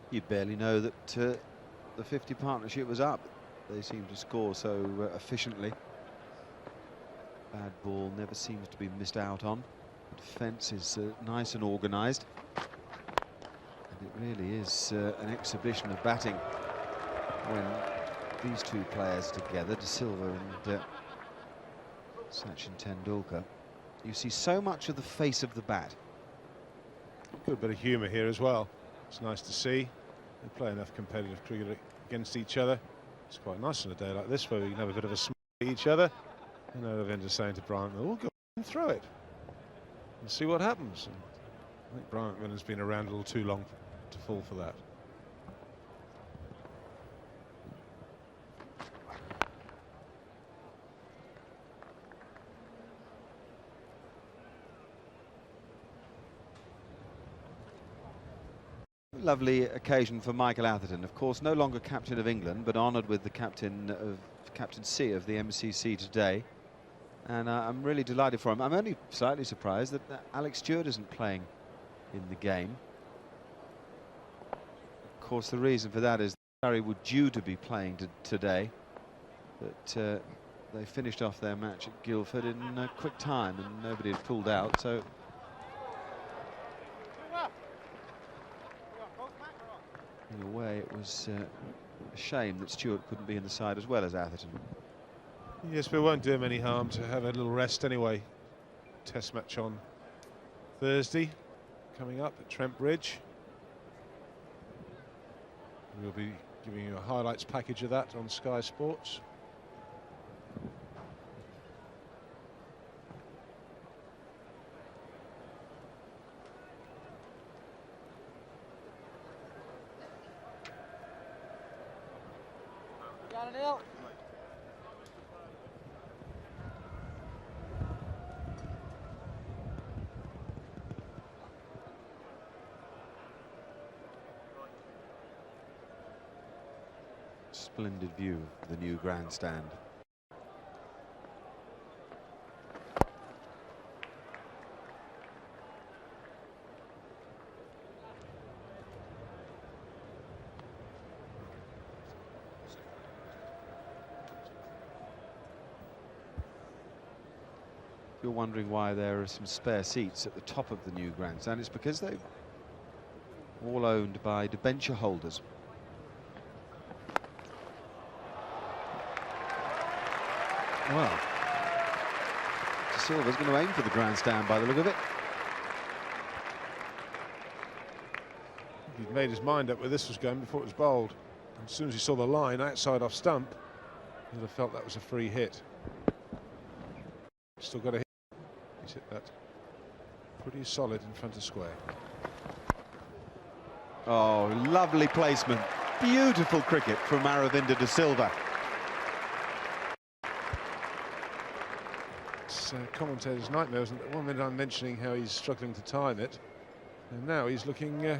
You'd barely know that the 50 partnership was up. They seem to score so efficiently. Bad ball never seems to be missed out on. Defence is nice and organised. And it really is an exhibition of batting when these two players together, De Silva and Sachin Tendulkar. You see so much of the face of the bat. Good bit of humour here as well. It's nice to see. They play enough competitive cricket against each other. It's quite nice on a day like this where we can have a bit of a smile at each other. You know, Aravinda saying to Brian, we'll go and throw it and see what happens. And I think Brian McMillan's been around a little too long to fall for that. Lovely occasion for Michael Atherton, of course, no longer captain of England, but honoured with the captaincy of the MCC today. And I'm really delighted for him. I'm only slightly surprised that Alex Stewart isn't playing in the game. Of course, the reason for that is that Surrey were due to be playing today, but they finished off their match at Guildford in quick time and nobody had pulled out, so in a way it was a shame that Stewart couldn't be in the side as well as Atherton. Yes, but it won't do him any harm to have a little rest anyway. Test match on Thursday coming up at Trent Bridge. We'll be giving you a highlights package of that on Sky Sports. Splendid view of the new grandstand. you're wondering why there are some spare seats at the top of the new grandstand, it's because they're all owned by debenture holders. Well, De Silva's going to aim for the grandstand by the look of it. He'd made his mind up where this was going before it was bowled. And as soon as he saw the line outside off stump, he'd have felt that was a free hit. Still got a hit. He's hit that pretty solid in front of square. Oh, lovely placement. Beautiful cricket from Aravinda De Silva. It's commentator's nightmare, isn't it? One minute I'm mentioning how he's struggling to time it, and now he's looking as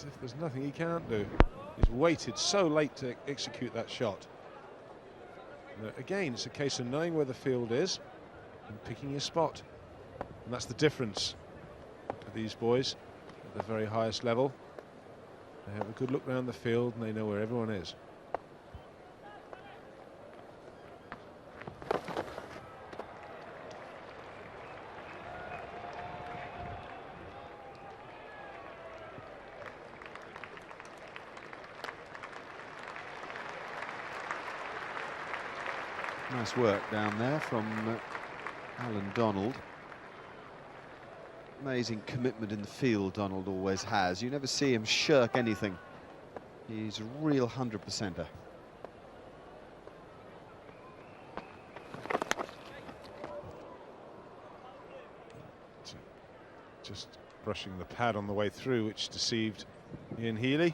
if there's nothing he can't do. He's waited so late to execute that shot. Again, it's a case of knowing where the field is and picking your spot. And that's the difference for these boys at the very highest level. They have a good look around the field and they know where everyone is. Nice work down there from Alan Donald. Amazing commitment in the field Donald always has. You never see him shirk anything. He's a real 100%er. Just brushing the pad on the way through, which deceived Ian Healy.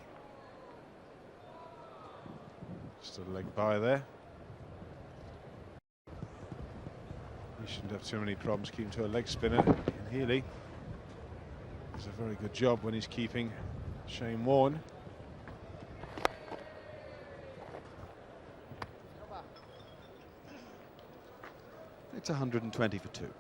Just a leg by there. He shouldn't have too many problems keeping to a leg spinner. And Healy does a very good job when he's keeping Shane Warne. It's 120 for 2.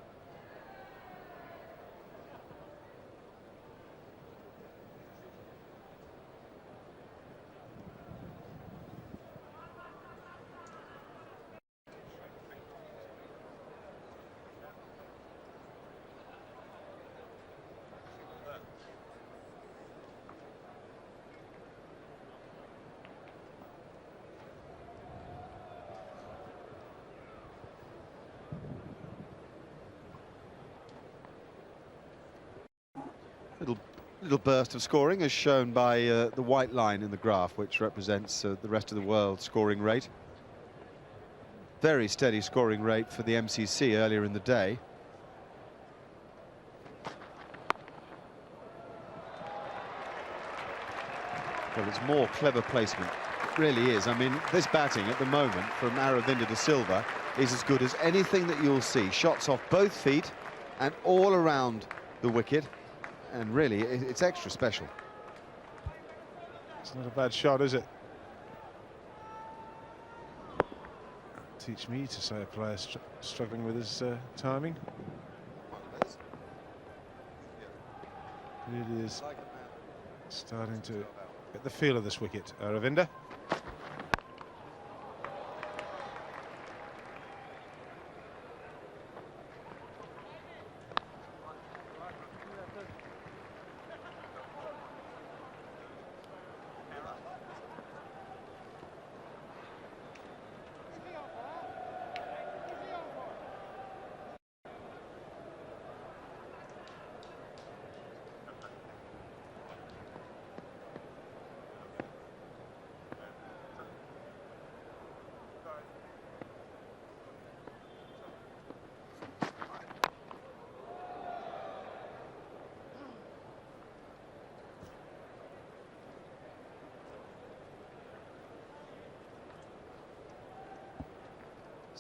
Little burst of scoring as shown by the white line in the graph, which represents the rest of the world scoring rate. Very steady scoring rate for the MCC earlier in the day. Well, it's more clever placement. It really is. I mean, this batting at the moment from Aravinda De Silva is as good as anything that you'll see. Shots off both feet and all around the wicket. And really, it's extra special. It's not a bad shot, is it? Teach me to say a player struggling with his timing. Really is starting to get the feel of this wicket, Aravinda.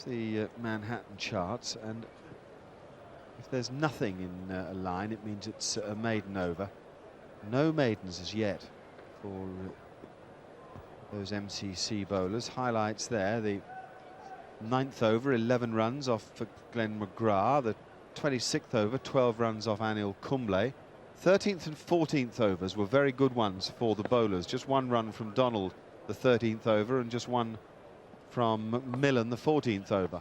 The Manhattan charts, and if there's nothing in a line, it means it's a maiden over. No maidens as yet for those MCC bowlers. Highlights there: the 9th over, 11 runs off for Glenn McGrath. The 26th over, 12 runs off Anil Kumble. 13th and 14th overs were very good ones for the bowlers. Just 1 run from Donald, the 13th over, and just 1 from Millen, the 14th over.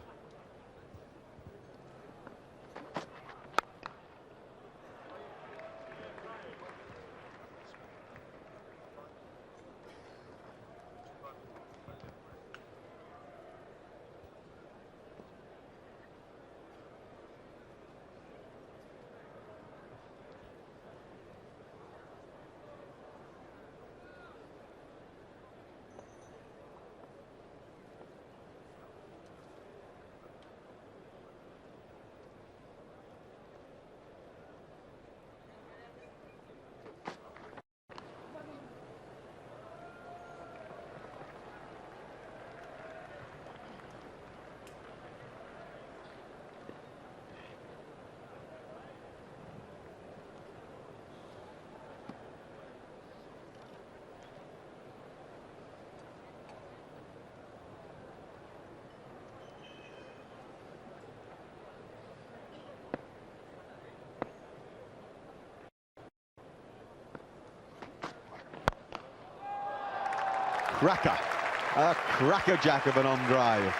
crackerjack of an on drive.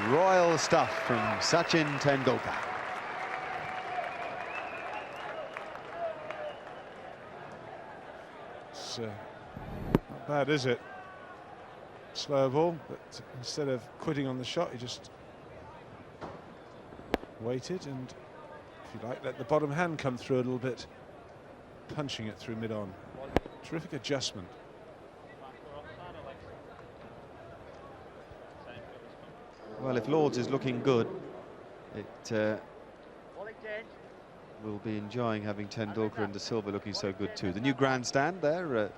Royal stuff from Sachin Tendulkar. It's not bad, is it? Slow ball, but instead of quitting on the shot, he just waited and, if you like, let the bottom hand come through a little bit, punching it through mid-on. Terrific adjustment. Well, if Lords is looking good, it will be enjoying having Tendulkar and De Silva looking so good too. The new grandstand there,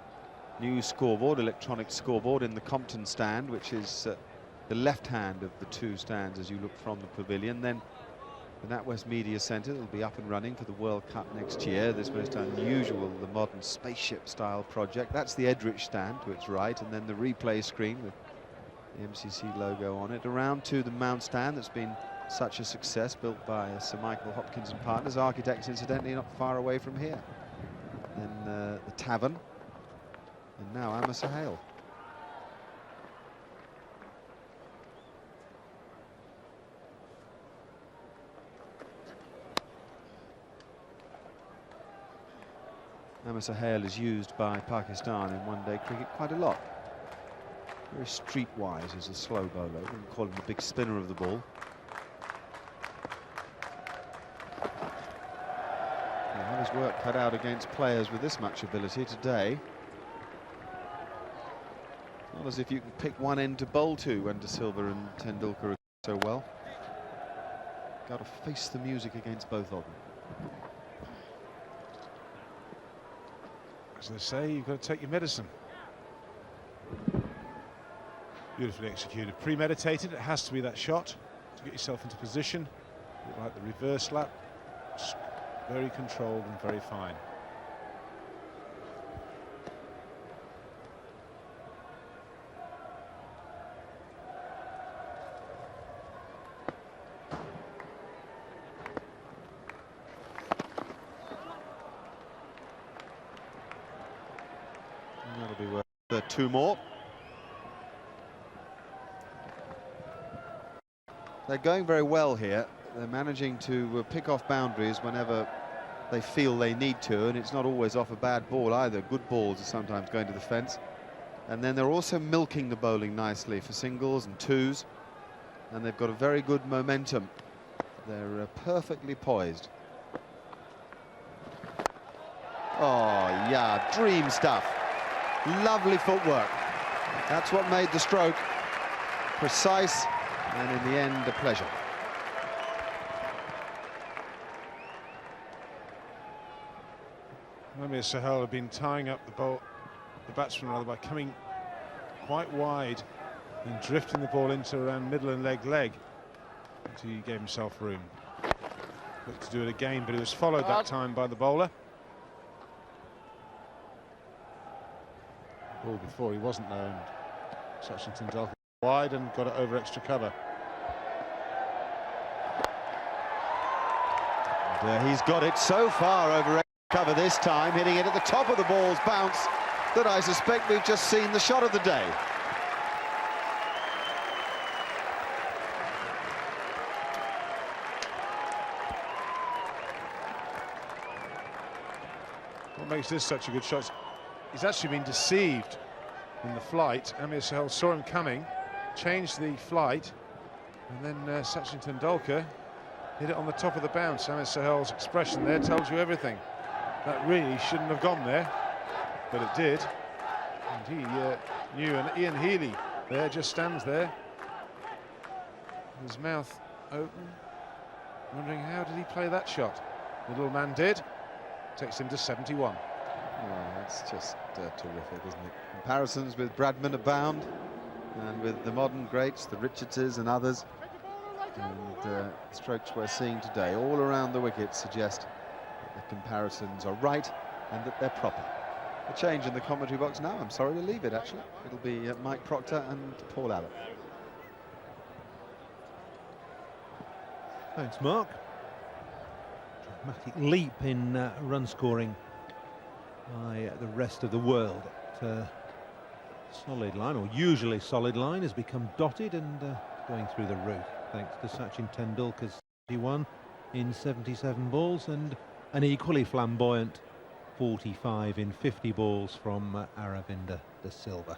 new scoreboard, electronic scoreboard in the Compton stand, which is the left hand of the two stands as you look from the pavilion. Then the NatWest Media Centre will be up and running for the World Cup next year. This most unusual, the modern spaceship style project. That's the Edrich stand to its right, and then the replay screen with the MCC logo on it. Around to the Mount stand that's been such a success, built by Sir Michael Hopkins and Partners, architects incidentally not far away from here. Then the Tavern, and now Amasa Hale. Amasa Hale is used by Pakistan in one-day cricket quite a lot. Very streetwise as a slow bowler. We can call him the big spinner of the ball. He had his work cut out against players with this much ability today. Not as if you can pick one end to bowl to when De Silva and Tendulkar are so well. Got to face the music against both of them. As they say, you've got to take your medicine. Beautifully executed, premeditated. It has to be that shot to get yourself into position. Like the reverse lap, just very controlled and very fine. And that'll be worth two more. They're going very well here. They're managing to pick off boundaries whenever they feel they need to, and it's not always off a bad ball either. Good balls are sometimes going to the fence. And then they're also milking the bowling nicely for singles and twos, and they've got a very good momentum. They're perfectly poised. Oh, yeah, dream stuff. Lovely footwork. That's what made the stroke precise, and in the end, a pleasure. Amir Sahel have been tying up the batsman rather, by coming quite wide and drifting the ball into around middle and leg until he gave himself room. Looked to do it again, but he was followed that time by the bowler. The ball before he wasn't known. Sachin Tendulkar wide and got it over extra cover. And, he's got it so far over extra cover this time, hitting it at the top of the ball's bounce, that I suspect we've just seen the shot of the day. What makes this such a good shot? He's actually been deceived in the flight. Amir Sahel saw him coming, changed the flight, and then Sachin Tendulkar hit it on the top of the bounce. Amir Sahel's expression there tells you everything. That really shouldn't have gone there, but it did. And he knew, and Ian Healy there just stands there, his mouth open, wondering how did he play that shot. The little man did. Takes him to 71. Oh, that's just terrific, isn't it? Comparisons with Bradman abound, and with the modern greats, the Richardses and others. And strokes we're seeing today all around the wicket suggest that the comparisons are right and that they're proper. A change in the commentary box now. I'm sorry to leave it, actually. It'll be Mike Proctor and Paul Allen. Thanks, Mark. Dramatic leap in run scoring by the rest of the world. solid line, or usually solid line, has become dotted and going through the roof, thanks to Sachin Tendulkar's 71 in 77 balls and an equally flamboyant 45 in 50 balls from Aravinda de Silva.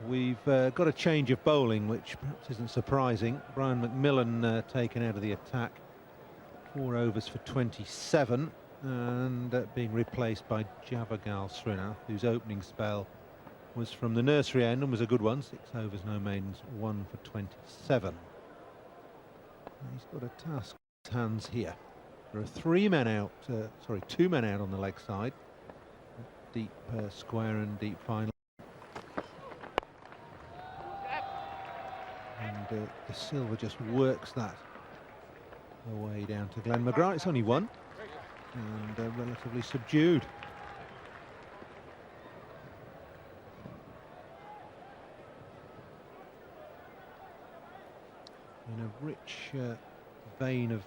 We've got a change of bowling, which perhaps isn't surprising. Brian McMillan taken out of the attack, 4 overs for 27, and being replaced by Javagal Srinath, whose opening spell was from the nursery end and was a good one. 6 overs, no maidens, 1 for 27. He's got a task in his hands here. There are 2 men out on the leg side. Deep square and deep final. And De Silva just works that away down to Glenn McGrath. It's only 1 and relatively subdued. In a rich vein of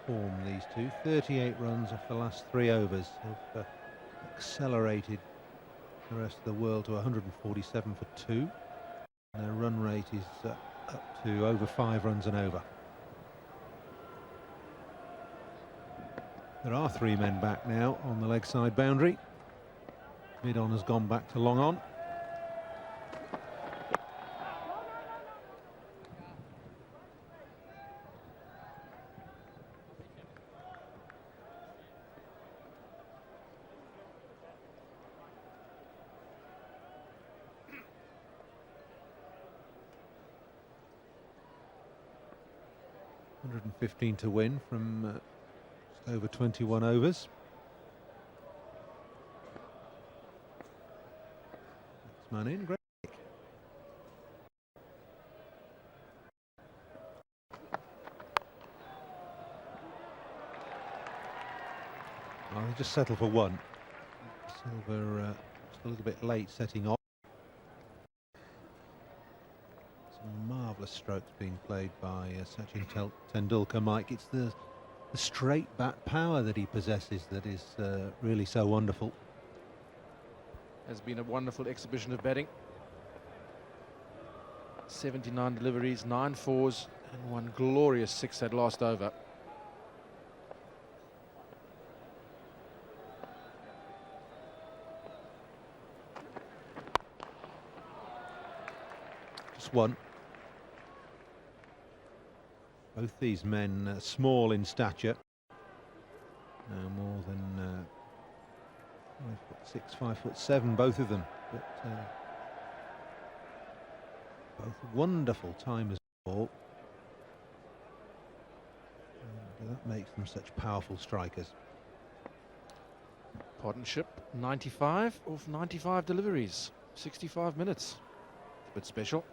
form, these two. 38 runs off the last 3 overs have accelerated the rest of the world to 147 for 2. And their run rate is up to over 5 runs and over. There are 3 men back now on the leg side boundary. Mid-on has gone back to long on. $115 to win from just over 21 overs. Next man in, great. I'll just settle for 1. Silver just a little bit late setting off. Marvellous strokes being played by Sachin Tendulkar, Mike. It's the straight bat power that he possesses that is really so wonderful. Has been a wonderful exhibition of batting. 79 deliveries, 9 fours and 1 glorious 6 that last over. Just 1. Both these men small in stature, no more than 5'6", 5'7", both of them, but both wonderful timers of the ball, and that makes them such powerful strikers. Partnership 95 of 95 deliveries, 65 minutes. A bit special.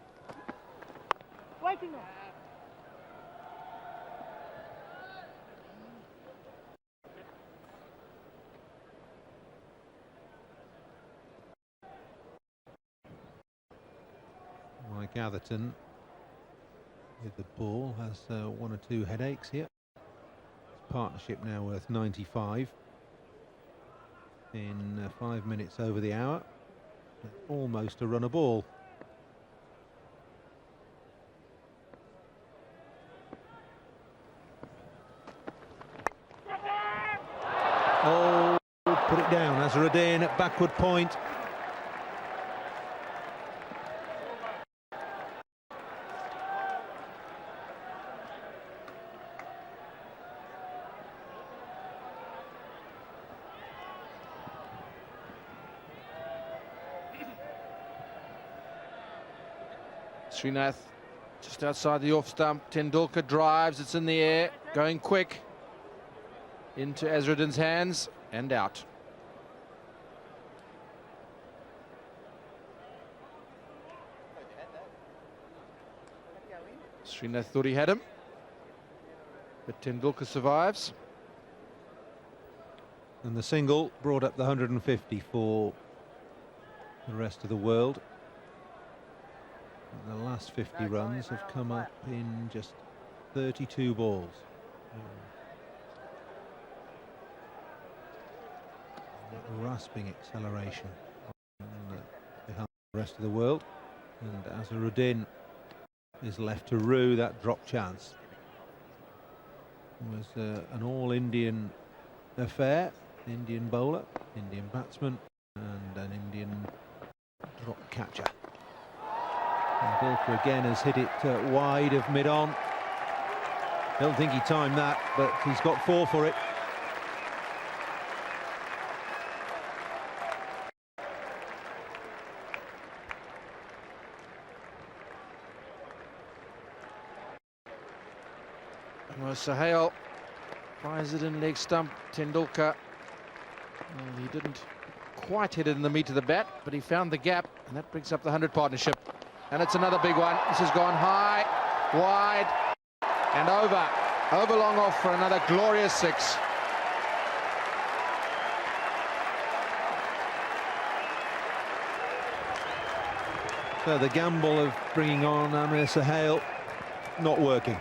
Waiting on. Mike Atherton with the ball has 1 or 2 headaches here. His partnership now worth 95 in 5 minutes over the hour. Almost a run a ball. Oh, put it down. Azharuddin at backward point. Srinath just outside the off stump. Tendulkar drives, it's in the air, going quick into Azharuddin's hands and out. Srinath thought he had him, but Tendulkar survives. And the single brought up the 150 for the rest of the world. The last 50 runs have come up in just 32 balls. rasping acceleration behind the rest of the world. And Azharuddin is left to rue that drop chance. It was an all-Indian affair. Indian bowler, Indian batsman, and an Indian drop catcher. Tendulkar again has hit it wide of mid-on. Don't think he timed that, but he's got 4 for it. Well, Sahel fires it in leg stump. Tendulkar, well, he didn't quite hit it in the meat of the bat, but he found the gap, and that brings up the 100 partnership. And it's another big one. This has gone high, wide, and over. Over long off for another glorious 6. So the gamble of bringing on Amir Sahel not working.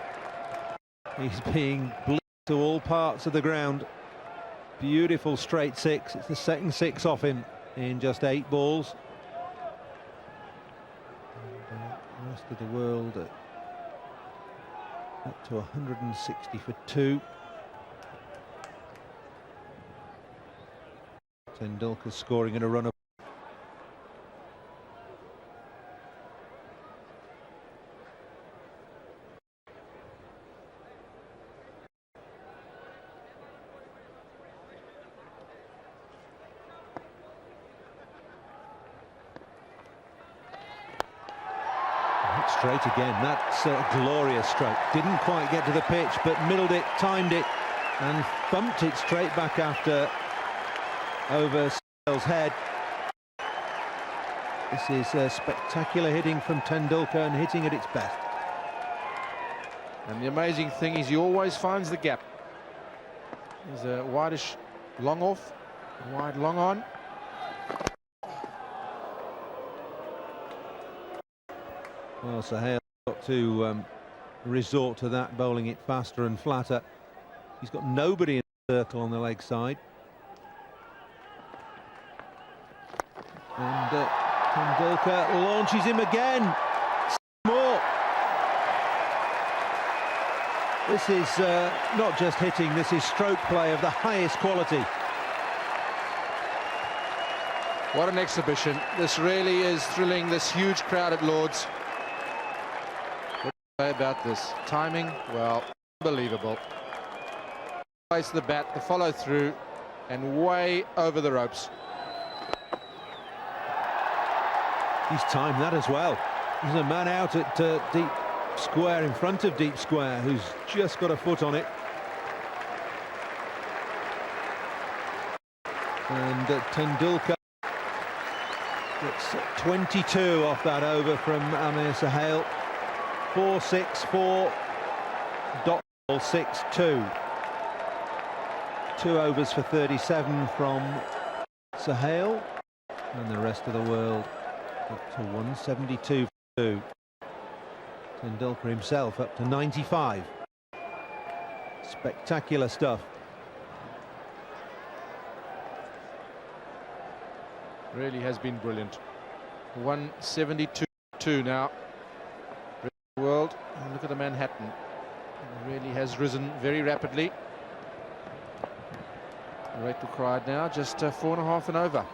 He's being blitzed to all parts of the ground. Beautiful straight 6. It's the second 6 off him in just 8 balls. And, the rest of the world up to 160 for 2. Tendulkar scoring in a run of. Straight again. That's a glorious stroke. Didn't quite get to the pitch, but middled it, timed it, and thumped it straight back after over Sahel's head. This is spectacular hitting from Tendulkar, and hitting at its best. And the amazing thing is he always finds the gap. There's a wideish long off, wide long on. Well, Sahel got to resort to that, bowling it faster and flatter. He's got nobody in the circle on the leg side. And Tendulkar launches him again. More. This is not just hitting, this is stroke play of the highest quality. What an exhibition. This really is thrilling, this huge crowd at Lord's. About this timing, well, unbelievable. Place the bat, the follow through, and way over the ropes. He's timed that as well. There's a man out at deep square, in front of deep square, who's just got a foot on it. And Tendulkar gets 22 off that over from Amir Sahel. 4-6-4, dot ball 6-2. 2 overs for 37 from Sahel, and the rest of the world up to 172 for 2. Tendulkar himself up to 95. Spectacular stuff. Really has been brilliant. 172 now. World, and look at the Manhattan. It really has risen very rapidly. Rate required now, just 4.5 and over.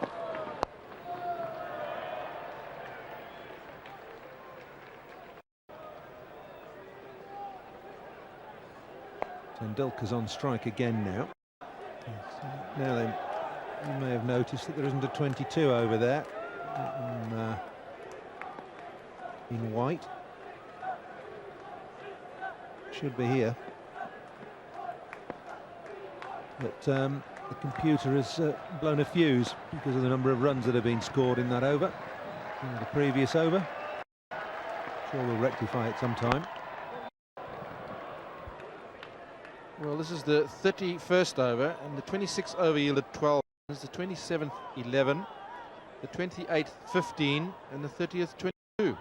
Tendulkar's on strike again now. Now then, you may have noticed that there isn't a 22 over there in white. Should be here, but the computer has blown a fuse because of the number of runs that have been scored in that over, in the previous over. Sure, we'll rectify it sometime. Well, this is the 31st over, and the 26th over yielded 12 runs, the 27th 11, the 28th 15, and the 30th 22.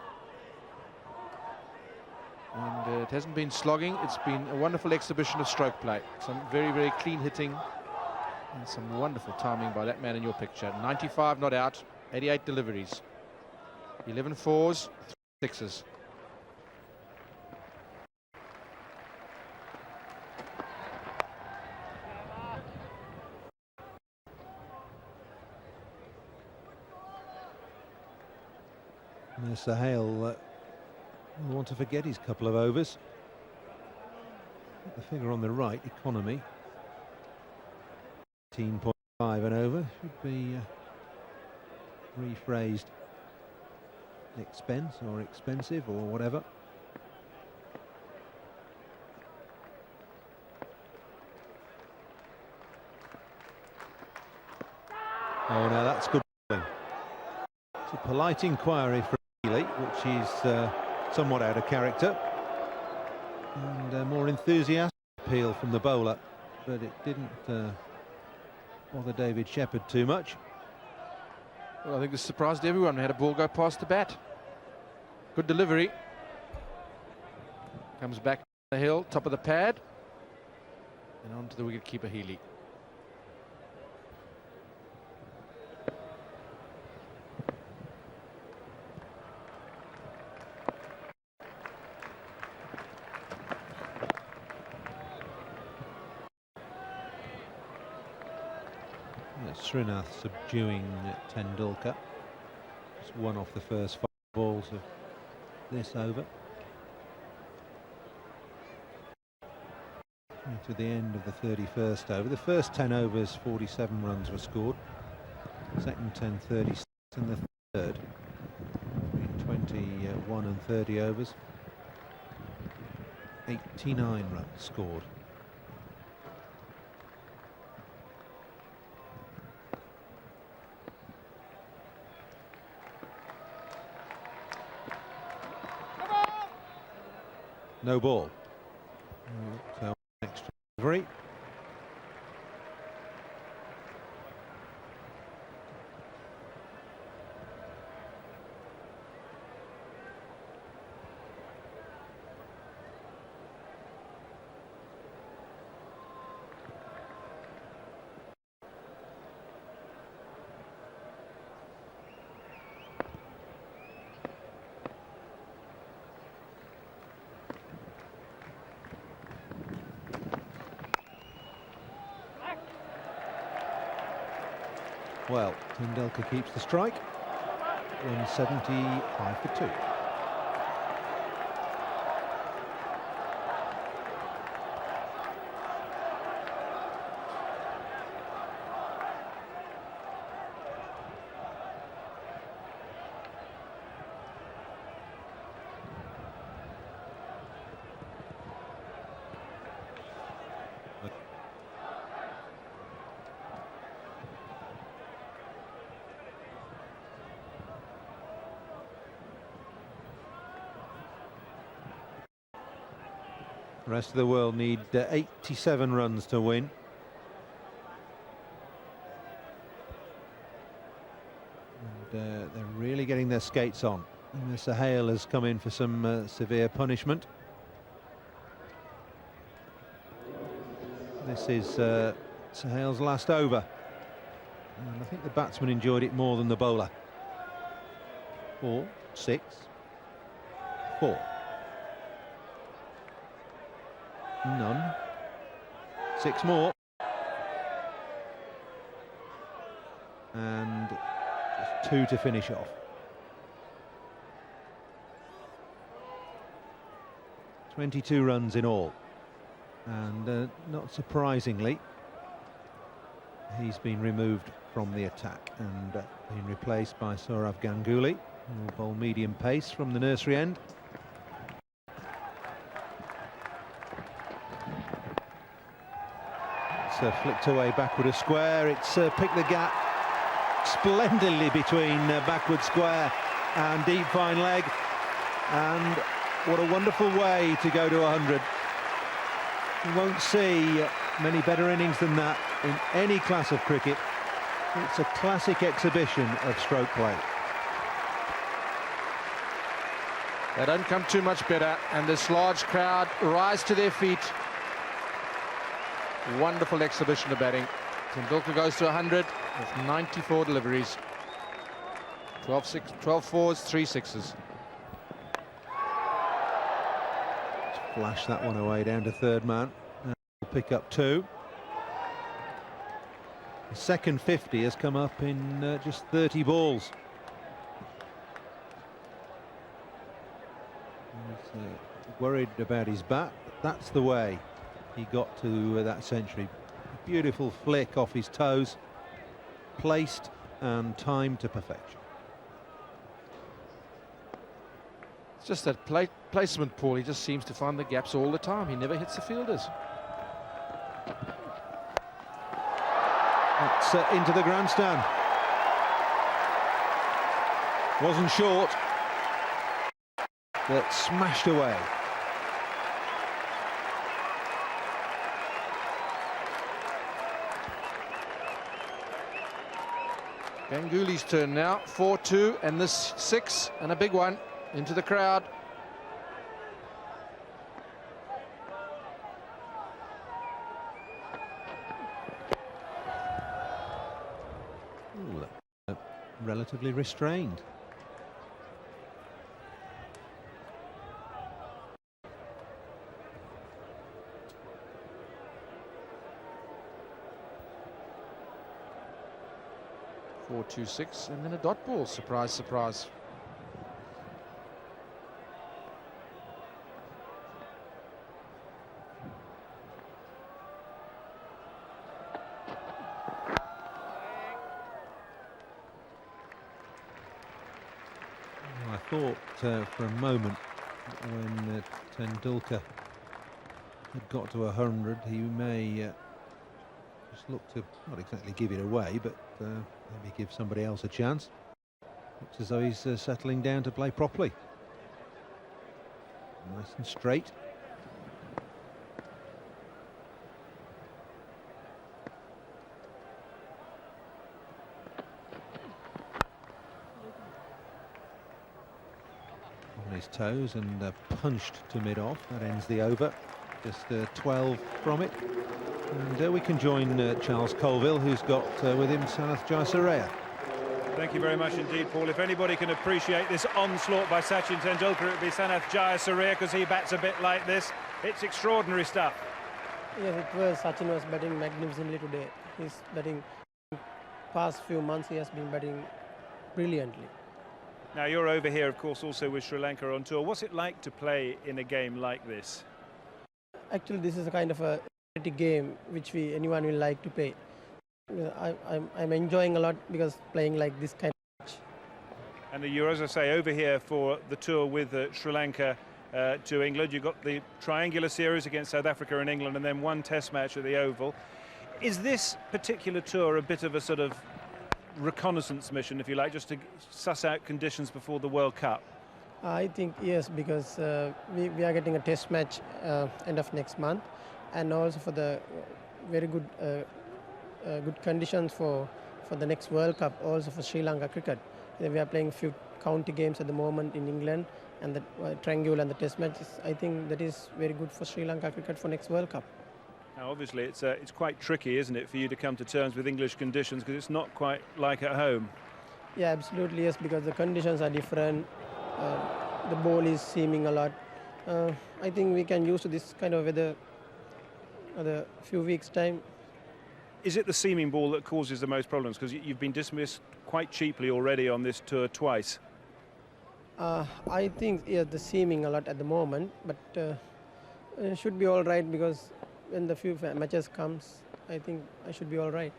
And it hasn't been slogging, it's been a wonderful exhibition of stroke play. Some very, very clean hitting And some wonderful timing by that man in your picture. 95 not out, 88 deliveries. 11 fours, 3 sixes. Sahel will want to forget his couple of overs. The figure on the right, economy, 18.5 an over, should be rephrased expense or expensive or whatever. Oh, now that's good bowling. It's a polite inquiry from Healy, which is somewhat out of character, and a more enthusiastic appeal from the bowler, but it didn't bother David Shepherd too much. Well, I think this surprised everyone. We had a ball go past the bat. Good delivery. Comes back the hill, top of the pad, and on to the wicketkeeper Healy. Srinath subduing Tendulkar. Just one off the first 5 balls of this over. To the end of the 31st over. The first 10 overs, 47 runs were scored. Second 10, 36, and the third, between 21 and 30 overs, 89 runs scored. No ball. So extra delivery. Well, Tendulkar keeps the strike in 75 for 2. The rest of the world need 87 runs to win. And they're really getting their skates on. And Sahel has come in for some severe punishment. This is Sahel's last over. And I think the batsman enjoyed it more than the bowler. 4, 6, 4. None. 6 more. And just 2 to finish off. 22 runs in all. And not surprisingly, he's been removed from the attack and been replaced by Sourav Ganguly, who will bowl medium pace from the nursery end. Flicked away backward a square. It's picked the gap splendidly between backward square and deep fine leg, and what a wonderful way to go to 100. You won't see many better innings than that in any class of cricket. It's a classic exhibition of stroke play. They don't come too much better, and this large crowd rise to their feet. Wonderful exhibition of batting. Tendulkar goes to 100 with 94 deliveries. 12 fours, 3 sixes. Flash that one away down to third man. And we'll pick up 2. The second 50 has come up in just 30 balls. He's worried about his bat, but that's the way he got to that century. A beautiful flick off his toes, placed and timed to perfection. It's just that placement, Paul. He just seems to find the gaps all the time. He never hits the fielders. That's into the grandstand. Wasn't short, but smashed away. Ganguly's turn now. 4-2, and this 6 and a big one into the crowd. Ooh, relatively restrained. Four, 2, 6, and then a dot ball. Surprise, surprise. I thought for a moment when Tendulkar had got to 100, he may just look to not exactly give it away, but maybe give somebody else a chance. Looks as though he's settling down to play properly. Nice and straight. On his toes and punched to mid-off. That ends the over. Just 12 from it. And we can join Charles Colville, who's got with him Sanath Jayasuriya. Thank you very much indeed, Paul. If anybody can appreciate this onslaught by Sachin Tendulkar, it would be Sanath Jayasuriya, because he bats a bit like this. It's extraordinary stuff. Yes, it was. Sachin was batting magnificently today. He's batting, past few months he has been batting brilliantly. Now you're over here, of course, also with Sri Lanka on tour. What's it like to play in a game like this? Actually, this is a kind of a game which anyone will like to play. I'm enjoying a lot because playing like this kind of match. And you're, as I say, over here for the tour with Sri Lanka to England. You've got the triangular series against South Africa and England, and then one test match at the Oval. Is this particular tour a bit of a sort of reconnaissance mission, if you like, just to suss out conditions before the World Cup? I think yes, because we are getting a test match end of next month, and also for the very good good conditions for the next World Cup, also for Sri Lanka cricket. We are playing a few county games at the moment in England, and the triangular and the test matches. I think that is very good for Sri Lanka cricket for next World Cup. Now, obviously, it's quite tricky, isn't it, for you to come to terms with English conditions, because it's not quite like at home. Yeah, absolutely, yes, because the conditions are different. The ball is seaming a lot. I think we can use this kind of weather a few weeks' time. Is it the seaming ball that causes the most problems? Because you've been dismissed quite cheaply already on this tour twice. I think yeah, the seaming a lot at the moment, but it should be all right, because when the few matches comes, I think I should be all right.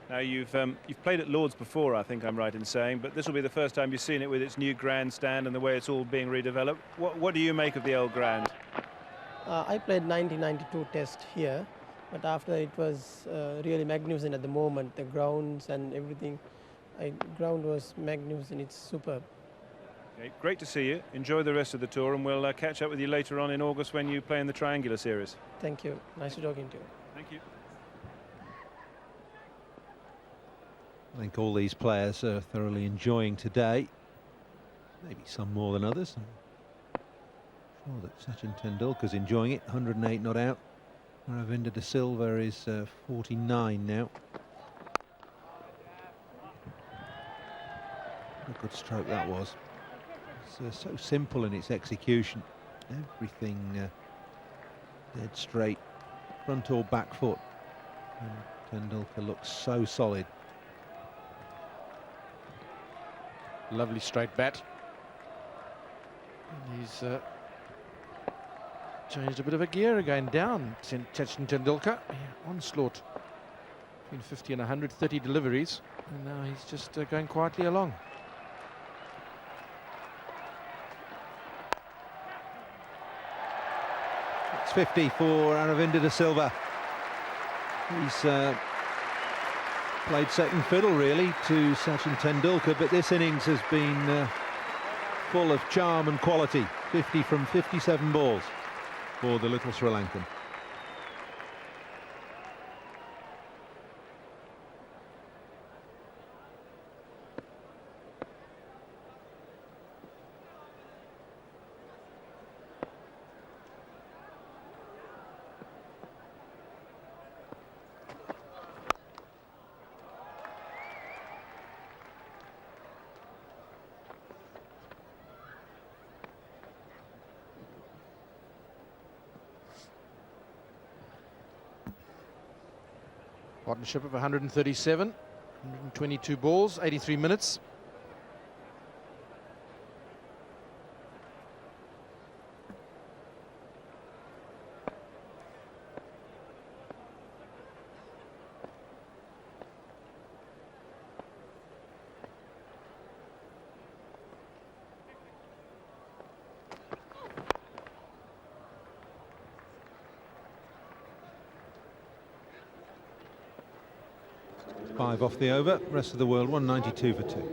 Now you've played at Lord's before, I think I'm right in saying, but this will be the first time you've seen it with its new grandstand and the way it's all being redeveloped. What do you make of the old ground? I played 1992 Test here, but after it was really magnificent at the moment. The grounds and everything, ground was magnificent. It's superb. Okay, great to see you. Enjoy the rest of the tour, and we'll catch up with you later on in August when you play in the Triangular Series. Thank you. Nice talking to you. Thank you. I think all these players are thoroughly enjoying today. Maybe some more than others. I'm sure that Sachin Tendulkar's enjoying it. 108 not out. Aravinda de Silva is 49 now. A good stroke that was. It's so simple in its execution. Everything dead straight, front or back foot. And Tendulkar looks so solid. Lovely straight bat. And he's changed a bit of a gear again, down. Sachin Tendulkar, onslaught. Between 50 and 130 deliveries. And now he's just going quietly along. It's 50 for Aravinda de Silva. He's played second fiddle really to Sachin Tendulkar, but this innings has been full of charm and quality. 50 from 57 balls for the little Sri Lankan. Partnership of 137, 122 balls, 83 minutes. Five off the over, rest of the world 192 for 2.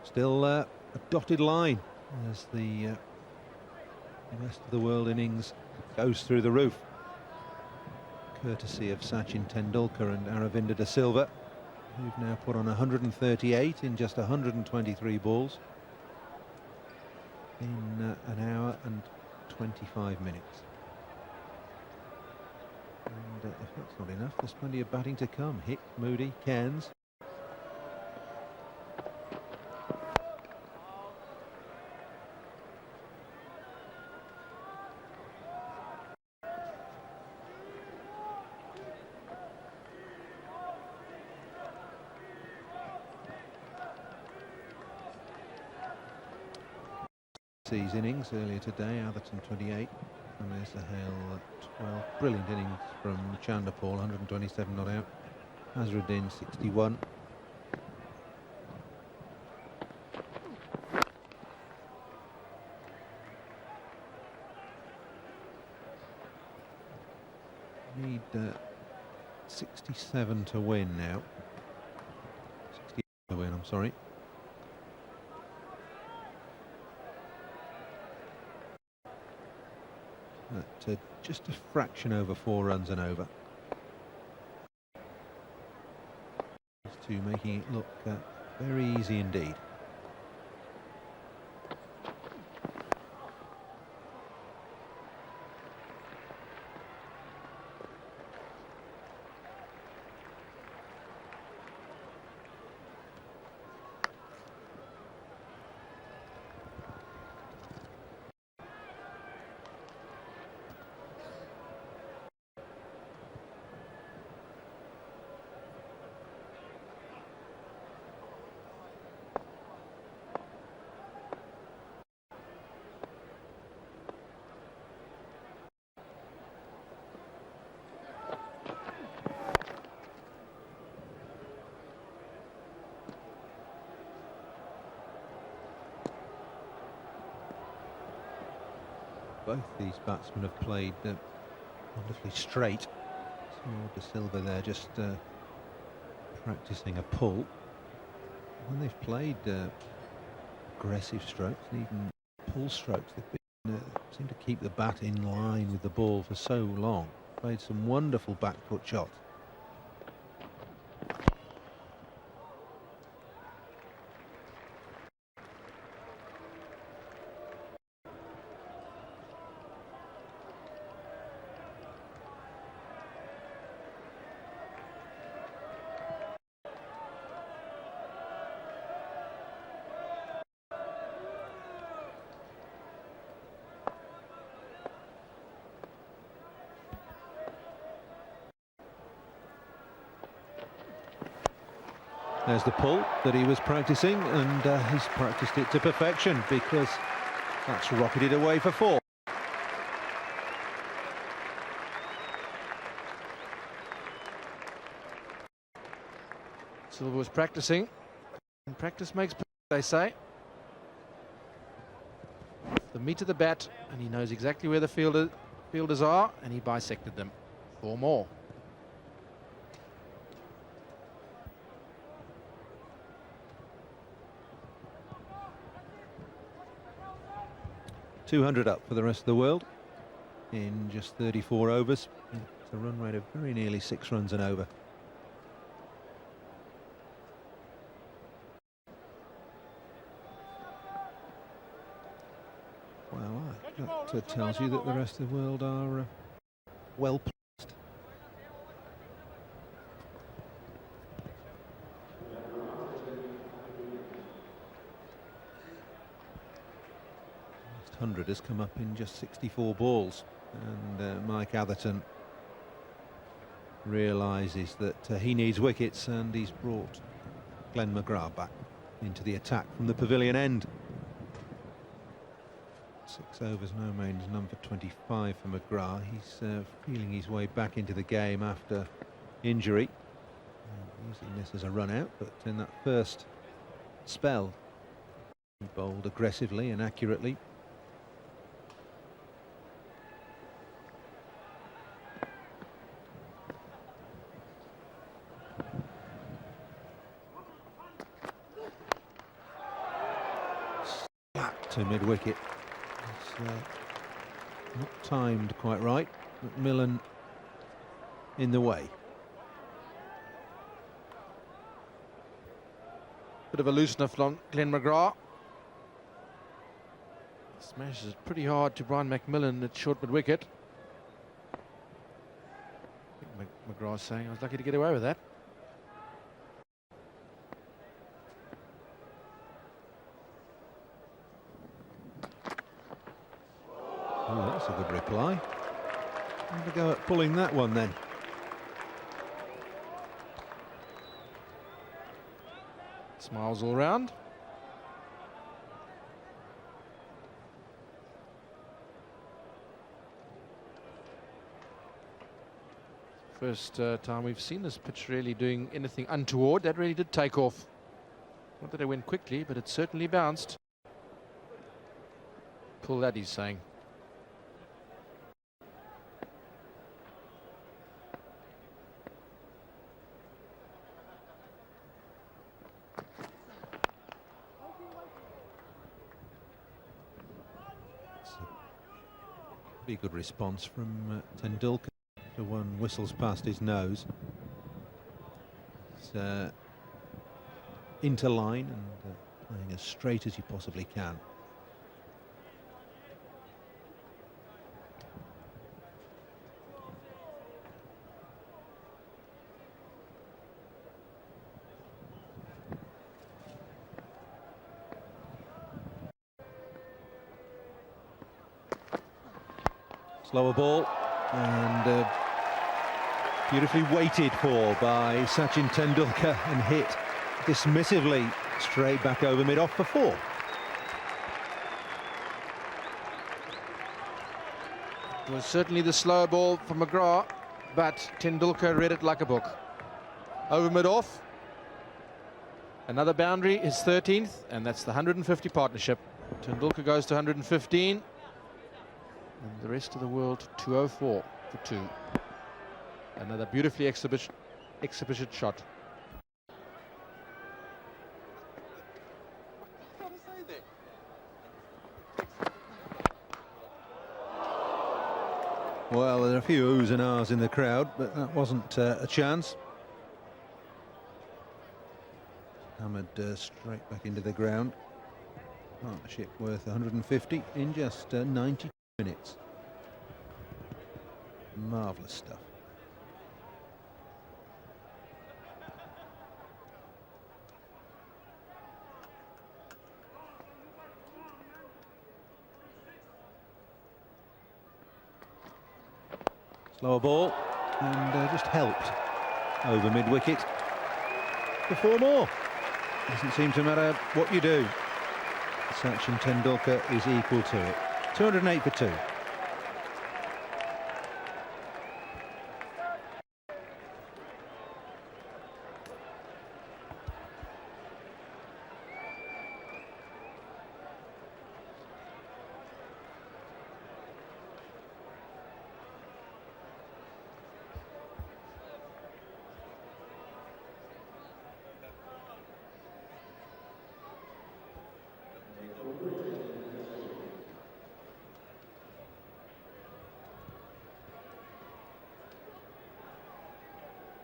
Still a dotted line as the rest of the world innings goes through the roof, courtesy of Sachin Tendulkar and Aravinda de Silva, who've now put on 138 in just 123 balls in an hour and 25 minutes. And if that's not enough, there's plenty of batting to come. Hick, Moody, Cairns. His innings earlier today, Atherton 28, and there's the Hale 12. Brilliant innings from Chanderpaul, 127 not out. Azharuddin 61. Need 67 to win now. 68 to win, I'm sorry. At just a fraction over 4 runs and over. These two making it look very easy indeed. Both these batsmen have played wonderfully straight. So De Silva there just practicing a pull. When they've played aggressive strokes and even pull strokes, they've been, seem to keep the bat in line with the ball for so long. Played some wonderful back foot shots. There's the pull that he was practicing, and he's practiced it to perfection, because that's rocketed away for 4. Silva was practicing, and practice makes perfect, they say. The meat of the bat, and he knows exactly where the fielders are, and he bisected them. 4 more. .200 up for the rest of the world in just 34 overs. It's a run rate of very nearly 6 runs an over. Well, that tells you that the rest of the world are well placed. Last 100 has come up in just 64 balls, and Mike Atherton realises that he needs wickets, and he's brought Glenn McGrath back into the attack from the pavilion end. 6 overs, no mains, none for 25 for McGrath. He's feeling his way back into the game after injury. Usually misses a run out, but in that first spell he bowled aggressively and accurately. Slap to mid-wicket. Not timed quite right. McMillan in the way. Bit of a loosener from Glenn McGrath. Smashes it pretty hard to Brian McMillan at short mid-wicket. I think McGrath's saying I was lucky to get away with that. Oh, that's a good reply. Have a go at pulling that one then. Smiles all round. First time we've seen this pitch really doing anything untoward. That really did take off. Not that it went quickly, but it certainly bounced. Pull that, he's saying. Pretty good response from Tendulkar. The one whistles past his nose. It's into line and playing as straight as you possibly can. Slower ball, and beautifully waited for by Sachin Tendulkar and hit dismissively straight back over mid-off for 4. It was certainly the slower ball for McGrath, but Tendulkar read it like a book. Over mid-off. Another boundary, his 13th, and that's the 150 partnership. Tendulkar goes to 115. And the rest of the world 204 for 2. Another beautifully exhibition shot. Well, there are a few oohs and ahs in the crowd, but that wasn't a chance. Hammered straight back into the ground. Partnership worth 150 in just 90 minutes. Marvellous stuff. Slower ball, and just helped over mid-wicket. For 4 more. Doesn't seem to matter what you do. Sachin Tendulkar is equal to it. 208 for 2.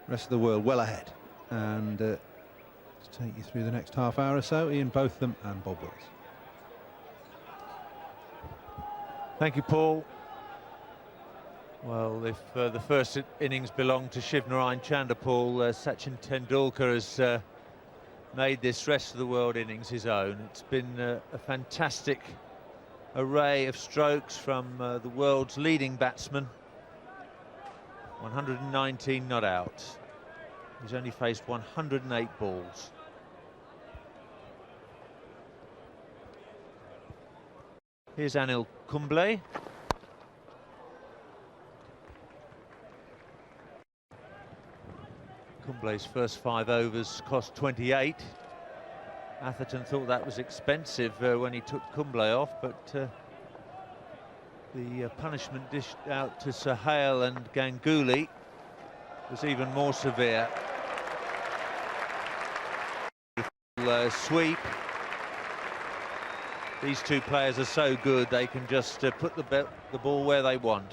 Rest of the world well ahead, and to take you through the next half hour or so, Ian Botham and Bob Wills. Thank you, Paul. Well, if the first innings belonged to Shivnarine Chanderpaul, Sachin Tendulkar has made this rest of the world innings his own. It's been a fantastic array of strokes from the world's leading batsman. 119 not out. He's only faced 108 balls. Here's Anil Kumble. Kumble's first 5 overs cost 28. Atherton thought that was expensive when he took Kumble off, but the punishment dished out to Sahel and Ganguly was even more severe. Sweep. These two players are so good, they can just put the ball where they want.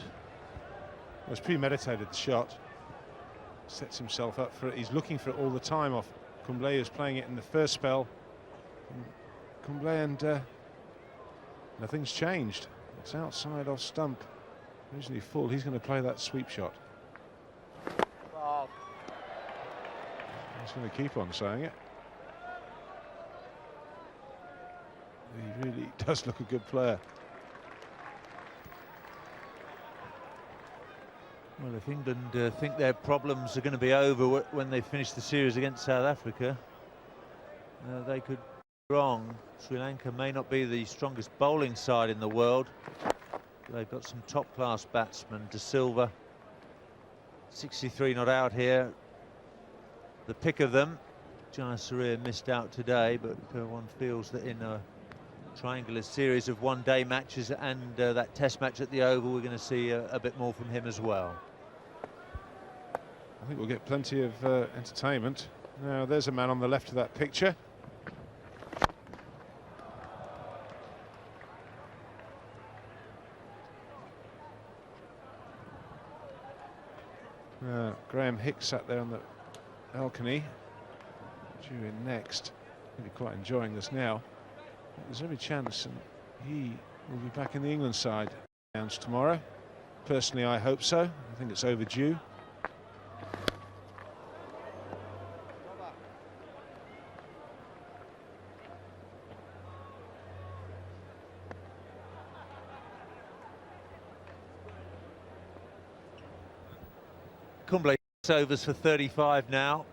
Well, it's premeditated, the shot. Sets himself up for it. He's looking for it all the time off Kumble, who's playing it in the first spell. Kumble, and nothing's changed. It's outside off stump. Originally full. He's going to play that sweep shot. He's going to keep on saying it. He really does look a good player. Well, if England think their problems are going to be over when they finish the series against South Africa, they could be wrong. Sri Lanka may not be the strongest bowling side in the world. They've got some top-class batsmen. De Silva, 63 not out here. The pick of them. Jayasuriya missed out today, but one feels that in a triangular series of one-day matches and that test match at the Oval, we're going to see a bit more from him as well. I think we'll get plenty of entertainment. Now, there's a man on the left of that picture. Graham Hicks sat there on the balcony, due in next. Really quite enjoying this now. There's every chance, and he will be back in the England side announced tomorrow. Personally, I hope so. I think it's overdue. Kumble overs for 35 now.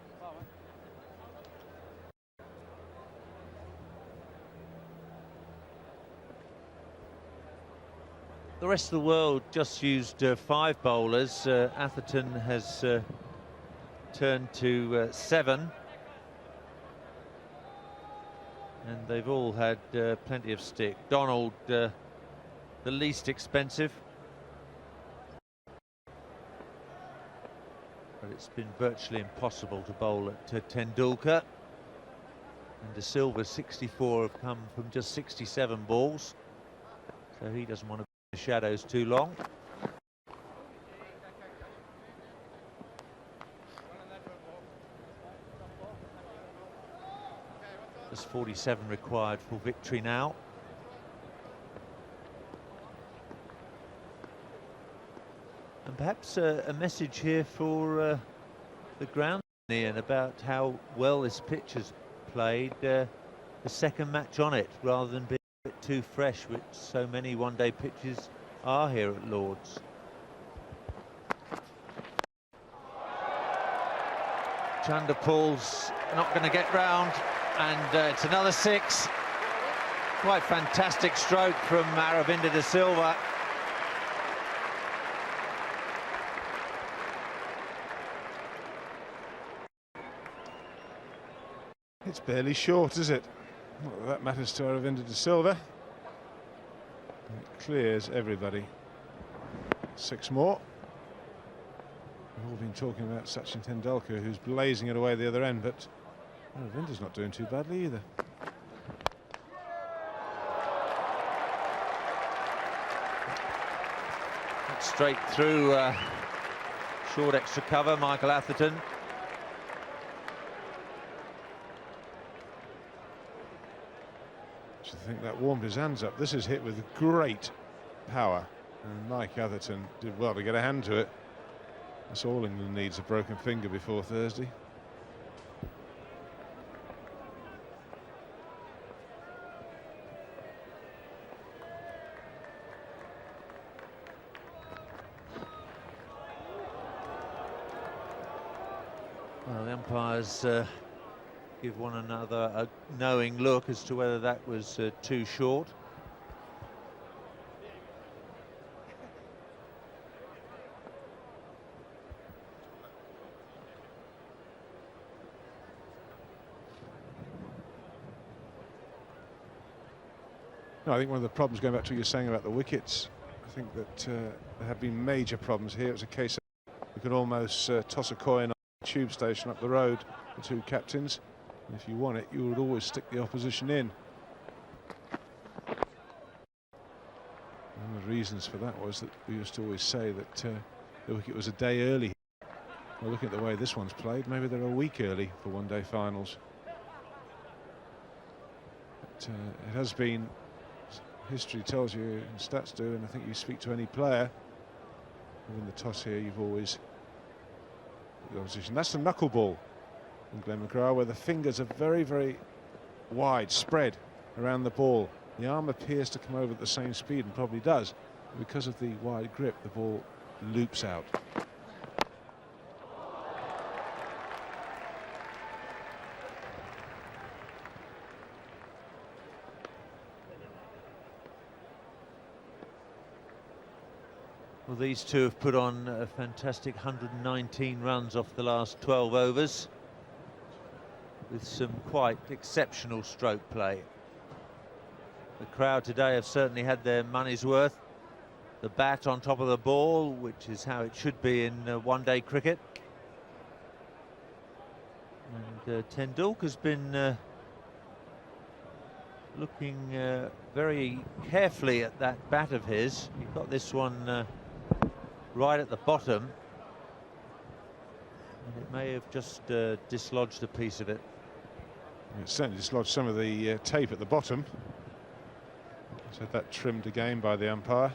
The rest of the world just used 5 bowlers. Atherton has turned to 7. And they've all had plenty of stick. Donald, the least expensive, but it's been virtually impossible to bowl at Tendulkar. And De Silva's 64 have come from just 67 balls, so he doesn't want to be in the shadows too long. Just 47 required for victory now. And perhaps a message here for the ground, Ian, about how well this pitch has played the second match on it, rather than being a bit too fresh, which so many one-day pitches are here at Lord's. Chanderpaul's not going to get round, and it's another 6. Quite fantastic stroke from Aravinda De Silva. It's barely short, is it? Not that that matters to Aravinda De Silva. It clears everybody. 6 more. We've all been talking about Sachin Tendulkar, who's blazing it away the other end, but Aravinda's not doing too badly either. Straight through, short extra cover, Michael Atherton. I think that warmed his hands up. This is hit with great power, and Mike Atherton did well to get a hand to it. That's all England needs, a broken finger before Thursday. Well, the umpires give one another a knowing look as to whether that was too short. No, I think one of the problems, going back to what you're saying about the wickets, I think that there have been major problems here. It was a case of you could almost toss a coin on the tube station up the road, the two captains. And if you won it, you would always stick the opposition in. One of the reasons for that was that we used to always say that the wicket was a day early. Well, looking at the way this one's played, maybe they're a week early for one-day finals. But it has been, history tells you, and stats do, and I think you speak to any player, win the toss here, you've always the opposition. That's the knuckleball in Glenn McGrath, where the fingers are very, very wide, spread around the ball. The arm appears to come over at the same speed, and probably does. Because of the wide grip, the ball loops out. Well, these two have put on a fantastic 119 runs off the last 12 overs with some quite exceptional stroke play. The crowd today have certainly had their money's worth. The bat on top of the ball, which is how it should be in one-day cricket. And Tendulkar's been looking very carefully at that bat of his. He got this one right at the bottom, and it may have just dislodged a piece of it. It certainly dislodged some of the tape at the bottom. So that trimmed again by the umpire.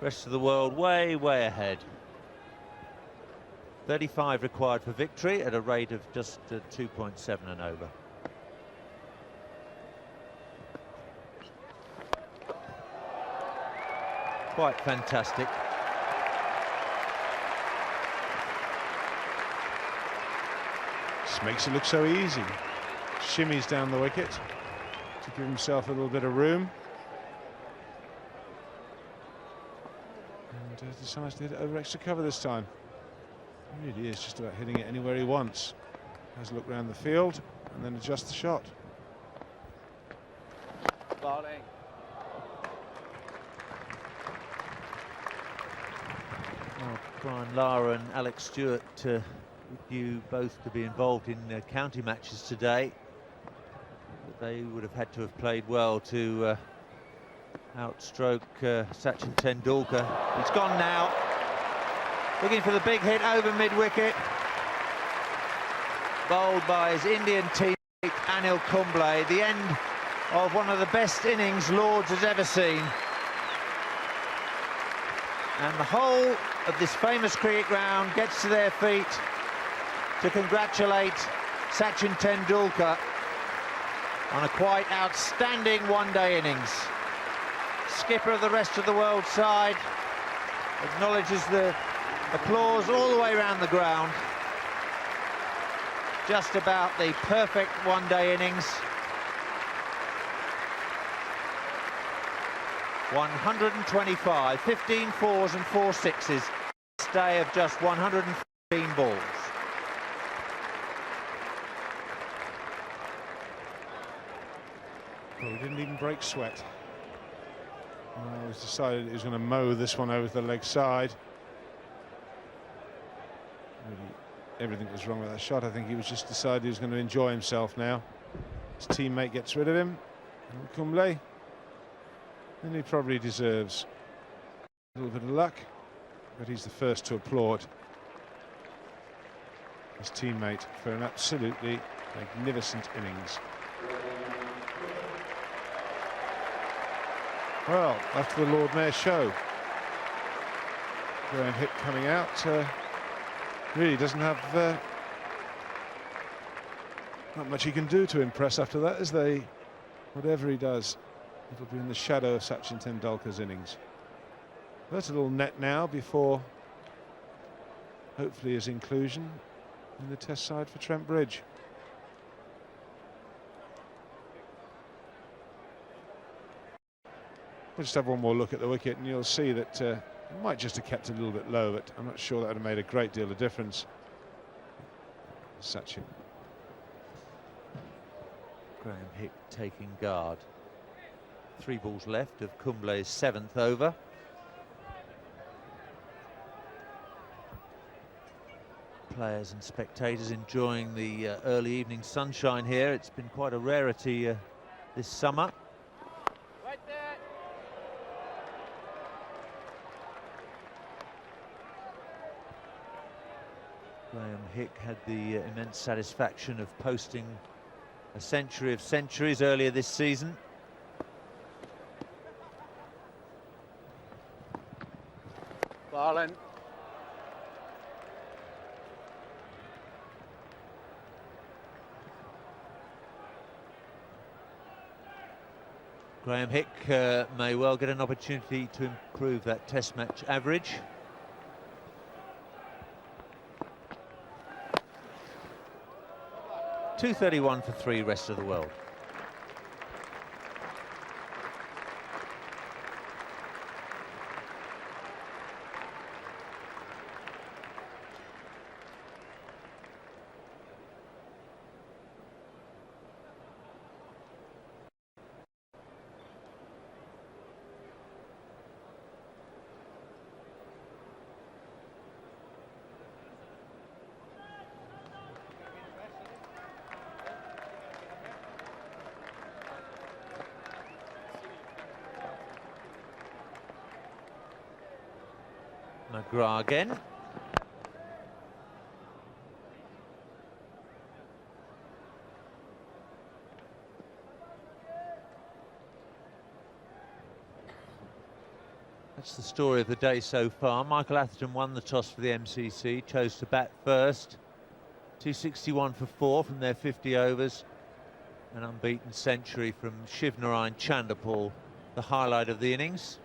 Rest of the world way, way ahead. 35 required for victory at a rate of just 2.7 and over. Quite fantastic. Just makes it look so easy. Shimmies down the wicket to give himself a little bit of room. And decides to hit it over extra cover this time. He really is just about hitting it anywhere he wants. Has a look around the field and then adjust the shot. Bowling. Well, Brian Lara and Alex Stewart, with you both to be involved in county matches today. But they would have had to have played well to outstroke Sachin Tendulkar. He's gone now. Looking for the big hit over mid-wicket. Bowled by his Indian teammate Anil Kumble. The end of one of the best innings Lords has ever seen. And the whole of this famous cricket ground gets to their feet to congratulate Sachin Tendulkar on a quite outstanding one-day innings. Skipper of the rest of the world side acknowledges the applause all the way around the ground. Just about the perfect one-day innings. 125, 15 fours and 4 sixes. Stay of just 115 balls. Well, he didn't even break sweat. Well, he's decided he was going to mow this one over to the leg side. Really, everything was wrong with that shot. I think he was just decided he was going to enjoy himself now. His teammate gets rid of him. Kumble. And he probably deserves a little bit of luck, but he's the first to applaud his teammate for an absolutely magnificent innings. Well, after the Lord Mayor show, Graham Hick coming out really doesn't have not much he can do to impress after that, as whatever he does, it'll be in the shadow of Sachin Tendulkar's innings. That's a little net now before hopefully his inclusion in the Test side for Trent Bridge. We'll just have one more look at the wicket and you'll see that it might just have kept it a little bit low, but I'm not sure that would have made a great deal of difference. Sachin. Graham Hick taking guard. 3 balls left of Kumble's 7th over. Players and spectators enjoying the early evening sunshine here. It's been quite a rarity this summer. Right there. Graham Hick had the immense satisfaction of posting a century of centuries earlier this season. Barlin. Graham Hick may well get an opportunity to improve that Test match average. .231 for 3, rest of the world. McGrath again. That's the story of the day so far. Michael Atherton won the toss for the MCC, chose to bat first. 261 for 4 from their 50 overs. An unbeaten century from Shivnarine Chanderpaul, the highlight of the innings.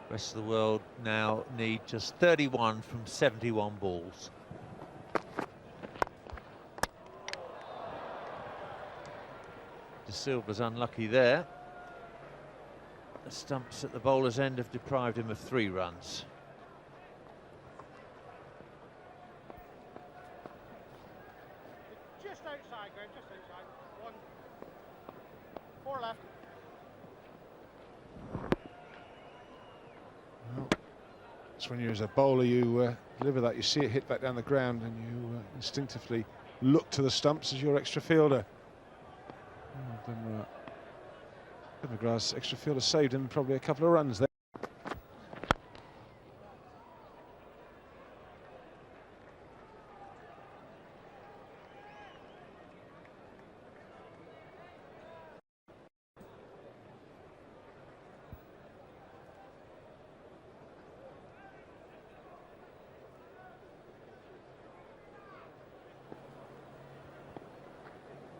The rest of the world now need just 31 from 71 balls. De Silva's unlucky there. The stumps at the bowler's end have deprived him of 3 runs. Just outside, Graham, just outside. 1, 4 left. Well, it's when you're as a bowler, you deliver that, you see it hit back down the ground, and you instinctively look to the stumps as your extra fielder. McGrath's extra fielder saved him probably a couple of runs there.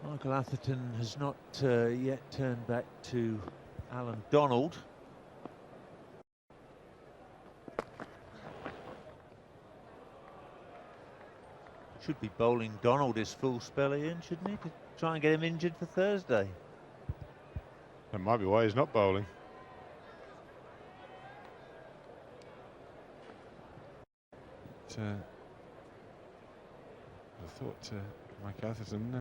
Michael Atherton has not yet turned back to Alan Donald. Should be bowling Donald his full spell, Ian, shouldn't he? To try and get him injured for Thursday. That might be why he's not bowling. But, I thought Mike Atherton,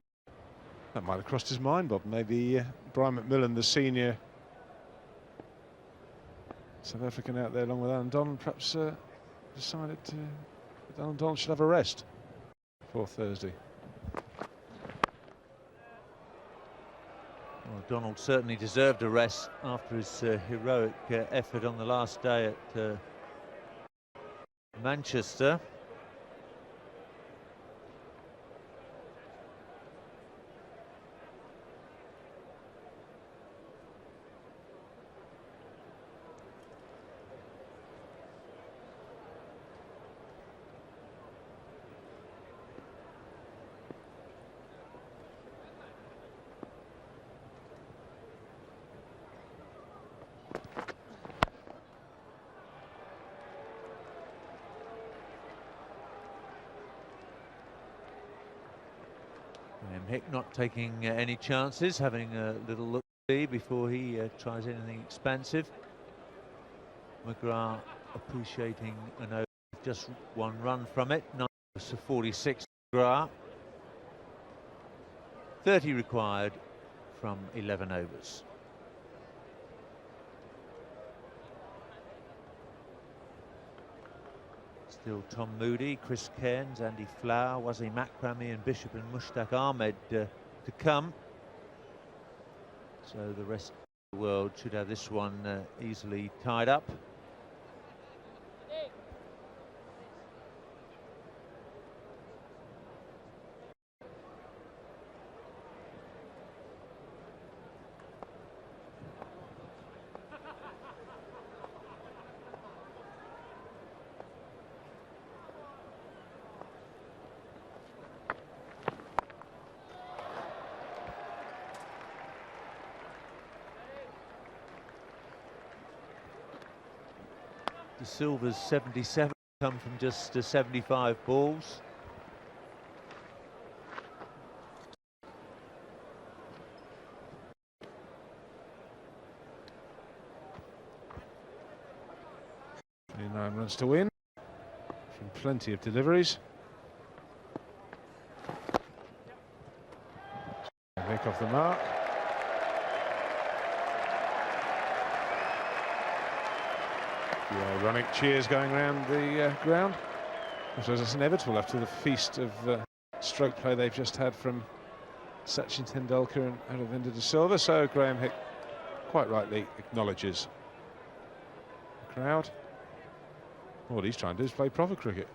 that might have crossed his mind, Bob. Maybe Brian McMillan, the senior South African out there along with Alan Donald, perhaps decided that Alan Donald should have a rest for Thursday. Well, Donald certainly deserved a rest after his heroic effort on the last day at Manchester. Hick not taking any chances, having a little look-see before he tries anything expansive. McGrath appreciating an over, just 1 run from it, 9 to 46 McGrath. 30 required from 11 overs. Still Tom Moody, Chris Cairns, Andy Flower, Wasim Akrami and Bishop and Mushtaq Ahmed to come. So the rest of the world should have this one easily tied up. De Silva's 77 come from just 75 balls. Nine runs to win from plenty of deliveries. Nick off the mark. Ironic cheers going around the ground. I suppose it's inevitable after the feast of stroke play they've just had from Sachin Tendulkar and Azharuddin de Silva. So Graham Hick quite rightly acknowledges the crowd. What he's trying to do is play proper cricket.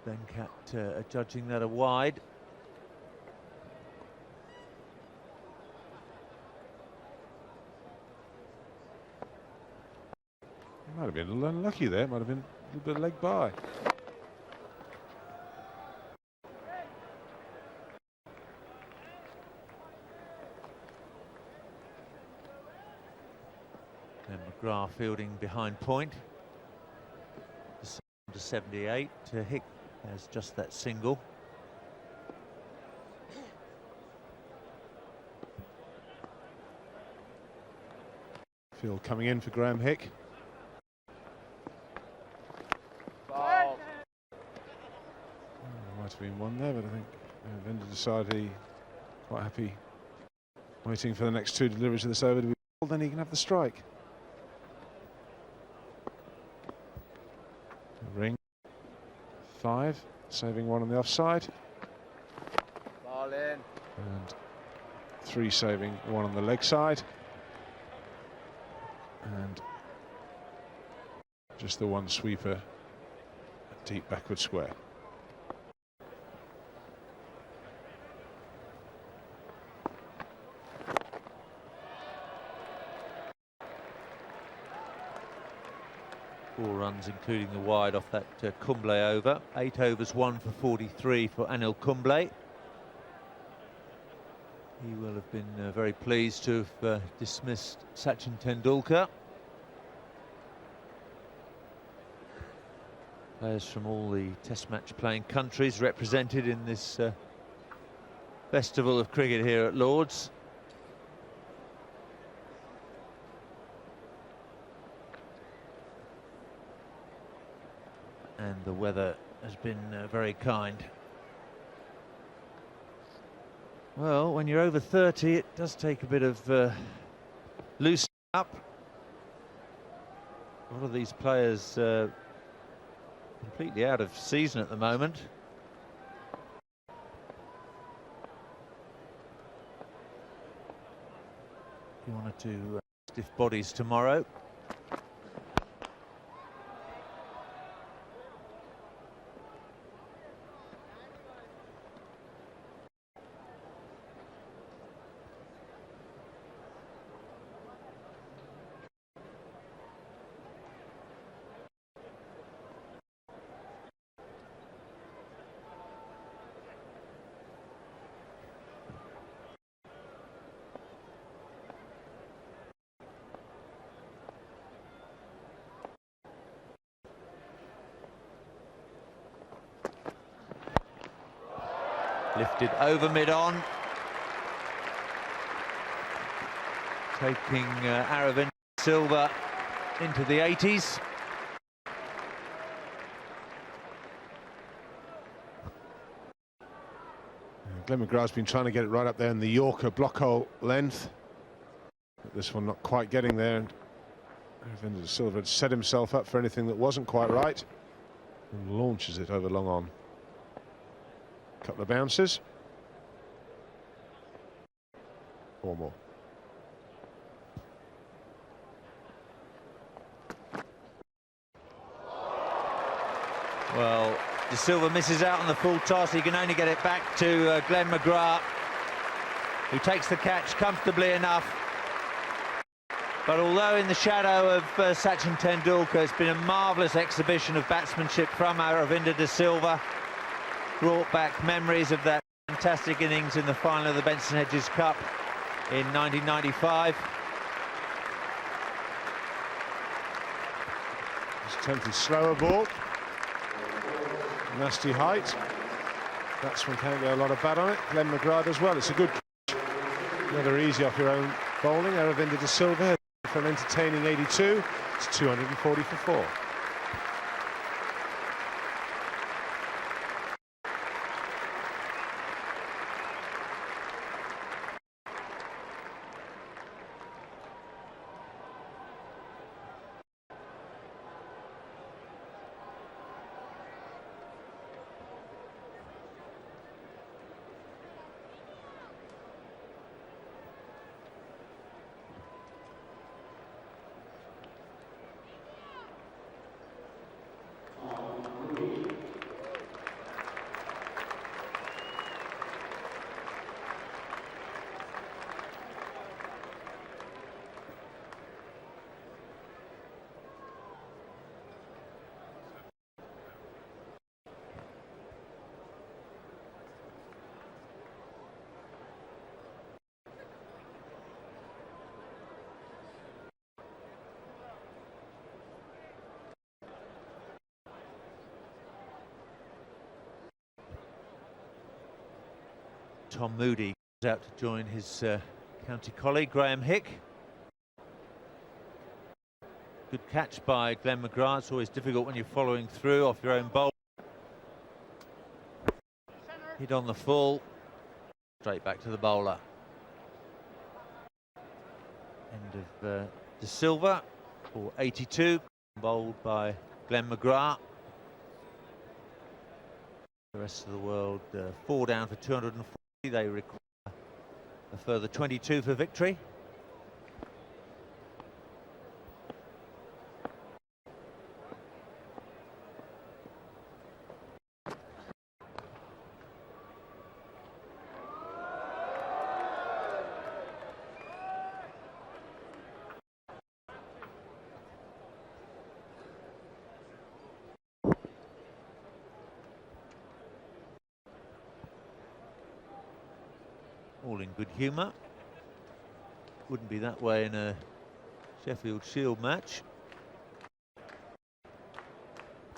Venkat judging that a wide. Might have been a little unlucky there, might have been a little bit of leg by. And McGrath fielding behind point. To 78. Hick has just that single. Field coming in for Graham Hick. Might have been one there, but I think Vendor decided he quite happy waiting for the next two deliveries of this over to be bowled, then he can have the strike. Ring 5, saving one on the offside. Ball in. And 3 saving one on the leg side. And just the one sweeper, a deep backward square. Four runs, including the wide off that Kumble over. 8 overs, 1 for 43 for Anil Kumble. He will have been very pleased to have dismissed Sachin Tendulkar. Players from all the Test match playing countries represented in this festival of cricket here at Lord's. And the weather has been very kind. Well, when you're over 30, it does take a bit of loosening up. A lot of these players completely out of season at the moment. You wanted to stiff bodies tomorrow. Lifted over mid-on. Taking Aravind Silva into the 80s. Glenn McGrath's been trying to get it right up there in the Yorker block hole length. But this one not quite getting there. And Aravind Silva had set himself up for anything that wasn't quite right. And launches it over long on. Couple of bounces. 4 more. Well, De Silva misses out on the full toss. He can only get it back to Glenn McGrath, who takes the catch comfortably enough. But although in the shadow of Sachin Tendulkar, it's been a marvellous exhibition of batsmanship from Aravinda De Silva. Brought back memories of that fantastic innings in the final of the Benson Hedges Cup in 1995. His 10th is slower ball. Nasty height. That's one can't get a lot of bat on it. Glenn McGrath as well. It's a good catch. Never easy off your own bowling. Aravinda De Silva for an entertaining 82. It's 240 for 4. Tom Moody goes out to join his county colleague Graham Hick. Good catch by Glenn McGrath. It's always difficult when you're following through off your own bowl. Hit on the full, straight back to the bowler. End of De Silva for 82, bowled by Glenn McGrath. The rest of the world 4 down for 240. They require a further 22 for victory. All in good humour. Wouldn't be that way in a Sheffield Shield match.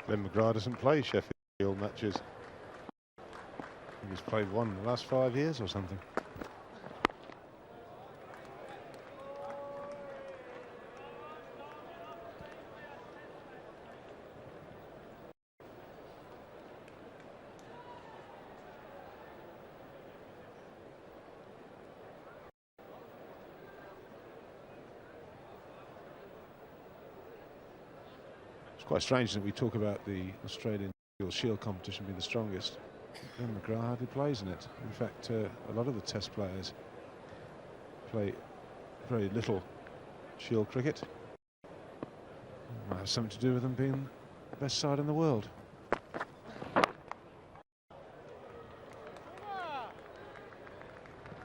Glenn McGrath doesn't play Sheffield Shield matches. I think he's played one in the last 5 years or something. It's quite strange that we talk about the Australian Shield competition being the strongest. Glenn McGrath hardly plays in it. In fact, a lot of the Test players play very little Shield cricket. It might have something to do with them being the best side in the world.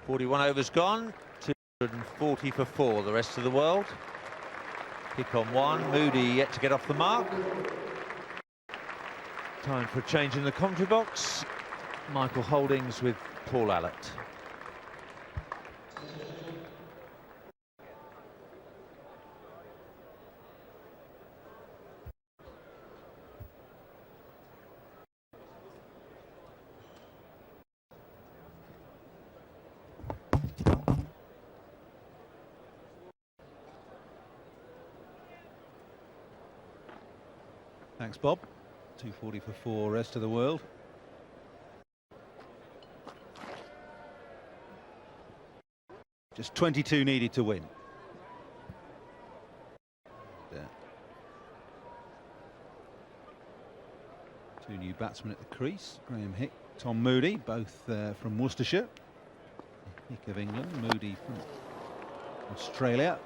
.41 overs gone, 240 for 4, the rest of the world. Kick on 1, Moody yet to get off the mark. Time for a change in the commentary box. Michael Holdings with Paul Allott. Thanks, Bob. 240 for 4, rest of the world. Just 22 needed to win. Two new batsmen at the crease, Graham Hick, Tom Moody, both from Worcestershire. Hick of England, Moody from Australia.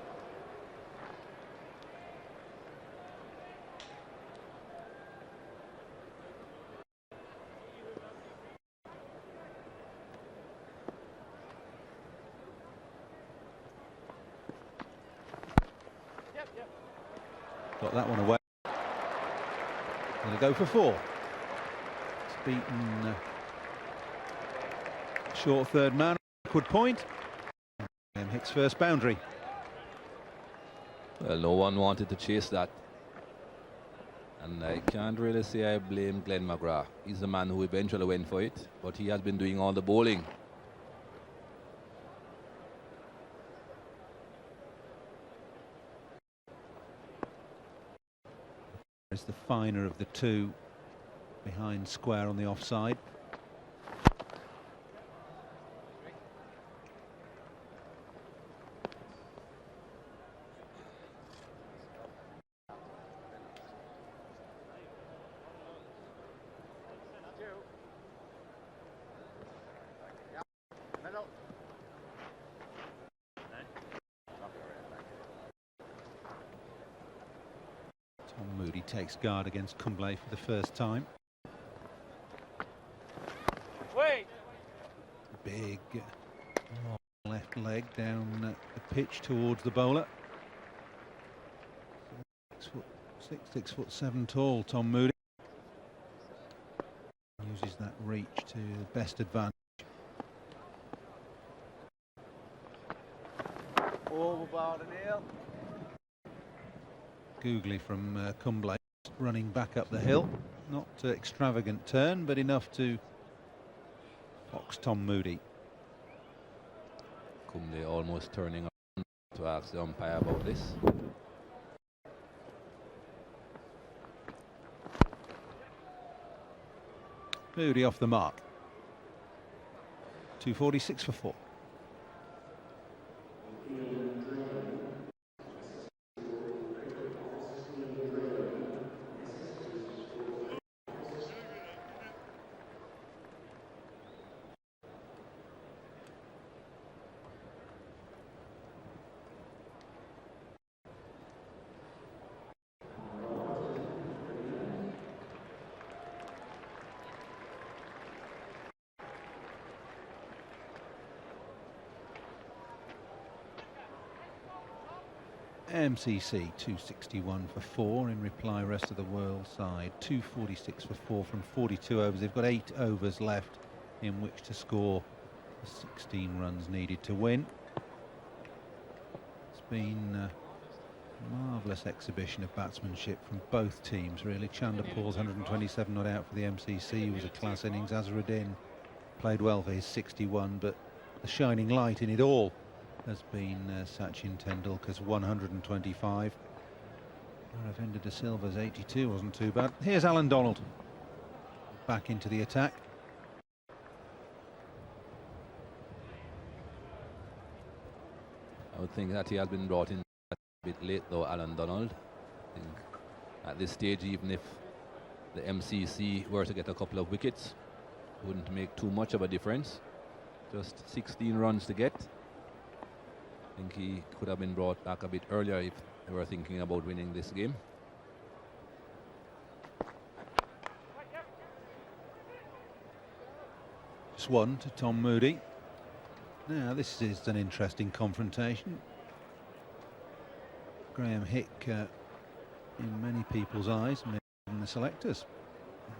Got that one away. Going to go for 4. It's beaten short third man, good point. And Hick's first boundary. Well, no one wanted to chase that. And I can't really say I blame Glenn McGrath. He's the man who eventually went for it, but he has been doing all the bowling. Is the finer of the two behind square on the offside. Moody takes guard against Kumble for the first time. Wait. Big left leg down the pitch towards the bowler. 6'7" tall, Tom Moody. Uses that reach to best advantage. Googly from Kumble, running back up the hill. Not extravagant turn, but enough to box Tom Moody. Kumble almost turning around to ask the umpire about this. Moody off the mark. 246 for 4. MCC 261 for 4 in reply. Rest of the world side 246 for 4 from 42 overs. They've got 8 overs left in which to score the 16 runs needed to win. It's been a marvellous exhibition of batsmanship from both teams really. Chanderpaul's 127 not out for the MCC was a class innings. Azharuddin played well for his 61, but the shining light in it all has been Sachin Tendulkar's 125. Ravinder De Silva's 82 wasn't too bad. Here's Alan Donald back into the attack. I would think that he has been brought in a bit late though, Alan Donald. I think at this stage, even if the MCC were to get a couple of wickets, it wouldn't make too much of a difference. Just 16 runs to get. I think he could have been brought back a bit earlier if they were thinking about winning this game. Just one to Tom Moody. Now this is an interesting confrontation. Graham Hick, in many people's eyes, maybe even the selectors,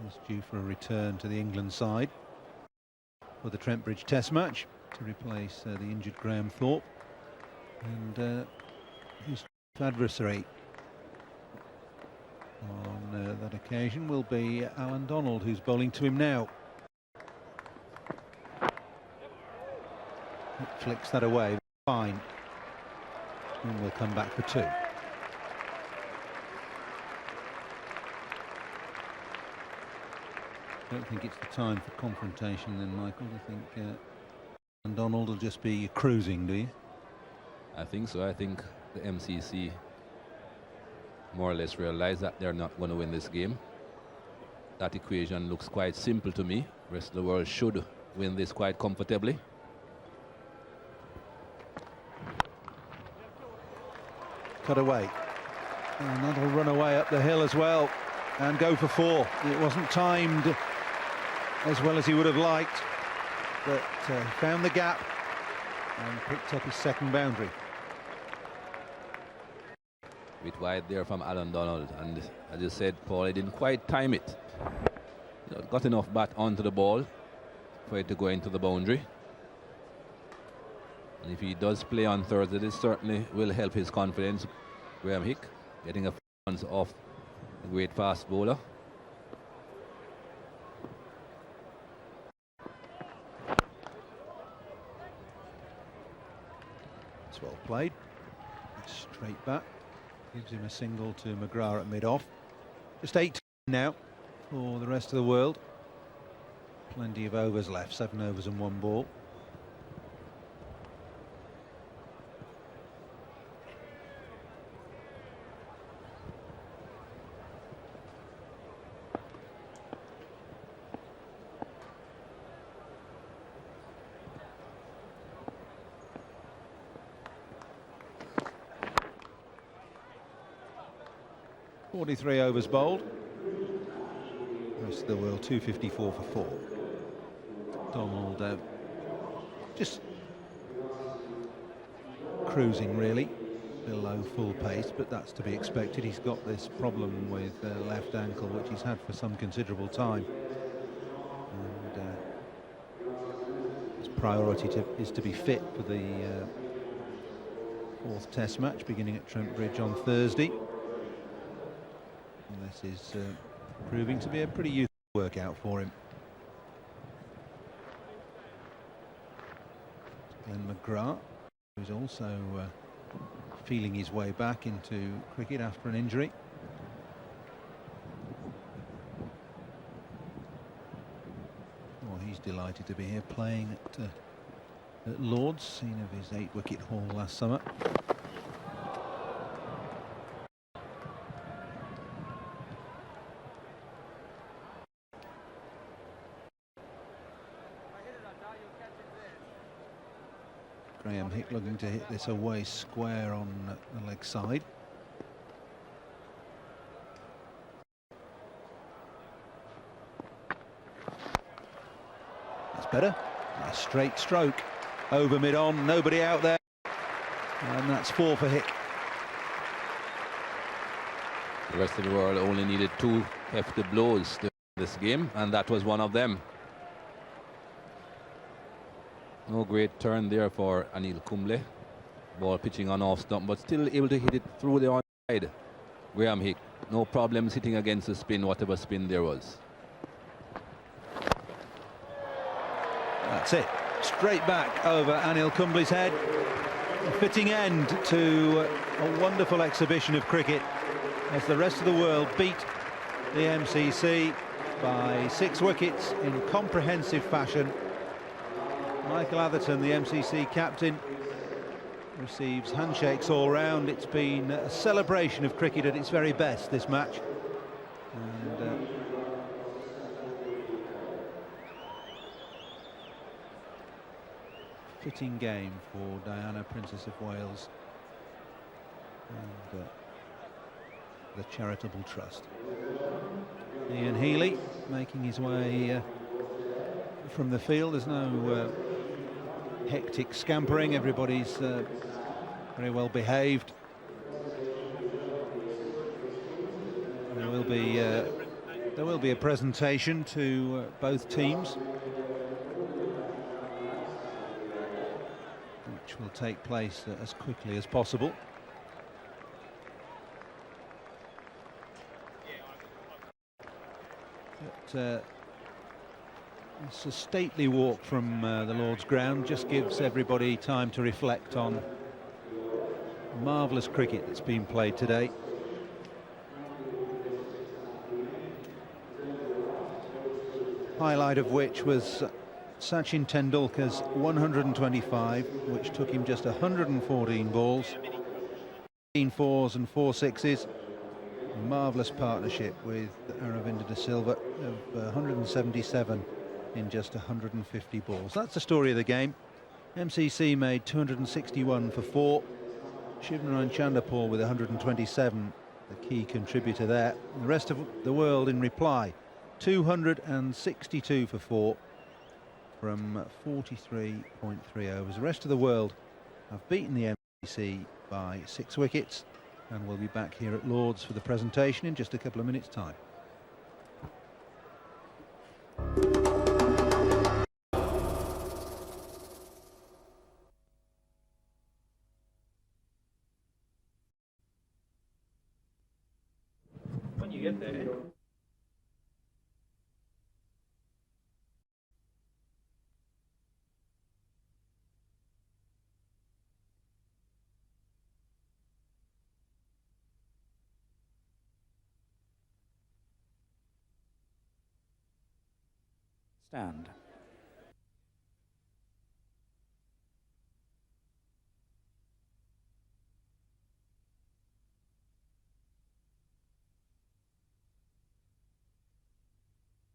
is due for a return to the England side for the Trent Bridge Test match to replace the injured Graham Thorpe. And his adversary on that occasion will be Alan Donald, who's bowling to him now. It flicks that away, fine. And we'll come back for 2. I don't think it's the time for confrontation then, Michael. I think Alan Donald will just be cruising, do you? I think so. I think the MCC more or less realize that they're not going to win this game. That equation looks quite simple to me. The rest of the world should win this quite comfortably. Cut away. And that'll run away up the hill as well and go for 4. It wasn't timed as well as he would have liked, but found the gap and picked up his second boundary. Bit wide there from Alan Donald, and as you said, Paul, he didn't quite time it. You know, got enough bat onto the ball for it to go into the boundary. And if he does play on Thursday, this certainly will help his confidence. Graham Hick getting a runs off a great fast bowler. It's well played. Straight back. Gives him a single to McGrath at mid-off. Just 8 now for the rest of the world. Plenty of overs left, 7 overs and 1 ball. .43 overs bowled. Rest of the world 254 for 4. Donald just cruising really below full pace, but that's to be expected. He's got this problem with left ankle, which he's had for some considerable time. And his priority is to be fit for the 4th Test match beginning at Trent Bridge on Thursday. And this is proving to be a pretty useful workout for him. Glenn McGrath who's also feeling his way back into cricket after an injury. Well, he's delighted to be here playing at Lord's, scene of his 8-wicket haul last summer. Graham Hick looking to hit this away square on the leg side. That's better. A straight stroke over mid-on, nobody out there, and that's 4 for Hick. The rest of the world only needed 2 hefty blows to win this game, and that was one of them. No great turn there for Anil Kumble. Ball pitching on off stump, but still able to hit it through the onside. Graham Hick, no problems hitting against the spin, whatever spin there was. That's it. Straight back over Anil Kumble's head. A fitting end to a wonderful exhibition of cricket as the rest of the world beat the MCC by 6 wickets in comprehensive fashion. Michael Atherton, the MCC captain, receives handshakes all round. It's been a celebration of cricket at its very best, this match. And fitting game for Diana, Princess of Wales, and the Charitable Trust. Ian Healy making his way from the field. There's no hectic scampering. Everybody's very well behaved. There will be a presentation to both teams, which will take place as quickly as possible. But it's a stately walk from the Lord's ground, just gives everybody time to reflect on marvellous cricket that's been played today. Highlight of which was Sachin Tendulkar's 125, which took him just 114 balls, 15 fours and 4 sixes. A marvellous partnership with Aravinda de Silva of 177 in just 150 balls. That's the story of the game. MCC made 261 for 4. Shivnarine Chanderpaul with 127, the key contributor there. The rest of the world in reply, 262 for 4 from 43.3 overs. The rest of the world have beaten the MCC by 6 wickets, and we'll be back here at Lord's for the presentation in just a couple of minutes' time. When you get there. Stand.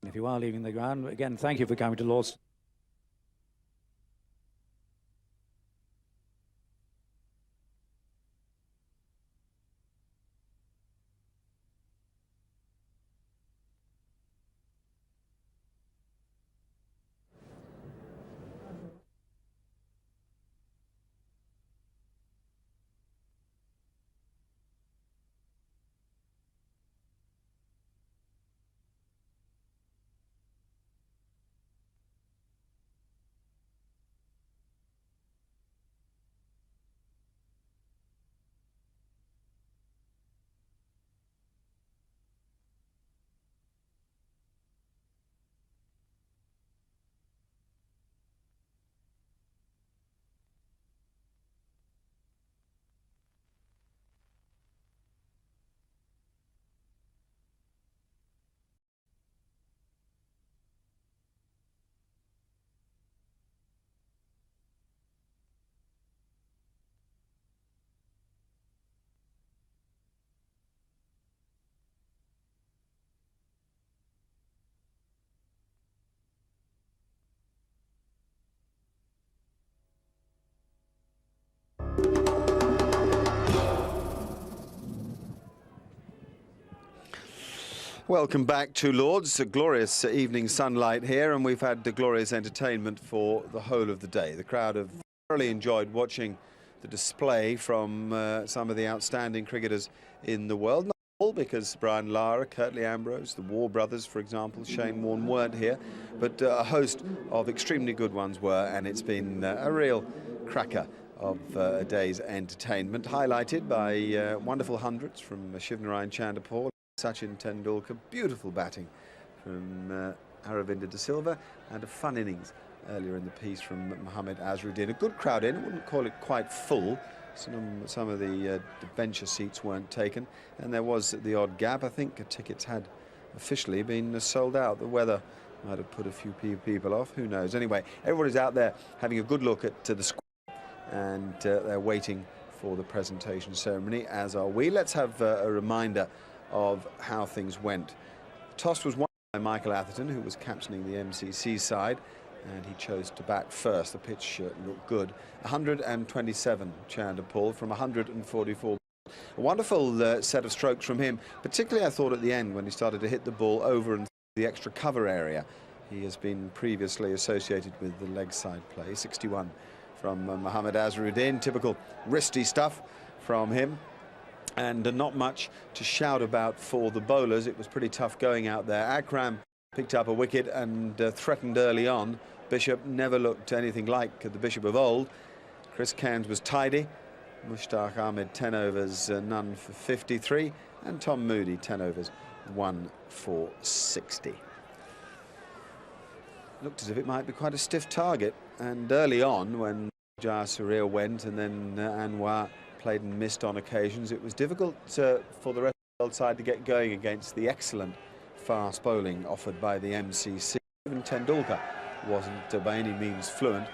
If you are leaving the ground, again, thank you for coming to Lord's. Welcome back to Lord's. A glorious evening sunlight here, and we've had the glorious entertainment for the whole of the day. The crowd have thoroughly enjoyed watching the display from some of the outstanding cricketers in the world. Not all, because Brian Lara, Curtly Ambrose, the War brothers, for example, Shane Warne weren't here, but a host of extremely good ones were, and it's been a real cracker of a day's entertainment, highlighted by wonderful hundreds from Shivnarine Chanderpaul, Sachin Tendulkar, beautiful batting from Aravinda de Silva, and a fun innings earlier in the piece from Mohammad Azharuddin. A good crowd in. I wouldn't call it quite full. Some of the bencher seats weren't taken, and there was the odd gap. I think tickets had officially been sold out. The weather might have put a few people off. Who knows? Anyway, everybody's out there having a good look at the squad, and they're waiting for the presentation ceremony, as are we. Let's have a reminder of how things went. The toss was won by Michael Atherton, who was captaining the MCC side, and he chose to bat first. The pitch looked good. 127 Chanderpaul from 144. A wonderful set of strokes from him, particularly I thought at the end when he started to hit the ball over and the extra cover area. He has been previously associated with the leg side play. 61 from Mohammad Azharuddin. Typical wristy stuff from him. And not much to shout about for the bowlers. It was pretty tough going out there. Akram picked up a wicket and threatened early on. Bishop never looked anything like the Bishop of old. Chris Cairns was tidy. Mushtaq Ahmed 10 overs, none for 53. And Tom Moody 10 overs, 1 for 60. Looked as if it might be quite a stiff target. And early on, when Jayasuriya went and then Anwar played and missed on occasions, it was difficult for the rest of the world side to get going against the excellent fast bowling offered by the MCC. Even Tendulkar wasn't by any means fluent,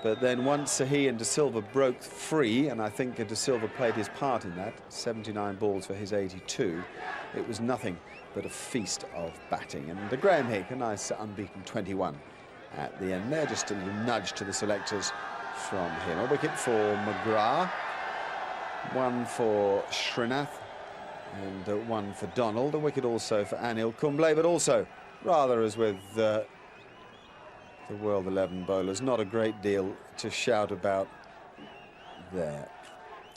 but then once he and de Silva broke free, and I think de Silva played his part in that, 79 balls for his 82, it was nothing but a feast of batting. And Graham Hick, a nice unbeaten 21 at the end there, just a little nudge to the selectors from him. A wicket for McGrath, one for Srinath, and one for Donald. A wicket also for Anil Kumble, but also, rather as with the World 11 bowlers, not a great deal to shout about there.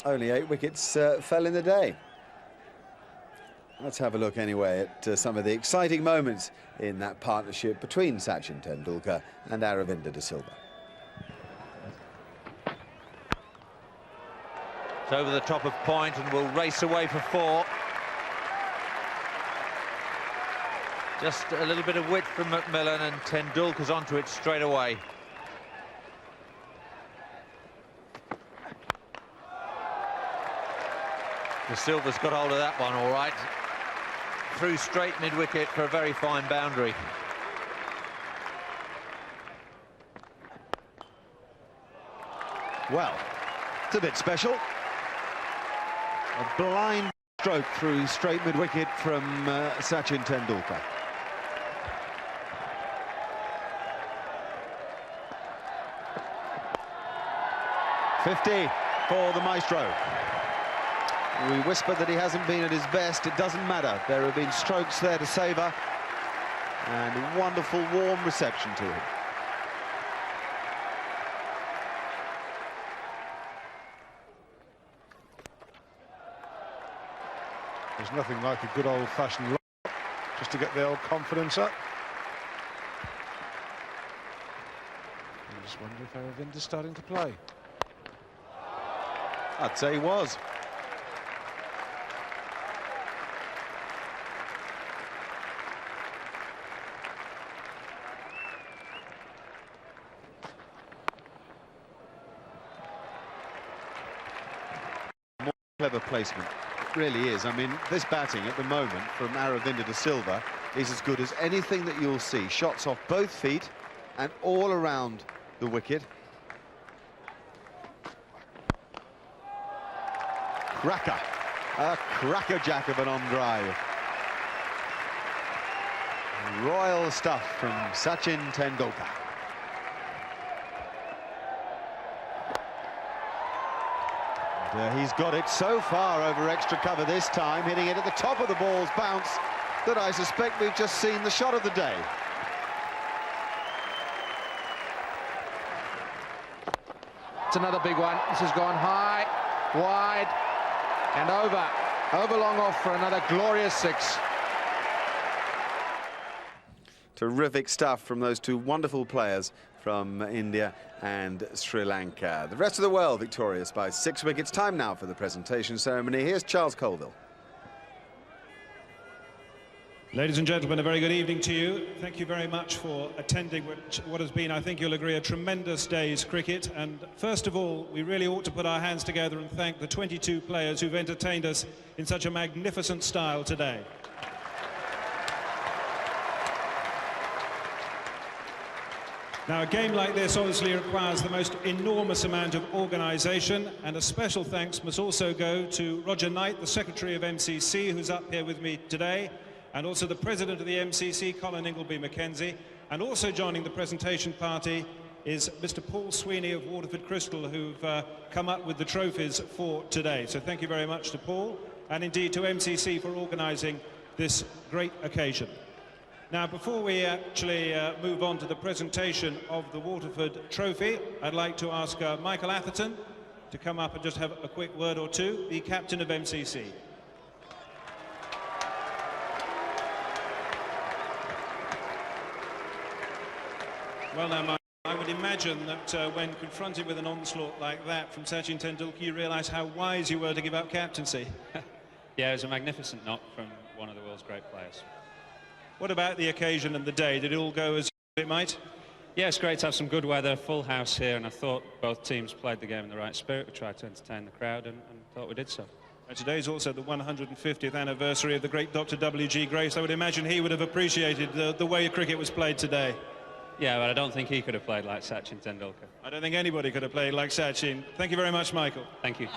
Only 8 wickets fell in the day. Let's have a look anyway at some of the exciting moments in that partnership between Sachin Tendulkar and Aravinda de Silva. It's over the top of point and will race away for 4. Just a little bit of width from Macmillan, and Tendulkar's onto it straight away. De Silva's got hold of that one all right. Through straight mid-wicket for a very fine boundary. Well, it's a bit special. A blind stroke through straight mid-wicket from Sachin Tendulkar. .50 for the maestro. We whispered that he hasn't been at his best. It doesn't matter. There have been strokes there to savour, and a wonderful, warm reception to him. There's nothing like a good old-fashioned lob just to get the old confidence up. I just wonder if Aravinda's starting to play. I'd say he was. More clever placement. Really is. I mean, this batting at the moment from Aravinda de Silva is as good as anything that you'll see. Shots off both feet and all around the wicket. Cracker. A crackerjack of an on drive. Royal stuff from Sachin Tendulkar. He's got it so far over extra cover this time, hitting it at the top of the ball's bounce that I suspect we've just seen the shot of the day. It's another big one. This has gone high, wide, and over. Over long off for another glorious 6. Terrific stuff from those two wonderful players from India and Sri Lanka. The rest of the world victorious by 6 wickets. Time now for the presentation ceremony. Here's Charles Colville. Ladies and gentlemen, a very good evening to you. Thank you very much for attending what has been, I think you'll agree, a tremendous day's cricket. And first of all, we really ought to put our hands together and thank the 22 players who've entertained us in such a magnificent style today. Now, a game like this obviously requires the most enormous amount of organisation, and a special thanks must also go to Roger Knight, the Secretary of MCC, who's up here with me today, and also the President of the MCC, Colin Ingleby Mackenzie, and also joining the presentation party is Mr. Paul Sweeney of Waterford Crystal, who've come up with the trophies for today. So thank you very much to Paul, and indeed to MCC for organising this great occasion. Now, before we actually move on to the presentation of the Waterford Trophy, I'd like to ask Michael Atherton to come up and just have a quick word or two, the captain of MCC. Well, now, Mike, I would imagine that when confronted with an onslaught like that from Sachin Tendulkar, you realise how wise you were to give up captaincy. Yeah, it was a magnificent knock from one of the world's great players. What about the occasion and the day? Did it all go as it might? Yeah, it's great to have some good weather, full house here, and I thought both teams played the game in the right spirit. We tried to entertain the crowd and thought we did so. And today is also the 150th anniversary of the great Dr. W.G. Grace. I would imagine he would have appreciated the way cricket was played today. Yeah, but I don't think he could have played like Sachin Tendulkar. I don't think anybody could have played like Sachin. Thank you very much, Michael. Thank you.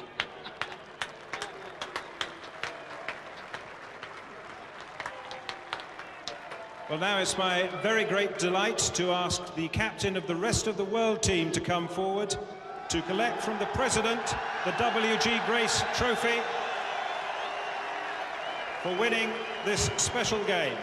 Well, now it's my very great delight to ask the captain of the rest of the world team to come forward to collect from the President the W.G. Grace Trophy for winning this special game.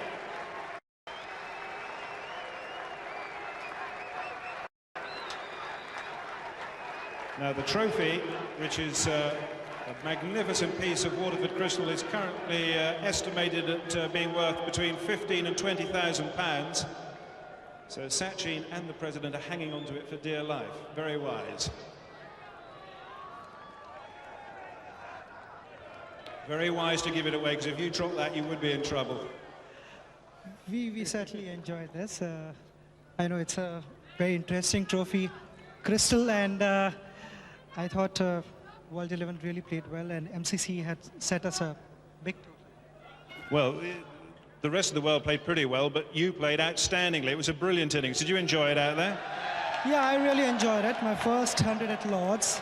Now, the trophy, which is a magnificent piece of Waterford Crystal, is currently estimated at being worth between £15,000 and £20,000. So Sachin and the President are hanging on to it for dear life. Very wise. Very wise to give it away, because if you dropped that, you would be in trouble. We certainly enjoyed this. I know it's a very interesting trophy, Crystal, and I thought World 11 really played well, and MCC had set us a big trophy. Well, the rest of the world played pretty well, but you played outstandingly. It was a brilliant innings. Did you enjoy it out there? Yeah, I really enjoyed it. My first 100 at Lord's.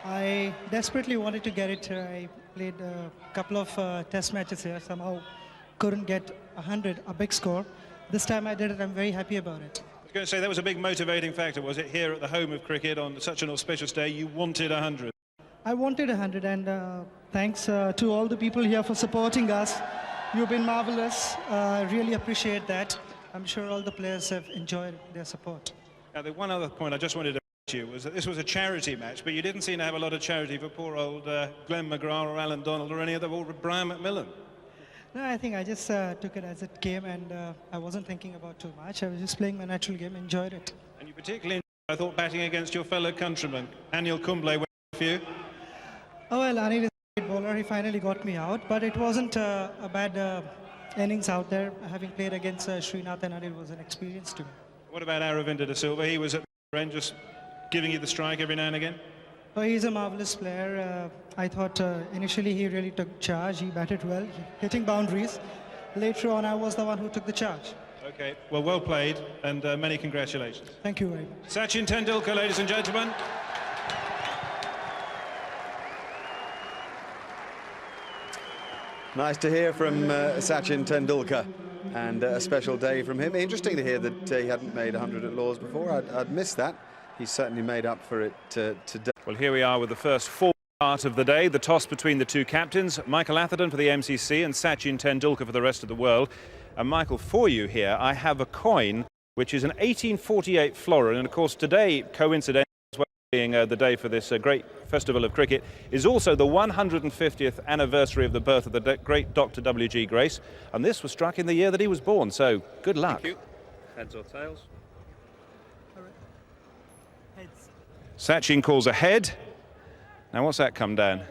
I desperately wanted to get it. I played a couple of test matches here. Somehow couldn't get 100, a big score. This time I did it. I'm very happy about it. I was going to say, that was a big motivating factor, was it? Here at the home of cricket on such an auspicious day, you wanted 100. I wanted 100, and thanks to all the people here for supporting us. You've been marvelous. Really appreciate that. I'm sure all the players have enjoyed their support. Now, the one other point I just wanted to make you was that this was a charity match, but you didn't seem to have a lot of charity for poor old Glenn McGrath or Alan Donald or any other, or Brian McMillan. No, I think I just took it as it came, and I wasn't thinking about too much. I was just playing my natural game, enjoyed it. And you particularly enjoyed, I thought, batting against your fellow countryman, Anil Kumble, went with you. Oh, well, Anil is a great bowler. He finally got me out, but it wasn't a bad innings out there. Having played against Srinath and Anil was an experience to me. What about Aravinda De Silva? He was at the end, just giving you the strike every now and again. Oh, he's a marvelous player. I thought initially he really took charge. He batted well, hitting boundaries. Later on, I was the one who took the charge. Okay, well played, and many congratulations. Thank you very much. Sachin Tendulkar, ladies and gentlemen. Nice to hear from Sachin Tendulkar, and a special day from him. Interesting to hear that he hadn't made 100 at Lord's before. I'd missed that. He's certainly made up for it today. Well, here we are with the first 4 Part of the day, the toss between the two captains, Michael Atherton for the MCC and Sachin Tendulkar for the rest of the world. And Michael, for you here, I have a coin which is an 1848 florin, and of course today, coincidentally, as well being the day for this great festival of cricket, is also the 150th anniversary of the birth of the great Dr. W.G. Grace, and this was struck in the year that he was born, so good luck. Thank you. Heads or tails? Heads. Sachin calls ahead. Now what's that come down?